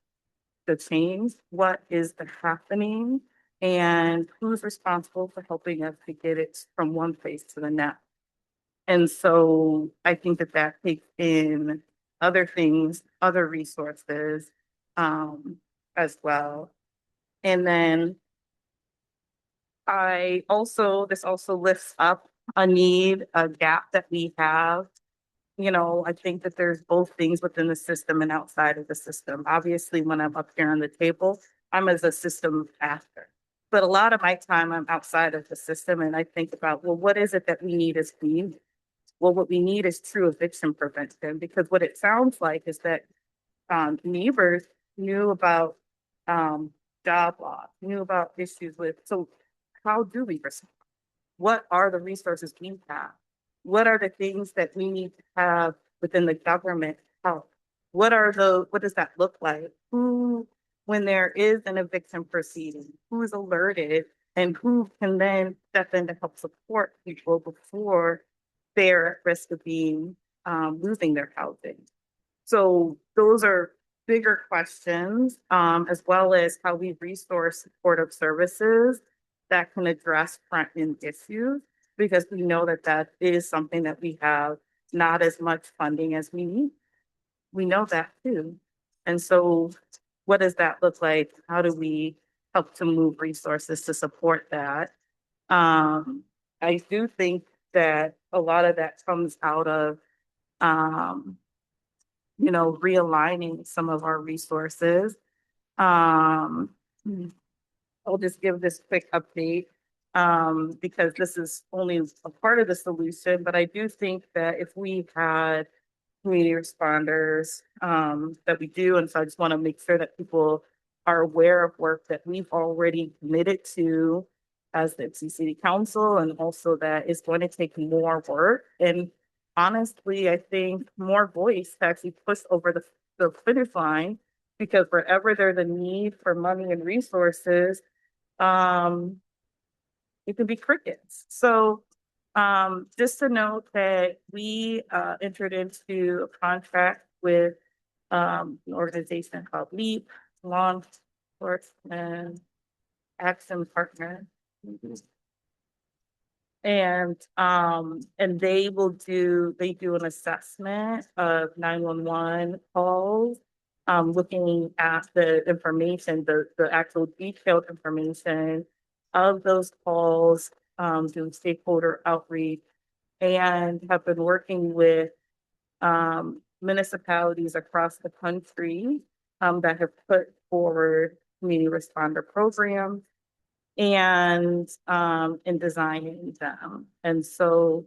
the change, what is the happening, and who's responsible for helping us to get it from one place to the next. And so I think that that takes in other things, other resources as well. And then this also lifts up a need, a gap that we have. You know, I think that there's both things within the system and outside of the system. Obviously, when I'm up here on the table, I'm as a system actor. But a lot of my time, I'm outside of the system, and I think about, well, what is it that we need as community? Well, what we need is true eviction prevention, because what it sounds like is that neighbors knew about job loss, knew about issues with, so how do we respond? What are the resources we have? What are the things that we need to have within the government help? What does that look like? Who, when there is an eviction proceeding, who is alerted and who can then step in to help support people before they're at risk of being losing their housing? So those are bigger questions, as well as how we resource supportive services that can address front-end issues, because we know that that is something that we have not as much funding as we need. We know that too. And so what does that look like? How do we help to move resources to support that? I do think that a lot of that comes out of, realigning some of our resources. I'll just give this quick update. Because this is only a part of the solution, but I do think that if we had community responders, that we do, and so I just want to make sure that people are aware of work that we've already committed to as the Ypsi City Council, and also that it's going to take more work. And honestly, I think more voice to actually push over the finish line, because wherever there's a need for money and resources, it can be crickets. So just to note that we entered into a contract with an organization called LEAP, Law Enforcement Action Partner. And they do an assessment of 911 calls, looking at the information, the actual detailed information of those calls, doing stakeholder outreach, and have been working with municipalities across the country that have put forward community responder programs and in designing them. And so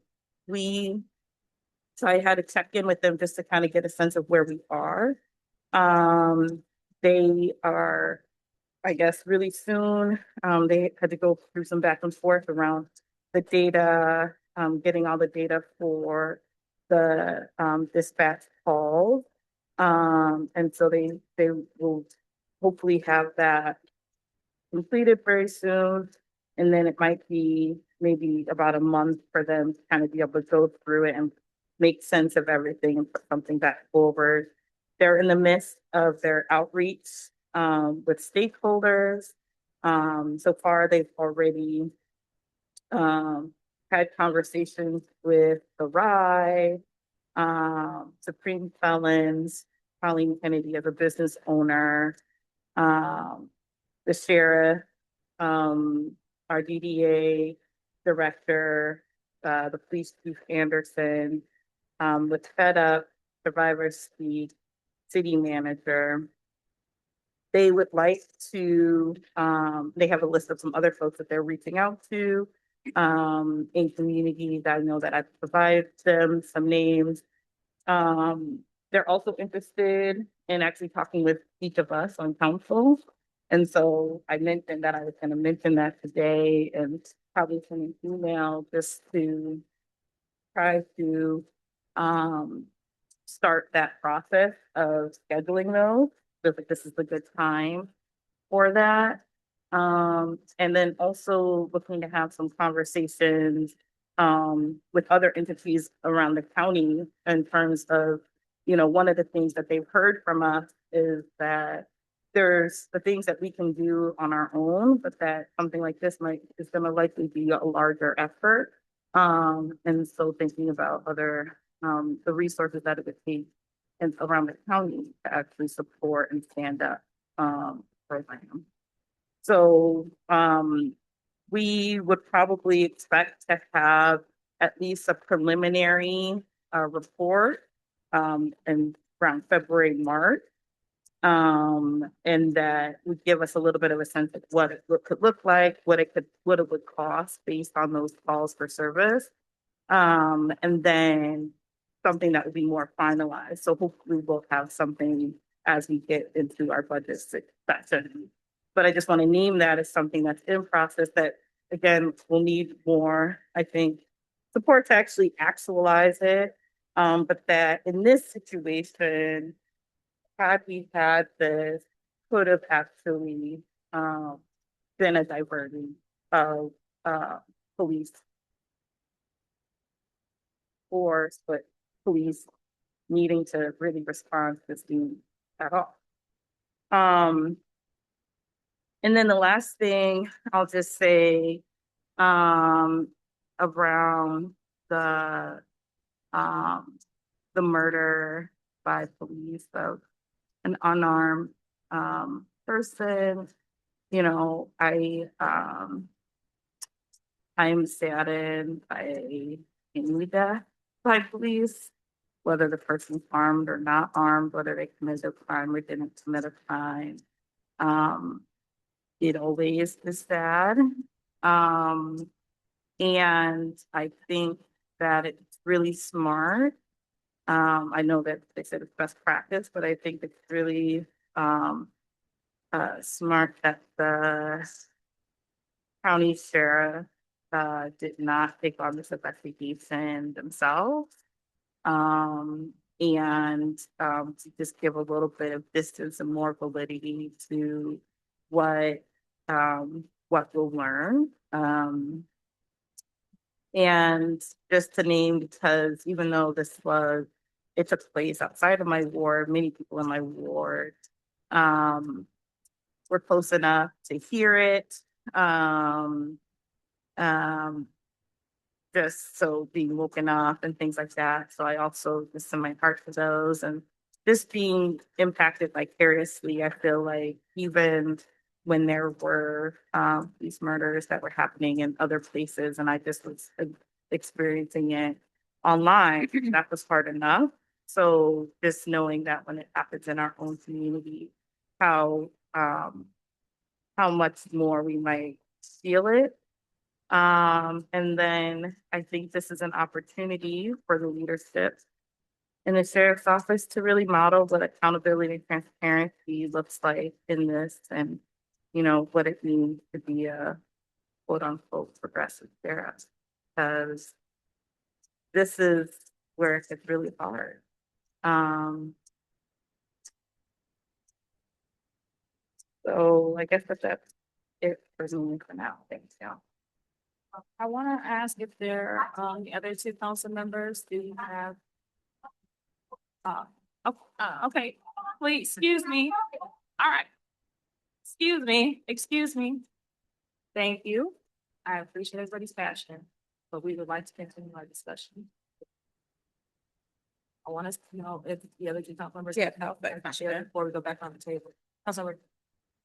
I had to check in with them just to kind of get a sense of where we are. They are, I guess, really soon. They had to go through some back and forth around the data, getting all the data for the dispatch calls. And so they will hopefully have that completed very soon. And then it might be maybe about a month for them to kind of be able to go through it and make sense of everything and put something back forward. They're in the midst of their outreach with stakeholders. So far, they've already had conversations with the RAI, Supreme Felons, Colleen Kennedy as a business owner, the sheriff, our DDA director, the police chief Anderson, with Fed Up, Survivor Speak, city manager. They would like to, they have a list of some other folks that they're reaching out to in communities. I know that I've provided them some names. They're also interested in actually talking with each of us on council. And so I mentioned that I was going to mention that today and probably send an email just to try to start that process of scheduling those. So that this is a good time for that. And then also looking to have some conversations with other entities around the county in terms of, you know, one of the things that they've heard from us is that there's the things that we can do on our own, but that something like this is going to likely be a larger effort. And so thinking about other the resources that it would take and around the county to actually support and stand up program. So we would probably expect to have at least a preliminary report in around February, March. And that would give us a little bit of a sense of what it could look like, what it would cost based on those calls for service. And then something that would be more finalized. So hopefully we'll have something as we get into our budget session. But I just want to name that as something that's in process that, again, will need more, I think, support to actually actualize it. But that in this situation, had we had this, could have actually been a diversion of police force, but police needing to really respond to this need at all. And then the last thing I'll just say around the murder by police of an unarmed person. You know, I am saddened by any death by police, whether the person's armed or not armed, whether they committed a crime or didn't commit a crime. it always is sad. And I think that it's really smart. I know that they said it's best practice, but I think it's really smart that the county sheriff did not take on this investigation themselves. To just give a little bit of distance and more validity to what we'll learn. And just to name, because even though it took place outside of my ward, many people in my ward were close enough to hear it. Just so being woken up and things like that. So I also just send my heart to those, and just being impacted vicariously. I feel like even when there were these murders that were happening in other places, and I just was experiencing it online, that was hard enough. So just knowing that when it happens in our own community, how much more we might feel it. And then I think this is an opportunity for the leadership in the sheriff's office to really model what accountability and transparency looks like in this, and what it means to be a quote unquote progressive sheriff, because this is where it gets really hard. So I guess that's it for me for now. Thanks, y'all. I want to ask if there, the other two council members do have. Okay, please, excuse me. All right. Excuse me. Thank you. I appreciate everybody's passion, but we would like to continue our discussion. I want us to know if the other two council members. Yeah, no, before we go back on the table. So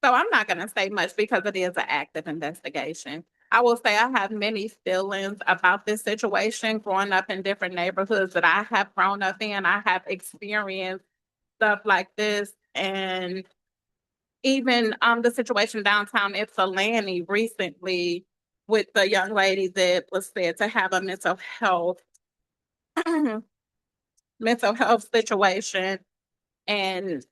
I'm not gonna say much because it is an active investigation. I will say I have many feelings about this situation growing up in different neighborhoods that I have grown up in. I have experienced stuff like this, and even the situation downtown Ypsilanti recently with the young lady that was said to have a mental health situation. And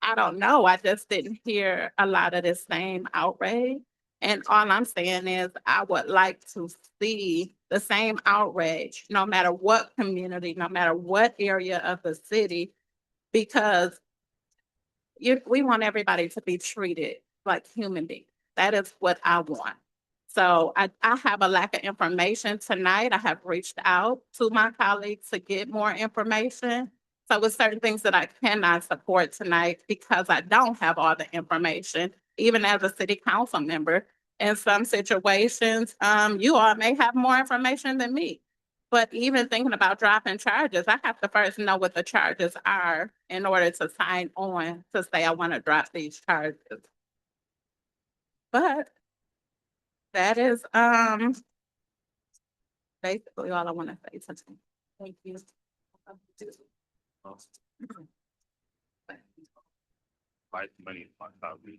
I don't know, I just didn't hear a lot of the same outrage. And all I'm saying is I would like to see the same outrage, no matter what community, no matter what area of the city, because we want everybody to be treated like human beings. That is what I want. So I have a lack of information tonight. I have reached out to my colleagues to get more information. So with certain things that I cannot support tonight because I don't have all the information, even as a city council member. In some situations, you all may have more information than me. But even thinking about dropping charges, I have to first know what the charges are in order to sign on to say I want to drop these charges. But that is basically all I want to say today. Thank you. Like money about me.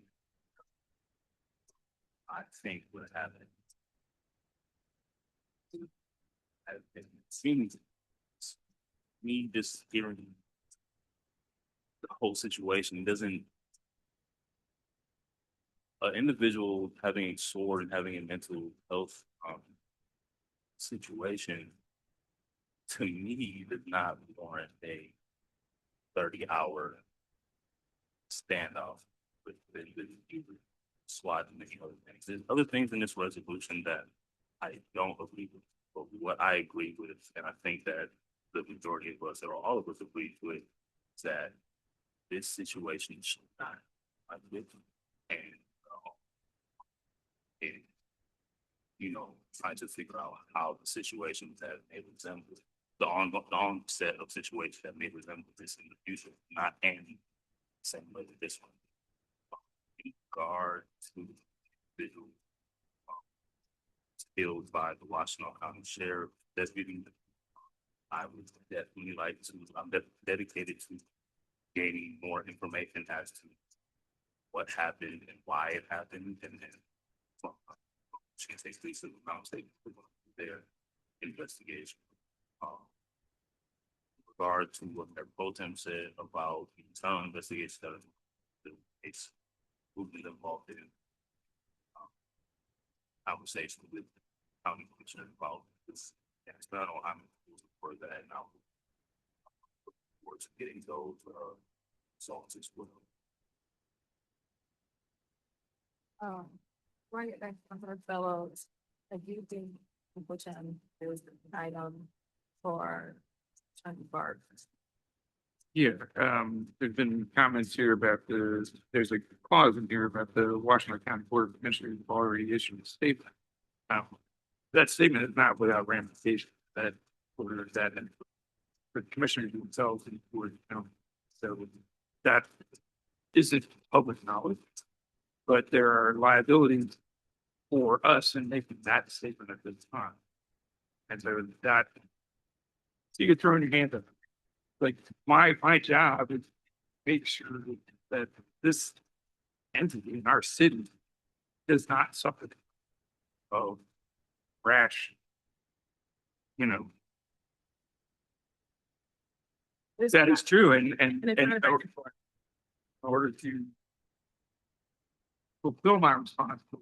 I think what happened. It seems me just hearing the whole situation doesn't. An individual having a sword and having a mental health situation, to me, does not warrant a 30-hour standoff with the SWAT and many other things. There's other things in this resolution that I don't agree with, but what I agree with, and I think that the majority of us, or all of us, agree with, is that this situation should not live, and trying to figure out how the situations that may resemble the onset of situations that may resemble this in the future, not end the same way that this one. In regard to individual killed by the Washington County Sheriff deputy, I would definitely like to. I'm dedicated to gaining more information as to what happened and why it happened, and then she can take place in the state their investigation. In regard to what their pro tem said about the internal investigation that the case will be involved in. Conversation with the county commissioner about this. And it's not on how many for that now. Towards getting those results as well. Right, thanks, Councilor Fellows. I do think, which there's an item for Chucky Park. Yeah, there's been comments here about there's a clause in here about the Washington County Board of Commissioners have already issued a statement. That statement is not without ramification, that, or that, for the commissioners themselves and for, so that isn't public knowledge, but there are liabilities for us in making that statement at this time. And so that, you could throw in your hand up. Like my job is to make sure that this entity in our city does not suffer of rash, that is true. And in order to fulfill my responsibility to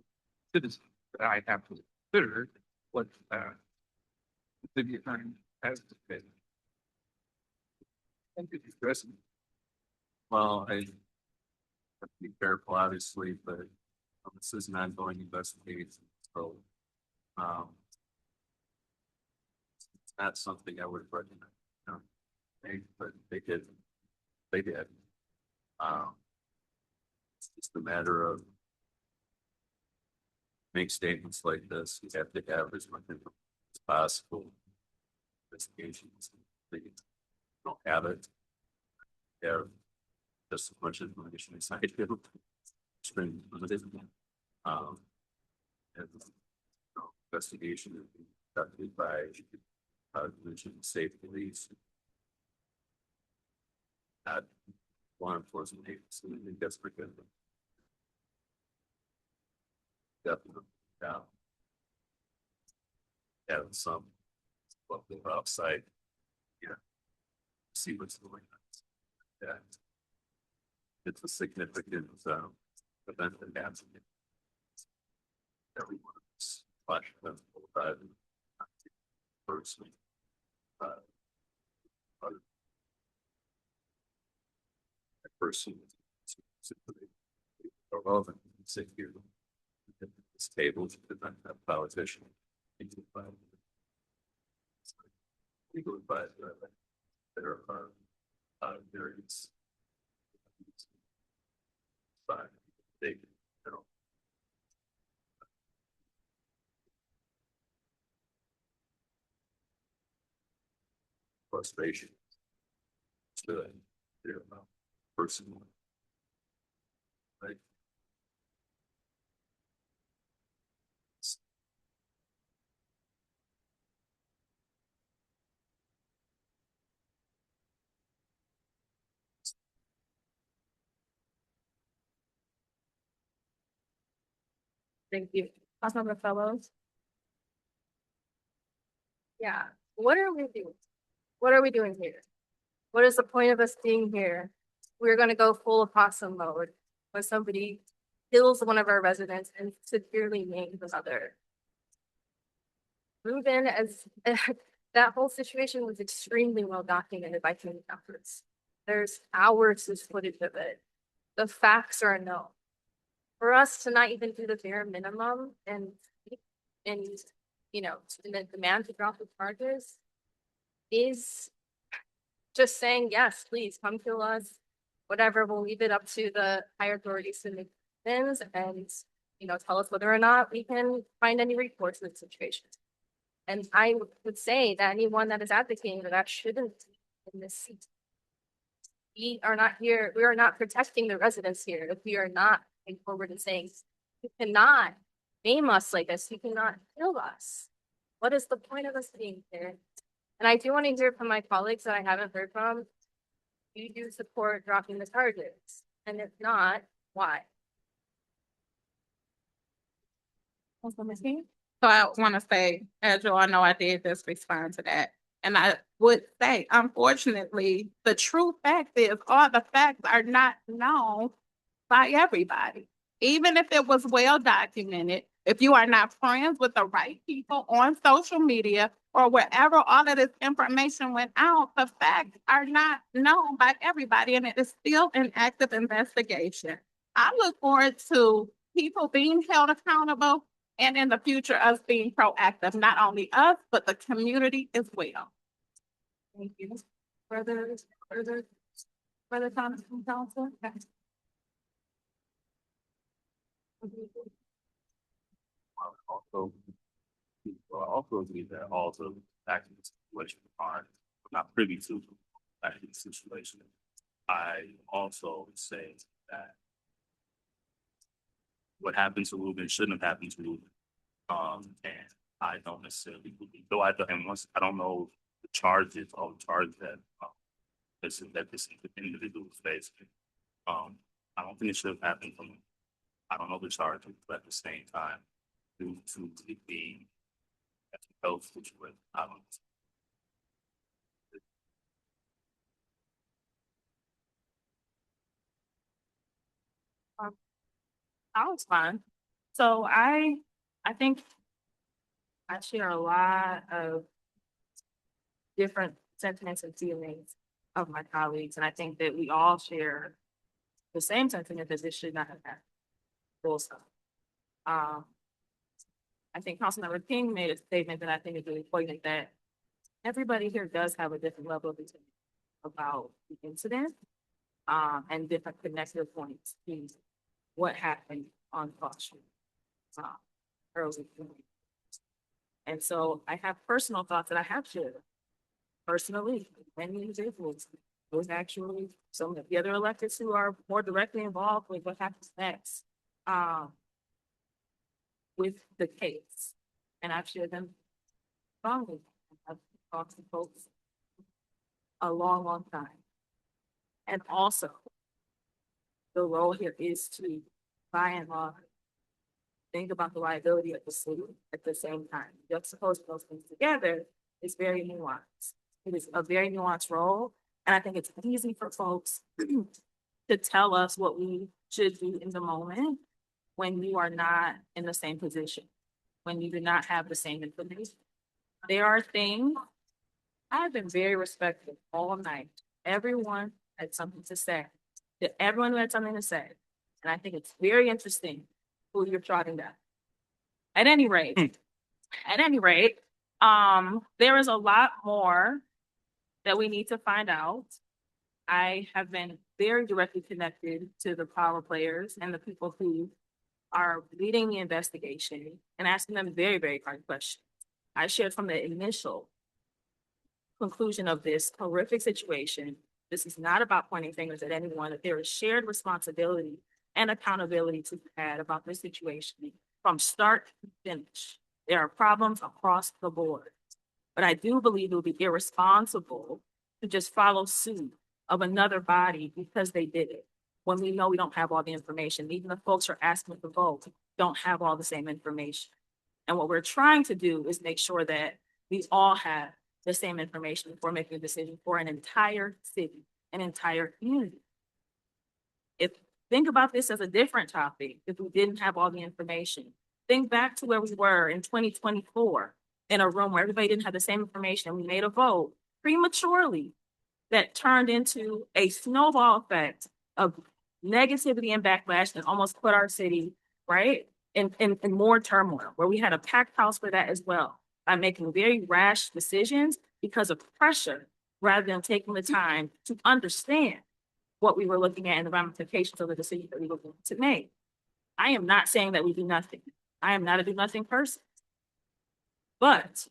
citizens, that I have to consider what the city attorney has to say. Well, I have to be careful, obviously, but this is an ongoing investigation, so it's not something I would recommend. But they did. It's just a matter of make statements like this. You have to have as much as possible investigations. They don't have it. Yeah, just as much information as I do. Extremely limited. Investigation conducted by Division of State Police. Not law enforcement agency. I think that's pretty good. Definitely. Yeah. Having some local outside. Yeah. See what's going on. Yeah. It's a significant event that happens. Everyone's watching them personally. Person relevant sit here at this table to prevent a politician legal advisor. There are various but they frustration to their personal. Right. Thank you. Councilmember Fellows. Yeah, what are we doing? What are we doing here? What is the point of us being here? We're gonna go full opossum mode when somebody kills one of our residents and severely maims another. Ruben, as that whole situation was extremely well documented by community efforts. There's hours of footage of it. The facts are known. For us to not even do the bare minimum and the demand to drop the charges is just saying, yes, please come kill us, whatever, we'll leave it up to the higher authorities to make things and, tell us whether or not we can find any recourse in the situation. And I would say that anyone that is advocating for that shouldn't be in this seat. We are not here, we are not protecting the residents here if we are not coming forward and saying, you cannot maim us like this, you cannot kill us. What is the point of us being here? And I do want to hear from my colleagues that I haven't heard from. You do support dropping the charges, and if not, why? Councilwoman King? So I want to say, as you all know, I did just respond to that. And I would say, unfortunately, the true fact is all the facts are not known by everybody. Even if it was well documented, if you are not friends with the right people on social media or wherever all of this information went out, the facts are not known by everybody and it is still an active investigation. I look forward to people being held accountable and in the future us being proactive, not only us, but the community as well. Thank you. Further comments from council? Also agree that all the facts of the situation are not privy to the situation. I also say that what happened to Ruben shouldn't have happened to Ruben. And I don't necessarily believe, though I don't, and once I don't know the charges or the charge that this individual is facing. I don't think it should have happened from. I don't know the charges, but at the same time, due to it being a health situation, I don't. I'll respond. So I think I share a lot of different sentiments and feelings of my colleagues, and I think that we all share the same sentiment that this should not have happened. Full stop. I think Councilmember King made a statement that I think is really important, that everybody here does have a different level of opinion about the incident, and different connective points to what happened on Fox Street early. And so I have personal thoughts that I have shared personally, many individuals, was actually some of the other electeds who are more directly involved with what happens next with the case. And I've shared them strongly. I've talked to folks a long, long time. And also, the role here is to, by and large, think about the liability of the city at the same time. You're supposed to put those things together. It's very nuanced. It is a very nuanced role. And I think it's easy for folks to tell us what we should do in the moment when you are not in the same position, when you do not have the same information. There are things, I've been very respectful all night. Everyone had something to say. Everyone had something to say. And I think it's very interesting who you're trotting down. At any rate, there is a lot more that we need to find out. I have been very directly connected to the power players and the people who are leading the investigation and asking them very, very hard questions. I shared from the initial conclusion of this horrific situation, this is not about pointing fingers at anyone, that there is shared responsibility and accountability to be had about this situation from start to finish. There are problems across the board, but I do believe it would be irresponsible to just follow suit of another body because they did it, when we know we don't have all the information. Even the folks who are asking to vote don't have all the same information. And what we're trying to do is make sure that we all have the same information before making a decision for an entire city, an entire community. Think about this as a different topic. If we didn't have all the information, think back to where we were in 2024 in a room where everybody didn't have the same information. We made a vote prematurely that turned into a snowball effect of negativity and backlash that almost put our city, right, in more turmoil, where we had a packed house for that as well, by making very rash decisions because of pressure, rather than taking the time to understand what we were looking at and the ramifications of the decision that we were going to make. I am not saying that we do nothing. I am not a do nothing person. But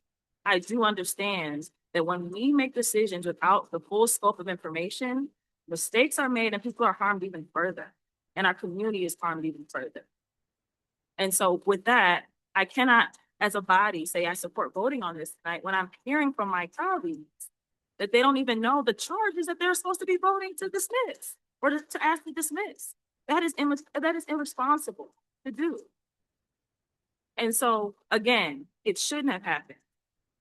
I do understand that when we make decisions without the full scope of information, mistakes are made and people are harmed even further. And our community is harmed even further. And so with that, I cannot, as a body, say I support voting on this tonight when I'm hearing from my colleagues that they don't even know the charges that they're supposed to be voting to dismiss or to ask to dismiss. That is irresponsible to do. And so, again, it shouldn't have happened.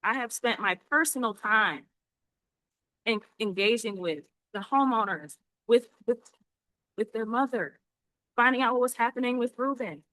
I have spent my personal time in engaging with the homeowners, with their mother, finding out what was happening with Ruben,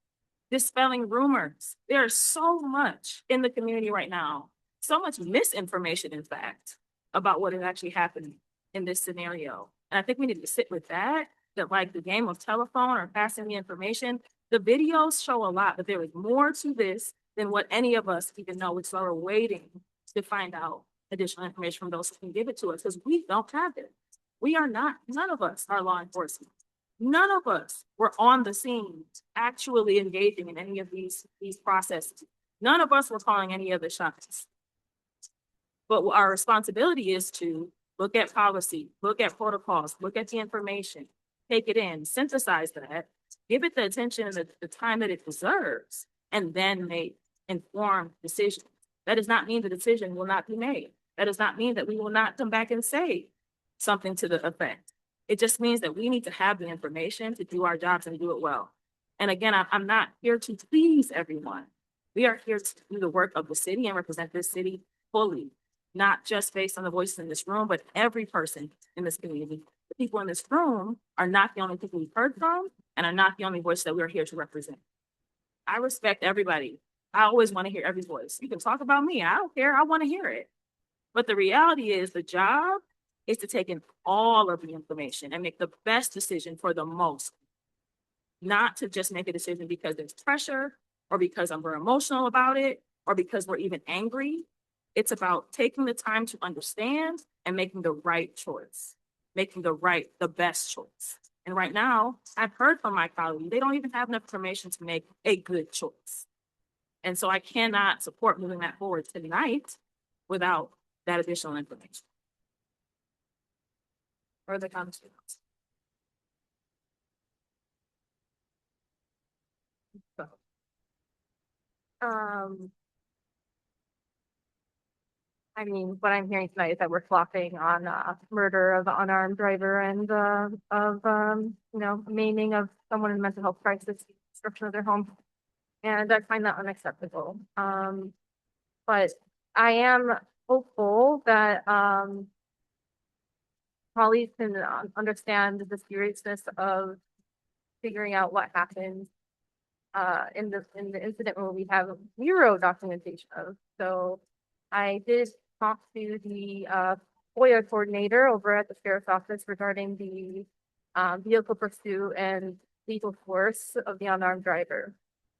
dispelling rumors. There's so much in the community right now, so much misinformation, in fact, about what is actually happening in this scenario. And I think we need to sit with that like the game of telephone or passing the information, the videos show a lot, but there is more to this than what any of us even know. It's why we're waiting to find out additional information from those who can give it to us, because we don't have it. We are not, none of us are law enforcement. None of us were on the scene actually engaging in any of these processes. None of us were calling any of the shots. But our responsibility is to look at policy, look at protocols, look at the information, take it in, synthesize that, give it the attention and the time that it deserves, and then make informed decisions. That does not mean the decision will not be made. That does not mean that we will not come back and say something to the effect. It just means that we need to have the information to do our jobs and do it well. And again, I'm not here to please everyone. We are here to do the work of the city and represent this city fully, not just based on the voices in this room, but every person in this community. The people in this room are not the only people we've heard from and are not the only voice that we're here to represent. I respect everybody. I always want to hear every voice. You can talk about me. I don't care. I want to hear it. But the reality is the job is to take in all of the information and make the best decision for the most, not to just make a decision because there's pressure or because we're emotional about it or because we're even angry. It's about taking the time to understand and making the right choice, making the best choice. And right now, I've heard from my colleagues, they don't even have enough information to make a good choice. And so I cannot support moving that forward tonight without that additional information. Further comments? I mean, what I'm hearing tonight is that we're flopping on murder of an unarmed driver and maiming of someone in mental health crisis, destruction of their home. And I find that unacceptable. But I am hopeful that colleagues can understand the seriousness of figuring out what happened in the incident where we have zero documentation of. So I did talk to the FOIA coordinator over at the sheriff's office regarding the vehicle pursuit and lethal force of the unarmed driver,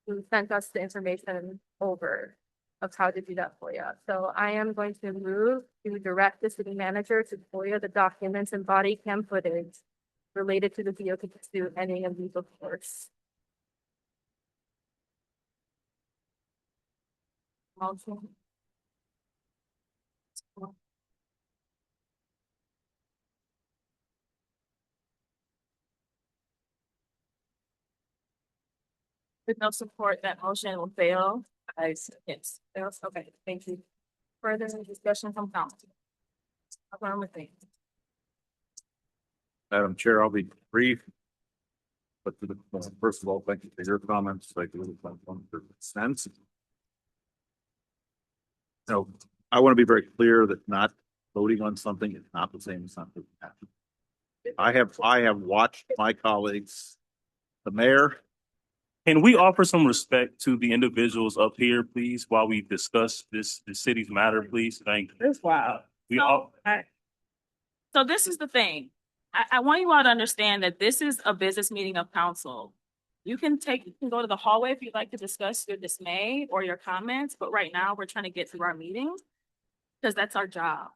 who sent us the information over of how to do that FOIA. So I am going to move to direct the city manager to FOIA the documents and body cam footage related to the vehicle pursuit ending in lethal force. Motion. With no support, that motion will fail. Yes, fails. Okay, thank you. Further discussion from council. Madam Chair, I'll be brief. But first of all, thank you for your comments. Thank you for your sense. So I want to be very clear that not voting on something is not the same as not voting. I have watched my colleagues, the mayor. Can we offer some respect to the individuals up here, please, while we discuss the city's matter, please? Thank you. That's wild. So this is the thing. I want you all to understand that this is a business meeting of council. You can go to the hallway if you'd like to discuss your dismay or your comments, but right now we're trying to get through our meeting because that's our job.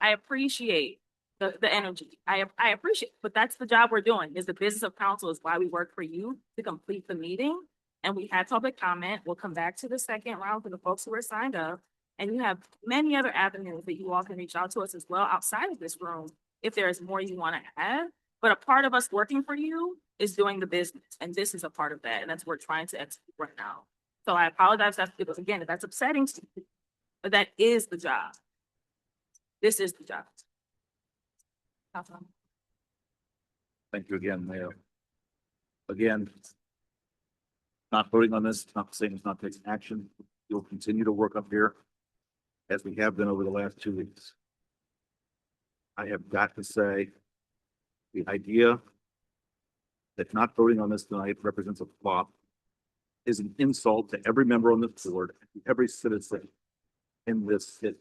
I appreciate the energy. I appreciate, but that's the job we're doing. Is the business of council is why we work for you to complete the meeting. And we had public comment. We'll come back to the second round for the folks who are signed up. And you have many other avenues that you all can reach out to us as well outside of this room if there is more you want to add. But a part of us working for you is doing the business. And this is a part of that. And that's what we're trying to execute right now. So I apologize if that's upsetting to you, but that is the job. This is the job. Thank you again, Mayor. Again, Not voting on this, not saying it's not taking action. You'll continue to work up here as we have been over the last 2 weeks. I have got to say, the idea that not voting on this tonight represents a flop is an insult to every member on this board, every citizen in this city.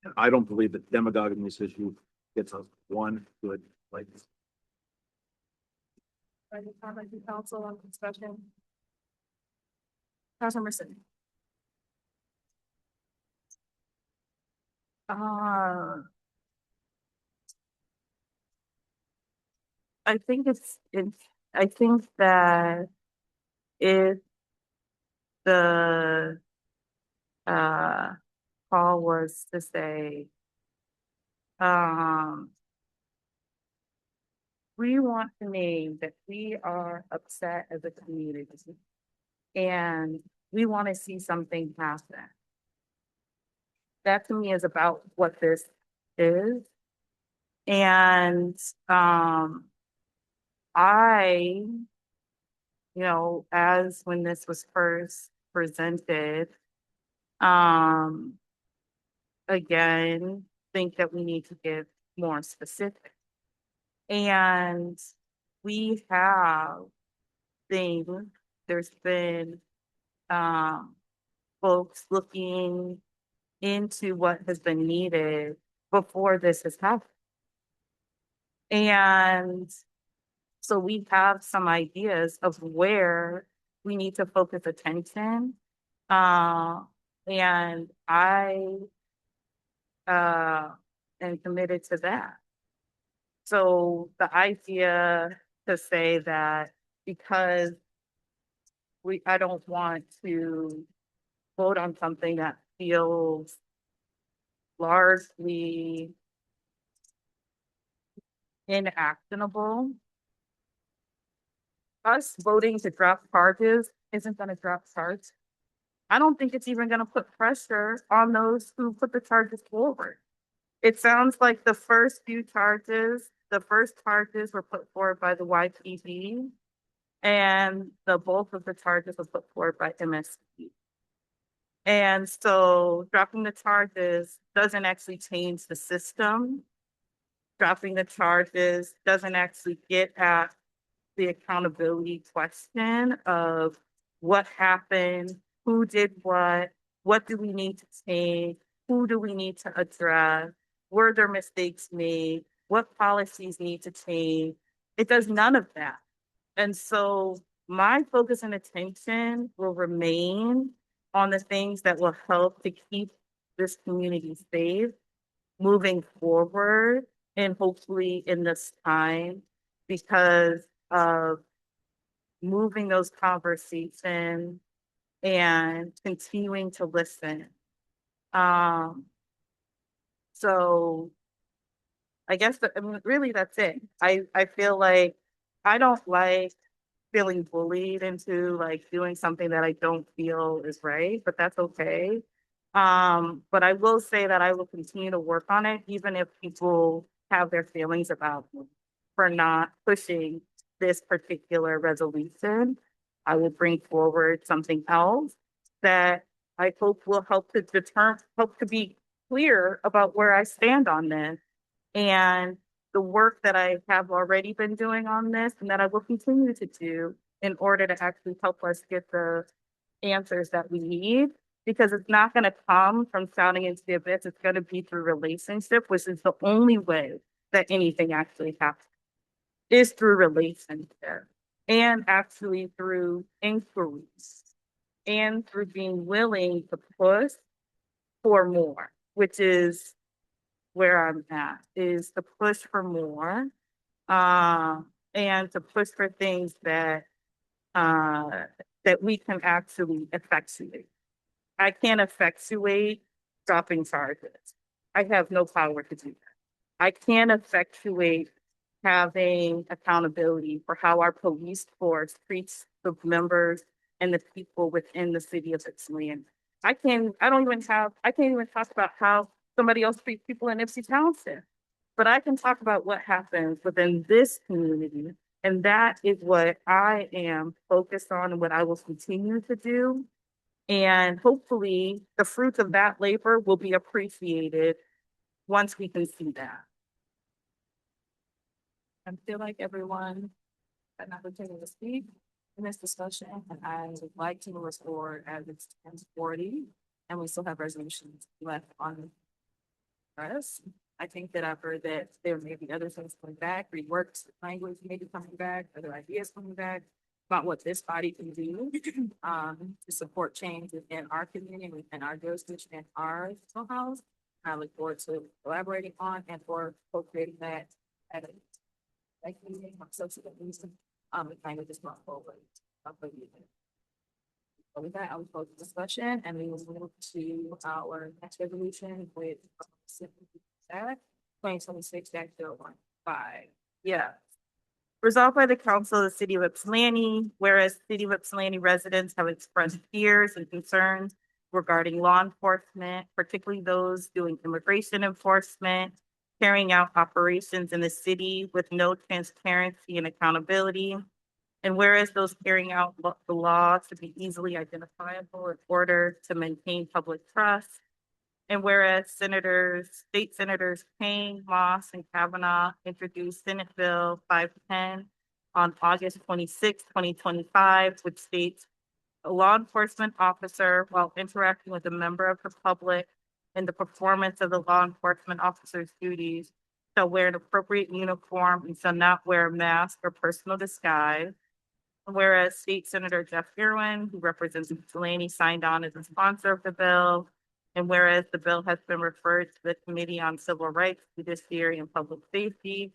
And I don't believe that demagoguing this issue gets us one good place. Any comment from council on discussion? Councilmember Singh. I think I think that if the call was to say, we want to name that we are upset as a community and we want to see something happen. That to me is about what this is. And I, as when this was first presented, again, think that we need to get more specific. And we have things, there's been folks looking into what has been needed before this has happened. And so we have some ideas of where we need to focus attention. And I am committed to that. So the idea to say that because I don't want to vote on something that feels largely inactionable. Us voting to drop charges isn't going to drop charges. I don't think it's even going to put pressure on those who put the charges forward. It sounds like the first charges were put forward by the YPD, and the bulk of the charges were put forward by MSP. And so dropping the charges doesn't actually change the system. Dropping the charges doesn't actually get at the accountability question of what happened, who did what do we need to change, who do we need to address, were there mistakes made, what policies need to change. It does none of that. And so my focus and attention will remain on the things that will help to keep this community safe moving forward, and hopefully in this time, because of moving those conversations and continuing to listen. So I guess really that's it. I feel like I don't like feeling bullied into like doing something that I don't feel is right, but that's okay. But I will say that I will continue to work on it, even if people have their feelings about me for not pushing this particular resolution. I will bring forward something else that I hope will help to be clear about where I stand on this and the work that I have already been doing on this and that I will continue to do in order to actually help us get the answers that we need. Because it's not going to come from shouting into the abyss. It's going to be through relationship, which is the only way that anything actually happens, is through relationship and actually through inquiries and through being willing to push for more, which is where I'm at, is to push for more and to push for things that we can actually effectuate. I can't effectuate dropping charges. I have no power to do that. I can't effectuate having accountability for how our police force treats the members and the people within the city of Ypsilanti. I can't even talk about how somebody else treats people in Ypsi Township, but I can talk about what happens within this community And that is what I am focused on and what I will continue to do. And hopefully the fruits of that labor will be appreciated once we can see that. I feel like everyone had an opportunity to speak in this discussion, and I would like to move us forward as it's 10:40, and we still have resolutions left on us. I think that I've heard that there may be other things coming back, reworked language may be coming back, other ideas coming back about what this body can do to support change within our community, within our jurisdiction, and our house. I look forward to collaborating on and for co-creating that at a like meeting of social reason, kind of just not forward. But with that, I will close the discussion and we will move to our next resolution with 2026-015. Yeah. Resolved by the Council of the City of Ypsilanti, whereas City of Ypsilanti residents have expressed fears and concerns regarding law enforcement, particularly those doing immigration enforcement, carrying out operations in the city with no transparency and accountability. And whereas those carrying out the law to be easily identifiable in order to maintain public trust. And whereas state senators Payne, Moss, and Kavanaugh introduced Senate Bill 510 on August 26, 2025, which states a law enforcement officer, while interacting with a member of the public in the performance of the law enforcement officer's duties, shall wear an appropriate uniform and shall not wear a mask or personal disguise. Whereas State Senator Jeff Irwin, who represents Ypsilanti, signed on as a sponsor of the bill. And whereas the bill has been referred to the Committee on Civil Rights, Judiciary, and Public Safety,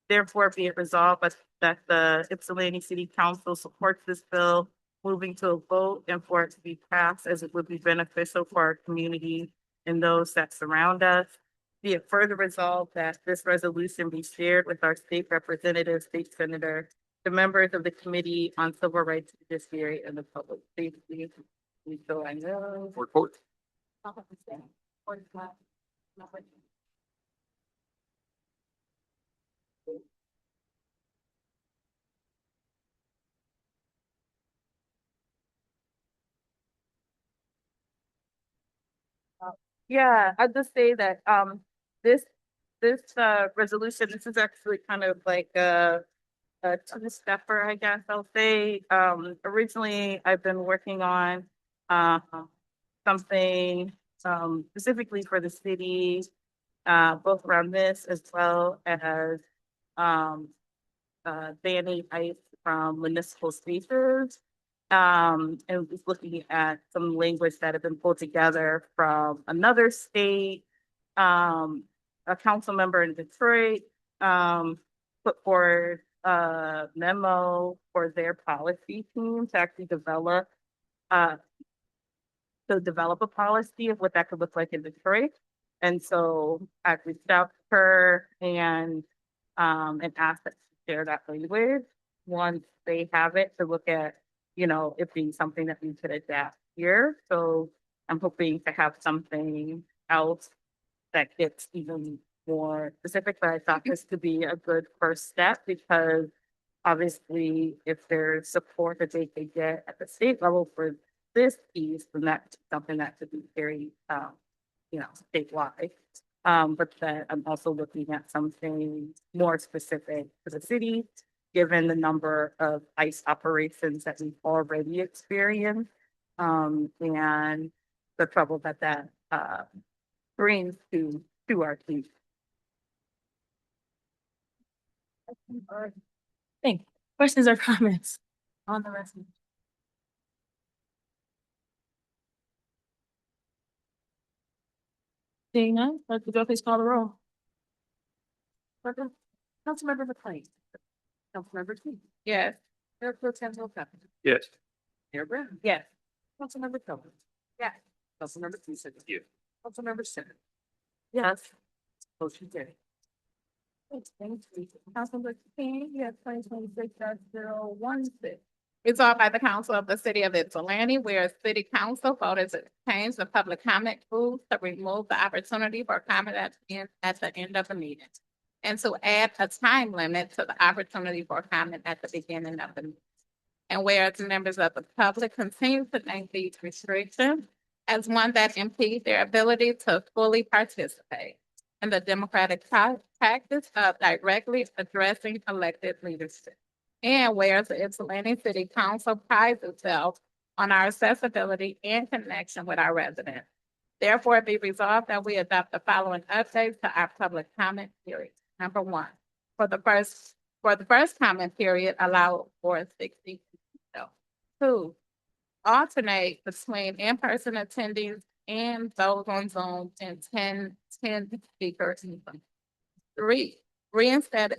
therefore be it resolved that the Ypsilanti City Council supports this bill, moving to a vote and for it to be passed as it would be beneficial for our community and those that surround us. Be it further resolved that this resolution be shared with our state representative, state senator, the members of the Committee on Civil Rights, Judiciary, and the Public Safety. So I know. Report. Yeah, I'd just say that this resolution, this is actually kind of like a two-stepper, I guess I'll say. Originally, I've been working on something specifically for the city, both around this as well as banning ice from municipal spaces. And was looking at some language that had been pulled together from another state, a council member in Detroit, put forward a memo for their policy team to actually develop a policy of what that could look like in Detroit. And so I reached out to her and asked that she share that language once they have it to look at, it being something that we could adapt here. So I'm hoping to have something else that gets even more specific, but I thought this could be a good first step because obviously if there's support that they could get at the state level for this piece, then that's something that could be very, statewide. But that I'm also looking at something more specific to the city, given the number of ICE operations that we've already experienced, and the trouble that brings to our team. Thank you. Questions or comments on the resolution? Seeing none, clerk, would you please call the roll? Councilmember McLean. Councilmember King. Yes. Mayor Pro Tem Hillcrest. Yes. Mayor Brown. Yes. Councilmember Kelvin. Yes. Councilmember Tucson. Yes. Councilmember Simmons. Yes. Motion carried. Thank you. Councilmember King, you have 2026-016. Resolved by the Council of the City of Ypsilanti, where City Council voted to change the public comment rules to remove the opportunity for comment at the end of the meeting. and to add a time limit to the opportunity for comment at the beginning of the meeting. And whereas members of the public continue to think these restrictions as one that impede their ability to fully participate in the democratic practice of directly addressing elected leadership. And whereas the Ypsilanti City Council prides itself on our accessibility and connection with our residents. Therefore, be resolved that we adopt the following updates to our public comment period. Number one, for the first comment period, allow for 60. Two, alternate between in-person attendees and those on Zoom and 10 speakers. Three, reinstate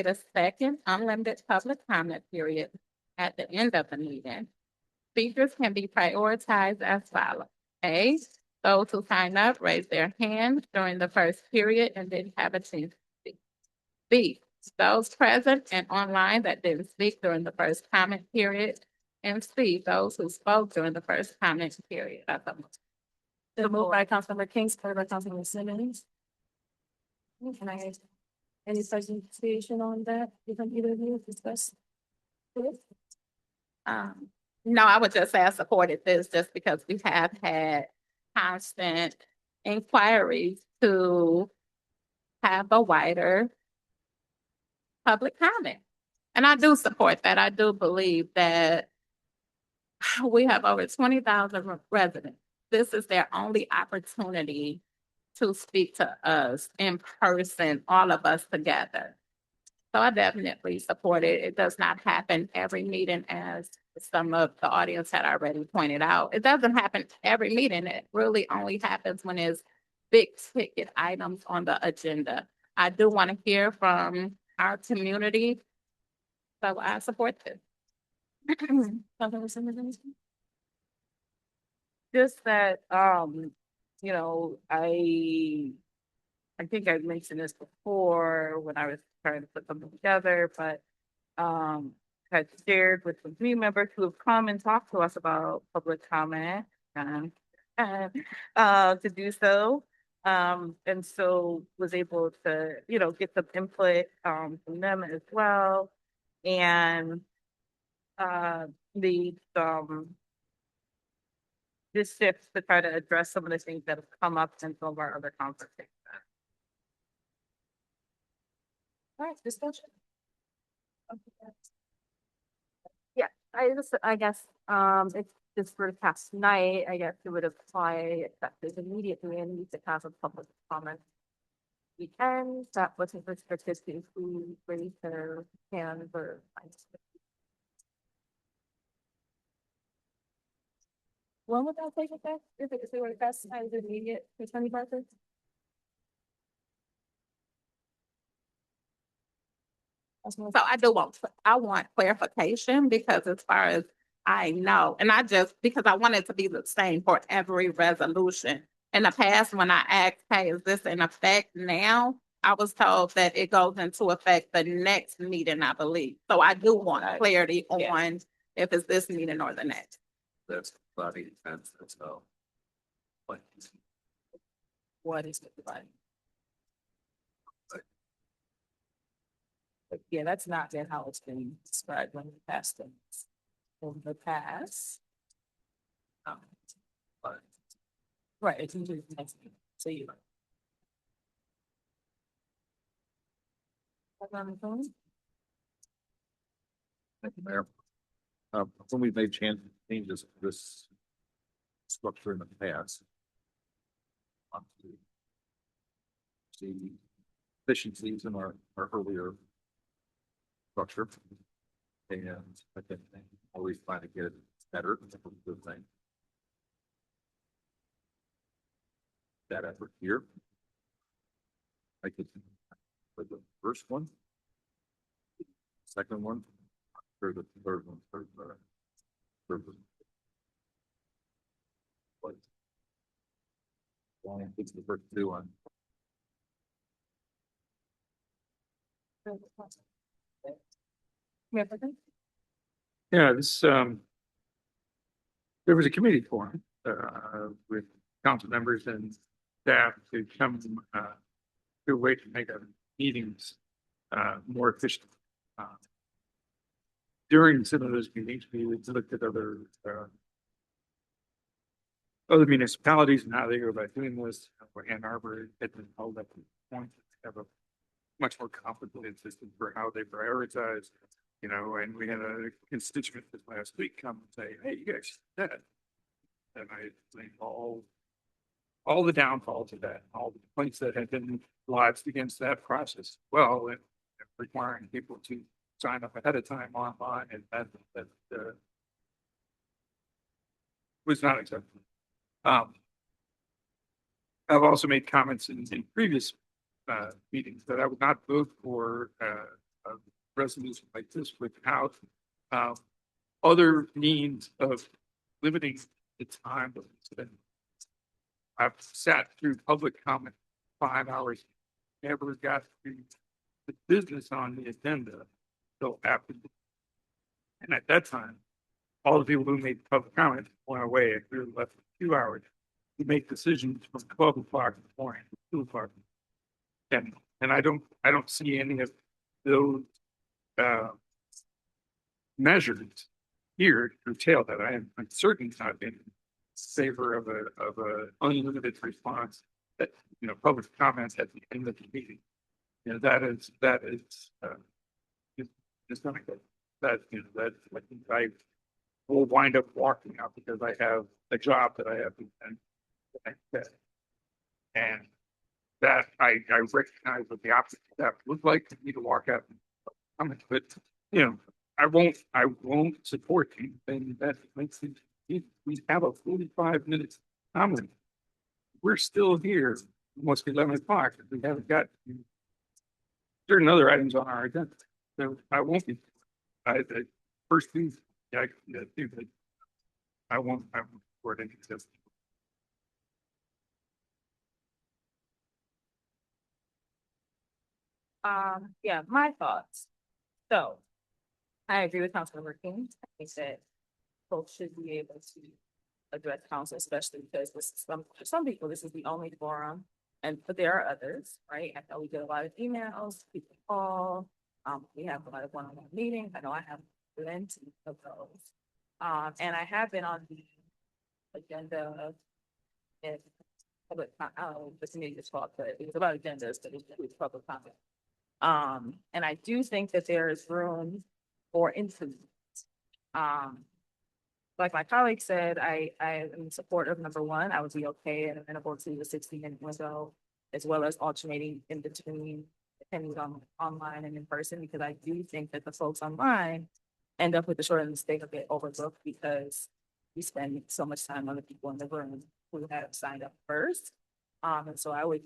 a second unlimited public comment period at the end of the meeting. Speakers can be prioritized as follows. A, those who sign up raise their hand during the first period and didn't have a chance to speak. B, those present and online that didn't speak during the first comment period. And C, those who spoke during the first comment period. The move by Councilmember King, supported by Councilmember Simmons. Can I get any presentation on that? You think either of you discuss? No, I would just say I supported this just because we have had constant inquiries to have a wider public comment. And I do support that. I do believe that we have over 20,000 residents. This is their only opportunity to speak to us in person, all of us together. So I definitely support it. It does not happen every meeting, as some of the audience had already pointed out. It doesn't happen every meeting. It really only happens when there's big ticket items on the agenda. I do want to hear from our community, so I support this. Just that, you know, I think I mentioned this before when I was trying to put something together, but had shared with some community members who have come and talked to us about public comment to do so. And so was able to, you know, get some input from them as well. And this shift to try to address some of the things that have come up in some of our other conversations. All right, discussion. Yeah, I guess, if this were to pass tonight, I guess it would apply effective immediately and need to have a public comment. Weekend, that wasn't restricted to who raised their hand or. When would that take effect? If it were to pass tonight, is it immediate for 25? So I want clarification because as far as I know, and because I want it to be the same for every resolution. In the past, when I asked, hey, is this in effect now? I was told that it goes into effect the next meeting, I believe. So I do want clarity on if it's this meeting or the next. That's body defense, that's how. What is it like? But yeah, that's not been how it's been described when we passed things in the past. Right, it's usually the next meeting. So you. Thank you, Mayor. When we've made changes to this structure in the past. See efficiencies in our earlier structure. And I think always trying to get it better. That's a good thing. That effort here. I could for the first one. Second one. Or the third one. Third one. What? Well, I think the first two on. Yeah, this, there was a committee forum, with council members and staff to come, to a way to make a meetings more efficient. During some of those meetings, we would look at other municipalities and how they go about doing this. Ann Arbor had been held up to the point to have a much more complicated system for how they prioritize, you know, and we had a constituent this last week come and say, hey, you guys did that. And I think all the downfalls of that, all the complaints that had been lodged against that process. Well, and requiring people to sign up ahead of time online, and that was not acceptable. I've also made comments in previous meetings that I would not vote for a resolution like this without other means of limiting the time of incident. I've sat through public comment 5 hours, never got to the business on the agenda till after. And at that time, all the people who made public comment went away. We were left for 2 hours. We make decisions from 12 o'clock in the morning, 2 o'clock. And I don't see any of those measures here to curtail that. I'm certainly not in favor of a unlimited response that, you know, public comments at the end of the meeting. You know, that is it's not good. That, you know, that I will wind up walking out because I have a job that I have to attend. And that I recognize what the opposite of that would like to me to walk out and comment, but you know, I won't support anything that makes it. We have a 45 minutes comment. We're still here almost 11 o'clock. We haven't got certain other items on our agenda. So I won't be. The first thing I can do that I won't support any of this. Yeah, my thoughts. So I agree with Councilmember King. I think that folks should be able to address council, especially because this is for some people, this is the only forum. But there are others, right? I know we get a lot of emails, people call, we have a lot of one-on-one meetings. I know I have plenty of those. And I have been on the agenda and public, I don't know, the committee is called, but it was about agendas, but it was public comment. And I do think that there is room for influence. Like my colleague said, I am in support of number one. I would be okay and amenable to the 60-minute window, as well as alternating in between, depending on online and in person, because I do think that the folks online end up with the short end of the stick a bit overlooked because we spend so much time on the people in the room who have signed up first. And so I would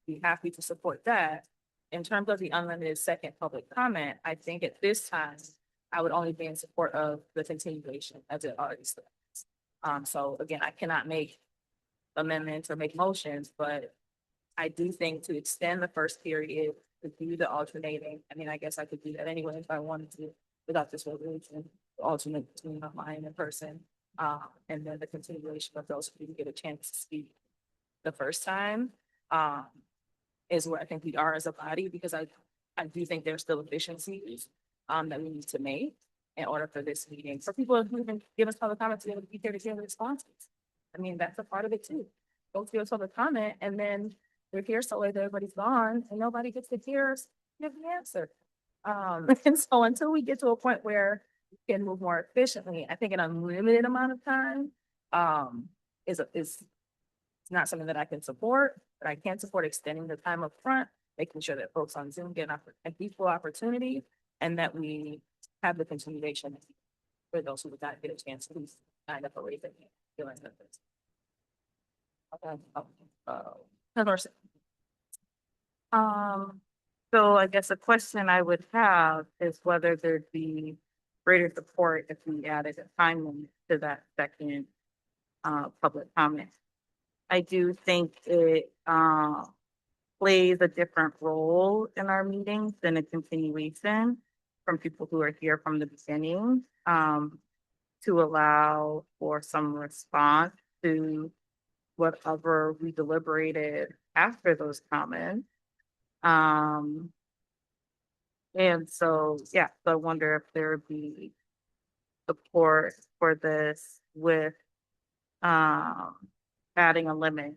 be happy to support that. In terms of the unlimited second public comment, I think at this time, I would only be in support of the continuation as it already stands. So again, I cannot make amendments or make motions, but I do think to extend the first period, to do the alternating, I mean, I guess I could do that anyway if I wanted to, without this resolution, alternate between online and in person. And then the continuation of those who didn't get a chance to speak the first time, is where I think we are as a body, because I do think there's still efficiencies that we need to make in order for this meeting, for people who even give us public comment to be able to be here to hear the responses. I mean, that's a part of it too. Folks give us public comment and then they're here so late that everybody's gone and nobody gets to hear the answer. And so until we get to a point where we can move more efficiently, I think an unlimited amount of time is not something that I can support, but I can support extending the time up front, making sure that folks on Zoom get an equal opportunity, and that we have the continuation for those who would not get a chance to sign up or raise their hand. So I guess a question I would have is whether there'd be greater support if we added a time limit to that second public comment. I do think it plays a different role in our meetings than a continuation from people who are here from the beginning, to allow for some response to whatever we deliberated after those comments. And so, yeah, so I wonder if there would be support for this with adding a limit.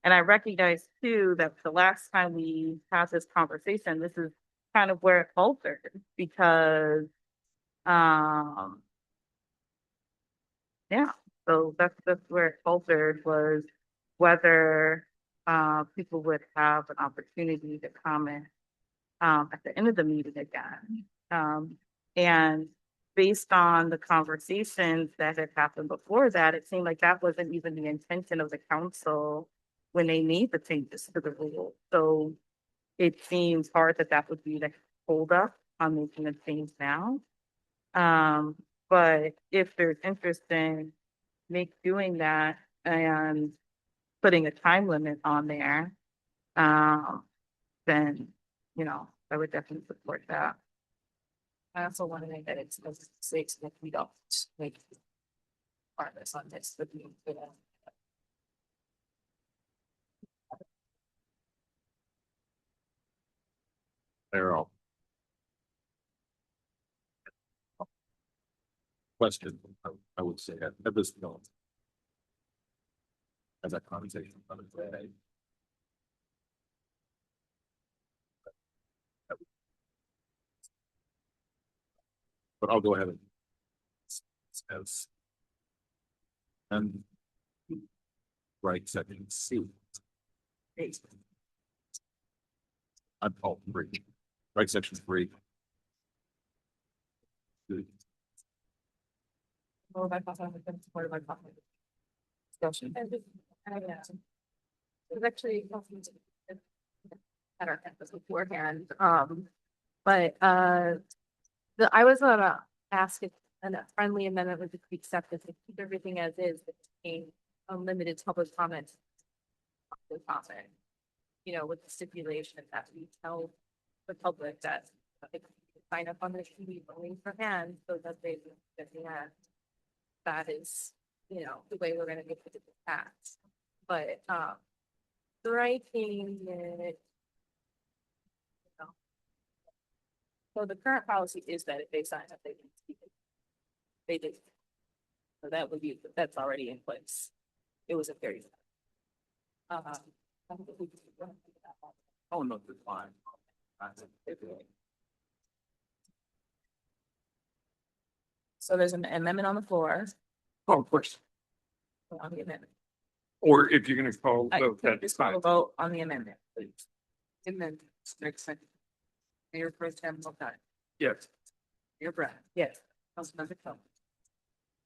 And I recognize too that the last time we had this conversation, this is kind of where it faltered because yeah, so that's where it faltered was whether people would have an opportunity to comment at the end of the meeting again. And based on the conversations that had happened before that, it seemed like that wasn't even the intention of the council when they made the changes to the rule. So it seems hard that that would be the hold up on making a change now. But if there's interest in doing that and putting a time limit on there, then, you know, I would definitely support that. I also want to make that it's safe that we don't make progress on this, but we could, Errol. Question, I would say at this point. As that conversation. But I'll go ahead and. As. And. Right, section C. I'm all three. Right, section 3. Good. or by possible, been supported by possible. Discussion. It's actually at our campus beforehand, but I was gonna ask if a friendly amendment would be accepted to keep everything as is, but contain unlimited public comment. You know, with the stipulation that we tell the public that they can sign up on the TV only for hand, so that they that is, you know, the way we're gonna get the tax. But striking it. So the current policy is that if they sign up, they can speak it. They do. So that would be, that's already in place. It was a very. Oh, no, it's fine. So there's an amendment on the floor. Oh, of course. On the amendment. Or if you're gonna call, vote, Just that's call fine. a vote on the amendment, please. Amendment, next second. Mayor Pro Tem Mulcahy. Yes. Mayor Brown. Yes. Councilmember Kelly.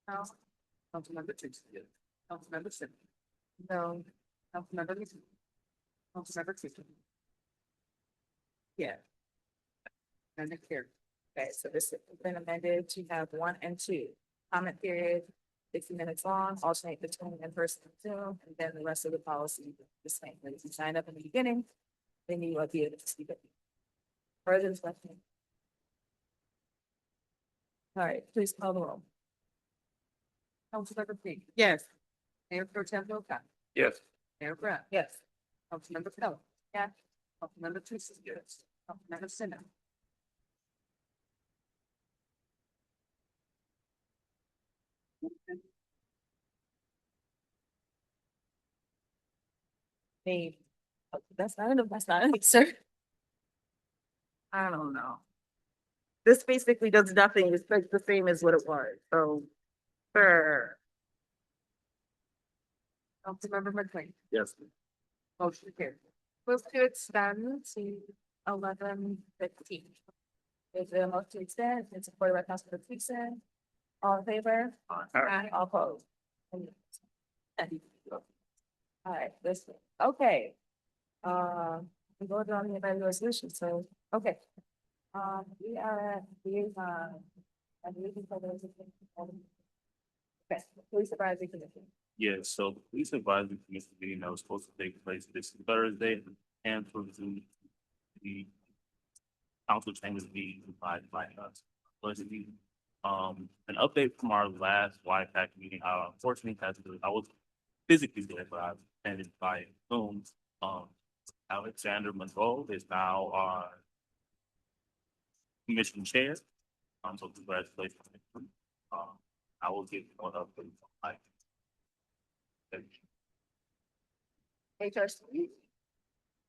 No. Councilmember Tucson. Councilmember Simmons. No. Councilmember Lee. Councilmember Tucson. Yeah. And the carry. Okay, so this has been amended to have 1 and 2 comment period, 60 minutes long, alternate between in-person and Zoom, and then the rest of the policy the same. But if you sign up in the beginning, then you will be able to speak it. Further discussion. All right, please call the roll. Councilmember Lee. Yes. Mayor Pro Tem Mulcahy. Yes. Mayor Brown. Yes. Councilmember Kelly. Yeah. Councilmember Tucson. Yes. Councilmember Simmons. Maybe. That's not enough. That's not enough, sir. I don't know. This basically does nothing. It's like the same as what it was. So, sure. Councilmember McLean. Yes. Motion carried. Move to extend to 11:15. Is there a motion to extend? It's supported by Councilor Tucson. All in favor? Aye. All opposed? All right, this, okay. We voted on the amended resolution, so, okay. We are at I believe it's for those. Okay, police advisory commission. Yeah, so the police advisory commission meeting that was supposed to take place this Thursday and for the council chambers meeting by us. Budget meeting. An update from our last YPAC meeting, unfortunately I was physically there, but I was attended by Zoom. Alexander Monroe is now commission chair. So congratulations. I will get one up. HRC.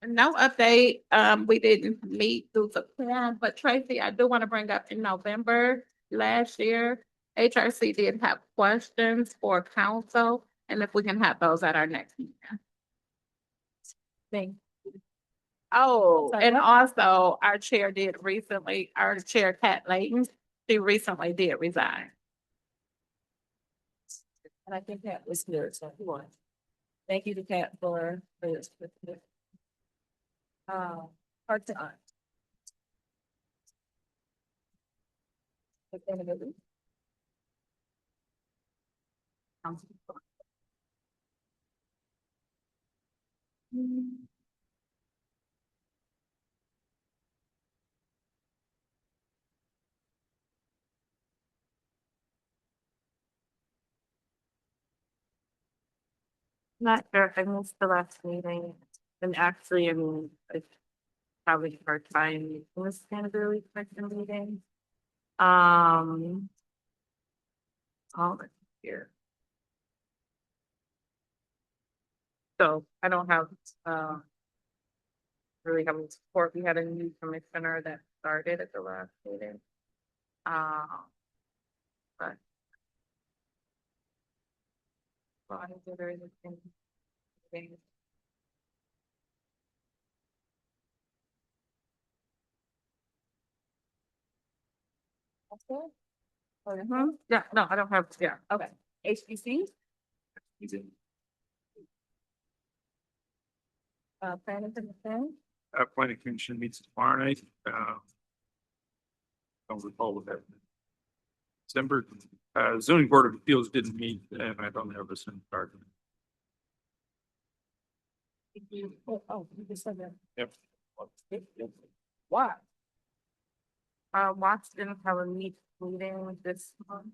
No update. We didn't meet through the quorum, but Tracy, I do want to bring up in November last year, HRC did have questions for council, and if we can have those at our next meeting. Thank you. Oh, and also our chair did recently, our chair, Kat Layton, she recently did resign. And I think that was good, so you want. Thank you to Kat for this. Part time. Sustainability. Not sure if I missed the last meeting, and actually, I mean, it's probably the first time in the sustainability commission meeting. All here. So I don't have, really having support. We had a new commissioner that started at the last meeting. But. Well, I think there is a thing. Yeah, no, I don't have, yeah, okay. HBC? Planning and defense? Planning Commission meets tomorrow night. Don't recall what that. December, zoning board of appeals didn't meet and I don't have this in card. Oh, you just said that. Yep. Why? Watts didn't have a meeting this month.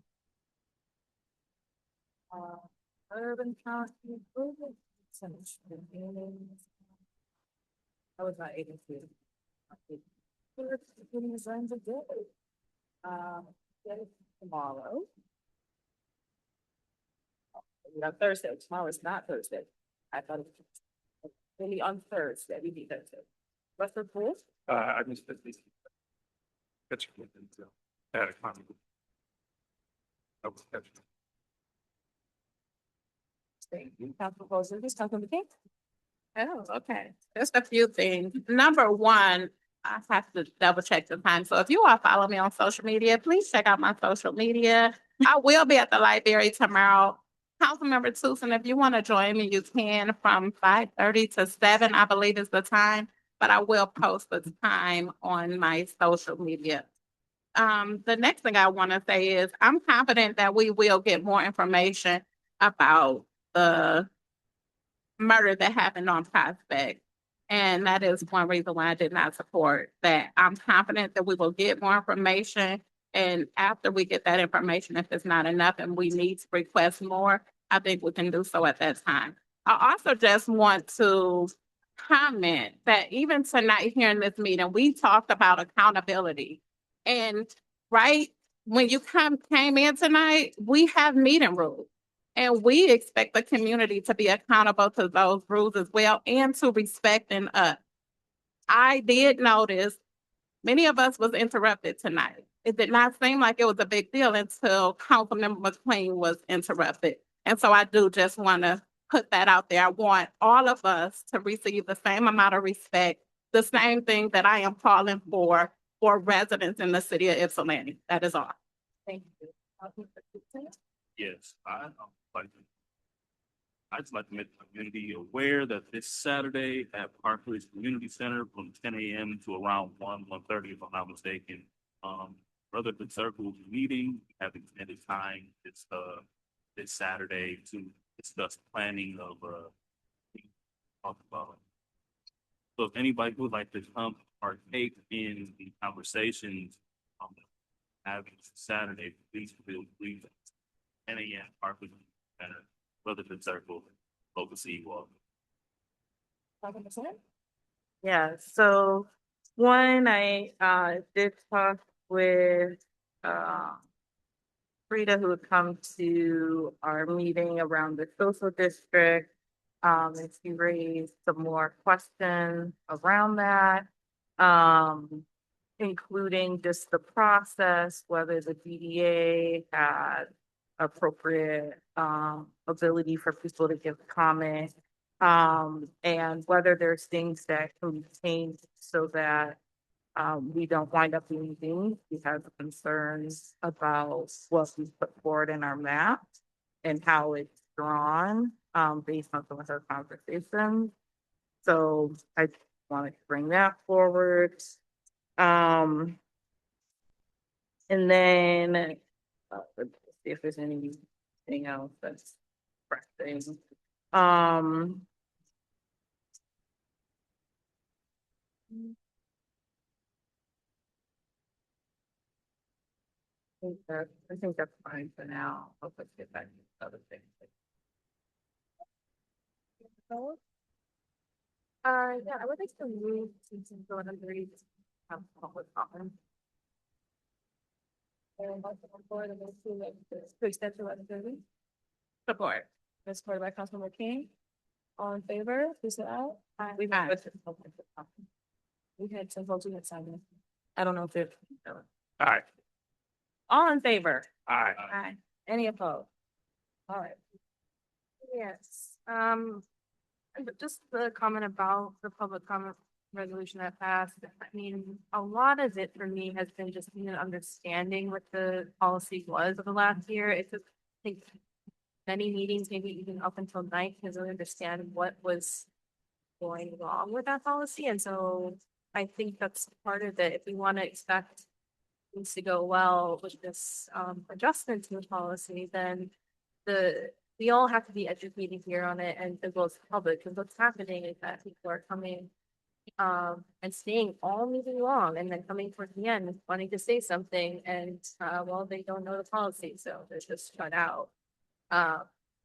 Urban county improvement. I was not able to. Tomorrow. Thursday. Tomorrow is not Thursday. I thought it was really on Thursday. We need Thursday. What's the fourth? I missed that. That's at a comment. Council proposal, this Council McKay. Oh, okay. Just a few things. Number one, I have to double check the time. So if you all follow me on social media, please check out my social media. I will be at the library tomorrow. Councilmember Tucson, if you want to join me, you can from 5:30 to 7, I believe is the time. But I will post the time on my social media. The next thing I want to say is I'm confident that we will get more information about the murder that happened on Prospect. And that is one reason why I did not support that. I'm confident that we will get more information. And after we get that information, if it's not enough and we need to request more, I think we can do so at that time. I also just want to comment that even tonight here in this meeting, we talked about accountability. And right when you came in tonight, we have meeting rules. And we expect the community to be accountable to those rules as well and to respecting us. I did notice many of us was interrupted tonight. It did not seem like it was a big deal until Councilmember McQueen was interrupted. And so I do just want to put that out there. I want all of us to receive the same amount of respect, the same thing that I am calling for residents in the city of Ypsilanti. That is all. Thank you. Yes, I'd just like to make the community aware that this Saturday at Park Ridge Community Center from 10 a.m. to around 1:30, if I'm not mistaken. Brotherhood Circle meeting, have extended time this Saturday to discuss planning of talk about. So if anybody would like to come partake in the conversations having Saturday, please feel free. 10 a.m. Park Ridge Center, Brotherhood Circle, local city walk. Yeah, so One, I did talk with Frida, who would come to our meeting around the social district. And she raised some more questions around that. Including just the process, whether the DDA had appropriate ability for people to give comment. And whether there's things that can be changed so that we don't wind up doing things. We have concerns about what we put forward in our map and how it's drawn based on some of her conversations. So I wanted to bring that forward. And then let's see if there's anything else that's pressing. I think that's fine for now. I'll just get back to other things. Yeah, I would like to move to go under have public comment. And also on board and to extend to 11:30. Support. That's supported by Councilmember King. All in favor, please say aye. Aye. We've had- We had some folks who had signed in. I don't know if they're. Aye. All in favor? Aye. Aye. Any opposed? All right. Yes, but just the comment about the public comment resolution that passed. I mean, a lot of it for me has been just being an understanding what the policy was of the last year. It took, I think, many meetings, maybe even up until night, to really understand what was going wrong with that policy. And so I think that's part of it. If we want to expect things to go well with this adjustment to the policy, then we all have to be educated here on it, and as well as the public, because what's happening is that people are coming and staying all meeting long, and then coming towards the end wanting to say something, and well, they don't know the policy, so they're just shut out.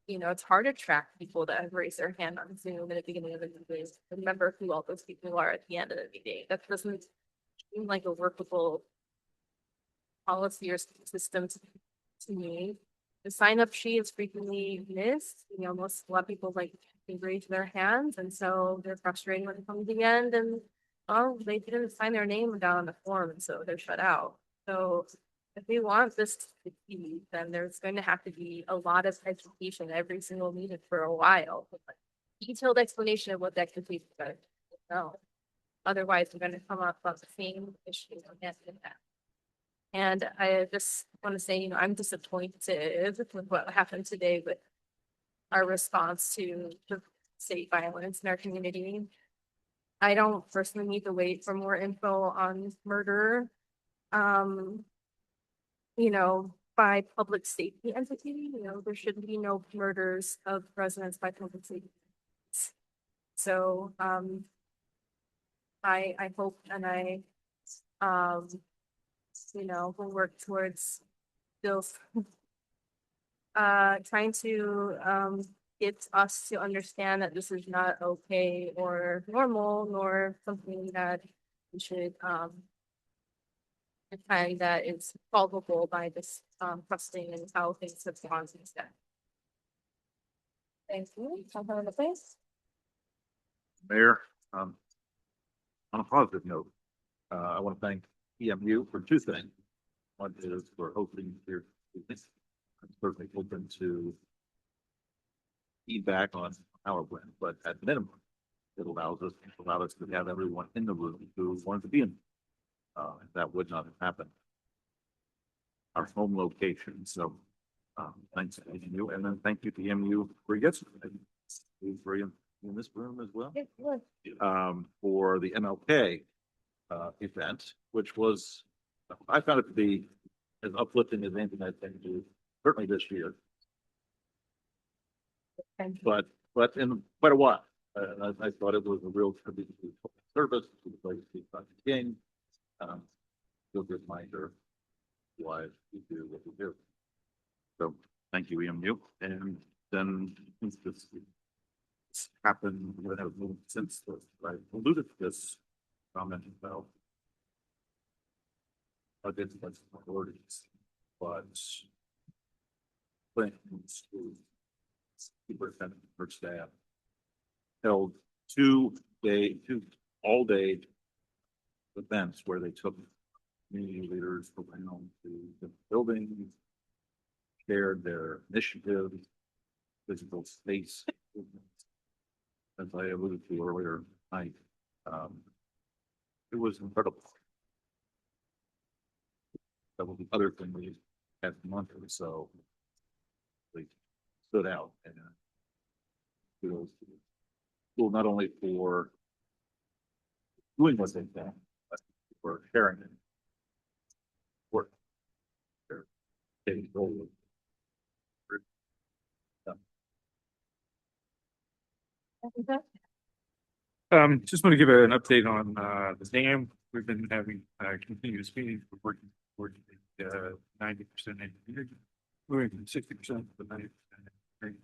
You know, it's hard to track people that have raised their hand on Zoom at the beginning of the meeting. Remember who all those people are at the end of the meeting. That doesn't seem like a workable policy or system to me. The sign up sheet is frequently missed. You know, a lot of people like to raise their hands, and so they're frustrated when it comes to the end, and oh, they didn't sign their name down on the form, and so they're shut out. So if we want this to succeed, then there's going to have to be a lot of education every single meeting for a while. Like, detailed explanation of what that could be. No, otherwise we're going to come up with the same issue again and again. And I just want to say, you know, I'm disappointed with what happened today with our response to the state violence in our community. I don't personally need to wait for more info on murder, you know, by public safety entity. You know, there should be no murders of residents by public safety. So, I hope and I, you know, we'll work towards bills. Trying to get us to understand that this is not okay or normal, nor something that we should define that is solvable by this trusting and how things have gone since then. Thank you. Councilmember LaPlace? Mayor, on a positive note, I want to thank EMU for two things. One is for hosting here. I'm certainly open to feedback on how it went, but at minimum, it allowed us to have everyone in the room who wanted to be in. That would not have happened. Our home location, so thanks to EMU, and then thank you to EMU for yesterday. For in this room as well. For the MLK event, which was, I found it to be as uplifting as anything I've been to, certainly this year. But in quite a while, I thought it was a real tribute to service to the place of Dr. King. Good reminder why we do what we do. So thank you, EMU. And then since this happened, since I alluded to this comment about identified priorities, but Clinton School Superintendent for staff held two all-day events where they took community leaders around to the buildings, shared their initiatives, physical space. As I alluded to earlier tonight, it was incredible. That was the other thing we had a month or so. They stood out and kudos to the school, not only for doing what they've done, but for sharing it. Work. Their daily goal. Just want to give an update on the dam. We've been having continuous meetings. We're working toward 90% engineering, moving from 60% to 90% engineering.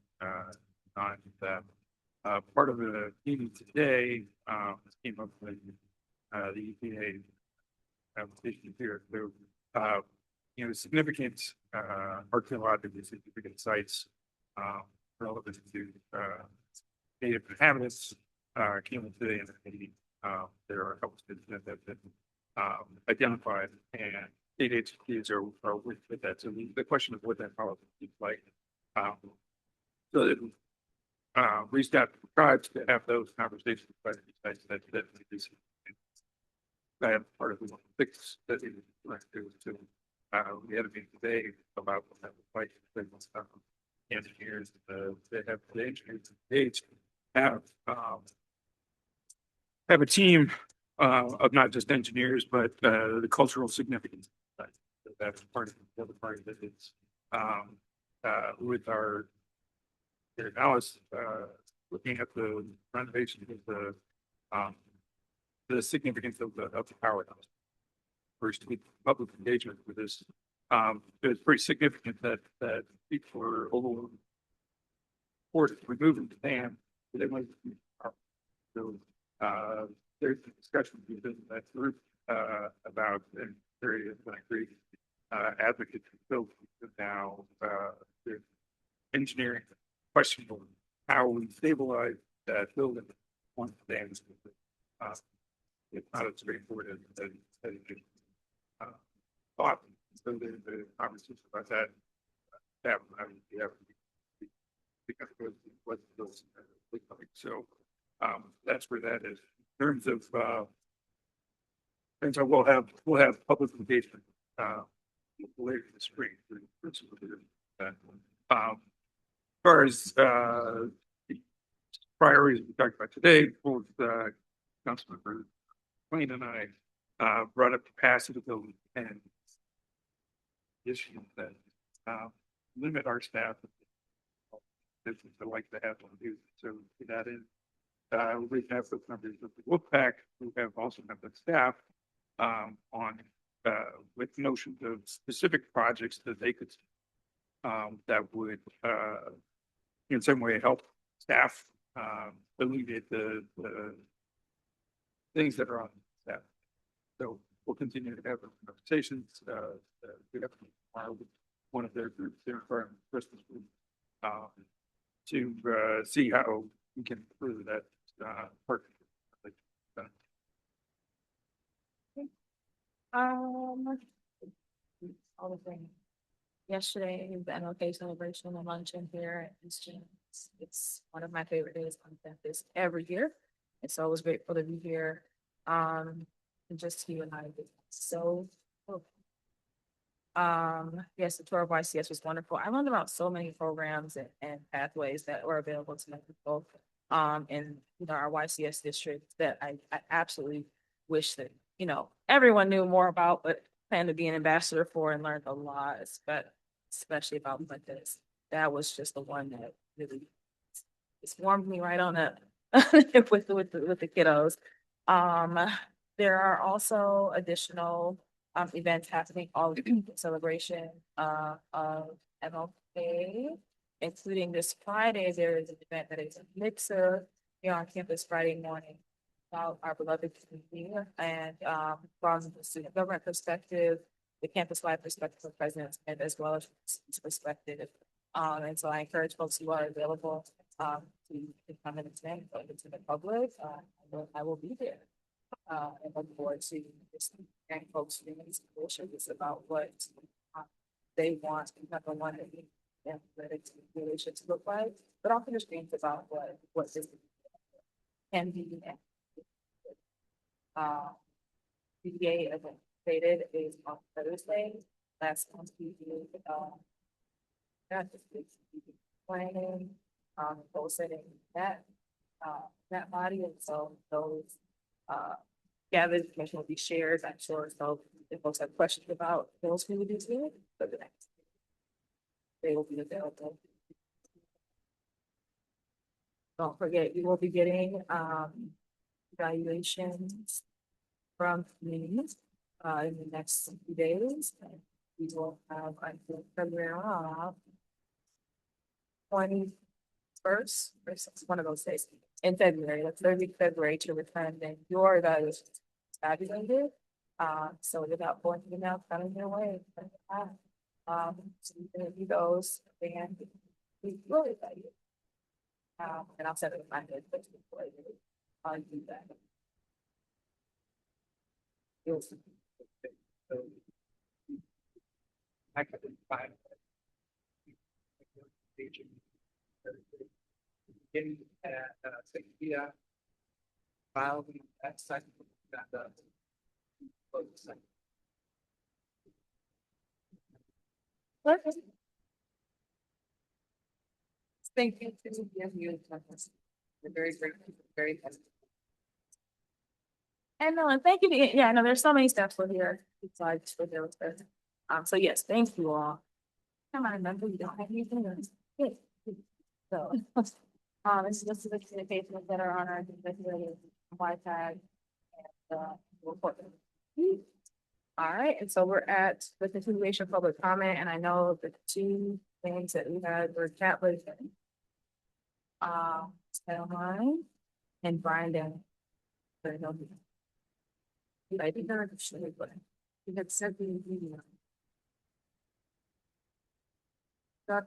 On that, part of the meeting today came up with the EPA application here. So, significant archaeologically significant sites relevant to native inhabitants came in today in the meeting. There are a couple of that have been identified, and state agencies are with that. So the question of what that policy looks like. So that reached out to tribes to have those conversations about these sites that is part of the fix that it was to we had a meeting today about what that was like. Engineers, they have the engineers engaged have a team of not just engineers, but the cultural significance. That's part of the other part of it. It's with our analysis, looking at the renovation of the significance of the powerhouse. First, public engagement with this. It's pretty significant that people are overwhelmed for removing the dam. They might be so there's a discussion within that group about and very agree advocates built now engineering questionable how we stabilize that building once the dam is complete. It's not as straightforward as you thought. So there's a conversation about that. Because what those look like. So that's where that is. In terms of and so we'll have public engagement later this spring. As far as priorities we talked about today, both Councilmember Wayne and I brought up capacity building and issues that limit our staff. Business I like to have them do so to that end. We have those numbers of the Wolfpack who have also have the staff on with notions of specific projects that they could that would in some way help staff alleviate the things that are on staff. So we'll continue to have conversations. We have one of their groups there for Christmas group to see how we can improve that partnership. All the things. Yesterday, the MLK celebration and luncheon here at East James. It's one of my favorite days on campus every year. And so I was grateful to be here. And just you and I did so cool. Yes, the tour of YCS was wonderful. I learned about so many programs and pathways that were available to my people in our YCS district that I absolutely wish that everyone knew more about, but plan to be an ambassador for and learned a lot, especially about like this. That was just the one that really warmed me right on up with the kiddos. There are also additional events happening all in celebration of MLK, including this Friday. There is an event that is a mixer here on campus Friday morning about our beloved community and from the student government perspective, the campus-wide perspective of President's Ed as well as perspective. And so I encourage folks who are available, to come in and attend, open to the public. I will be there. And look forward to just hearing folks being discussions about what they want and have the one that we really should look like, but also just think about what this can be. PDA, as I stated, is on Thursday. Last month's PDA, that just planning, setting that body, and so those gathered information will be shared, I'm sure. So if folks have questions about those communities, they will be available. Don't forget, you will be getting evaluations from me in the next few days. We will have until February 21st, or one of those days in February, the 3rd week of February, to return then your evaluation tabulated. So without going through the mail, coming your way. So you can review those and we will evaluate. And I'll set it in my head, but I'll do that. I could find. In Cynthia, file that site that Thank you. We're very grateful, very happy. And thank you. Yeah, no, there's so many steps for here. Besides for there with this. So yes, thank you all. Come on, remember you don't have anything else. Good. So, this is just the communications that are on our Wi-Fi and report. All right, and so we're at the continuation of public comment, and I know the two things that we had were Catlett Line and Brian Down. I think they're actually, but we had sent the email.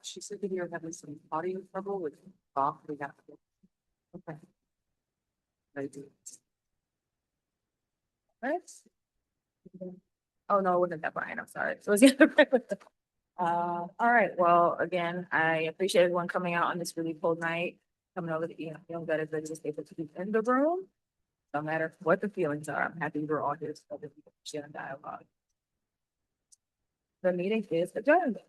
She said that you're having some audio trouble with off. We got. Okay. I do. Right. Oh no, it wasn't that Brian. I'm sorry. So it was the other. All right. Well, again, I appreciate everyone coming out on this really cold night, coming over to feeling better, but just able to be in the room. No matter what the feelings are, I'm happy we're all here so that we can share dialogue. The meeting is adjourned.